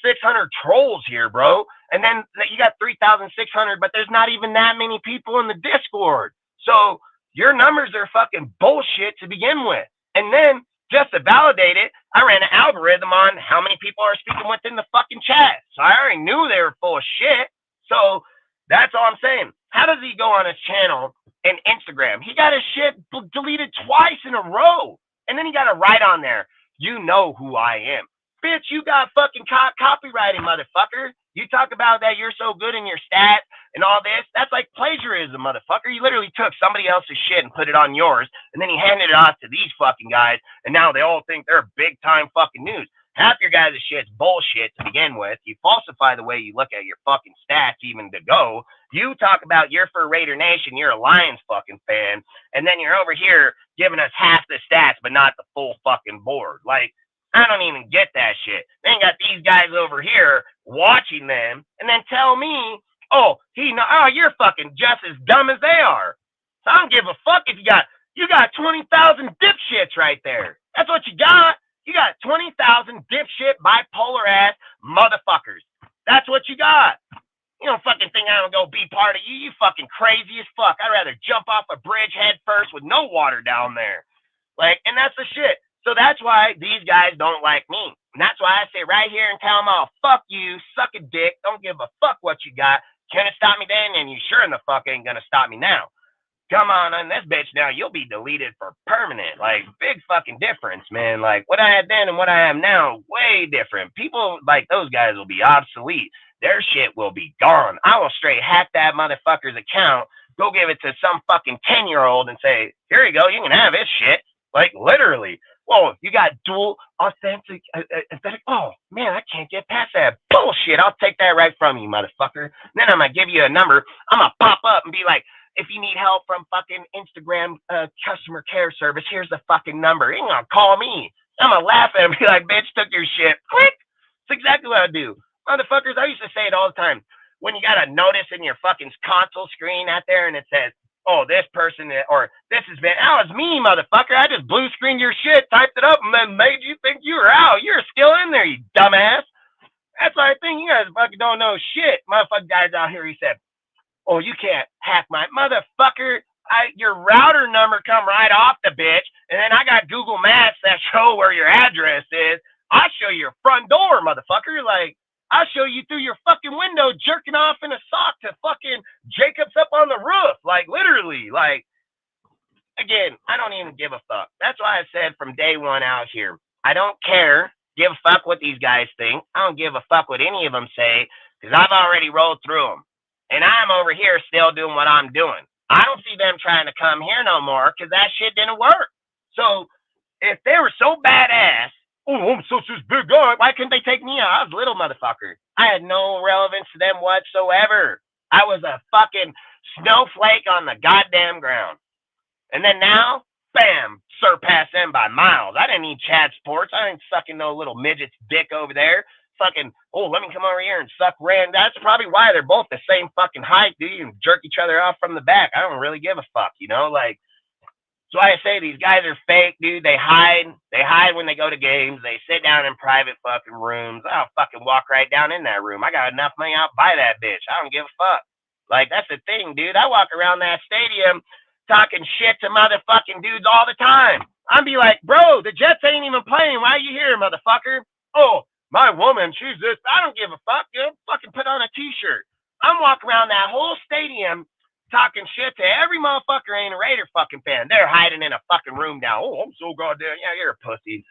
trolls here, bro. And then you got 3,600, but there's not even that many people in the Discord. So your numbers are fucking bullshit to begin with. And then, just to validate it, I ran an algorithm on how many people are speaking within the fucking chat. So I already knew they were full of shit. So that's all I'm saying. How does he go on his channel and Instagram? He got his shit deleted twice in a row. And then he got to write on there, you know who I am. Bitch, you got fucking copywriting, motherfucker. You talk about that you're so good in your stats and all this. That's like plagiarism, motherfucker. You literally took somebody else's shit and put it on yours, and then he handed it off to these fucking guys, and now they all think they're big time fucking news. Half your guys' shit's bullshit to begin with. You falsify the way you look at your fucking stats even to go. You talk about you're for Raider Nation, you're a Lions fucking fan, and then you're over here giving us half the stats but not the full fucking board. Like, I don't even get that shit. Then got these guys over here watching them and then tell me, oh, you're fucking just as dumb as they are. So I don't give a fuck if you got 20,000 dipshits right there. That's what you got. You got 20,000 dipshit bipolar ass motherfuckers. That's what you got. You don't fucking think I'm gonna go be part of you. You fucking crazy as fuck. I'd rather jump off a bridge head first with no water down there. Like, and that's the shit. So that's why these guys don't like me. And that's why I say right here and tell them all, fuck you, suck a dick, don't give a fuck what you got. Can't stop me then, and you sure in the fuck ain't gonna stop me now. come on this bitch now, you'll be deleted for permanent. Like, big fucking difference, man. Like, what I had then and what I have now, way different. People like those guys will be obsolete. Their shit will be gone. I will straight hack that motherfucker's account, go give it to some fucking 10-year-old and say, here you go, you can have his shit. Like, literally. Whoa, you got dual authentic. Oh, man, I can't get past that bullshit. I'll take that right from you, motherfucker. Then I'm going to give you a number. I'm going to pop up and be like, if you need help from fucking Instagram customer care service, here's the fucking number. You're going to call me. I'm going to laugh at him and be like, bitch, took your shit. Click. That's exactly what I do. Motherfuckers, I used to say it all the time. When you got a notice in your fucking console screen out there and it says, oh, this person, or this has been, that was me, motherfucker. I just blue screened your shit, typed it up, and then made you think you were out. You're still in there, you dumbass. That's what I think. You guys fucking don't know shit. Motherfucker guy's out here, he said, oh, you can't hack my motherfucker. Your router number come right off the bitch, and then I got Google Maps that show where your address is. I'll show you your front door, motherfucker. Like, I'll show you through your fucking window jerking off in a sock to fucking Jacob's up on the roof. Like, literally. Like, again, I don't even give a fuck. That's why I said from day one out here, I don't care. Give a fuck what these guys think. I don't give a fuck what any of them say because I've already rolled through them. And I'm over here still doing what I'm doing. I don't see them trying to come here no more because that shit didn't work. So if they were so badass, oh, I'm such this big guy, why couldn't they take me out? I was a little motherfucker. I had no relevance to them whatsoever. I was a fucking snowflake on the goddamn ground. And then now, bam, surpass them by miles. I didn't need Chad Sports. I ain't sucking no little midget's dick over there. Fucking, oh, let me come over here and suck Rand. That's probably why they're both the same fucking height, dude. You can jerk each other off from the back. I don't really give a fuck, you know? Like, so I say these guys are fake, dude. They hide. They hide when they go to games. They sit down in private fucking rooms. I'll fucking walk right down in that room. I got enough money out buy that bitch. I don't give a fuck. Like, that's the thing, dude. I walk around that stadium talking shit to motherfucking dudes all the time. I'd be like, bro, the Jets ain't even playing. Why are you here, motherfucker? Oh, my woman, she's this. I don't give a fuck, dude. Fucking put on a t-shirt. I'm walking around that whole stadium talking shit to every motherfucker ain't a Raider fucking fan. They're hiding in a fucking room down. Oh, I'm so goddamn. Yeah, you're a pussy.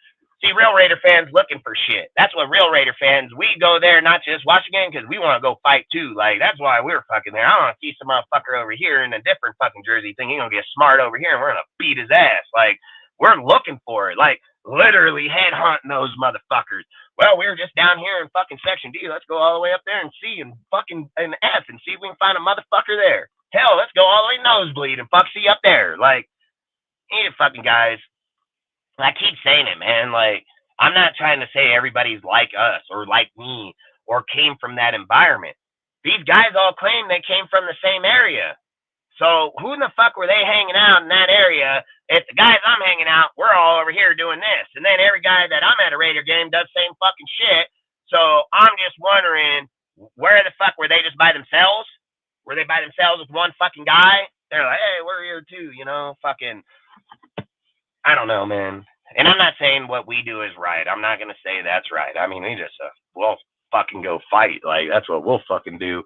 See, real Raider fans looking for shit. That's what real Raider fans, we go there not just watch a game because we want to go fight too. Like, that's why we're fucking there. I want to see some motherfucker over here in a different fucking jersey thing. He's going to get smart over here and we're going to beat his ass. Like, we're looking for it. Like, literally headhunting those motherfuckers. Well, we were just down here in fucking section D. Let's go all the way up there and C and fucking an F and see if we can find a motherfucker there. Hell, let's go all the way nosebleed and fuck see up there. Like, you fucking guys. I keep saying it, man. Like, I'm not trying to say everybody's like us or like me or came from that environment. These guys all claim they came from the same area. So who in the fuck were they hanging out in that area? If the guys I'm hanging out, we're all over here doing this. And then every guy that I'm at a Raider game does the same fucking shit. So I'm just wondering, where the fuck were they just by themselves? Were they by themselves with one fucking guy? They're like, hey, we're here too, you know, fucking, I don't know, man. And I'm not saying what we do is right. I'm not going to say that's right. I mean, we just, we'll fucking go fight. Like, that's what we'll fucking do.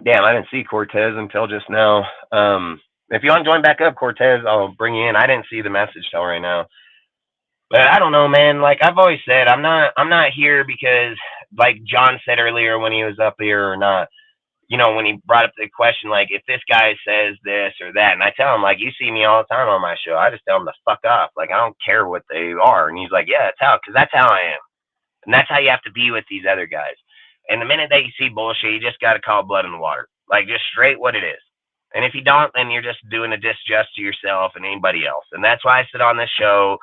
Damn, I didn't see Cortez until just now. If you want to join back up, Cortez, I'll bring you in. I didn't see the message till right now. But I don't know, man. Like I've always said, I'm not here because, like John said earlier when he was up here or not, you know, when he brought up the question, like, if this guy says this or that, and I tell him, like, you see me all the time on my show. I just tell him to fuck off. Like, I don't care what they are. And he's like, yeah, because that's how I am. And that's how you have to be with these other guys. And the minute that you see bullshit, you just got to call blood in the water. Like, just straight what it is. And if you don't, then you're just doing a disjustice to yourself and anybody else. And that's why I sit on this show.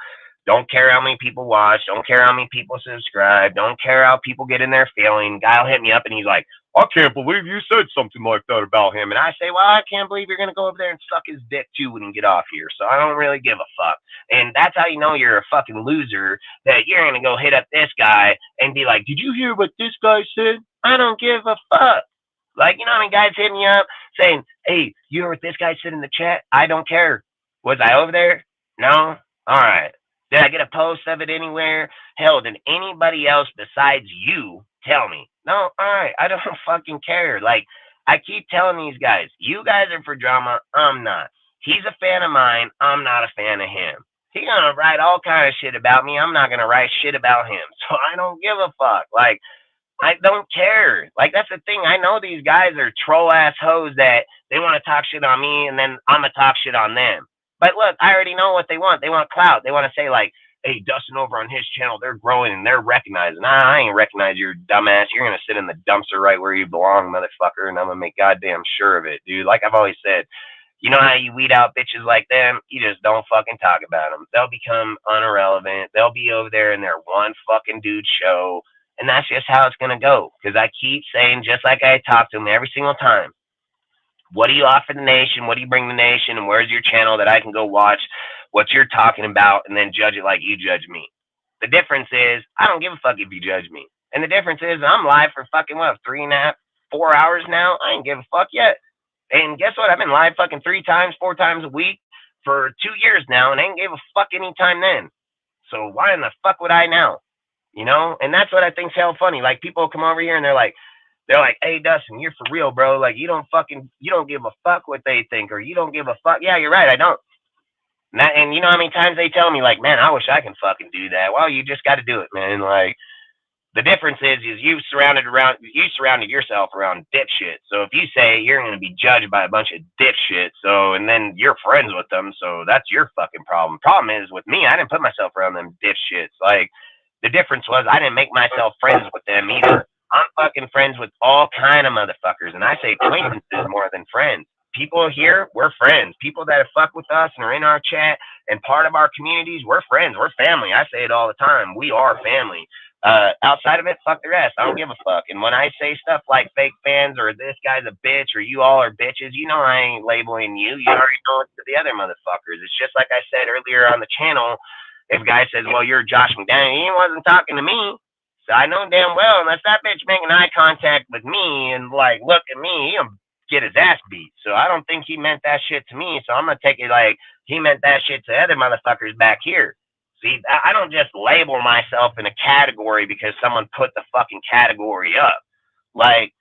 Don't care how many people watch. Don't care how many people subscribe. Don't care how people get in their feeling. Guy will hit me up and he's like, I can't believe you said something like that about him. And I say, well, I can't believe you're going to go over there and suck his dick too when you get off here. So I don't really give a fuck. And that's how you know you're a fucking loser, that you're going to go hit up this guy and be like, did you hear what this guy said? I don't give a fuck. Like, you know how many guys hit me up saying, hey, you hear what this guy said in the chat? I don't care. Was I over there? No? All right. Did I get a post of it anywhere? Hell, did anybody else besides you tell me? No? All right. I don't fucking care. Like, I keep telling these guys, you guys are for drama. I'm not. He's a fan of mine. I'm not a fan of him. He's gonna write all kind of shit about me. I'm not gonna write shit about him. So I don't give a fuck. Like, I don't care. Like, that's the thing. I know these guys are troll ass hoes that they want to talk shit on me, and then I'm gonna talk shit on them. But look, I already know what they want. They want clout. They want to say like, hey, Dustin over on his channel, they're growing and they're recognizing. Nah, I ain't recognize your dumbass. You're gonna sit in the dumpster right where you belong, motherfucker, and I'm gonna make goddamn sure of it, dude. Like I've always said, you know how you weed out bitches like them? You just don't fucking talk about them. They'll become irrelevant. They'll be over there in their one fucking dude show, and that's just how it's gonna go. Because I keep saying, just like I talk to them every single time, what do you offer the nation? What do you bring the nation? And where's your channel that I can go watch what you're talking about and then judge it like you judge me? The difference is, I don't give a fuck if you judge me. And the difference is, I'm live for fucking, what, 3.5, 4 hours now? I ain't give a fuck yet. And guess what? I've been live fucking 3 times, 4 times a week for 2 years now, and I ain't gave a fuck any time then. So why in the fuck would I now? You know? And that's what I think's hell funny. Like, people come over here and they're like, hey, Dustin, you're for real, bro. Like, you don't give a fuck what they think, or you don't give a fuck. Yeah, you're right, I don't. And you know how many times they tell me, like, man, I wish I can fucking do that. Well, you just got to do it, man. Like, the difference is you surrounded yourself around dipshit. So if you say you're going to be judged by a bunch of dipshit, and then you're friends with them, so that's your fucking problem. Problem is, with me, I didn't put myself around them dipshits. Like, the difference was I didn't make myself friends with them either. I'm fucking friends with all kind of motherfuckers, and I say acquaintances more than friends. People here, we're friends. People that have fucked with us and are in our chat and part of our communities, we're friends. We're family. I say it all the time. We are family. Outside of it, fuck the rest. I don't give a fuck. And when I say stuff like fake fans or this guy's a bitch or you all are bitches, you know I ain't labeling you. You already know it's to the other motherfuckers. It's just like I said earlier on the channel. If a guy says, well, you're Josh McDaniel, he wasn't talking to me. So I know damn well, unless that bitch making eye contact with me and like look at me, he'll get his ass beat. So I don't think he meant that shit to me. So I'm gonna take it like he meant that shit to other motherfuckers back here. See, I don't just label myself in a category because someone put the fucking category up. Like,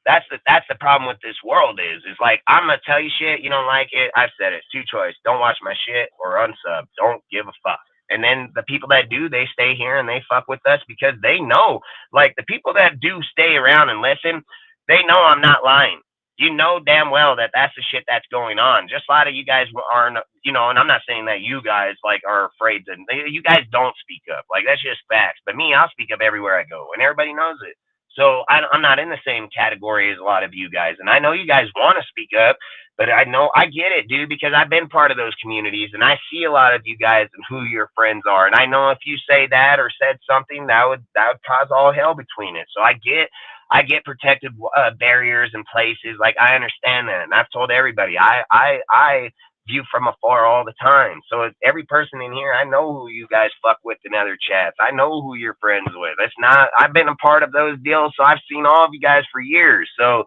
that's the problem with this world is like, I'm gonna tell you shit, you don't like it, I've said it, 2 choice. Don't watch my shit or unsub. Don't give a fuck. And then the people that do, they stay here and they fuck with us because they know, like, the people that do stay around and listen, they know I'm not lying. You know damn well that that's the shit that's going on. Just a lot of you guys aren't, you know, and I'm not saying that you guys, like, are afraid to, you guys don't speak up. Like, that's just facts. But me, I'll speak up everywhere I go, and everybody knows it. So I'm not in the same category as a lot of you guys. And I know you guys want to speak up, but I know I get it, dude, because I've been part of those communities, and I see a lot of you guys and who your friends are. And I know if you say that or said something, that would cause all hell between it. So I get protective barriers in places. Like, I understand that, and I've told everybody I view from afar all the time. So every person in here, I know who you guys fuck with in other chats. I know who you're friends with. I've been a part of those deals, so I've seen all of you guys for years. So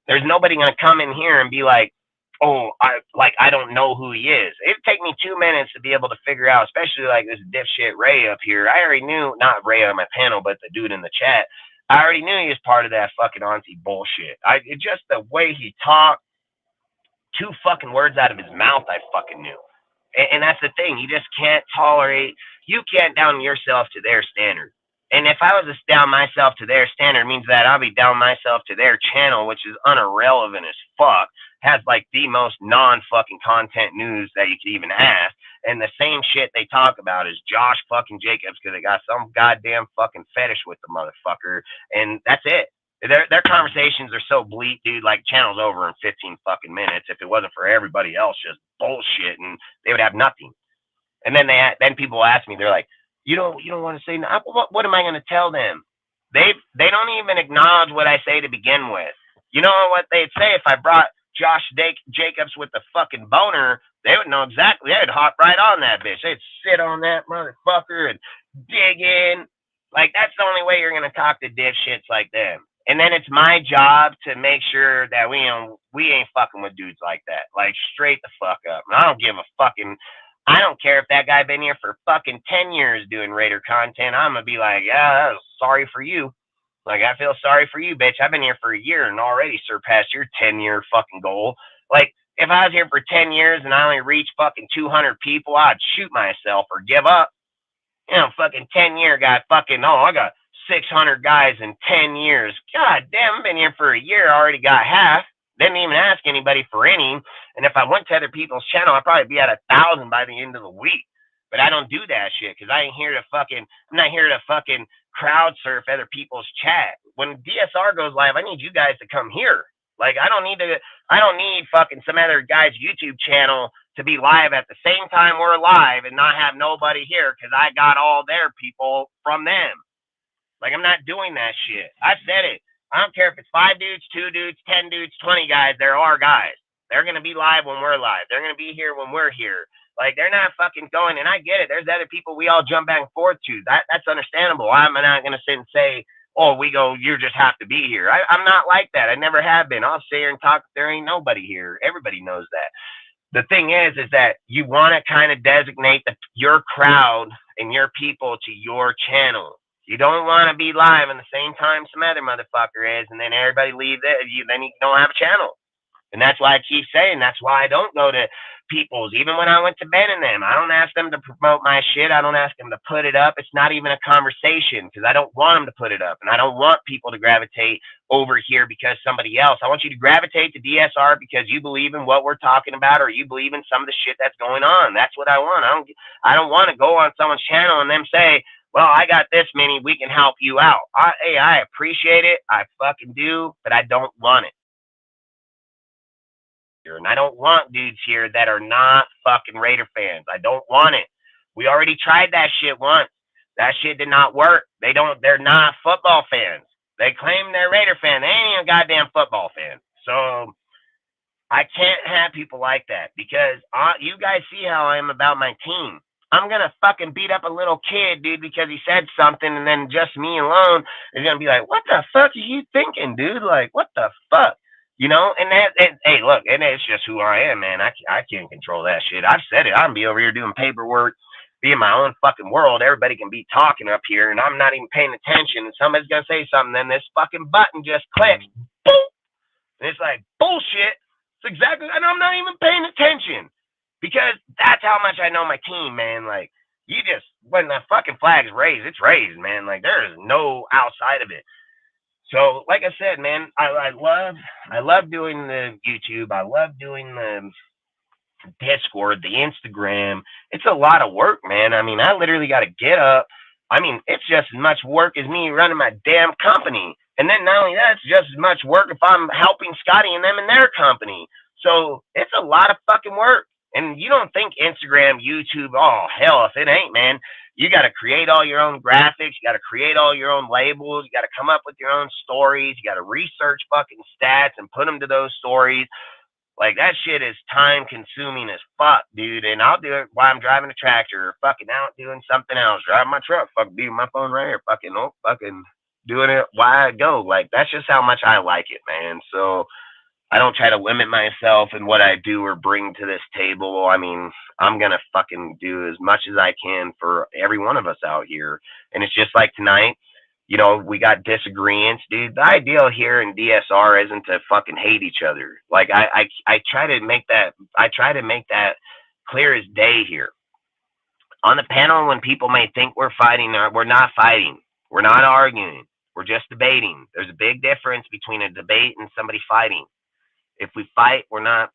there's nobody gonna come in here and be like, oh, I don't know who he is. It'd take me 2 minutes to be able to figure out, especially like this dipshit Ray up here. I already knew, not Ray on my panel, but the dude in the chat. I already knew he was part of that fucking auntie bullshit. Just the way he talked, 2 fucking words out of his mouth, I fucking knew. And that's the thing. You just can't tolerate, you can't down yourself to their standard. And if I was to down myself to their standard, means that I'll be down myself to their channel, which is irrelevant as fuck, has like the most non-fucking content news that you could even ask. And the same shit they talk about is Josh fucking Jacobs because they got some goddamn fucking fetish with the motherfucker. And that's it. Their conversations are so bleak, dude. Like, channel's over in 15 fucking minutes. If it wasn't for everybody else just bullshit, and they would have nothing. And then then people ask me, they're like, you don't want to say no. What am I going to tell them? They don't even acknowledge what I say to begin with. You know what they'd say if I brought Josh Jacobs with the fucking boner? They would know exactly. They'd hop right on that bitch. They'd sit on that motherfucker and dig in. Like, that's the only way you're going to talk to dipshits like them. And then it's my job to make sure that we ain't fucking with dudes like that. Like, straight the fuck up. And I don't give a fucking, I don't care if that guy been here for fucking 10 years doing Raider content. I'm going to be like, yeah, sorry for you. Like, I feel sorry for you, bitch. I've been here for a year and already surpassed your 10-year fucking goal. Like, if I was here for 10 years and I only reached fucking 200 people, I'd shoot myself or give up. You know, fucking 10-year guy, fucking, oh, I got 600 guys in 10 years. God damn, I've been here for a year, already got half. Didn't even ask anybody for any. And if I went to other people's channel, I'd probably be at 1,000 by the end of the week. But I don't do that shit because I ain't here to fucking, I'm not here to fucking crowd surf other people's chat. When DSR goes live, I need you guys to come here. Like, I don't need fucking some other guy's YouTube channel to be live at the same time we're live and not have nobody here because I got all their people from them. Like, I'm not doing that shit. I've said it. I don't care if it's 5 dudes, 2 dudes, 10 dudes, 20 guys. There are guys. They're going to be live when we're live. They're going to be here when we're here. Like, they're not fucking going, and I get it. There's other people we all jump back and forth to. That's understandable. I'm not going to sit and say, oh, we go, you just have to be here. I'm not like that. I never have been. I'll sit here and talk. There ain't nobody here. Everybody knows that. The thing is that you want to kind of designate your crowd and your people to your channel. You don't want to be live at the same time some other motherfucker is, and then everybody leave it. Then you don't have a channel. And that's why I keep saying, that's why I don't go to people's. Even when I went to Ben and them, I don't ask them to promote my shit. I don't ask them to put it up. It's not even a conversation because I don't want them to put it up. And I don't want people to gravitate over here because somebody else. I want you to gravitate to DSR because you believe in what we're talking about or you believe in some of the shit that's going on. That's what I want. I don't want to go on someone's channel and them say, well, I got this many, we can help you out. I appreciate it. I fucking do, but I don't want it. And I don't want dudes here that are not fucking Raider fans. I don't want it. We already tried that shit once. That shit did not work. They're not football fans. They claim they're Raider fans. They ain't even goddamn football fans. So I can't have people like that because you guys see how I am about my team. I'm going to fucking beat up a little kid, dude, because he said something, and then just me alone is going to be like, what the fuck are you thinking, dude? Like, what the fuck? You know, and hey, look, and it's just who I am, man. I can't control that shit. I've said it. I'm be over here doing paperwork, be in my own fucking world. Everybody can be talking up here, and I'm not even paying attention. And somebody's going to say something, then this fucking button just clicks. Boom! And it's like, bullshit. It's exactly, and I'm not even paying attention. Because that's how much I know my team, man. Like, you just, when the fucking flag's raised, it's raised, man. Like, there is no outside of it. So, like I said, man, I love doing the YouTube. I love doing the Discord, the Instagram. It's a lot of work, man. I mean, I literally got to get up. I mean, it's just as much work as me running my damn company. And then not only that, it's just as much work if I'm helping Scotty and them in their company. So, it's a lot of fucking work. And you don't think Instagram, YouTube, oh, hell, if it ain't, man. You got to create all your own graphics. You got to create all your own labels. You got to come up with your own stories. You got to research fucking stats and put them to those stories. Like, that shit is time consuming as fuck, dude. And I'll do it while I'm driving a tractor or fucking out doing something else. Driving my truck, fucking be my phone right here, fucking doing it while I go. Like, that's just how much I like it, man. So I don't try to limit myself in what I do or bring to this table. I mean, I'm going to fucking do as much as I can for every one of us out here. And it's just like tonight, you know, we got disagreements, dude. The ideal here in DSR isn't to fucking hate each other. Like, I try to make that clear as day here. On the panel, when people may think we're fighting, we're not fighting. We're not arguing. We're just debating. There's a big difference between a debate and somebody fighting. If we fight, we're not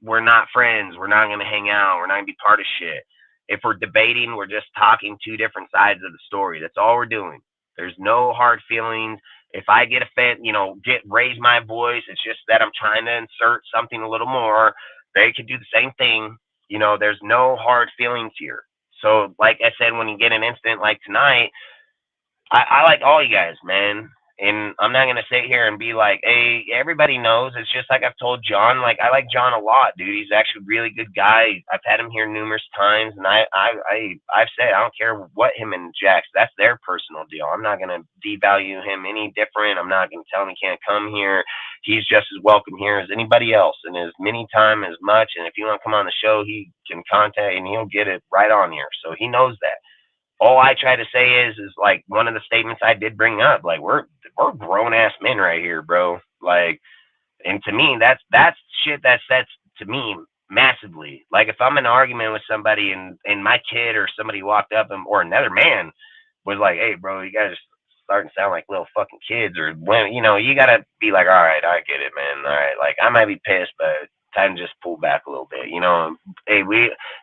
friends. We're not going to hang out. We're not going to be part of shit. If we're debating, we're just talking two different sides of the story. That's all we're doing. There's no hard feelings. If I get offended, raise my voice, it's just that I'm trying to insert something a little more. They could do the same thing. You know, there's no hard feelings here. So, like I said, when you get an incident like tonight, I like all you guys, man. And I'm not going to sit here and be like, hey, everybody knows. It's just like I've told John, like, I like John a lot, dude. He's actually a really good guy. I've had him here numerous times. And I've said, I don't care what him and Jax, that's their personal deal. I'm not going to devalue him any different. I'm not going to tell him he can't come here. He's just as welcome here as anybody else. And as many times as much. And if you want to come on the show, he can contact and he'll get it right on here. So he knows that. all I try to say is like one of the statements I did bring up, like we're grown ass men right here, bro. Like, and to me, that's shit that sets to me massively. Like if I'm in an argument with somebody and my kid or somebody walked up or another man was like, hey, bro, you guys starting to sound like little fucking kids, or when, you know, you gotta be like, all right, I get it, man. All right, like I might be pissed, but time to just pull back a little bit, you know. Hey,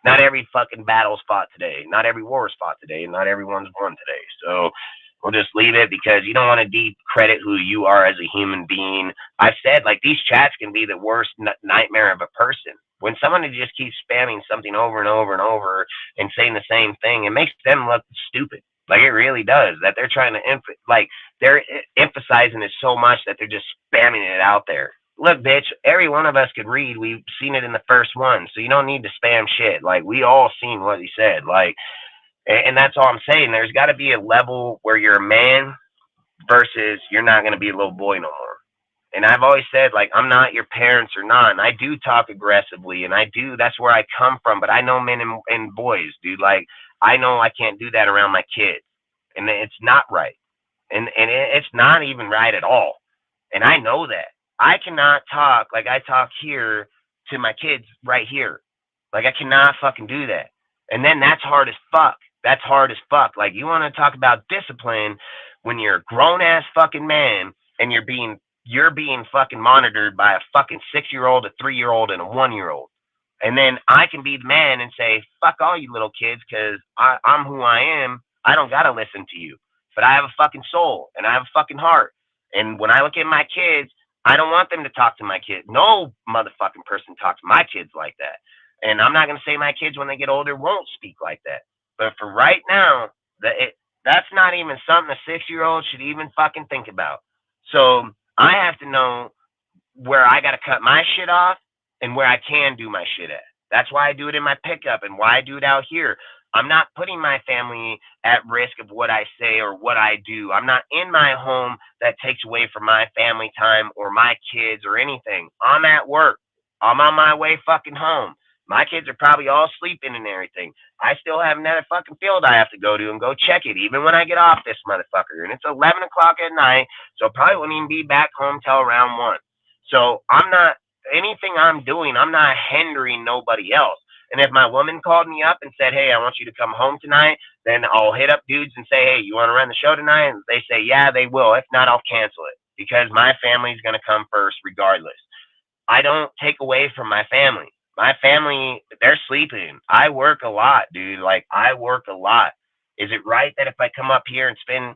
not every fucking battle's fought today, not every war is fought today, and not everyone's won today. So we'll just leave it, because you don't want to decredit who you are as a human being. I've said, like, these chats can be the worst nightmare of a person. When someone just keeps spamming something over and over and over and saying the same thing, it makes them look stupid. Like, it really does. That they're trying to, they're emphasizing it so much that they're just spamming it out there. Look, bitch, every one of us could read. We've seen it in the first one, so you don't need to spam shit. Like, we all seen what he said. Like, and that's all I'm saying. There's got to be a level where you're a man versus you're not going to be a little boy no more. And I've always said, like, I'm not your parents or not. And I do talk aggressively, and that's where I come from. But I know men and boys, dude. Like, I know I can't do that around my kids. And it's not right. And it's not even right at all. And I know that. I cannot talk like I talk here to my kids right here. Like, I cannot fucking do that. And then that's hard as fuck. That's hard as fuck. Like, you want to talk about discipline when you're a grown-ass fucking man and you're being fucking monitored by a fucking 6-year-old, a 3-year-old, and a 1-year-old. And then I can be the man and say, fuck all you little kids, because I'm who I am. I don't got to listen to you. But I have a fucking soul, and I have a fucking heart. And when I look at my kids, I don't want them to talk to my kids. No motherfucking person talks to my kids like that. And I'm not going to say my kids when they get older won't speak like that. But for right now, that's not even something a 6-year-old should even fucking think about. So I have to know where I got to cut my shit off and where I can do my shit at. That's why I do it in my pickup and why I do it out here. I'm not putting my family at risk of what I say or what I do. I'm not in my home that takes away from my family time or my kids or anything. I'm at work. I'm on my way fucking home. My kids are probably all sleeping and everything. I still have another fucking field I have to go to and go check it, even when I get off this motherfucker. And it's 11 o'clock at night, so I probably won't even be back home till around 1. So anything I'm doing, I'm not hindering nobody else. And if my woman called me up and said, hey, I want you to come home tonight, then I'll hit up dudes and say, hey, you want to run the show tonight? And they say, yeah, they will. If not, I'll cancel it, because my family's going to come first regardless. I don't take away from my family. My family, they're sleeping. I work a lot, dude. Like, I work a lot. Is it right that if I come up here and spend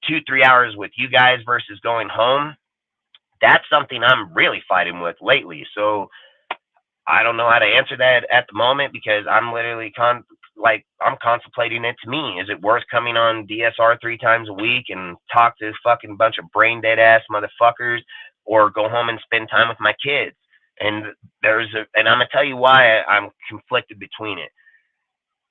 2-3 hours with you guys versus going home? That's something I'm really fighting with lately. So I don't know how to answer that at the moment, because I'm literally I'm contemplating it to me. Is it worth coming on DSR 3 times a week and talk to this fucking bunch of brain dead ass motherfuckers, or go home and spend time with my kids? And and I'm gonna tell you why I'm conflicted between it.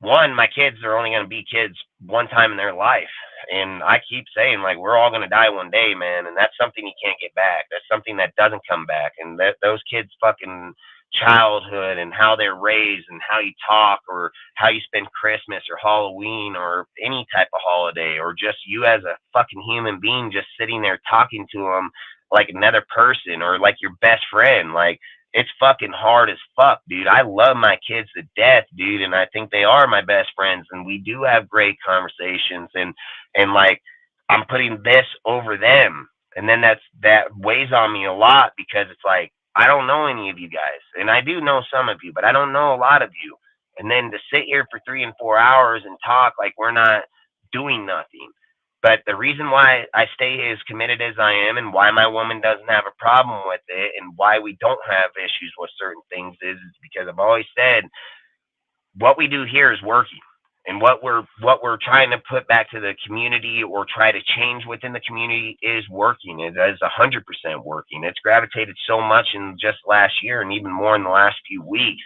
One, my kids are only gonna be kids one time in their life, and I keep saying, like, we're all gonna die one day, man, and that's something you can't get back. That's something that doesn't come back, and those kids' fucking childhood and how they're raised and how you talk or how you spend Christmas or Halloween or any type of holiday, or just you as a fucking human being just sitting there talking to them like another person or like your best friend. Like, it's fucking hard as fuck, dude. I love my kids to death, dude, and I think they are my best friends, and we do have great conversations, and like, I'm putting this over them, and then that weighs on me a lot, because it's like, I don't know any of you guys, and I do know some of you, but I don't know a lot of you. And then to sit here for 3 and 4 hours and talk like we're not doing nothing. But the reason why I stay as committed as I am, and why my woman doesn't have a problem with it, and why we don't have issues with certain things is because I've always said what we do here is working. And what we're trying to put back to the community or try to change within the community is working. It is 100% working. It's gravitated so much in just last year, and even more in the last few weeks.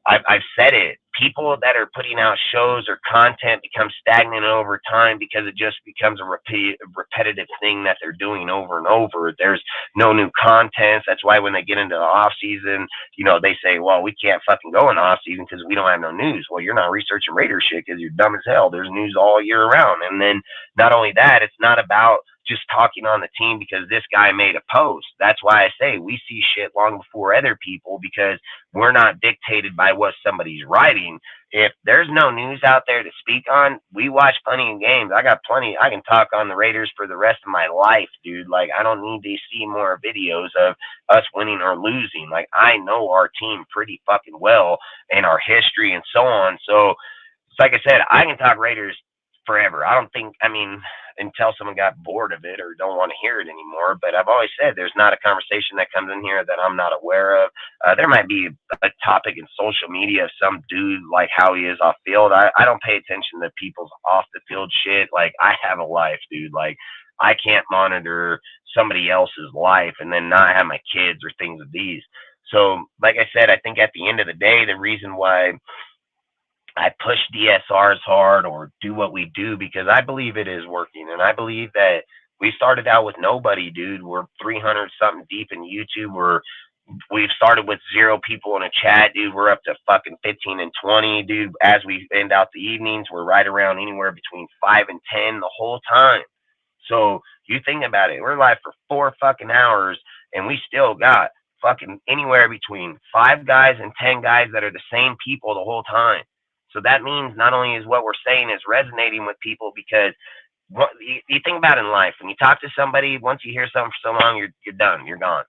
I've said it people that are putting out shows or content become stagnant over time because it just becomes a repetitive thing that they're doing over and over. There's no new content. That's why when they get into the off season, you know, they say, well, we can't fucking go in the off season because we don't have no news. Well, you're not researching Raiders shit because you're dumb as hell. There's news all year round. And then not only that, it's not about just talking on the team because this guy made a post. That's why I say we see shit long before other people, because we're not dictated by what somebody's writing. If there's no news out there to speak on, we watch plenty of games. I got plenty. I can talk on the Raiders for the rest of my life, dude. Like, I don't need to see more videos of us winning or losing. Like, I know our team pretty fucking well and our history and so on. So, like I said, I can talk Raiders forever. I don't think, I mean, until someone got bored of it or don't want to hear it anymore. But I've always said there's not a conversation that comes in here that I'm not aware of. There might be a topic in social media of some dude, like how he is off field. I don't pay attention to people's off the field shit. Like, I have a life, dude. Like, I can't monitor somebody else's life and then not have my kids or things of these. So, like I said, I think at the end of the day, the reason why I push DSRs hard or do what we do, because I believe it is working. And I believe that we started out with nobody, dude. We're 300 something deep in YouTube. We've started with 0 people in a chat, dude. We're up to fucking 15 and 20, dude. As we end out the evenings, we're right around anywhere between 5 and 10 the whole time. So you think about it, we're live for 4 fucking hours and we still got fucking anywhere between 5 guys and 10 guys that are the same people the whole time. So that means not only is what we're saying is resonating with people, because you think about it in life, when you talk to somebody, once you hear something for so long, you're done, you're gone.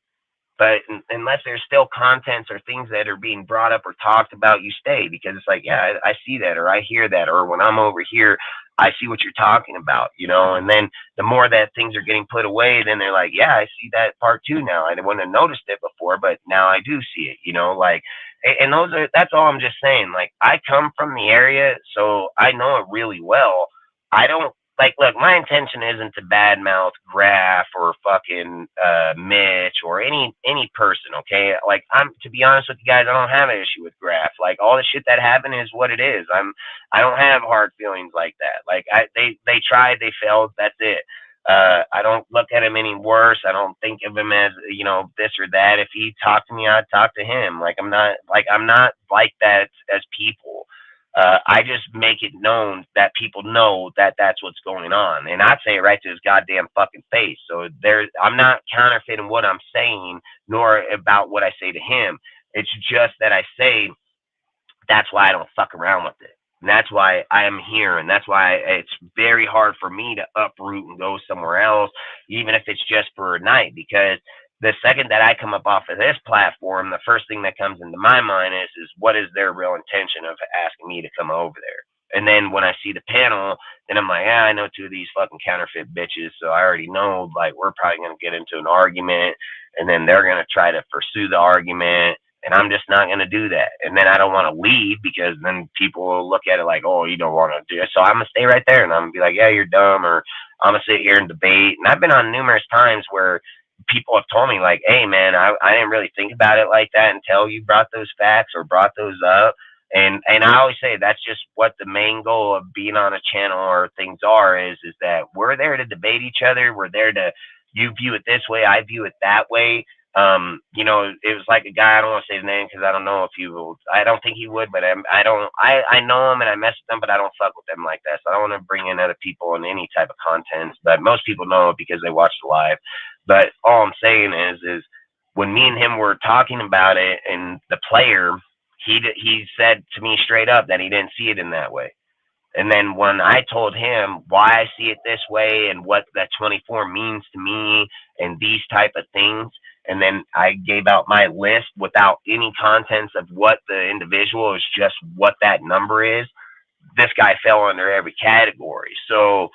But unless there's still contents or things that are being brought up or talked about, you stay, because it's like, yeah, I see that, or I hear that, or when I'm over here, I see what you're talking about, you know. And then the more that things are getting put away, then they're like, yeah, I see that part too now. I wouldn't have noticed it before, but now I do see it, you know. Like, and that's all I'm just saying. Like, I come from the area, so I know it really well. I don't, like, look, my intention isn't to badmouth Graf or fucking Mitch or any person, okay? Like, to be honest with you guys, I don't have an issue with Graf. Like, all the shit that happened is what it is. I don't have hard feelings like that. Like, they tried, they failed, that's it. I don't look at him any worse. I don't think of him as, you know, this or that. If he talked to me, I'd talk to him. Like, I'm not like that as people. I just make it known that people know that that's what's going on. And I'd say it right to his goddamn fucking face. So I'm not counterfeiting what I'm saying, nor about what I say to him. It's just that I say that's why I don't fuck around with it. And that's why I am here. And that's why it's very hard for me to uproot and go somewhere else, even if it's just for a night. Because the second that I come up off of this platform, the first thing that comes into my mind is what is their real intention of asking me to come over there? And then when I see the panel, then I'm like, yeah, I know 2 of these fucking counterfeit bitches. So I already know, like, we're probably going to get into an argument, and then they're going to try to pursue the argument. And I'm just not going to do that. And then I don't want to leave, because then people will look at it like, oh, you don't want to do it. So I'm going to stay right there, and I'm going to be like, yeah, you're dumb, or I'm going to sit here and debate. And I've been on numerous times where people have told me, like, hey, man, I didn't really think about it like that until you brought those facts or brought those up. And I always say that's just what the main goal of being on a channel or things is that we're there to debate each other. We're there to, you view it this way, I view it that way. You know, it was like a guy, I don't want to say his name because I don't know if he will, I don't think he would, but I know him and I mess with him, but I don't fuck with them like that. So I don't want to bring in other people in any type of content, but most people know it because they watch the live. But all I'm saying is when me and him were talking about it, and the player, he said to me straight up that he didn't see it in that way. And then when I told him why I see it this way and what that 24 means to me and these type of things, and then I gave out my list without any contents of what the individual is, just what that number is, this guy fell under every category. So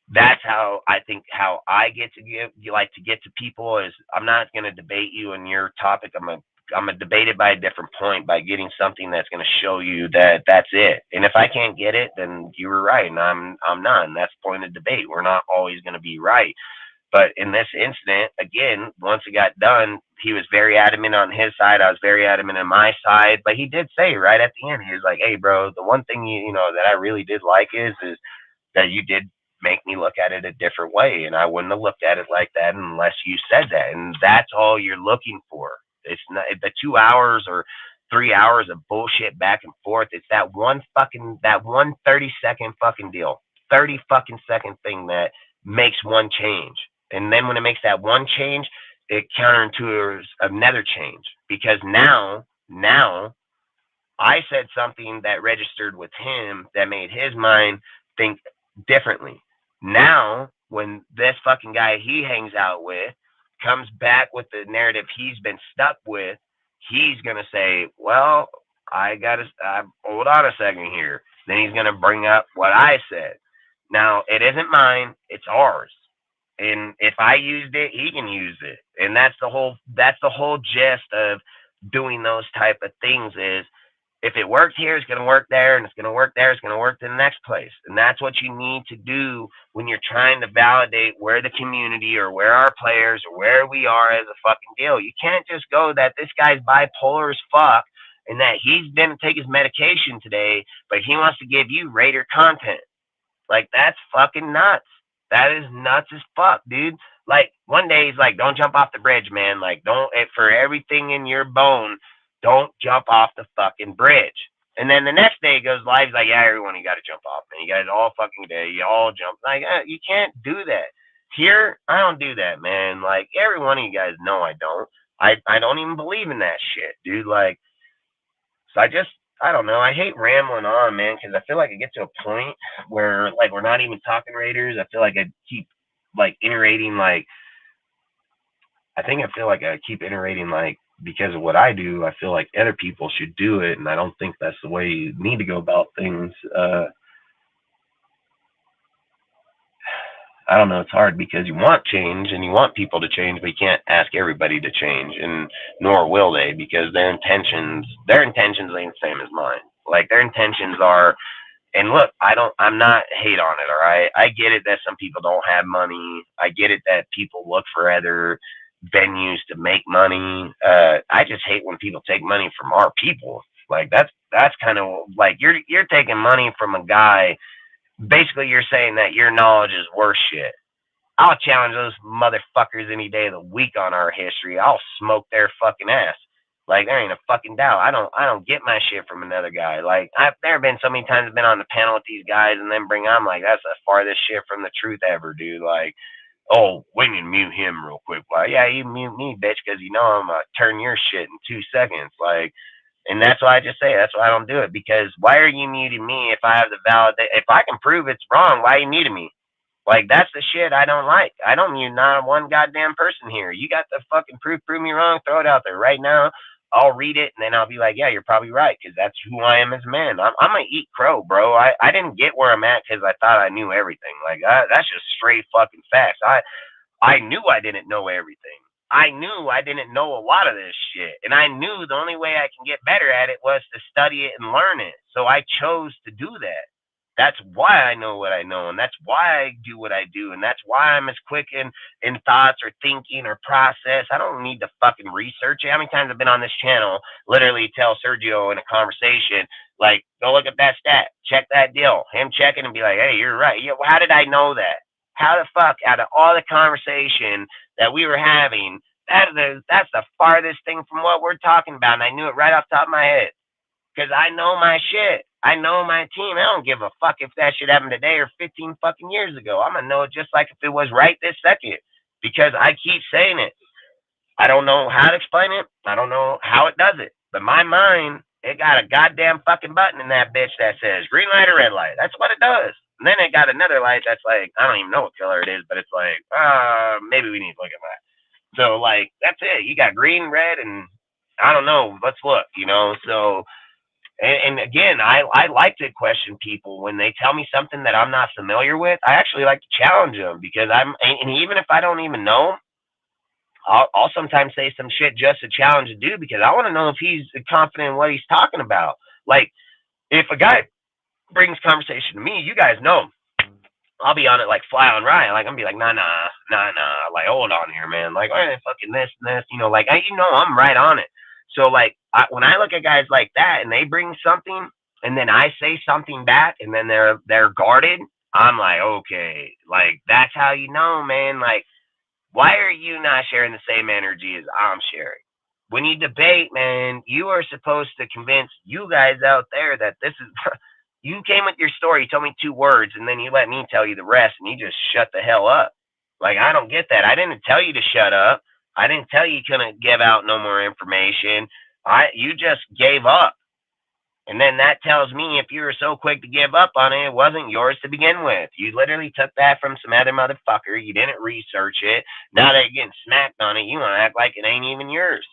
that's how I think how I get to get to people is I'm not going to debate you on your topic. I'm going to debate it by a different point, by getting something that's going to show you that that's it. And if I can't get it, then you were right, and I'm not. And that's the point of debate. We're not always going to be right. But in this incident, again, once it got done, he was very adamant on his side. I was very adamant on my side. But he did say right at the end, he was like, "Hey, bro, the one thing you know that I really did like is that you did make me look at it a different way, and I wouldn't have looked at it like that unless you said that." And that's all you're looking for. It's not the 2 hours or 3 hours of bullshit back and forth. It's that one 30-second fucking deal, 30 fucking second thing that makes one change. And then when it makes that one change, it counterintuits another change, because now I said something that registered with him that made his mind think differently. Now, when this fucking guy he hangs out with comes back with the narrative he's been stuck with, he's going to say, well, hold on a second here. Then he's going to bring up what I said. Now, it isn't mine, it's ours. And if I used it, he can use it. And that's the whole gist of doing those type of things is, if it worked here, it's going to work there, and it's going to work there, it's going to work in the next place. And that's what you need to do when you're trying to validate where the community or where our players or where we are as a fucking deal. You can't just go that this guy's bipolar as fuck and that he's didn't take his medication today, but he wants to give you Raider content. Like, that's fucking nuts. That is nuts as fuck, dude. Like, one day he's like, don't jump off the bridge, man. Like, for everything in your bone, don't jump off the fucking bridge. And then the next day he goes live, he's like, yeah, everyone, you got to jump off, man. You guys all fucking day, you all jump. Like, you can't do that. Here, I don't do that, man. Like, every one of you guys know I don't. I don't even believe in that shit, dude. Like, so I don't know. I hate rambling on, man, because I feel like I get to a point where, like, we're not even talking Raiders. I feel like I keep, like, iterating, like, because of what I do, I feel like other people should do it, and I don't think that's the way you need to go about things. I don't know. It's hard because you want change and you want people to change, but you can't ask everybody to change, and nor will they, because their intentions ain't the same as mine. Like, their intentions are, and look, I'm not hate on it. All right. I get it that some people don't have money. I get it that people look for other venues to make money. I just hate when people take money from our people. Like, that's kind of like you're taking money from a guy. Basically, you're saying that your knowledge is worth shit. I'll challenge those motherfuckers any day of the week on our history. I'll smoke their fucking ass. Like, there ain't a fucking doubt. I don't get my shit from another guy. Like, there have been so many times I've been on the panel with these guys and then I'm like, that's the farthest shit from the truth ever, dude. Like, oh, we need to mute him real quick. Well, yeah, you mute me, bitch, because you know I'm going to turn your shit in 2 seconds. Like, and that's why I just say, that's why I don't do it. Because why are you muting me if I have the if I can prove it's wrong, why are you muting me? Like, that's the shit I don't like. I don't mute not one goddamn person here. You got the fucking proof me wrong, throw it out there right now. I'll read it, and then I'll be like, yeah, you're probably right, because that's who I am as a man. I'm going to eat crow, bro. I didn't get where I'm at because I thought I knew everything. Like, that's just straight fucking facts. I knew I didn't know everything. I knew I didn't know a lot of this shit. And I knew the only way I can get better at it was to study it and learn it. So I chose to do that. That's why I know what I know. And that's why I do what I do. And that's why I'm as quick in thoughts or thinking or process. I don't need to fucking research it. How many times I've been on this channel, literally tell Sergio in a conversation, like, go look at that stat, check that deal. Him checking and be like, hey, you're right. Yeah, well, how did I know that? How the fuck, out of all the conversation that we were having, that's the farthest thing from what we're talking about. And I knew it right off the top of my head. Because I know my shit. I know my team. I don't give a fuck if that shit happened today or 15 fucking years ago. I'm going to know it just like if it was right this second. Because I keep saying it. I don't know how to explain it. I don't know how it does it. But my mind, it got a goddamn fucking button in that bitch that says green light or red light. That's what it does. And then it got another light that's like, I don't even know what color it is, but it's like, maybe we need to look at that. So, like, that's it. You got green, red, and I don't know. Let's look, you know? So, and again, I like to question people when they tell me something that I'm not familiar with. I actually like to challenge them because and even if I don't even know, I'll sometimes say some shit just to challenge a dude because I want to know if he's confident in what he's talking about. Like, if a guy brings conversation to me, you guys know I'll be on it like fly on riot. Like, I'm be like, nah. Like, hold on here, man. Like, oh, fucking this and this, you know, like, I'm right on it. So, like, when I look at guys like that and they bring something and then I say something back and then they're guarded, I'm like, okay, like, that's how you know, man. Like, why are you not sharing the same energy as I'm sharing? When you debate, man, you are supposed to convince you guys out there that this is... You came with your story, you told me 2 words, and then you let me tell you the rest, and you just shut the hell up. Like, I don't get that. I didn't tell you to shut up. I didn't tell you couldn't give out no more information. You just gave up. And then that tells me if you were so quick to give up on it, it wasn't yours to begin with. You literally took that from some other motherfucker. You didn't research it. Now that you're getting smacked on it, you want to act like it ain't even yours.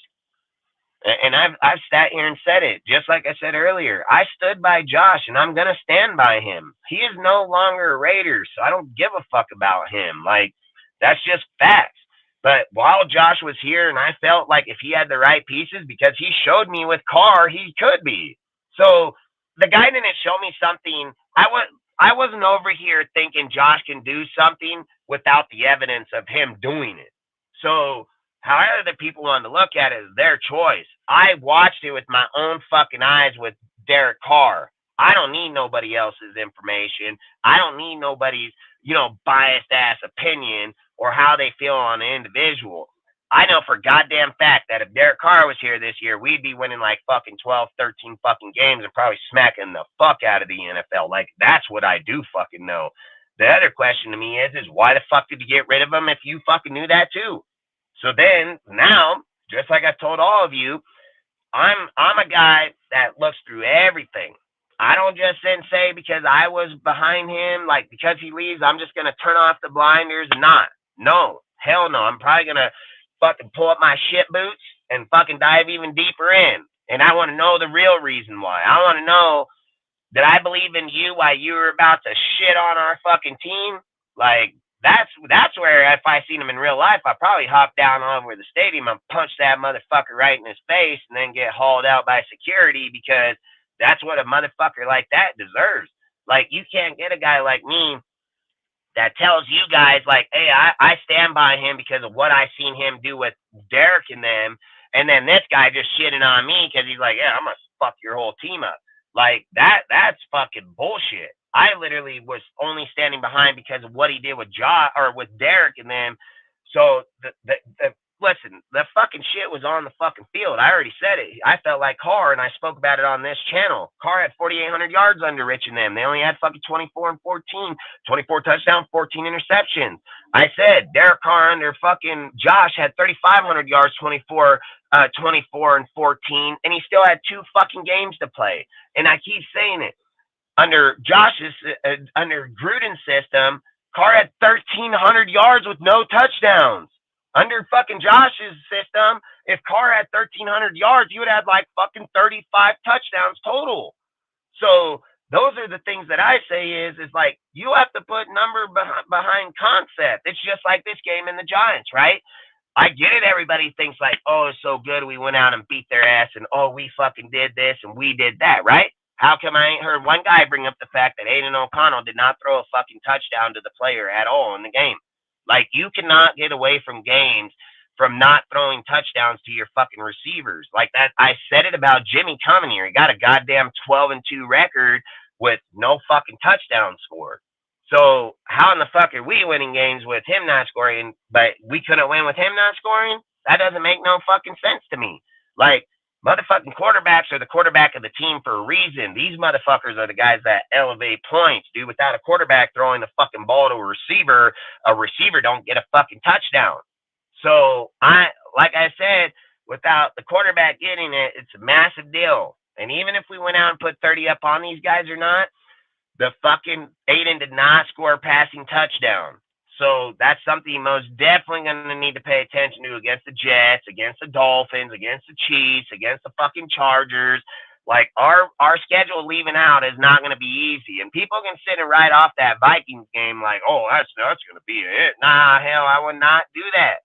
And I've sat here and said it, just like I said earlier. I stood by Josh, and I'm going to stand by him. He is no longer a Raider, so I don't give a fuck about him. Like, that's just facts. But while Josh was here, and I felt like if he had the right pieces, because he showed me with Carr, he could be. So the guy didn't show me something. I wasn't over here thinking Josh can do something without the evidence of him doing it. So however the people want to look at it is their choice. I watched it with my own fucking eyes with Derek Carr. I don't need nobody else's information. I don't need nobody's, biased ass opinion or how they feel on an individual. I know for goddamn fact that if Derek Carr was here this year, we'd be winning like fucking 12, 13 fucking games and probably smacking the fuck out of the NFL. Like, that's what I do fucking know. The other question to me is why the fuck did you get rid of him if you fucking knew that too? So then, now, just like I've told all of you, I'm a guy that looks through everything. I don't just then say because I was behind him, like because he leaves, I'm just going to turn off the blinders and not. No, hell no. I'm probably going to fucking pull up my shit boots and fucking dive even deeper in. And I want to know the real reason why. I want to know that I believe in you while you were about to shit on our fucking team. Like, that's where if I seen him in real life, I'd probably hop down over the stadium and punch that motherfucker right in his face and then get hauled out by security, because that's what a motherfucker like that deserves. Like, you can't get a guy like me that tells you guys like, hey, I stand by him because of what I seen him do with Derek and them, and then this guy just shitting on me because he's like, yeah, I'm gonna fuck your whole team up. Like, that's fucking bullshit. I literally was only standing behind because of what he did with with Derek and them. So listen, the fucking shit was on the fucking field. I already said it. I felt like Carr, and I spoke about it on this channel. Carr had 4,800 yards under Rich and them. They only had fucking 24 and 14, 24 touchdowns, 14 interceptions. I said Derek Carr under fucking Josh had 3,500 yards, 24 and 14, and he still had 2 fucking games to play. And I keep saying it. Under Gruden's system, Carr had 1,300 yards with no touchdowns. Under fucking Josh's system, if Carr had 1,300 yards, you would have like fucking 35 touchdowns total. So those are the things that I say is like, you have to put number behind concept. It's just like this game in the Giants, right? I get it. Everybody thinks like, oh, it's so good. We went out and beat their ass, and oh, we fucking did this and we did that, right? How come I ain't heard one guy bring up the fact that Aiden O'Connell did not throw a fucking touchdown to the player at all in the game? Like, you cannot get away from games from not throwing touchdowns to your fucking receivers. Like that, I said it about Jimmy coming here. He got a goddamn 12-2 record with no fucking touchdowns scored. So how in the fuck are we winning games with him not scoring, but we couldn't win with him not scoring? That doesn't make no fucking sense to me. Like, motherfucking quarterbacks are the quarterback of the team for a reason. These motherfuckers are the guys that elevate points, dude. Without a quarterback throwing the fucking ball to a receiver don't get a fucking touchdown. So like I said, without the quarterback getting it, it's a massive deal. And even if we went out and put 30 up on these guys or not, the fucking Aiden did not score a passing touchdown. So that's something most definitely going to need to pay attention to against the Jets, against the Dolphins, against the Chiefs, against the fucking Chargers. Like, our schedule leaving out is not going to be easy. And people can sit and write off that Vikings game like, oh, that's going to be it. Nah, hell, I would not do that.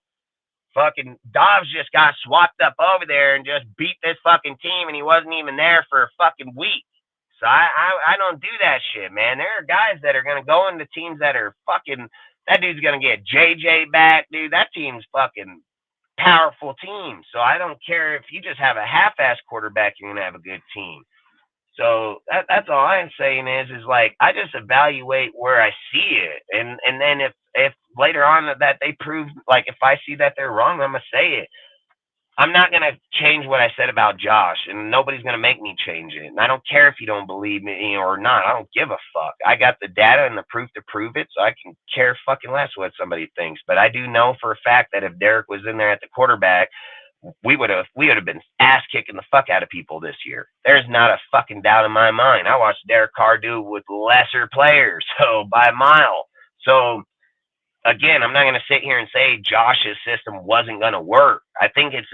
Fucking Dobbs just got swapped up over there and just beat this fucking team, and he wasn't even there for a fucking week. So I don't do that shit, man. There are guys that are going to go into teams that are fucking, that dude's going to get JJ back, dude. That team's fucking powerful team. So I don't care if you just have a half-ass quarterback, you're going to have a good team. So that's all I'm saying is like, I just evaluate where I see it. And then if later on that they prove, like if I see that they're wrong, I'm going to say it. I'm not going to change what I said about Josh, and nobody's going to make me change it. And I don't care if you don't believe me or not. I don't give a fuck. I got the data and the proof to prove it, so I can care fucking less what somebody thinks. But I do know for a fact that if Derek was in there at the quarterback, we would have been ass kicking the fuck out of people this year. There's not a fucking doubt in my mind. I watched Derek Carr do with lesser players, so by a mile. So again, I'm not going to sit here and say Josh's system wasn't going to work. I think it's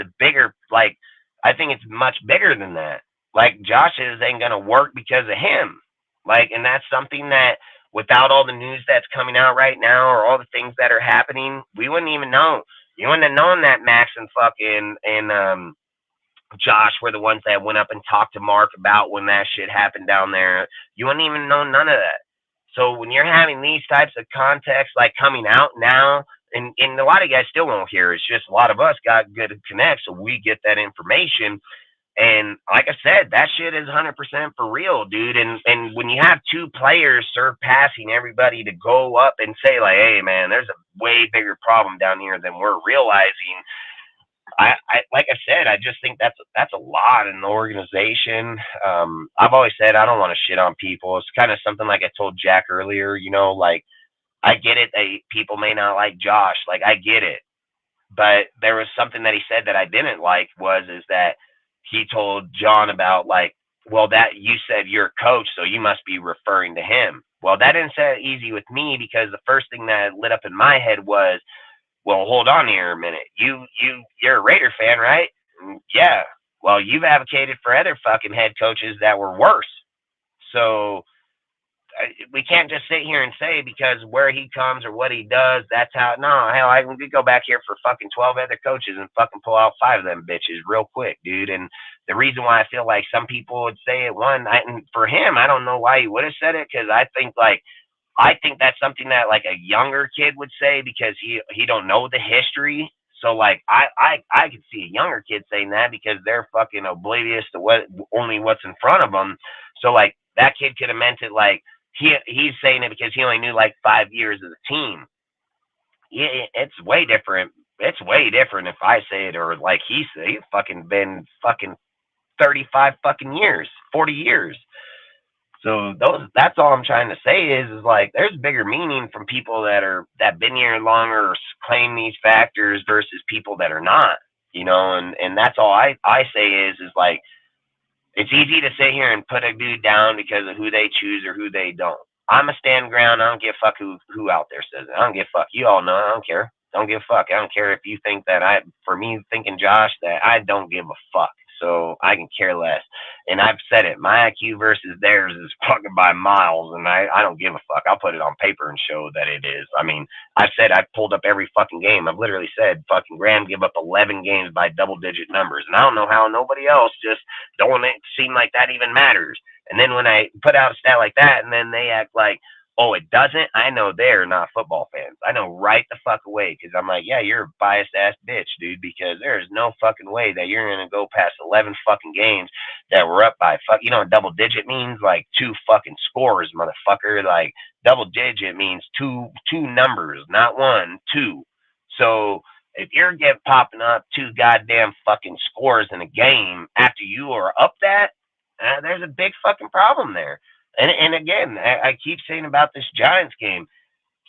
I think it's much bigger than that. Like, Josh's ain't going to work because of him. Like, and that's something that without all the news that's coming out right now or all the things that are happening, we wouldn't even know. You wouldn't have known that Max and Josh were the ones that went up and talked to Mark about when that shit happened down there. You wouldn't even know none of that. So when you're having these types of contexts like coming out now, and a lot of you guys still won't hear, it's just a lot of us got good connects, so we get that information. And like I said, that shit is 100% for real, dude. And when you have two players surpassing everybody to go up and say like, hey man, there's a way bigger problem down here than we're realizing. I like I said, I just think that's a lot in the organization. I've always said I don't want to shit on people. It's kind of something like I told Jack earlier, you know, like I get it that people may not like Josh, like I get it. But there was something that he said that I didn't like is that he told John about like, well, that you said you're a coach, so you must be referring to him. Well, that didn't sound easy with me because the first thing that lit up in my head was, well, hold on here a minute. You're a Raider fan, right? Yeah. Well, you've advocated for other fucking head coaches that were worse. So we can't just sit here and say because where he comes or what he does, that's how. No, hell, I can go back here for fucking 12 other coaches and fucking pull out 5 of them bitches real quick, dude. And the reason why I feel like some people would say it and for him, I don't know why he would have said it because I think that's something that like a younger kid would say because he don't know the history. So like I could see a younger kid saying that because they're fucking oblivious to what's in front of them. So like that kid could have meant it like he's saying it because he only knew like 5 years of the team. Yeah, it's way different. It's way different if I say it or like he's fucking been fucking 35 fucking years, 40 years. So that's all I'm trying to say is like there's bigger meaning from people that been here longer or claim these factors versus people that are not, you know, and that's all I say is like it's easy to sit here and put a dude down because of who they choose or who they don't. I'm a stand ground. I don't give a fuck who out there says it. I don't give a fuck. You all know I don't care. Don't give a fuck. I don't care if you think that for me thinking Josh that I don't give a fuck. So I can care less. And I've said it, my IQ versus theirs is fucking by miles, and I don't give a fuck. I'll put it on paper and show that it is. I mean, I've said I've pulled up every fucking game. I've literally said fucking Graham give up 11 games by double-digit numbers. And I don't know how nobody else just don't seem like that even matters. And then when I put out a stat like that, and then they act like, oh, it doesn't, I know they're not football fans. I know right the fuck away because I'm like, yeah, you're a biased-ass bitch, dude, because there is no fucking way that you're going to go past 11 fucking games that were up by you know what double-digit means? Like 2 fucking scores, motherfucker. Like double-digit means two numbers, not 1, 2. So if you're popping up 2 goddamn fucking scores in a game after you are up that, there's a big fucking problem there. And again, I keep saying about this Giants game,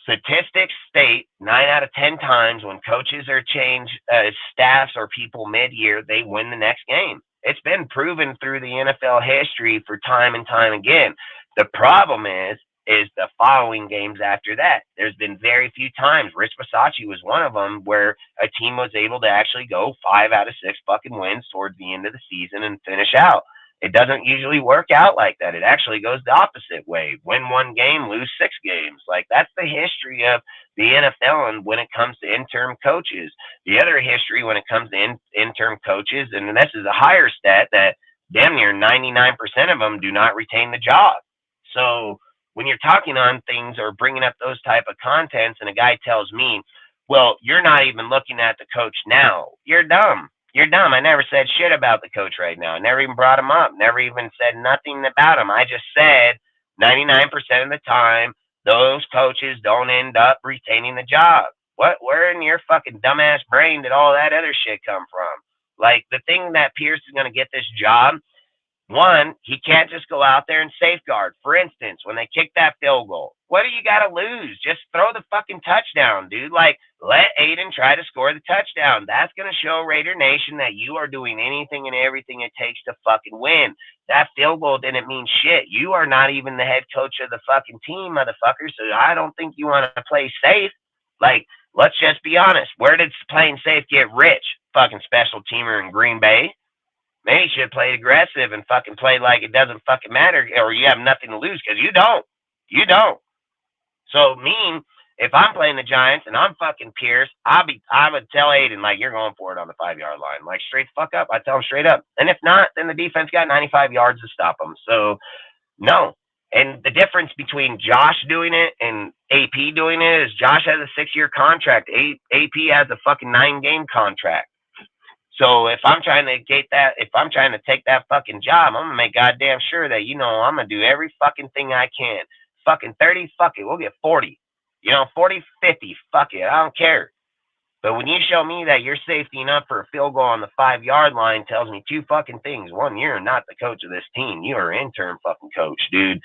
statistics state 9 out of 10 times when coaches are changed, staffs or people mid-year, they win the next game. It's been proven through the NFL history for time and time again. The problem is the following games after that. There's been very few times. Rich Bisaccia was one of them where a team was able to actually go 5 out of 6 fucking wins towards the end of the season and finish out. It doesn't usually work out like that. It actually goes the opposite way. Win 1 game, lose 6 games. Like that's the history of the NFL and when it comes to interim coaches. The other history when it comes to interim coaches, and this is a higher stat that damn near 99% of them do not retain the job. So when you're talking on things or bringing up those type of contents and a guy tells me, well, you're not even looking at the coach now, you're dumb. You're dumb. I never said shit about the coach right now. I never even brought him up. Never even said nothing about him. I just said 99% of the time, those coaches don't end up retaining the job. Where in your fucking dumbass brain did all that other shit come from? Like, the thing that Pierce is going to get this job, one, he can't just go out there and safeguard. For instance, when they kick that field goal, what do you got to lose? Just throw the fucking touchdown, dude. Like, let Aiden try to score the touchdown. That's going to show Raider Nation that you are doing anything and everything it takes to fucking win. That field goal didn't mean shit. You are not even the head coach of the fucking team, motherfucker, so I don't think you want to play safe. Like, let's just be honest. Where did playing safe get rich? Fucking special teamer in Green Bay. Maybe you should have played aggressive and fucking played like it doesn't fucking matter, or you have nothing to lose, because you don't. You don't. So, if I'm playing the Giants and I'm fucking Pierce, I would tell Aiden, like, you're going for it on the 5-yard line. Like, straight the fuck up. I tell him straight up. And if not, then the defense got 95 yards to stop them. So, no. And the difference between Josh doing it and AP doing it is Josh has a 6-year contract. AP has a fucking 9-game contract. So if I'm trying to take that fucking job, I'm gonna make goddamn sure that, I'm gonna do every fucking thing I can. Fucking 30, fuck it, we'll get 40. 40, 50, fuck it, I don't care. But when you show me that you're safetying up for a field goal on the 5-yard line, tells me 2 fucking things. One, you're not the coach of this team. You are an interim fucking coach, dude.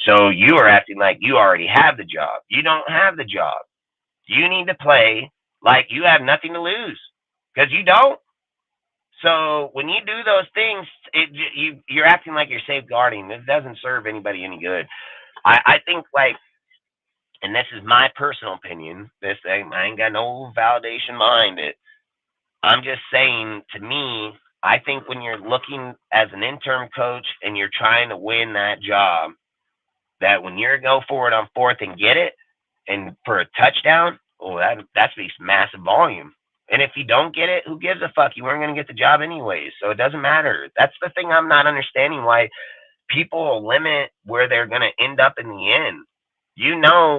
So you are acting like you already have the job. You don't have the job. You need to play like you have nothing to lose, because you don't. So when you do those things, you're acting like you're safeguarding. It doesn't serve anybody any good. I think, like, and this is my personal opinion, this thing, I ain't got no validation behind it. I'm just saying, to me, I think when you're looking as an interim coach and you're trying to win that job, that when you go forward on 4th and get it, and for a touchdown, that speaks massive volume. And if you don't get it, who gives a fuck? You weren't going to get the job anyways, so it doesn't matter. That's the thing I'm not understanding, why people limit where they're going to end up in the end.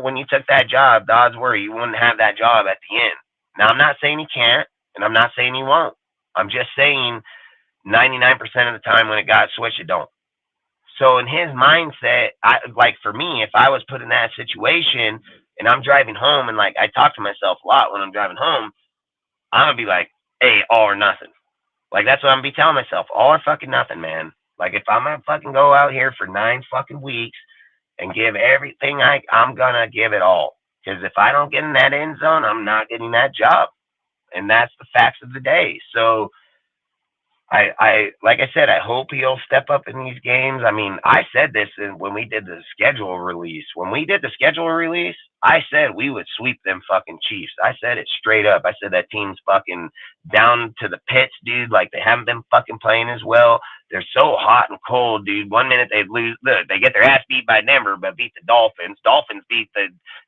When you took that job, the odds were you wouldn't have that job at the end. Now, I'm not saying he can't, and I'm not saying he won't. I'm just saying 99% of the time when it got switched, it don't. So in his mindset, for me, if I was put in that situation and I'm driving home, and, like, I talk to myself a lot when I'm driving home, I'm going to be like, hey, all or nothing. Like, that's what I'm going to be telling myself. All or fucking nothing, man. Like, if I'm going to fucking go out here for 9 fucking weeks and give everything, I'm going to give it all. Because if I don't get in that end zone, I'm not getting that job. And that's the facts of the day. So, I like I said, I hope he'll step up in these games. I mean, I said this when we did the schedule release. When we did the schedule release, I said we would sweep them fucking Chiefs. I said it straight up. I said that team's fucking down to the pits, dude. Like, they haven't been fucking playing as well. They're so hot and cold, dude. 1 minute they lose. Look, they get their ass beat by Denver, but beat the Dolphins. Dolphins beat the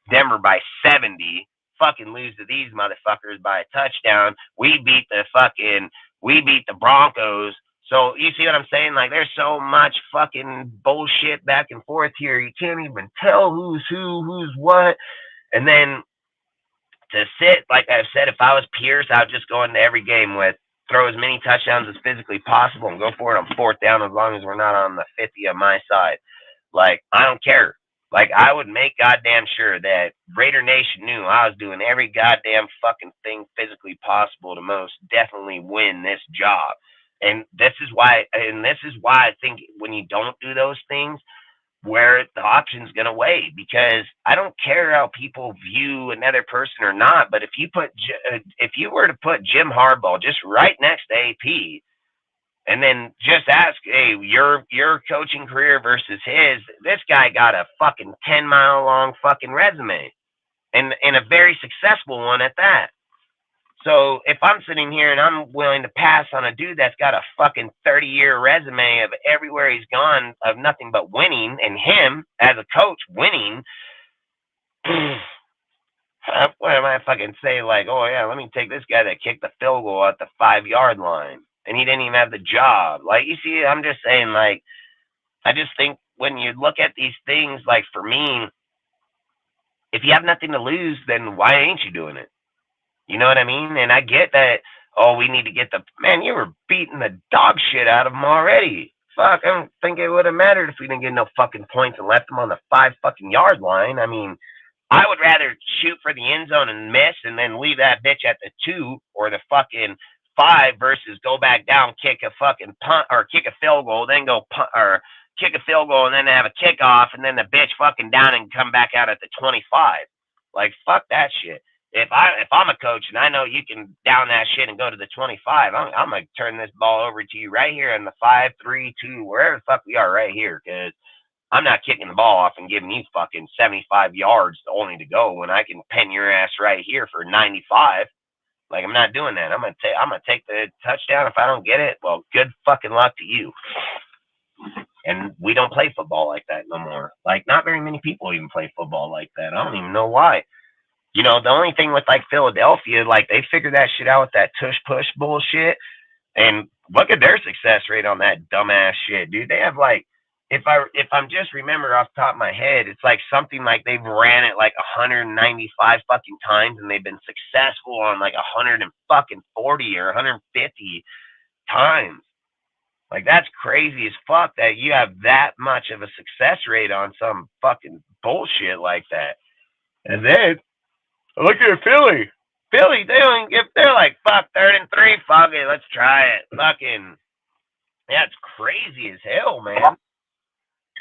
Denver by 70. Fucking lose to these motherfuckers by a touchdown. We beat the Broncos. So you see what I'm saying? Like, there's so much fucking bullshit back and forth here. You can't even tell who's who, who's what. And then to sit, like I've said, if I was Pierce, I would just go into every game with throw as many touchdowns as physically possible and go for it on 4th down, as long as we're not on the 50 on my side. Like, I don't care. Like, I would make goddamn sure that Raider Nation knew I was doing every goddamn fucking thing physically possible to most definitely win this job. And this is why I think when you don't do those things, where the option's going to weigh, because I don't care how people view another person or not, but if you were to put Jim Harbaugh just right next to AP, and then just ask, hey, your coaching career versus his, this guy got a fucking 10-mile-long fucking resume, and a very successful one at that. So if I'm sitting here and I'm willing to pass on a dude that's got a fucking 30-year resume of everywhere he's gone of nothing but winning, and him as a coach winning, what am I fucking say? Like, oh yeah, let me take this guy that kicked the field goal at the 5-yard line and he didn't even have the job. Like, you see, I'm just saying, like, I just think when you look at these things, like, for me, if you have nothing to lose, then why ain't you doing it? You know what I mean? And I get that, oh, we need to get the, man, you were beating the dog shit out of them already. Fuck, I don't think it would have mattered if we didn't get no fucking points and left them on the 5 fucking yard line. I mean, I would rather shoot for the end zone and miss and then leave that bitch at the 2 or the fucking 5 versus go back down, kick a fucking punt or kick a field goal, then go punt or kick a field goal and then have a kickoff and then the bitch fucking down and come back out at the 25. Like, fuck that shit. If I'm a coach and I know you can down that shit and go to the 25, I'm gonna turn this ball over to you right here in the 5, 3, 2, wherever the fuck we are right here, because I'm not kicking the ball off and giving you fucking 75 yards only to go when I can pen your ass right here for 95. Like, I'm not doing that. I'm gonna take the touchdown. If I don't get it, well, good fucking luck to you. And we don't play football like that no more. Like, not very many people even play football like that. I don't even know why. You know, the only thing with, like, Philadelphia, like, they figured that shit out with that tush-push bullshit. And look at their success rate on that dumbass shit, dude. They have, like, if I'm just remember off the top of my head, it's like something like they've ran it like 195 fucking times and they've been successful on like 140 or 150 times. Like, that's crazy as fuck that you have that much of a success rate on some fucking bullshit like that. And then look at Philly. Philly, they don't give. They're like, fuck, 3rd and 3. Fuck it, let's try it. Fucking, that's crazy as hell, man.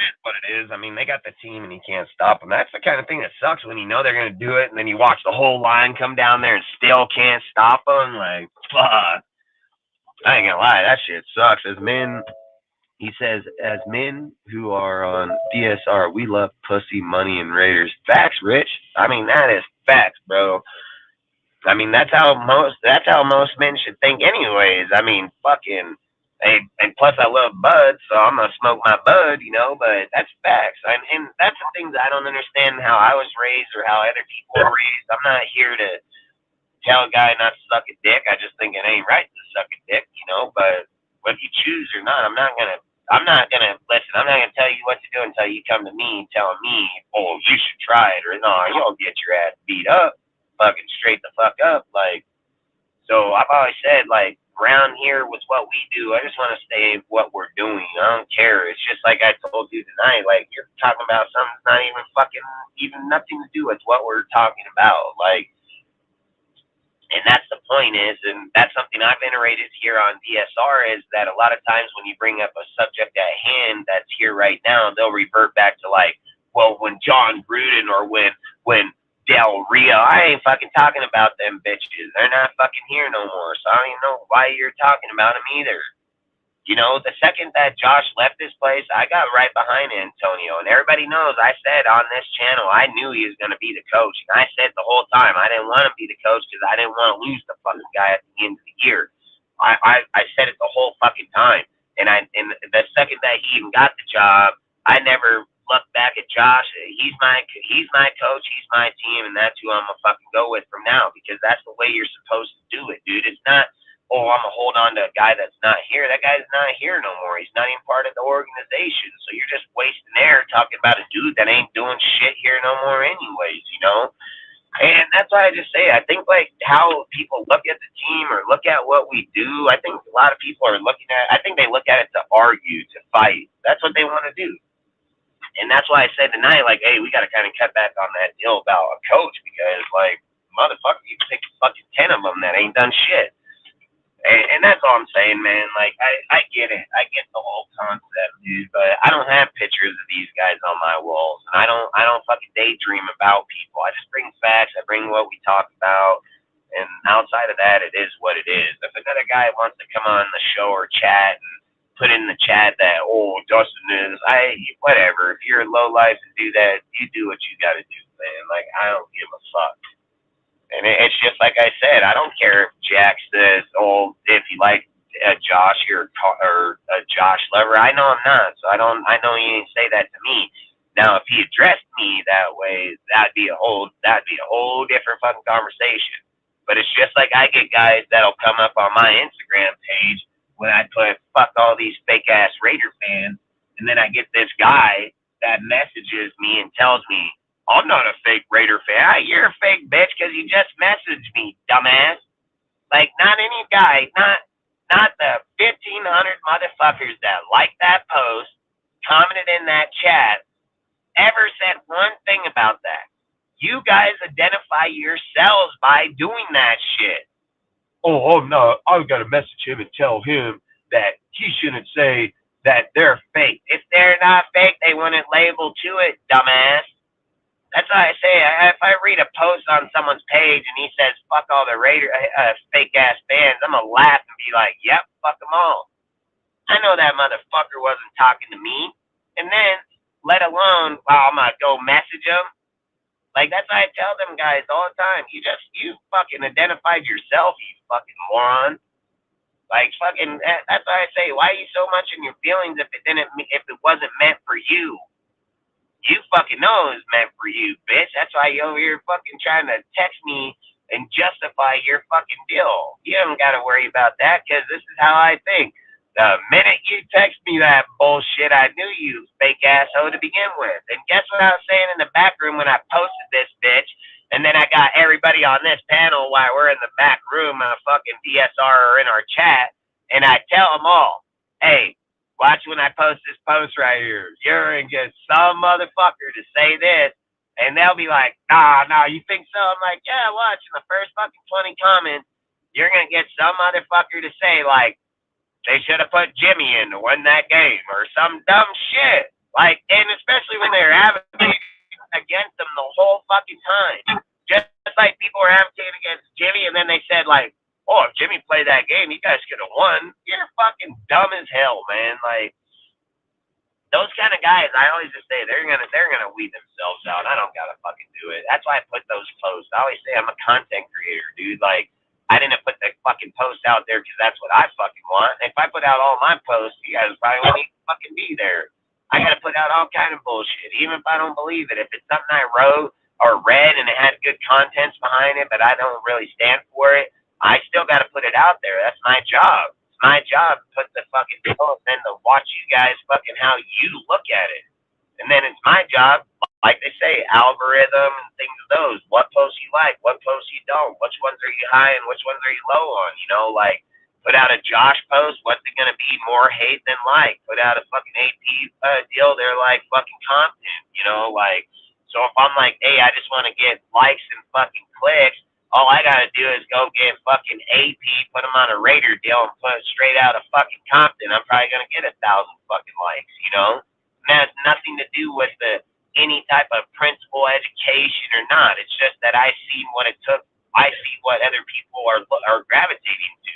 It is what it is. I mean, they got the team and you can't stop them. That's the kind of thing that sucks when you know they're gonna do it and then you watch the whole line come down there and still can't stop them. Like, fuck. I ain't gonna lie, that shit sucks. As men, he says, as men who are on DSR, we love pussy, money, and Raiders. Facts, Rich. I mean, that is facts, bro. I mean, that's how most men should think anyways. I mean, fucking, hey, and plus I love bud, so I'm gonna smoke my bud, you know, but that's facts. And that's the things I don't understand how I was raised or how other people were raised. I'm not here to tell a guy not to suck a dick. I just think it ain't right to suck a dick, you know, but whether you choose or not, I'm not gonna listen, I'm not gonna tell you what to do until you come to me telling me, oh, you should try it, or no, you'll get your ass beat up, fucking straight the fuck up. Like, so I've always said, like, around here with what we do, I just want to stay what we're doing. I don't care. It's just like I told you tonight, like, you're talking about something that's not even nothing to do with what we're talking about. Like, and that's the point is, and that's something I've iterated here on DSR, is that a lot of times when you bring up a subject at hand that's here right now, they'll revert back to like, well, when John Gruden or when Del Rio, I ain't fucking talking about them bitches. They're not fucking here no more. So I don't even know why you're talking about them either. You know, the second that Josh left this place, I got right behind Antonio. And everybody knows I said on this channel, I knew he was going to be the coach. And I said the whole time, I didn't want to be the coach because I didn't want to lose the fucking guy at the end of the year. I said it the whole fucking time. And the second that he even got the job, I never looked back at Josh. He's my coach. He's my team. And that's who I'm going to fucking go with from now, because that's the way you're supposed to do it, dude. It's not, oh, I'm going to hold on to a guy that's not here. That guy's not here no more. He's not even part of the organization. So you're just wasting air talking about a dude that ain't doing shit here no more anyways, you know? And that's why I just say, I think, like, how people look at the team or look at what we do, I think a lot of people are looking at, I think they look at it to argue, to fight. That's what they want to do. And that's why I said tonight, like, hey, we got to kind of cut back on that deal about a coach, because, like, motherfucker, you pick fucking 10 of them that ain't done shit. And that's all I'm saying, man. Like, I get it. I get the whole concept, dude. But I don't have pictures of these guys on my walls. And I don't fucking daydream about people. I just bring facts. I bring what we talk about. And outside of that, it is what it is. If another guy wants to come on the show or chat and put in the chat that, oh, Dustin is, whatever. If you're a low life and do that, you do what you got to do, man. Like, I don't give a fuck. And it's just like I said, I don't care if Jack says, oh, if you like Josh or Josh Lever. I know I'm not, so I know he didn't say that to me. Now, if he addressed me that way, that'd be a whole different fucking conversation. But it's just like I get guys that'll come up on my Instagram page when I put fuck all these fake ass Raider fans, and then I get this guy that messages me and tells me, I'm not a fake Raider fan. You're a fake bitch because you just messaged me, dumbass. Like, not any guy, not the 1,500 motherfuckers that liked that post, commented in that chat, ever said one thing about that. You guys identify yourselves by doing that shit. Oh, no, I've got to message him and tell him that he shouldn't say that they're fake. If they're not fake, they wouldn't label to it, dumbass. That's why I say, if I read a post on someone's page and he says, fuck all the Raider fake-ass fans, I'm going to laugh and be like, yep, fuck them all. I know that motherfucker wasn't talking to me. And then, let alone, well, I'm going to go message him. Like, that's why I tell them guys all the time, you fucking identified yourself, you fucking moron. Like, fucking, that's why I say, why are you so much in your feelings if it wasn't meant for you? You fucking know it was meant for you, bitch. That's why you over here fucking trying to text me and justify your fucking deal. You don't got to worry about that because this is how I think. The minute you text me that bullshit, I knew you fake asshole to begin with. And guess what I was saying in the back room when I posted this bitch? And then I got everybody on this panel while we're in the back room, a fucking DSR or in our chat, and I tell them all, hey, watch when I post this post right here. You're going to get some motherfucker to say this, and they'll be like, nah, you think so? I'm like, yeah, watch. In the first fucking 20 comments, you're going to get some motherfucker to say, like, they should have put Jimmy in to win that game, or some dumb shit. Like, and especially when they're advocating against them the whole fucking time. Just like people were advocating against Jimmy, and then they said, like, oh, if Jimmy played that game, you guys could have won. You're fucking dumb as hell, man. Like, those kind of guys, I always just say they're gonna weed themselves out. I don't gotta fucking do it. That's why I put those posts. I always say I'm a content creator, dude. Like, I didn't put the fucking post out there because that's what I fucking want. If I put out all my posts, you guys probably wouldn't even fucking be there. I gotta put out all kind of bullshit, even if I don't believe it. If it's something I wrote or read and it had good contents behind it, but I don't really stand for it, I still gotta put it out there. That's my job. It's my job to put the fucking post and to watch you guys fucking how you look at it. And then it's my job, like they say, algorithm and things of those. What posts you like, what posts you don't, which ones are you high and which ones are you low on, you know, like put out a Josh post, what's it going to be more hate than like? Put out a fucking AP deal, they're like fucking content, you know, like, so if I'm like, hey, I just want to get likes and fucking clicks, all I got to do is go get fucking AP, put them on a Raider deal and put it straight out of fucking Compton. I'm probably going to get 1,000 fucking likes, you know? And that has nothing to do with any type of principal education or not. It's just that I see what it took. I see what other people are gravitating to.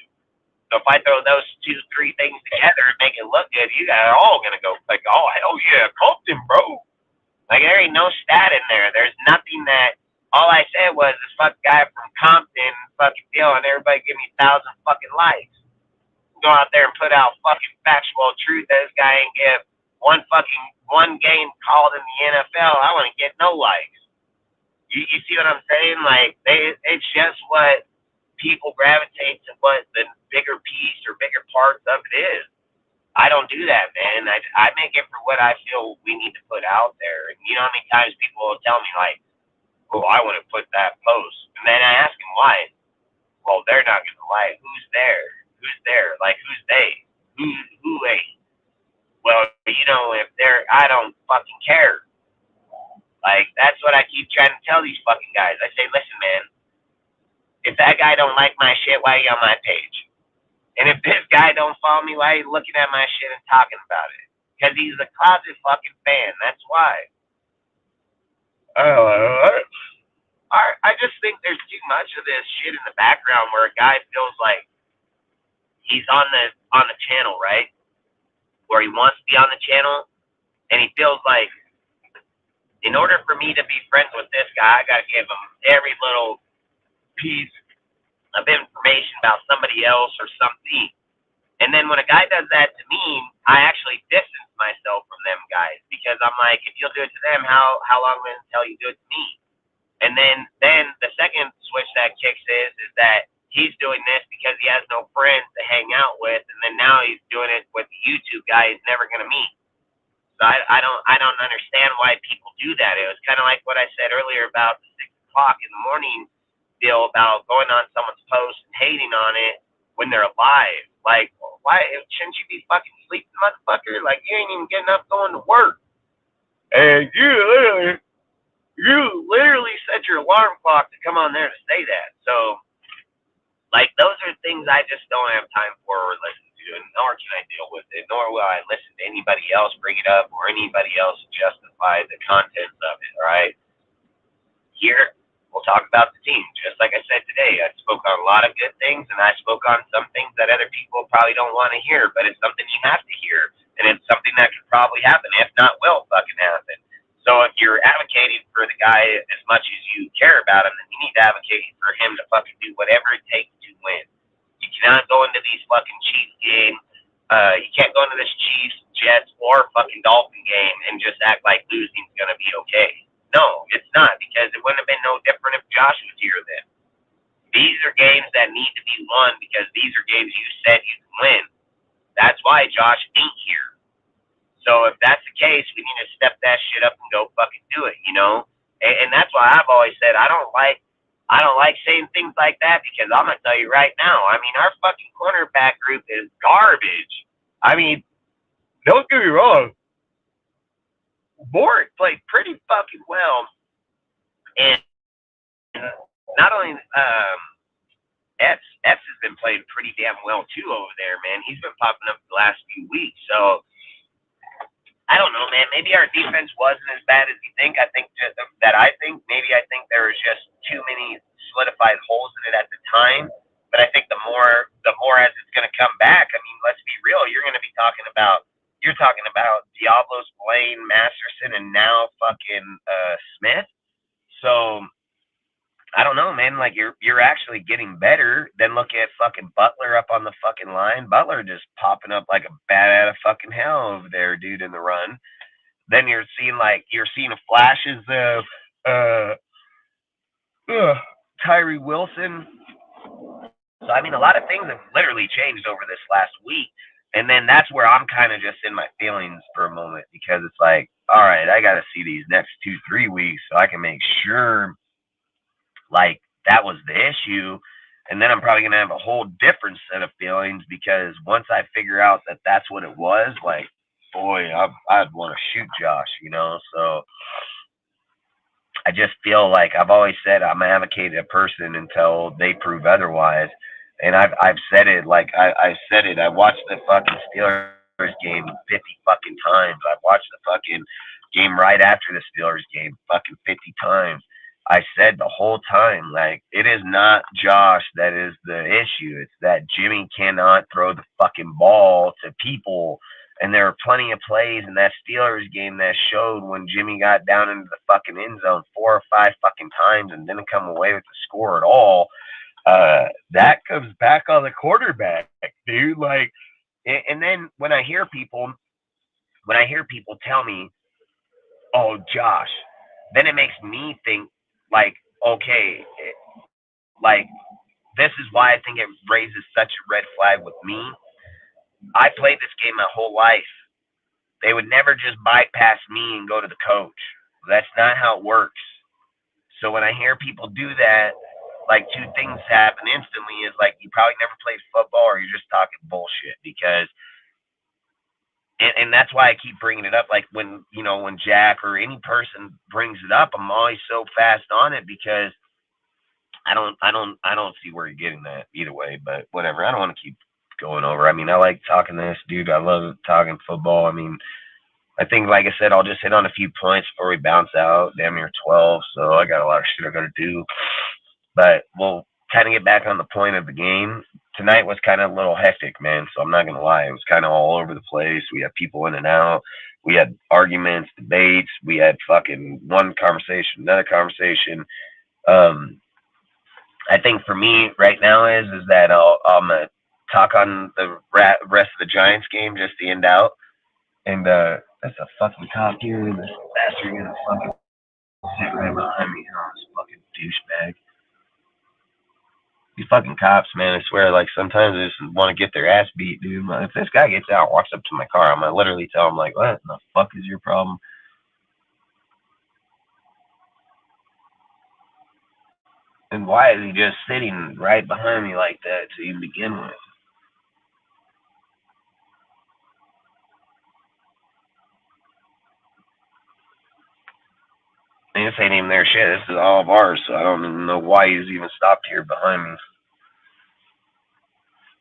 So if I throw those 2-3 things together and make it look good, you guys are all gonna go like, oh hell yeah, Compton, bro. Like there ain't no stat in there. There's nothing that. All I said was this fuck guy from Compton fucking deal, and everybody give me 1,000 fucking likes. Go out there and put out fucking factual truth. This guy ain't give one game called in the NFL. I wouldn't get no likes. You see what I'm saying? Like it's just what people gravitate to, what the bigger piece or bigger parts of it is. I don't do that, man. I make it for what I feel we need to put out there. And you know how many times people will tell me like, oh, I want to put that post. And then I ask them why. Well, they're not going to like. Who's there? Who's there? Like, who's they? Who ain't? Well, you know, if they're, I don't fucking care. Like, that's what I keep trying to tell these fucking guys. I say, listen, man, if that guy don't like my shit, why are you on my page? And if this guy don't follow me, why are you looking at my shit and talking about it? Because he's a closet fucking fan. That's why. I just think there's too much of this shit in the background where a guy feels like he's on the channel, right? Where he wants to be on the channel, and he feels like in order for me to be friends with this guy, I gotta give him every little piece of information about somebody else or something. And then when a guy does that to me, I actually distance myself from them guys because I'm like, if you'll do it to them, how long until you do it to me? And then the second switch that kicks is that he's doing this because he has no friends to hang out with, and then now he's doing it with the YouTube guy he's never gonna meet. So I don't understand why people do that. It was kind of like what I said earlier about the 6 o'clock in the morning deal about going on someone's post and hating on it when they're alive. Like, why shouldn't you be fucking sleeping, motherfucker? Like, you ain't even getting up going to work, and you literally set your alarm clock to come on there to say that. So, like, those are things I just don't have time for or listen to, and nor can I deal with it, nor will I listen to anybody else bring it up or anybody else justify the contents of it, all right? Here, we'll talk about the team. Just like I said today, I spoke on a lot of good things, and I spoke on some things that other people probably don't want to hear, but it's something you have to hear, and it's something that could probably happen, if not will fucking happen. So if you're advocating for the guy as much as you care about him, then you need to advocate for him to fucking do whatever it takes to win. You cannot go into these fucking Chiefs games. You can't go into this Chiefs, Jets, or fucking Dolphin game and just act like losing's gonna be okay. No, it's not, because it wouldn't have been no different if Josh was here then. These are games that need to be won because these are games you said you can win. That's why Josh ain't here. So if that's the case, we need to step that shit up and go fucking do it, you know? And that's why I've always said I don't like saying things like that, because I'm gonna tell you right now, I mean, our fucking cornerback group is garbage. I mean, don't get me wrong, Borg played pretty fucking well, and not only Epps has been playing pretty damn well too over there, man. He's been popping up the last few weeks, so I don't know, man. Maybe our defense wasn't as bad as you think. I think maybe there was just too many solidified holes in it at the time. But I think the more as it's going to come back, I mean, let's be real. You're talking about Diablos, Blaine, Masterson, and now fucking Smith. So I don't know, man. Like, you're actually getting better. Then look at fucking Butler up on the fucking line. Butler just popping up like a bat out of fucking hell over there, dude, in the run. Then you're seeing flashes of Tyree Wilson. So I mean, a lot of things have literally changed over this last week. And then that's where I'm kind of just in my feelings for a moment, because it's like, all right, I got to see these next 2-3 weeks so I can make sure, like, that was the issue. And then I'm probably going to have a whole different set of feelings, because once I figure out that that's what it was, like, boy, I'd want to shoot Josh, you know? So I just feel like I've always said I'm advocating a person until they prove otherwise. And I've said it, like, I said it. I watched the fucking Steelers game 50 fucking times. I've watched the fucking game right after the Steelers game fucking 50 times. I said the whole time, like, it is not Josh that is the issue. It's that Jimmy cannot throw the fucking ball to people. And there are plenty of plays in that Steelers game that showed when Jimmy got down into the fucking end zone 4 or 5 fucking times and didn't come away with the score at all. That comes back on the quarterback, dude. Like, and then when I hear people tell me, "Oh, Josh," then it makes me think, like, okay, like, this is why I think it raises such a red flag with me. I played this game my whole life. They would never just bypass me and go to the coach. That's not how it works. So when I hear people do that, like, 2 things happen instantly. Is like, you probably never played football, or you're just talking bullshit. Because, and that's why I keep bringing it up. Like, when Jack or any person brings it up, I'm always so fast on it, because I don't see where you're getting that either way. But whatever. I don't want to keep going over. I mean, I like talking this, dude. I love talking football. I mean, I think, like I said, I'll just hit on a few points before we bounce out. Damn near 12, so I got a lot of shit I got to do. But we'll kind of get back on the point of the game. Tonight was kind of a little hectic, man, so I'm not going to lie. It was kind of all over the place. We had people in and out. We had arguments, debates. We had fucking one conversation, another conversation. I think for me right now is that I'm going to talk on the rest of the Giants game just to end out. And that's a fucking cop here. This bastard gonna fucking sit right behind me. Oh, this fucking douchebag. These fucking cops, man, I swear, like, sometimes I just want to get their ass beat, dude. If this guy gets out and walks up to my car, I'm going to literally tell him, like, what the fuck is your problem? And why is he just sitting right behind me like that to even begin with? And this ain't even their shit. This is all of ours, so I don't even know why he's even stopped here behind me.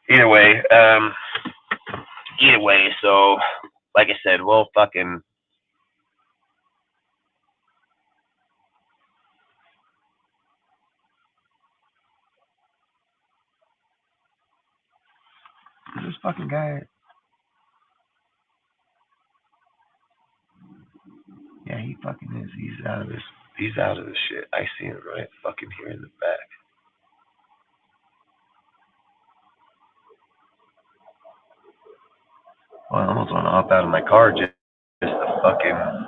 Either way, so like I said, we'll fucking this fucking guy. Yeah, he fucking is. He's out of this. He's out of this shit. I see him right fucking here in the back. Well, I almost want to hop out of my car just to fucking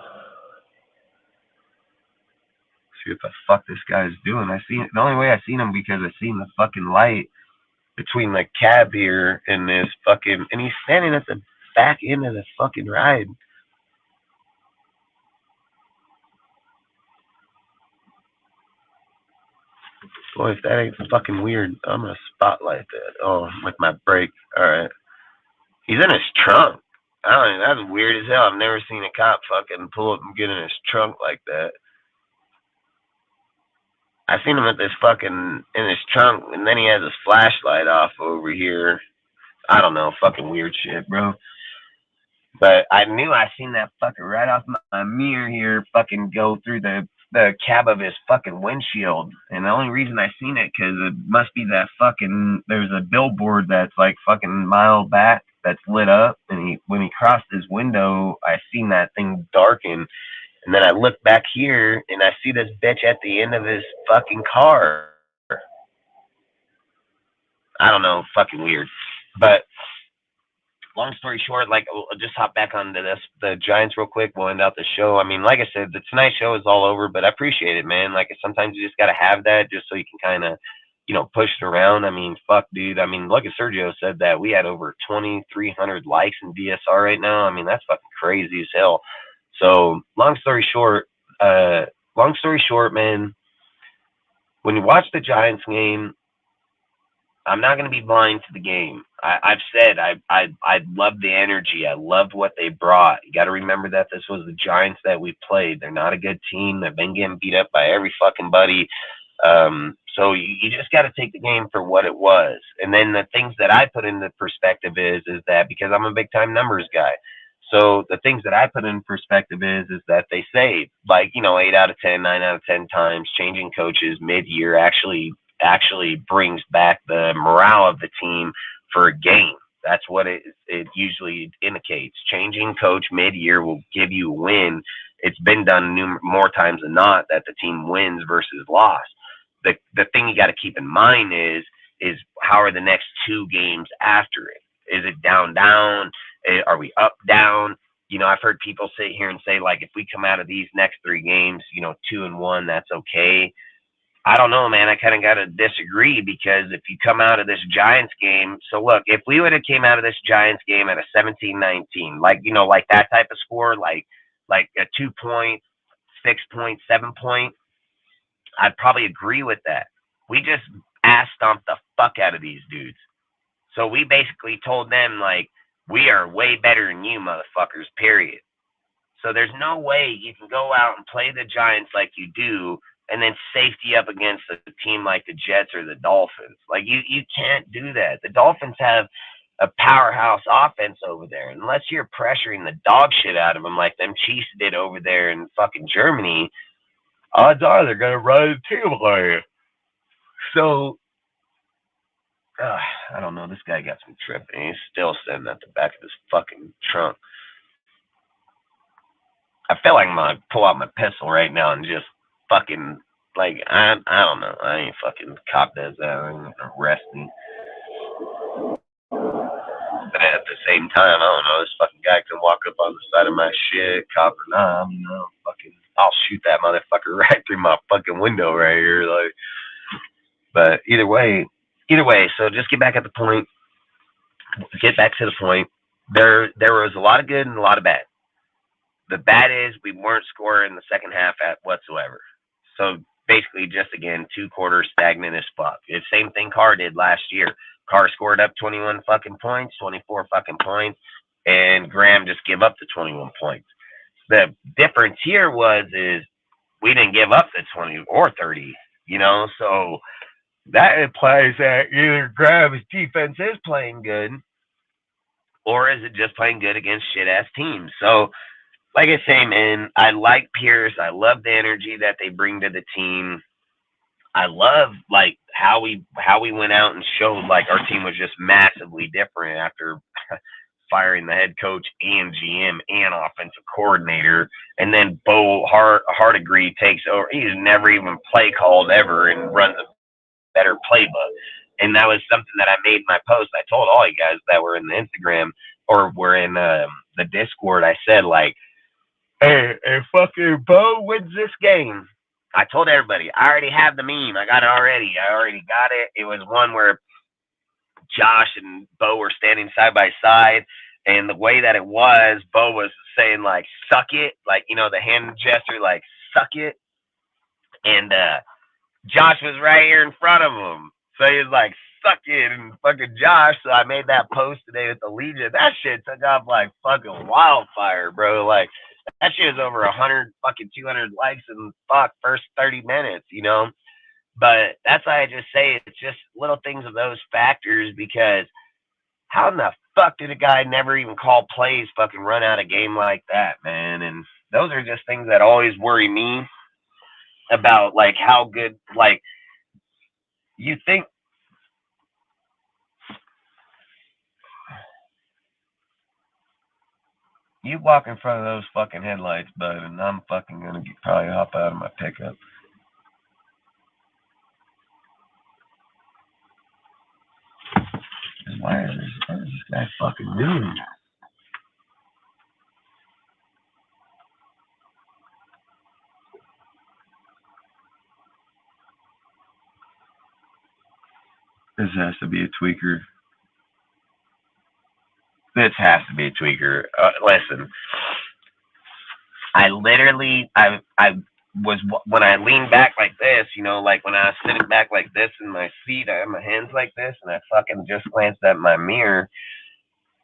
see what the fuck this guy's doing. The only way I seen him because I seen the fucking light between the cab here and this fucking, and he's standing at the back end of the fucking ride. Boy, if that ain't fucking weird, I'm gonna spotlight that. Oh, with my brake. All right. He's in his trunk. I don't know. That's weird as hell. I've never seen a cop fucking pull up and get in his trunk like that. I seen him at this fucking in his trunk, and then he has his flashlight off over here. I don't know, fucking weird shit, bro. But I knew I seen that fucker right off my mirror here, fucking go through the cab of his fucking windshield. And the only reason I seen it, because it must be that fucking, there's a billboard that's like fucking mile back that's lit up. And when he crossed his window, I seen that thing darken. And then I look back here and I see this bitch at the end of his fucking car. I don't know, fucking weird. But long story short, like, I'll just hop back onto the Giants real quick. We'll end out the show. I mean, like I said, the Tonight Show is all over, but I appreciate it, man. Like, sometimes you just got to have that just so you can kind of, you know, push it around. I mean, fuck, dude. I mean, look at Sergio said that we had over 2,300 likes in DSR right now. I mean, that's fucking crazy as hell. So, long story short, man, when you watch the Giants game, I'm not going to be blind to the game. I've said I loved the energy. I loved what they brought. You got to remember that this was the Giants that we played. They're not a good team. They've been getting beat up by every fucking buddy. So you just got to take the game for what it was. And then the things that I put into perspective is that because I'm a big time numbers guy. So the things that I put in perspective is that they say, like, you know, 8 out of 10, 9 out of 10 times changing coaches mid-year actually brings back the morale of the team for a game. That's what it usually indicates. Changing coach mid-year will give you a win. It's been done more times than not that the team wins versus lost. The thing you got to keep in mind is how are the next 2 games after it? Is it down? Are we up, down? You know, I've heard people sit here and say, like, if we come out of these next 3 games, you know, 2-1, that's okay. I don't know, man. I kind of got to disagree because if you come out of this Giants game, so look, if we would have came out of this Giants game at a 17-19, like, you know, like that type of score, like a 2-point, 6-point, 7-point, I'd probably agree with that. We just ass stomped the fuck out of these dudes. So we basically told them, like, we are way better than you motherfuckers, period. So there's no way you can go out and play the Giants like you do and then safety up against a team like the Jets or the Dolphins. Like, you can't do that. The Dolphins have a powerhouse offense over there. Unless you're pressuring the dog shit out of them like them Chiefs did over there in fucking Germany, odds are they're going to run a table on you. So, I don't know. This guy got some tripping. He's still sitting at the back of his fucking trunk. I feel like I'm going to pull out my pistol right now and just fucking, like, I don't know. I ain't fucking cop does that. I ain't gonna arrest me. But at the same time, I don't know. This fucking guy can walk up on the side of my shit, cop or not. You know, fucking, I'll shoot that motherfucker right through my fucking window right here. Like, but either way, either way, so just get back to the point. There was a lot of good and a lot of bad. The bad is we weren't scoring in the second half at whatsoever. So basically just, again, 2 quarters stagnant as fuck. It's the same thing Carr did last year. Carr scored up 21 fucking points, 24 fucking points, and Graham just gave up the 21 points. The difference here is we didn't give up the 20 or 30, you know, so that implies that either Graham's defense is playing good or is it just playing good against shit-ass teams. So, like I say, man, I like Pierce. I love the energy that they bring to the team. I love, like, how we went out and showed, like, our team was just massively different after firing the head coach and GM and offensive coordinator. And then Bo Hardegree takes over. He's never even play called ever and runs a better playbook. And that was something that I made in my post. I told all you guys that were in the Instagram or were in the Discord. I said, like, hey, if fucking Bo wins this game, I told everybody, I already have the meme. I got it already. I already got it. It was one where Josh and Bo were standing side by side. And the way that it was, Bo was saying, like, suck it. Like, you know, the hand gesture, like, suck it. And Josh was right here in front of him. So he was like, suck it, and fucking Josh. So I made that post today with the Legion. That shit took off like fucking wildfire, bro. Like, that shit was over 100 fucking 200 likes in first 30 minutes, you know? But that's why I just say it's just little things of those factors, because how in the fuck did a guy never even call plays fucking run out a game like that, man? And those are just things that always worry me about, like, how good, like, you think you walk in front of those fucking headlights, bud, and I'm fucking gonna probably hop out of my pickup. What is this guy fucking doing? This has to be a tweaker. This has to be a tweaker. Listen, I literally, I was, when I leaned back like this, you know, like when I was sitting back like this in my seat, I had my hands like this, and I fucking just glanced at my mirror.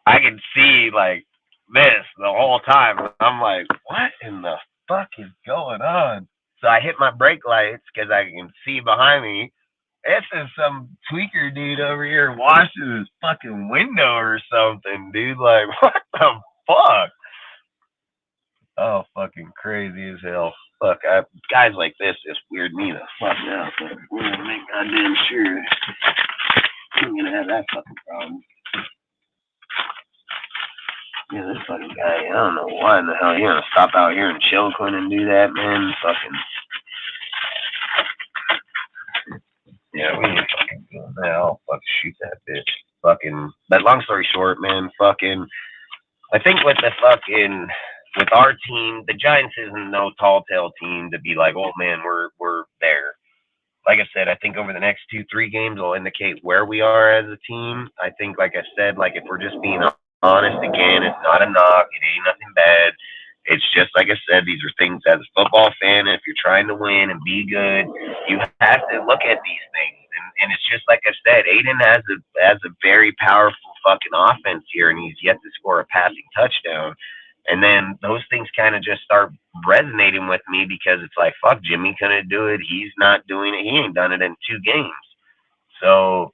I could see like this the whole time. I'm like, what in the fuck is going on? So I hit my brake lights because I can see behind me. This is some tweaker dude over here washing his fucking window or something, dude. Like, what the fuck? Oh, fucking crazy as hell. Fuck, guys like this just weird me the fuck out. But we're gonna make goddamn sure I'm gonna have that fucking problem. Yeah, this fucking guy, I don't know why in the hell you're gonna stop out here and chill and do that, man. Fucking. Yeah, we ain't fucking doing that. I'll fucking shoot that bitch. Fucking. But long story short, man, fucking. I think with our team, the Giants isn't no tall tale team to be like, oh man, we're there. Like I said, I think over the next 2-3 games will indicate where we are as a team. I think, like I said, like if we're just being honest again, it's not a knock. It ain't nothing bad. It's just, like I said, these are things as a football fan, if you're trying to win and be good, you have to look at these things. And it's just like I said, Aiden has a very powerful fucking offense here, and he's yet to score a passing touchdown. And then those things kind of just start resonating with me because it's like, fuck, Jimmy couldn't do it. He's not doing it. He ain't done it in 2 games. So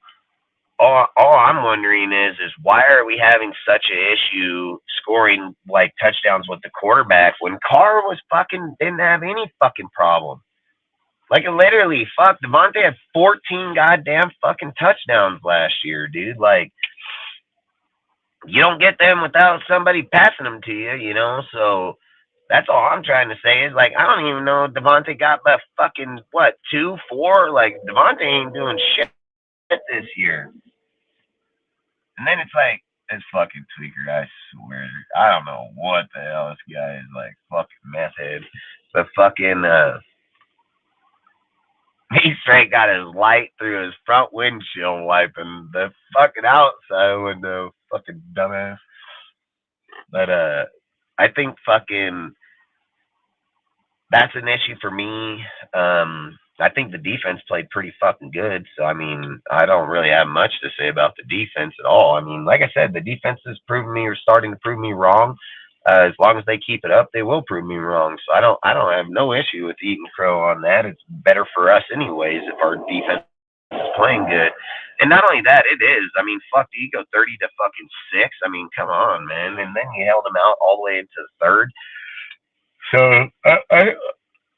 all I'm wondering is why are we having such an issue scoring like touchdowns with the quarterback when Carr was fucking didn't have any fucking problem? Like, literally, fuck, Devontae had 14 goddamn fucking touchdowns last year, dude. Like, you don't get them without somebody passing them to you, you know? So that's all I'm trying to say is, like, I don't even know if Devontae got but fucking, 2, 4? Like, Devontae ain't doing shit this year. And then it's like, this fucking tweaker, I swear. I don't know what the hell this guy is, like, fucking meth head. But fucking, He straight got his light through his front windshield wiping the fucking outside window. Fucking dumbass. But I think fucking that's an issue for me. I think the defense played pretty fucking good. So I mean, I don't really have much to say about the defense at all. I mean, like I said, the defense is proving me or starting to prove me wrong. As long as they keep it up, they will prove me wrong. So I don't have no issue with eating crow on that. It's better for us anyways if our defense is playing good. And not only that, it is. I mean, fuck, do you go 30 to fucking 6? I mean, come on, man. And then you held them out all the way into the third. So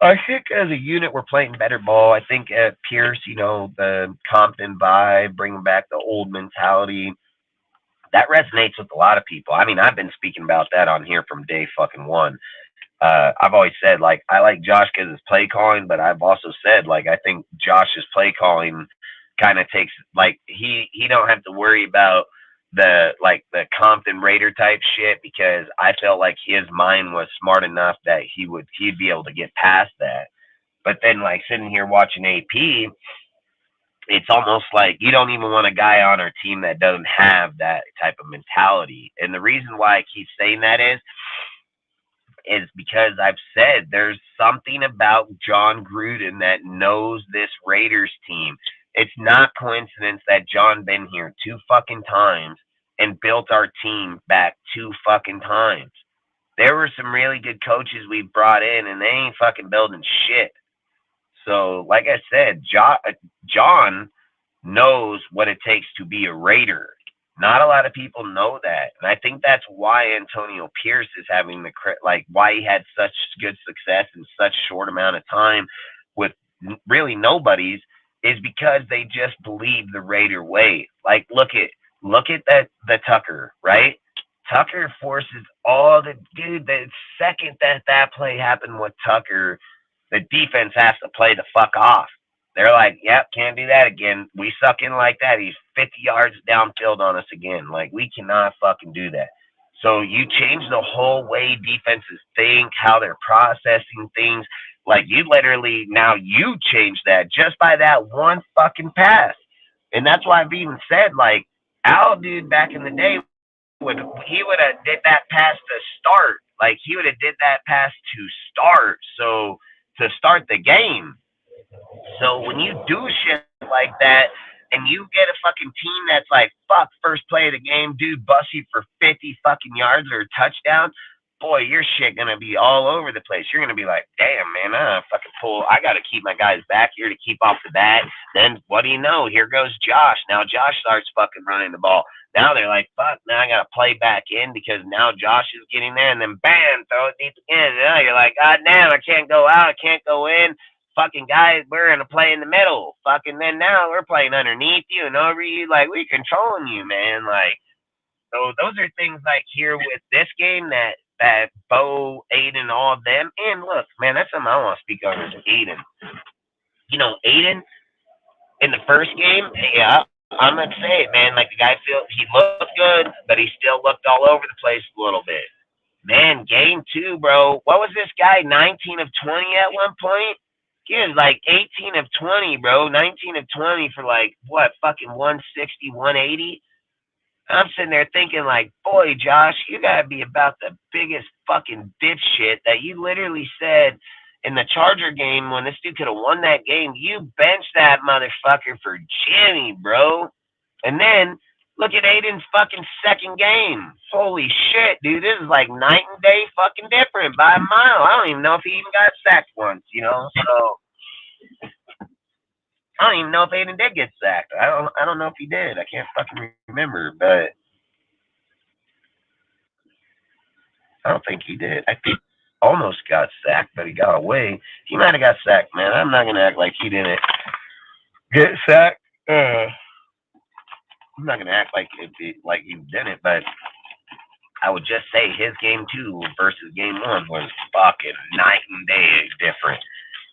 I think as a unit we're playing better ball. I think at Pierce, you know, the Compton vibe, bringing back the old mentality, that resonates with a lot of people. I mean, I've been speaking about that on here from day fucking one. I've always said, like, I like Josh because his play calling, but I've also said, like, I think Josh's play calling kind of takes, like, he don't have to worry about the Compton Raider type shit, because I felt like his mind was smart enough that he'd be able to get past that. But then, like, sitting here watching AP, it's almost like you don't even want a guy on our team that doesn't have that type of mentality. And the reason why I keep saying that is because I've said there's something about John Gruden that knows this Raiders team. It's not coincidence that John been here 2 fucking times and built our team back 2 fucking times. There were some really good coaches we brought in, and they ain't fucking building shit. So, like I said, John knows what it takes to be a Raider. Not a lot of people know that. And I think that's why Antonio Pierce is having why he had such good success in such short amount of time with really nobodies, is because they just believe the Raider way. Like, look at the Tucker, right? Tucker forces all the second that play happened with Tucker, the defense has to play the fuck off. They're like, yep, can't do that again. We suck in like that. He's 50 yards downfield on us again. Like, we cannot fucking do that. So you change the whole way defenses think, how they're processing things. Like, you literally, now you change that just by that one fucking pass. And that's why I've even said, like, Al, dude, back in the day, he would have did that pass to start. Like, he would have did that pass to start. So, to start the game. So when you do shit like that and you get a fucking team that's like, fuck, first play of the game, dude, bust you for 50 fucking yards or a touchdown, boy, your shit gonna be all over the place. You're gonna be like, damn, man, I gotta keep my guys back here to keep off the bat. Then what do you know? Here goes Josh. Now Josh starts fucking running the ball. Now they're like, fuck, now I gotta play back in because now Josh is getting there, and then bam, throw it deep again. And now you're like, god damn, I can't go out, I can't go in. Fucking guys, we're gonna play in the middle. Fucking then now we're playing underneath you and over you, like, we controlling you, man. Like, so those are things like here with this game that Bo, Aiden, all of them. And look, man, that's something I want to speak on is Aiden. You know, Aiden in the first game, yeah, I'm gonna say it, man. Like, the guy he looked good, but he still looked all over the place a little bit. Man, game 2, bro. What was this guy? 19 of 20 at one point? He was like 18 of 20, bro. 19 of 20 for like, what, fucking 160, 180? I'm sitting there thinking, like, boy, Josh, you got to be about the biggest fucking dipshit that you literally said in the Charger game when this dude could have won that game. You benched that motherfucker for Jimmy, bro. And then look at Aiden's fucking second game. Holy shit, dude. This is like night and day fucking different by a mile. I don't even know if he even got sacked once, you know? So I don't even know if Aiden did get sacked. I don't know if he did. I can't fucking remember, but I don't think he did. I think he almost got sacked, but he got away. He might have got sacked, man. I'm not gonna act like he didn't get sacked. I'm not gonna act like he didn't, but I would just say his game 2 versus game 1 was fucking night and day different.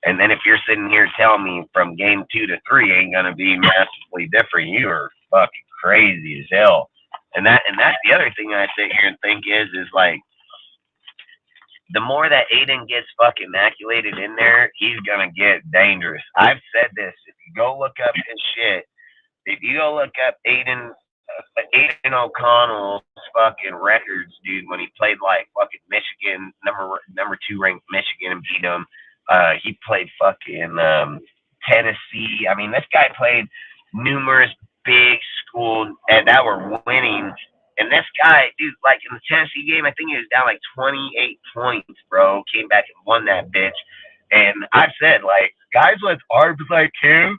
And then if you're sitting here telling me from game 2 to 3 ain't gonna be massively different, you are fucking crazy as hell. And that's the other thing I sit here and think is like, the more that Aiden gets fucking immaculated in there, he's gonna get dangerous. I've said this. If you go look up his shit, if you go look up Aiden O'Connell's fucking records, dude, when he played like fucking Michigan, number 2 ranked Michigan and beat them. He played fucking Tennessee. I mean, this guy played numerous big schools that were winning. And this guy, dude, like in the Tennessee game, I think he was down like 28 points, bro. Came back and won that bitch. And I've said, like, guys with arms like him,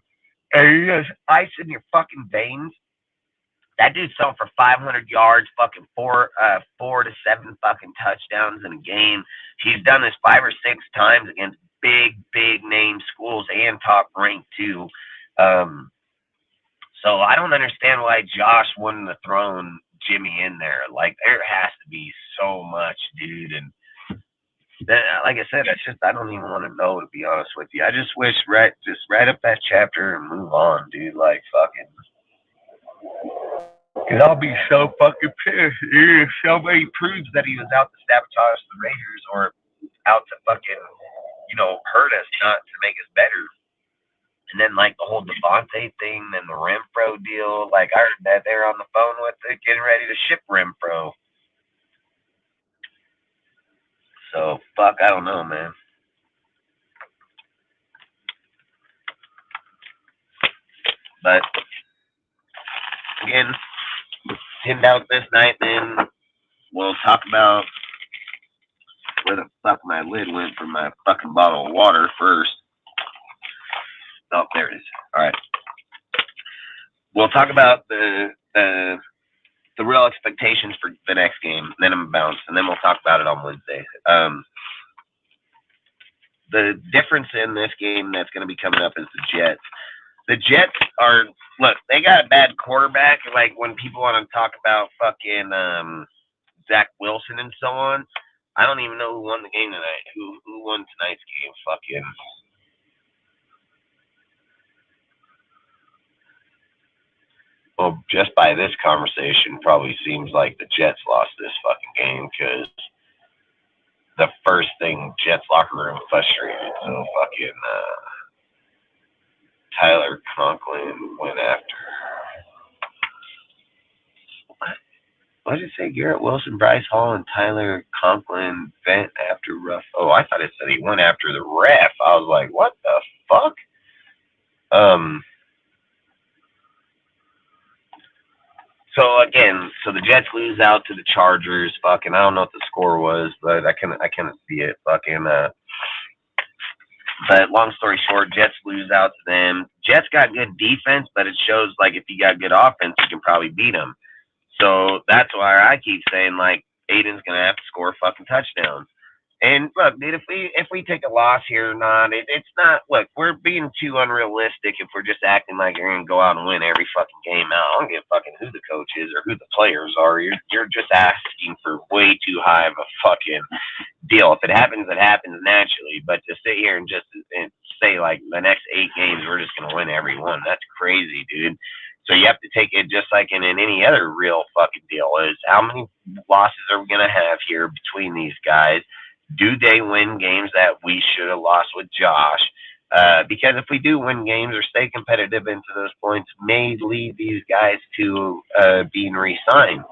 and you just ice in your fucking veins. That dude's selling for 500 yards, fucking 4 to 7 fucking touchdowns in a game. He's done this 5 or 6 times against big name schools and top ranked too. So I don't understand why Josh wouldn't have thrown Jimmy in there. Like, there has to be so much, dude. And like I said, I don't even want to know, to be honest with you. I just wish just write up that chapter and move on, dude. Like, fucking. Because I'll be so fucking pissed if somebody proves that he was out to sabotage the Raiders or out to fucking, hurt us, not to make us better. And then, like, the whole Devontae thing and the Renfro deal, like, I heard that they're on the phone with it, getting ready to ship Renfro. So, fuck, I don't know, man. But, again, pinned out this night, then we'll talk about where the fuck my lid went from my fucking bottle of water first. Oh, there it is. All right. We'll talk about the real expectations for the next game. Then I'm bounce, and then we'll talk about it on Wednesday. The difference in this game that's going to be coming up is the Jets. The Jets look, they got a bad quarterback. Like, when people want to talk about fucking Zach Wilson and so on, I don't even know who won the game tonight. Who won tonight's game? Fucking. Well, just by this conversation, probably seems like the Jets lost this fucking game because the first thing, Jets locker room frustrated. So fucking Tyler Conklin went after. What did it say? Garrett Wilson, Bryce Hall, and Tyler Conklin went after rough. Oh, I thought it said he went after the ref. I was like, what the fuck? So again, the Jets lose out to the Chargers. Fucking, I don't know what the score was, but I couldn't see it. Fucking, but long story short, Jets lose out to them. Jets got good defense, but it shows like if you got good offense, you can probably beat them. So that's why I keep saying like Aiden's gonna have to score fucking touchdowns. And look, dude, if we take a loss here or not, it's not. Look, we're being too unrealistic if we're just acting like you're gonna go out and win every fucking game out. I don't give a fucking who the coach is or who the players are. You're just asking for way too high of a fucking deal. If it happens naturally. But to sit here and say like the next 8 games we're just gonna win every one, that's crazy, dude. So you have to take it just like in any other real fucking deal is how many losses are we gonna have here between these guys? Do they win games that we should have lost with Josh? Because if we do win games or stay competitive into those points, may lead these guys to being re-signed.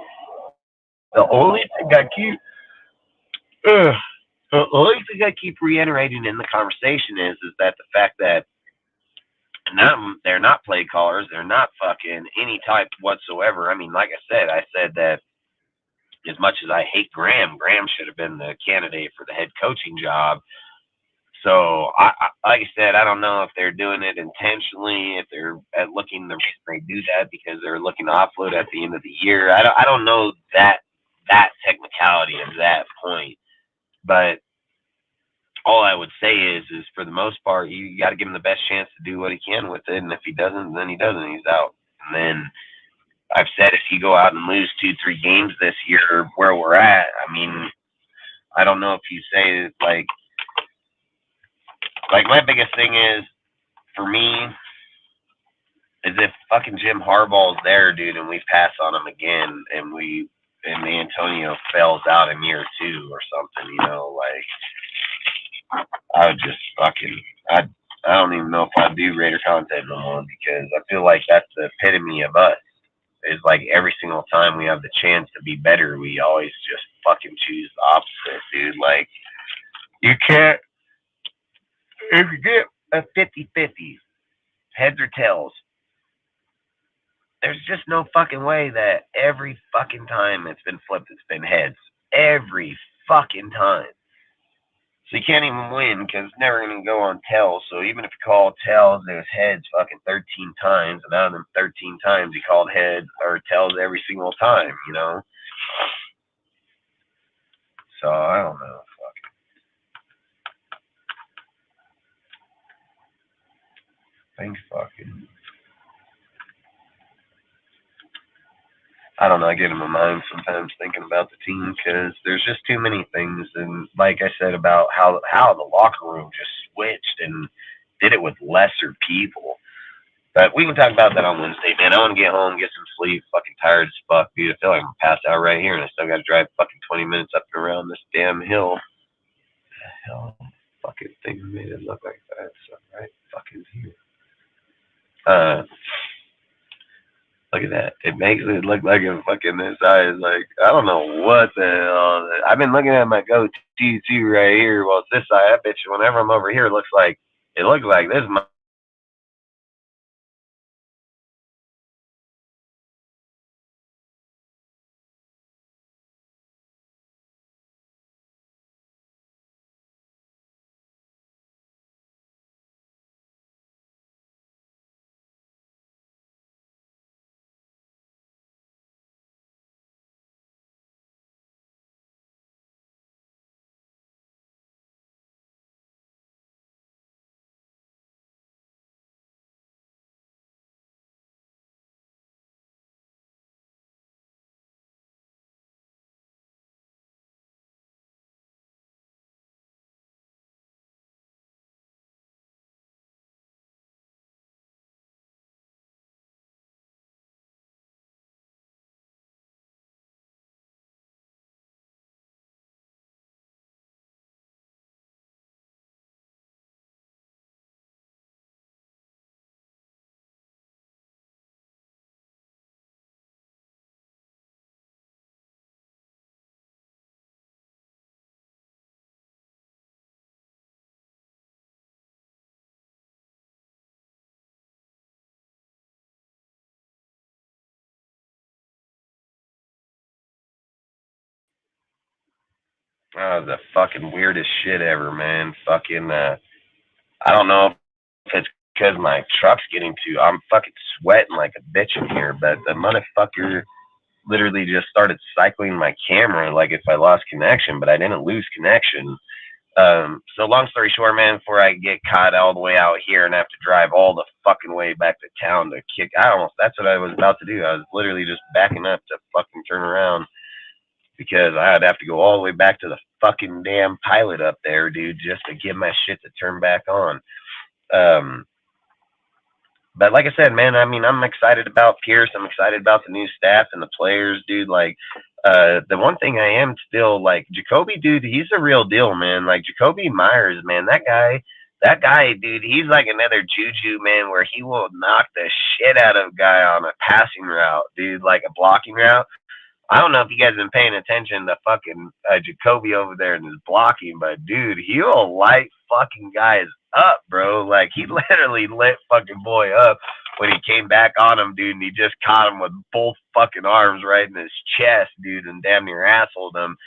The only thing I keep reiterating in the conversation is that the fact that they're not play callers, they're not fucking any type whatsoever. I mean, like I said that. As much as I hate Graham should have been the candidate for the head coaching job. So, like I said, I don't know if they're doing it intentionally, if they're looking to do that because they're looking to offload at the end of the year. I don't know that technicality of that point. But all I would say is for the most part, you got to give him the best chance to do what he can with it. And if he doesn't, then he doesn't. He's out. And then I've said if you go out and lose 2-3 games this year where we're at, I mean, I don't know if you say like my biggest thing is for me is if fucking Jim Harbaugh's there, dude, and we pass on him again and we and Antonio fails out in year 2 or something, you know, like I would just fucking I don't even know if I do Raider content no more, because I feel like that's the epitome of us. Is like every single time we have the chance to be better, we always just fucking choose the opposite, dude. Like, you can't, if you get a 50-50, heads or tails, there's just no fucking way that every fucking time it's been flipped, it's been heads. Every fucking time. So you can't even win, because it's never going to go on tails. So even if you call tails, there's heads fucking 13 times. And out of them 13 times, you called heads or tails every single time, you know? So I don't know. Thanks, fucking. I don't know. I get in my mind sometimes thinking about the team, because there's just too many things. And like I said about how the locker room just switched and did it with lesser people. But we can talk about that on Wednesday, man. I want to get home, get some sleep. Fucking tired as fuck, dude. I feel like I'm passed out right here, and I still got to drive fucking 20 minutes up and around this damn hill. The hell, fucking thing made it look like that. So right, fucking here. Look at that. It makes it look like a fucking, this eye is like, I don't know what the hell. I've been looking at my goatee too right here. Well, it's this eye. I bet you whenever I'm over here, it looks like this. Oh, the fucking weirdest shit ever, man. Fucking, I don't know if it's because my truck's getting too, I'm fucking sweating like a bitch in here, but the motherfucker literally just started cycling my camera like if I lost connection, but I didn't lose connection. So long story short, man, before I get caught all the way out here and have to drive all the fucking way back to town to kick, that's what I was about to do. I was literally just backing up to fucking turn around, because I'd have to go all the way back to the fucking damn pilot up there, dude, just to get my shit to turn back on. But like I said, man, I mean, I'm excited about Pierce. I'm excited about the new staff and the players, dude. Like, the one thing I am still, like, Jacoby, dude, he's a real deal, man. Like, Jacoby Myers, man, that guy, dude, he's like another Juju, man, where he will knock the shit out of a guy on a passing route, dude, like a blocking route. I don't know if you guys have been paying attention to fucking Jacoby over there in his blocking, but dude, he'll light fucking guys up, bro. Like, he literally lit fucking boy up when he came back on him, dude, and he just caught him with both fucking arms right in his chest, dude, and damn near assholed him.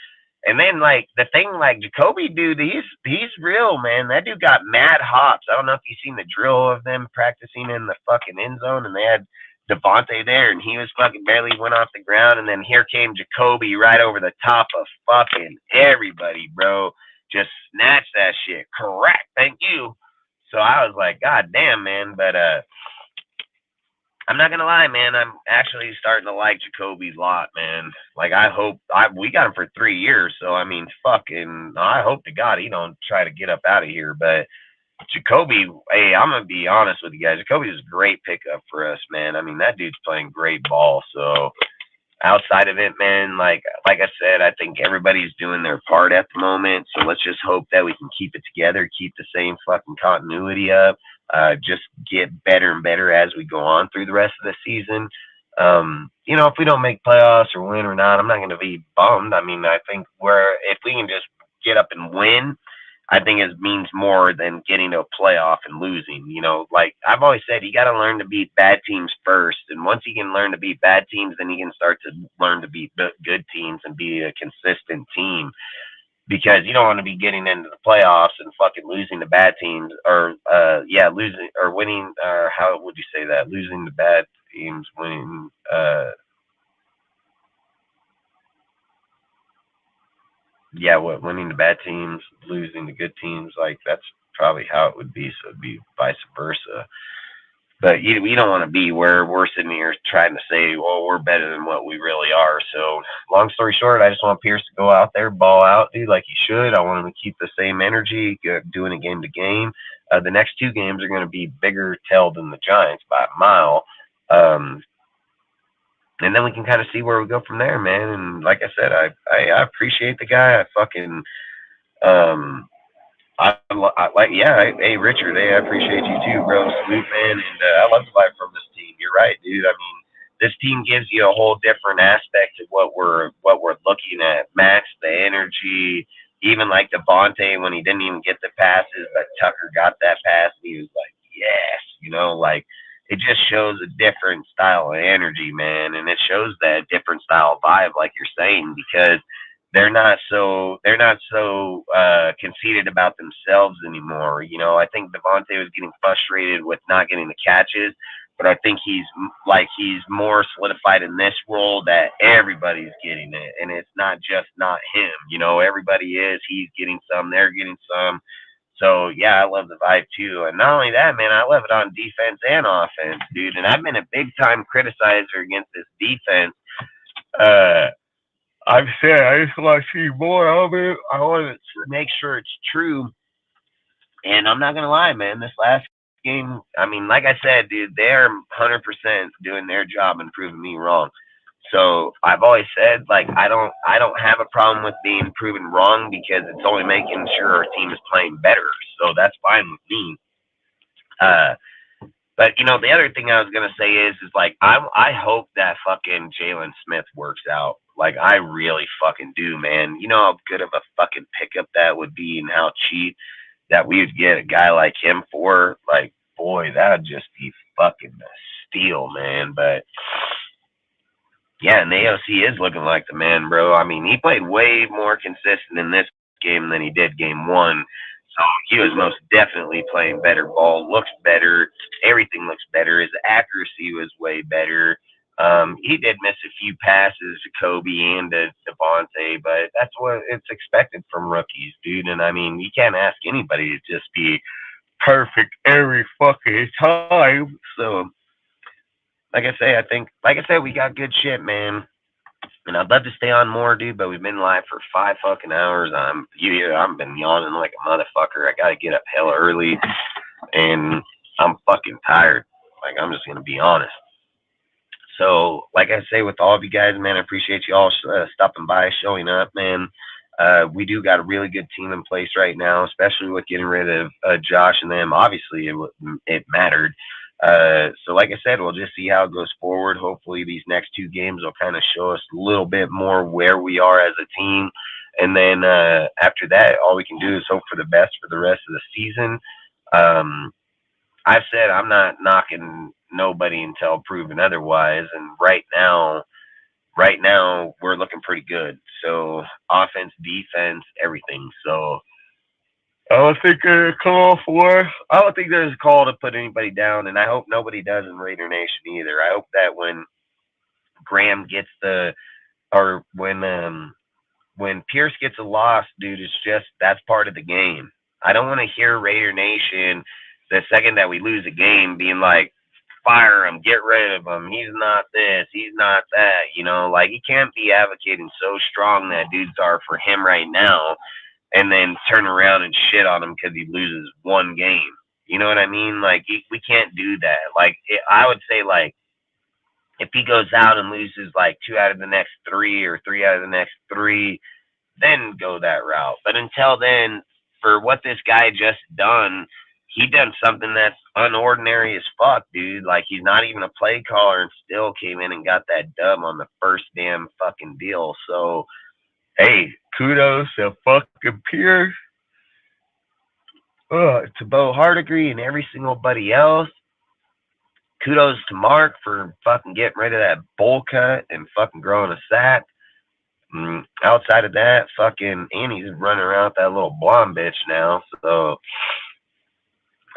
And then, like, the thing, like, Jacoby, dude, he's real, man. That dude got mad hops. I don't know if you've seen the drill of them practicing in the fucking end zone, and they had Devontae there, and he was fucking barely went off the ground, and then here came Jacoby right over the top of fucking everybody, bro. Just snatched that shit. Correct. Thank you. So I was like, God damn, man. But I'm not gonna lie, man. I'm actually starting to like Jacoby's lot, man. Like, we got him for 3 years, so I mean, fucking, I hope to God he don't try to get up out of here, but Jacoby, hey, I'm going to be honest with you guys. Jacoby is a great pickup for us, man. I mean, that dude's playing great ball. So outside of it, man, like I said, I think everybody's doing their part at the moment. So let's just hope that we can keep it together, keep the same fucking continuity up, just get better and better as we go on through the rest of the season. You know, if we don't make playoffs or win or not, I'm not going to be bummed. I mean, I think if we can just get up and win, I think it means more than getting to a playoff and losing. You know, like I've always said, you got to learn to beat bad teams first. And once you can learn to beat bad teams, then you can start to learn to beat good teams and be a consistent team. Because you don't want to be getting into the playoffs and fucking losing to bad teams, or losing or winning, or how would you say that? Losing to bad teams, winning. Winning the bad teams, losing the good teams, like that's probably how it would be. So it'd be vice versa. But we don't want to be where we're sitting here trying to say, well, we're better than what we really are. So long story short, I just want Pierce to go out there, ball out, dude, like he should. I want him to keep the same energy, doing it game to game. The next two games are going to be bigger tell than the Giants by a mile. And then we can kind of see where we go from there, man. And like I said, I appreciate the guy. I fucking, hey, Richard, hey, I appreciate you too, bro. Salute, man. And I love the vibe from this team. You're right, dude. I mean, this team gives you a whole different aspect of what we're looking at. Max, the energy, even like Devontae when he didn't even get the passes, but Tucker got that pass and he was like, yes, you know, like, it just shows a different style of energy, man, and it shows that different style of vibe, like you're saying, because they're not so conceited about themselves anymore. You know, I think Devontae was getting frustrated with not getting the catches, but I think he's more solidified in this role that everybody's getting it, and it's not him. You know, everybody is. He's getting some. They're getting some. So, yeah, I love the vibe, too. And not only that, man, I love it on defense and offense, dude. And I've been a big-time criticizer against this defense. I've said I just want to see more of it. I want to make sure it's true. And I'm not going to lie, man, this last game, I mean, like I said, dude, they're 100% doing their job and proving me wrong. So I've always said, like, I don't have a problem with being proven wrong because it's only making sure our team is playing better. So that's fine with me. But you know, the other thing I was gonna say is like I hope that fucking Jalen Smith works out. Like I really fucking do, man. You know how good of a fucking pickup that would be and how cheap that we would get a guy like him for. Like, boy, that would just be fucking a steal, man. But yeah, and the AOC is looking like the man, bro. I mean, he played way more consistent in this game than he did game one. So he was most definitely playing better ball, looks better. Everything looks better. His accuracy was way better. He did miss a few passes to Kobe and to Devontae, but that's what it's expected from rookies, dude. And I mean, you can't ask anybody to just be perfect every fucking time. So, like I said, we got good shit, man. And I'd love to stay on more, dude, but we've been live for 5 fucking hours. I've been yawning like a motherfucker. I gotta get up hella early, and I'm fucking tired. Like, I'm just gonna be honest. So, like I say, with all of you guys, man, I appreciate you all stopping by, showing up, man. We do got a really good team in place right now, especially with getting rid of Josh and them. Obviously, it mattered. So like I said, we'll just see how it goes forward. Hopefully these next 2 games will kind of show us a little bit more where we are as a team. And then after that, all we can do is hope for the best for the rest of the season. I've said I'm not knocking nobody until proven otherwise. And right now we're looking pretty good. So offense, defense, everything. So I don't think there's a call to put anybody down, and I hope nobody does in Raider Nation either. I hope that when Graham gets when Pierce gets a loss, dude, it's just that's part of the game. I don't want to hear Raider Nation the second that we lose a game being like, fire him, get rid of him, he's not this, he's not that, you know, like he can't be advocating so strong that dudes are for him right now and then turn around and shit on him because he loses 1 game. You know what I mean? Like, we can't do that. Like, I would say, like, if he goes out and loses like 2 out of the next 3 or 3 out of the next 3, then go that route. But until then, for what this guy just done, he done something that's unordinary as fuck, dude. Like, he's not even a play caller and still came in and got that dub on the first damn fucking deal. So, hey, kudos to fucking Pierce, to Bo Hardigree and every single buddy else. Kudos to Mark for fucking getting rid of that bowl cut and fucking growing a sack. Outside of that, fucking Annie's running around with that little blonde bitch now. So,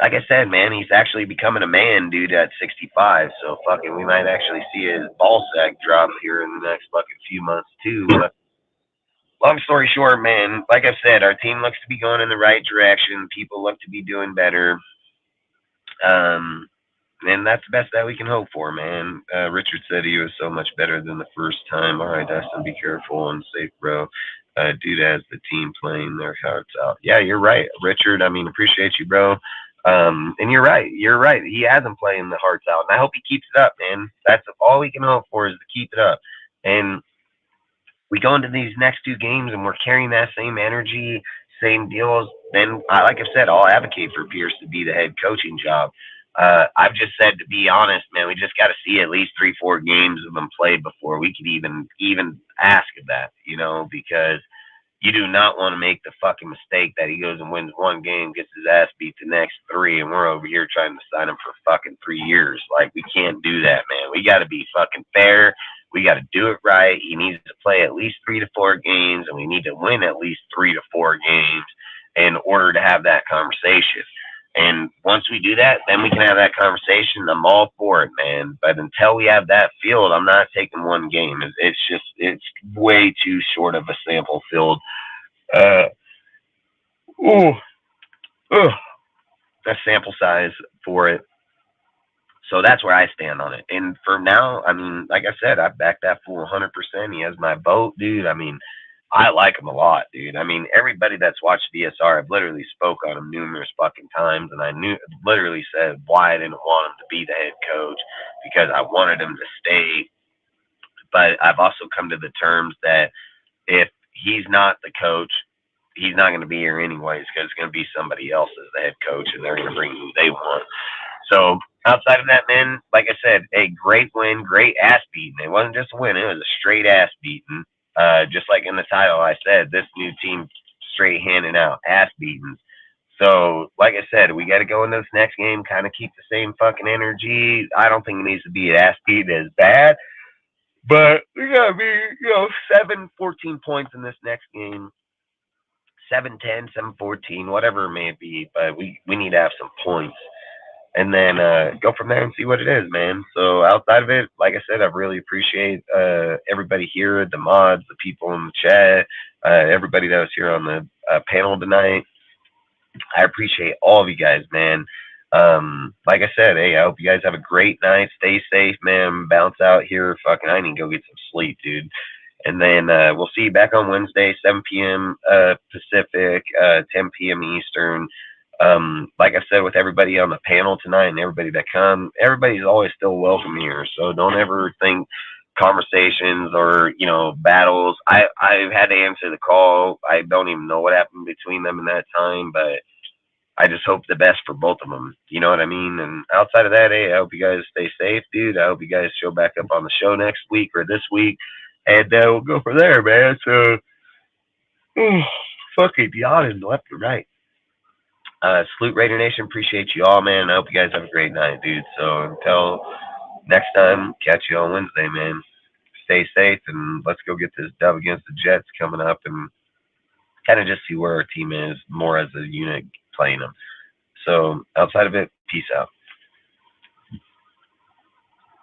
like I said, man, he's actually becoming a man, dude, at 65. So, fucking, we might actually see his ball sack drop here in the next fucking few months, too. But long story short, man, like I said, our team looks to be going in the right direction. People look to be doing better. And that's the best that we can hope for, man. Richard said he was so much better than the first time. All right, Dustin, be careful and safe, bro. Dude has the team playing their hearts out. Yeah, you're right, Richard. I mean, appreciate you, bro. And you're right. You're right. He has them playing the hearts out. And I hope he keeps it up, man. That's all we can hope for is to keep it up. And we go into these next 2 games and we're carrying that same energy, same deals. Then, like I said, I'll advocate for Pierce to be the head coaching job. I've just said, to be honest, man, we just got to see at least 3-4 games of them played before we could even ask of that, you know, because you do not want to make the fucking mistake that he goes and wins 1 game, gets his ass beat the next 3, and we're over here trying to sign him for fucking 3 years. Like, we can't do that, man. We got to be fucking fair. We got to do it right. He needs to play at least 3 to 4 games, and we need to win at least 3 to 4 games in order to have that conversation. And once we do that, then we can have that conversation. I'm all for it, man. But until we have that field, I'm not taking 1 game. It's way too short of a sample field. A sample size for it. So that's where I stand on it. And for now, I mean, like I said, I back that fool 100%. He has my vote, dude. I mean, I like him a lot, dude. I mean, everybody that's watched VSR, I've literally spoke on him numerous fucking times, and I literally said why I didn't want him to be the head coach, because I wanted him to stay. But I've also come to the terms that if he's not the coach, he's not going to be here anyways, because it's going to be somebody else as the head coach, and they're going to bring who they want. So outside of that, man, like I said, a great win, great ass beating. It wasn't just a win; it was a straight ass beating. Just like in the title, I said, this new team straight handing out ass beatings. So, like I said, we got to go in this next game, kind of keep the same fucking energy. I don't think it needs to be ass beating as bad, but we got to be, 7-14 points in this next game. 7-10, 7-14, whatever it may be, but we need to have some points. And then go from there and see what it is, man. So outside of it, like I said, I really appreciate everybody here, the mods, the people in the chat, everybody that was here on the panel tonight. I appreciate all of you guys, man. Like I said, hey, I hope you guys have a great night. Stay safe, man. Bounce out here. Fucking, I need to go get some sleep, dude. And then we'll see you back on Wednesday, 7 p.m. Pacific, 10 p.m. Eastern. Like I said, with everybody on the panel tonight and everybody that come, everybody's always still welcome here. So don't ever think conversations or, battles. I've had to answer the call. I don't even know what happened between them in that time, but I just hope the best for both of them. You know what I mean? And outside of that, hey, I hope you guys stay safe, dude. I hope you guys show back up on the show next week or this week, and we'll go from there, man. So, fucking yawning left and right. Salute Raider Nation, appreciate you all, man. I hope you guys have a great night, dude. So until next time, catch you on Wednesday, man. Stay safe, and let's go get this dub against the Jets coming up and kind of just see where our team is more as a unit playing them. So outside of it, peace out.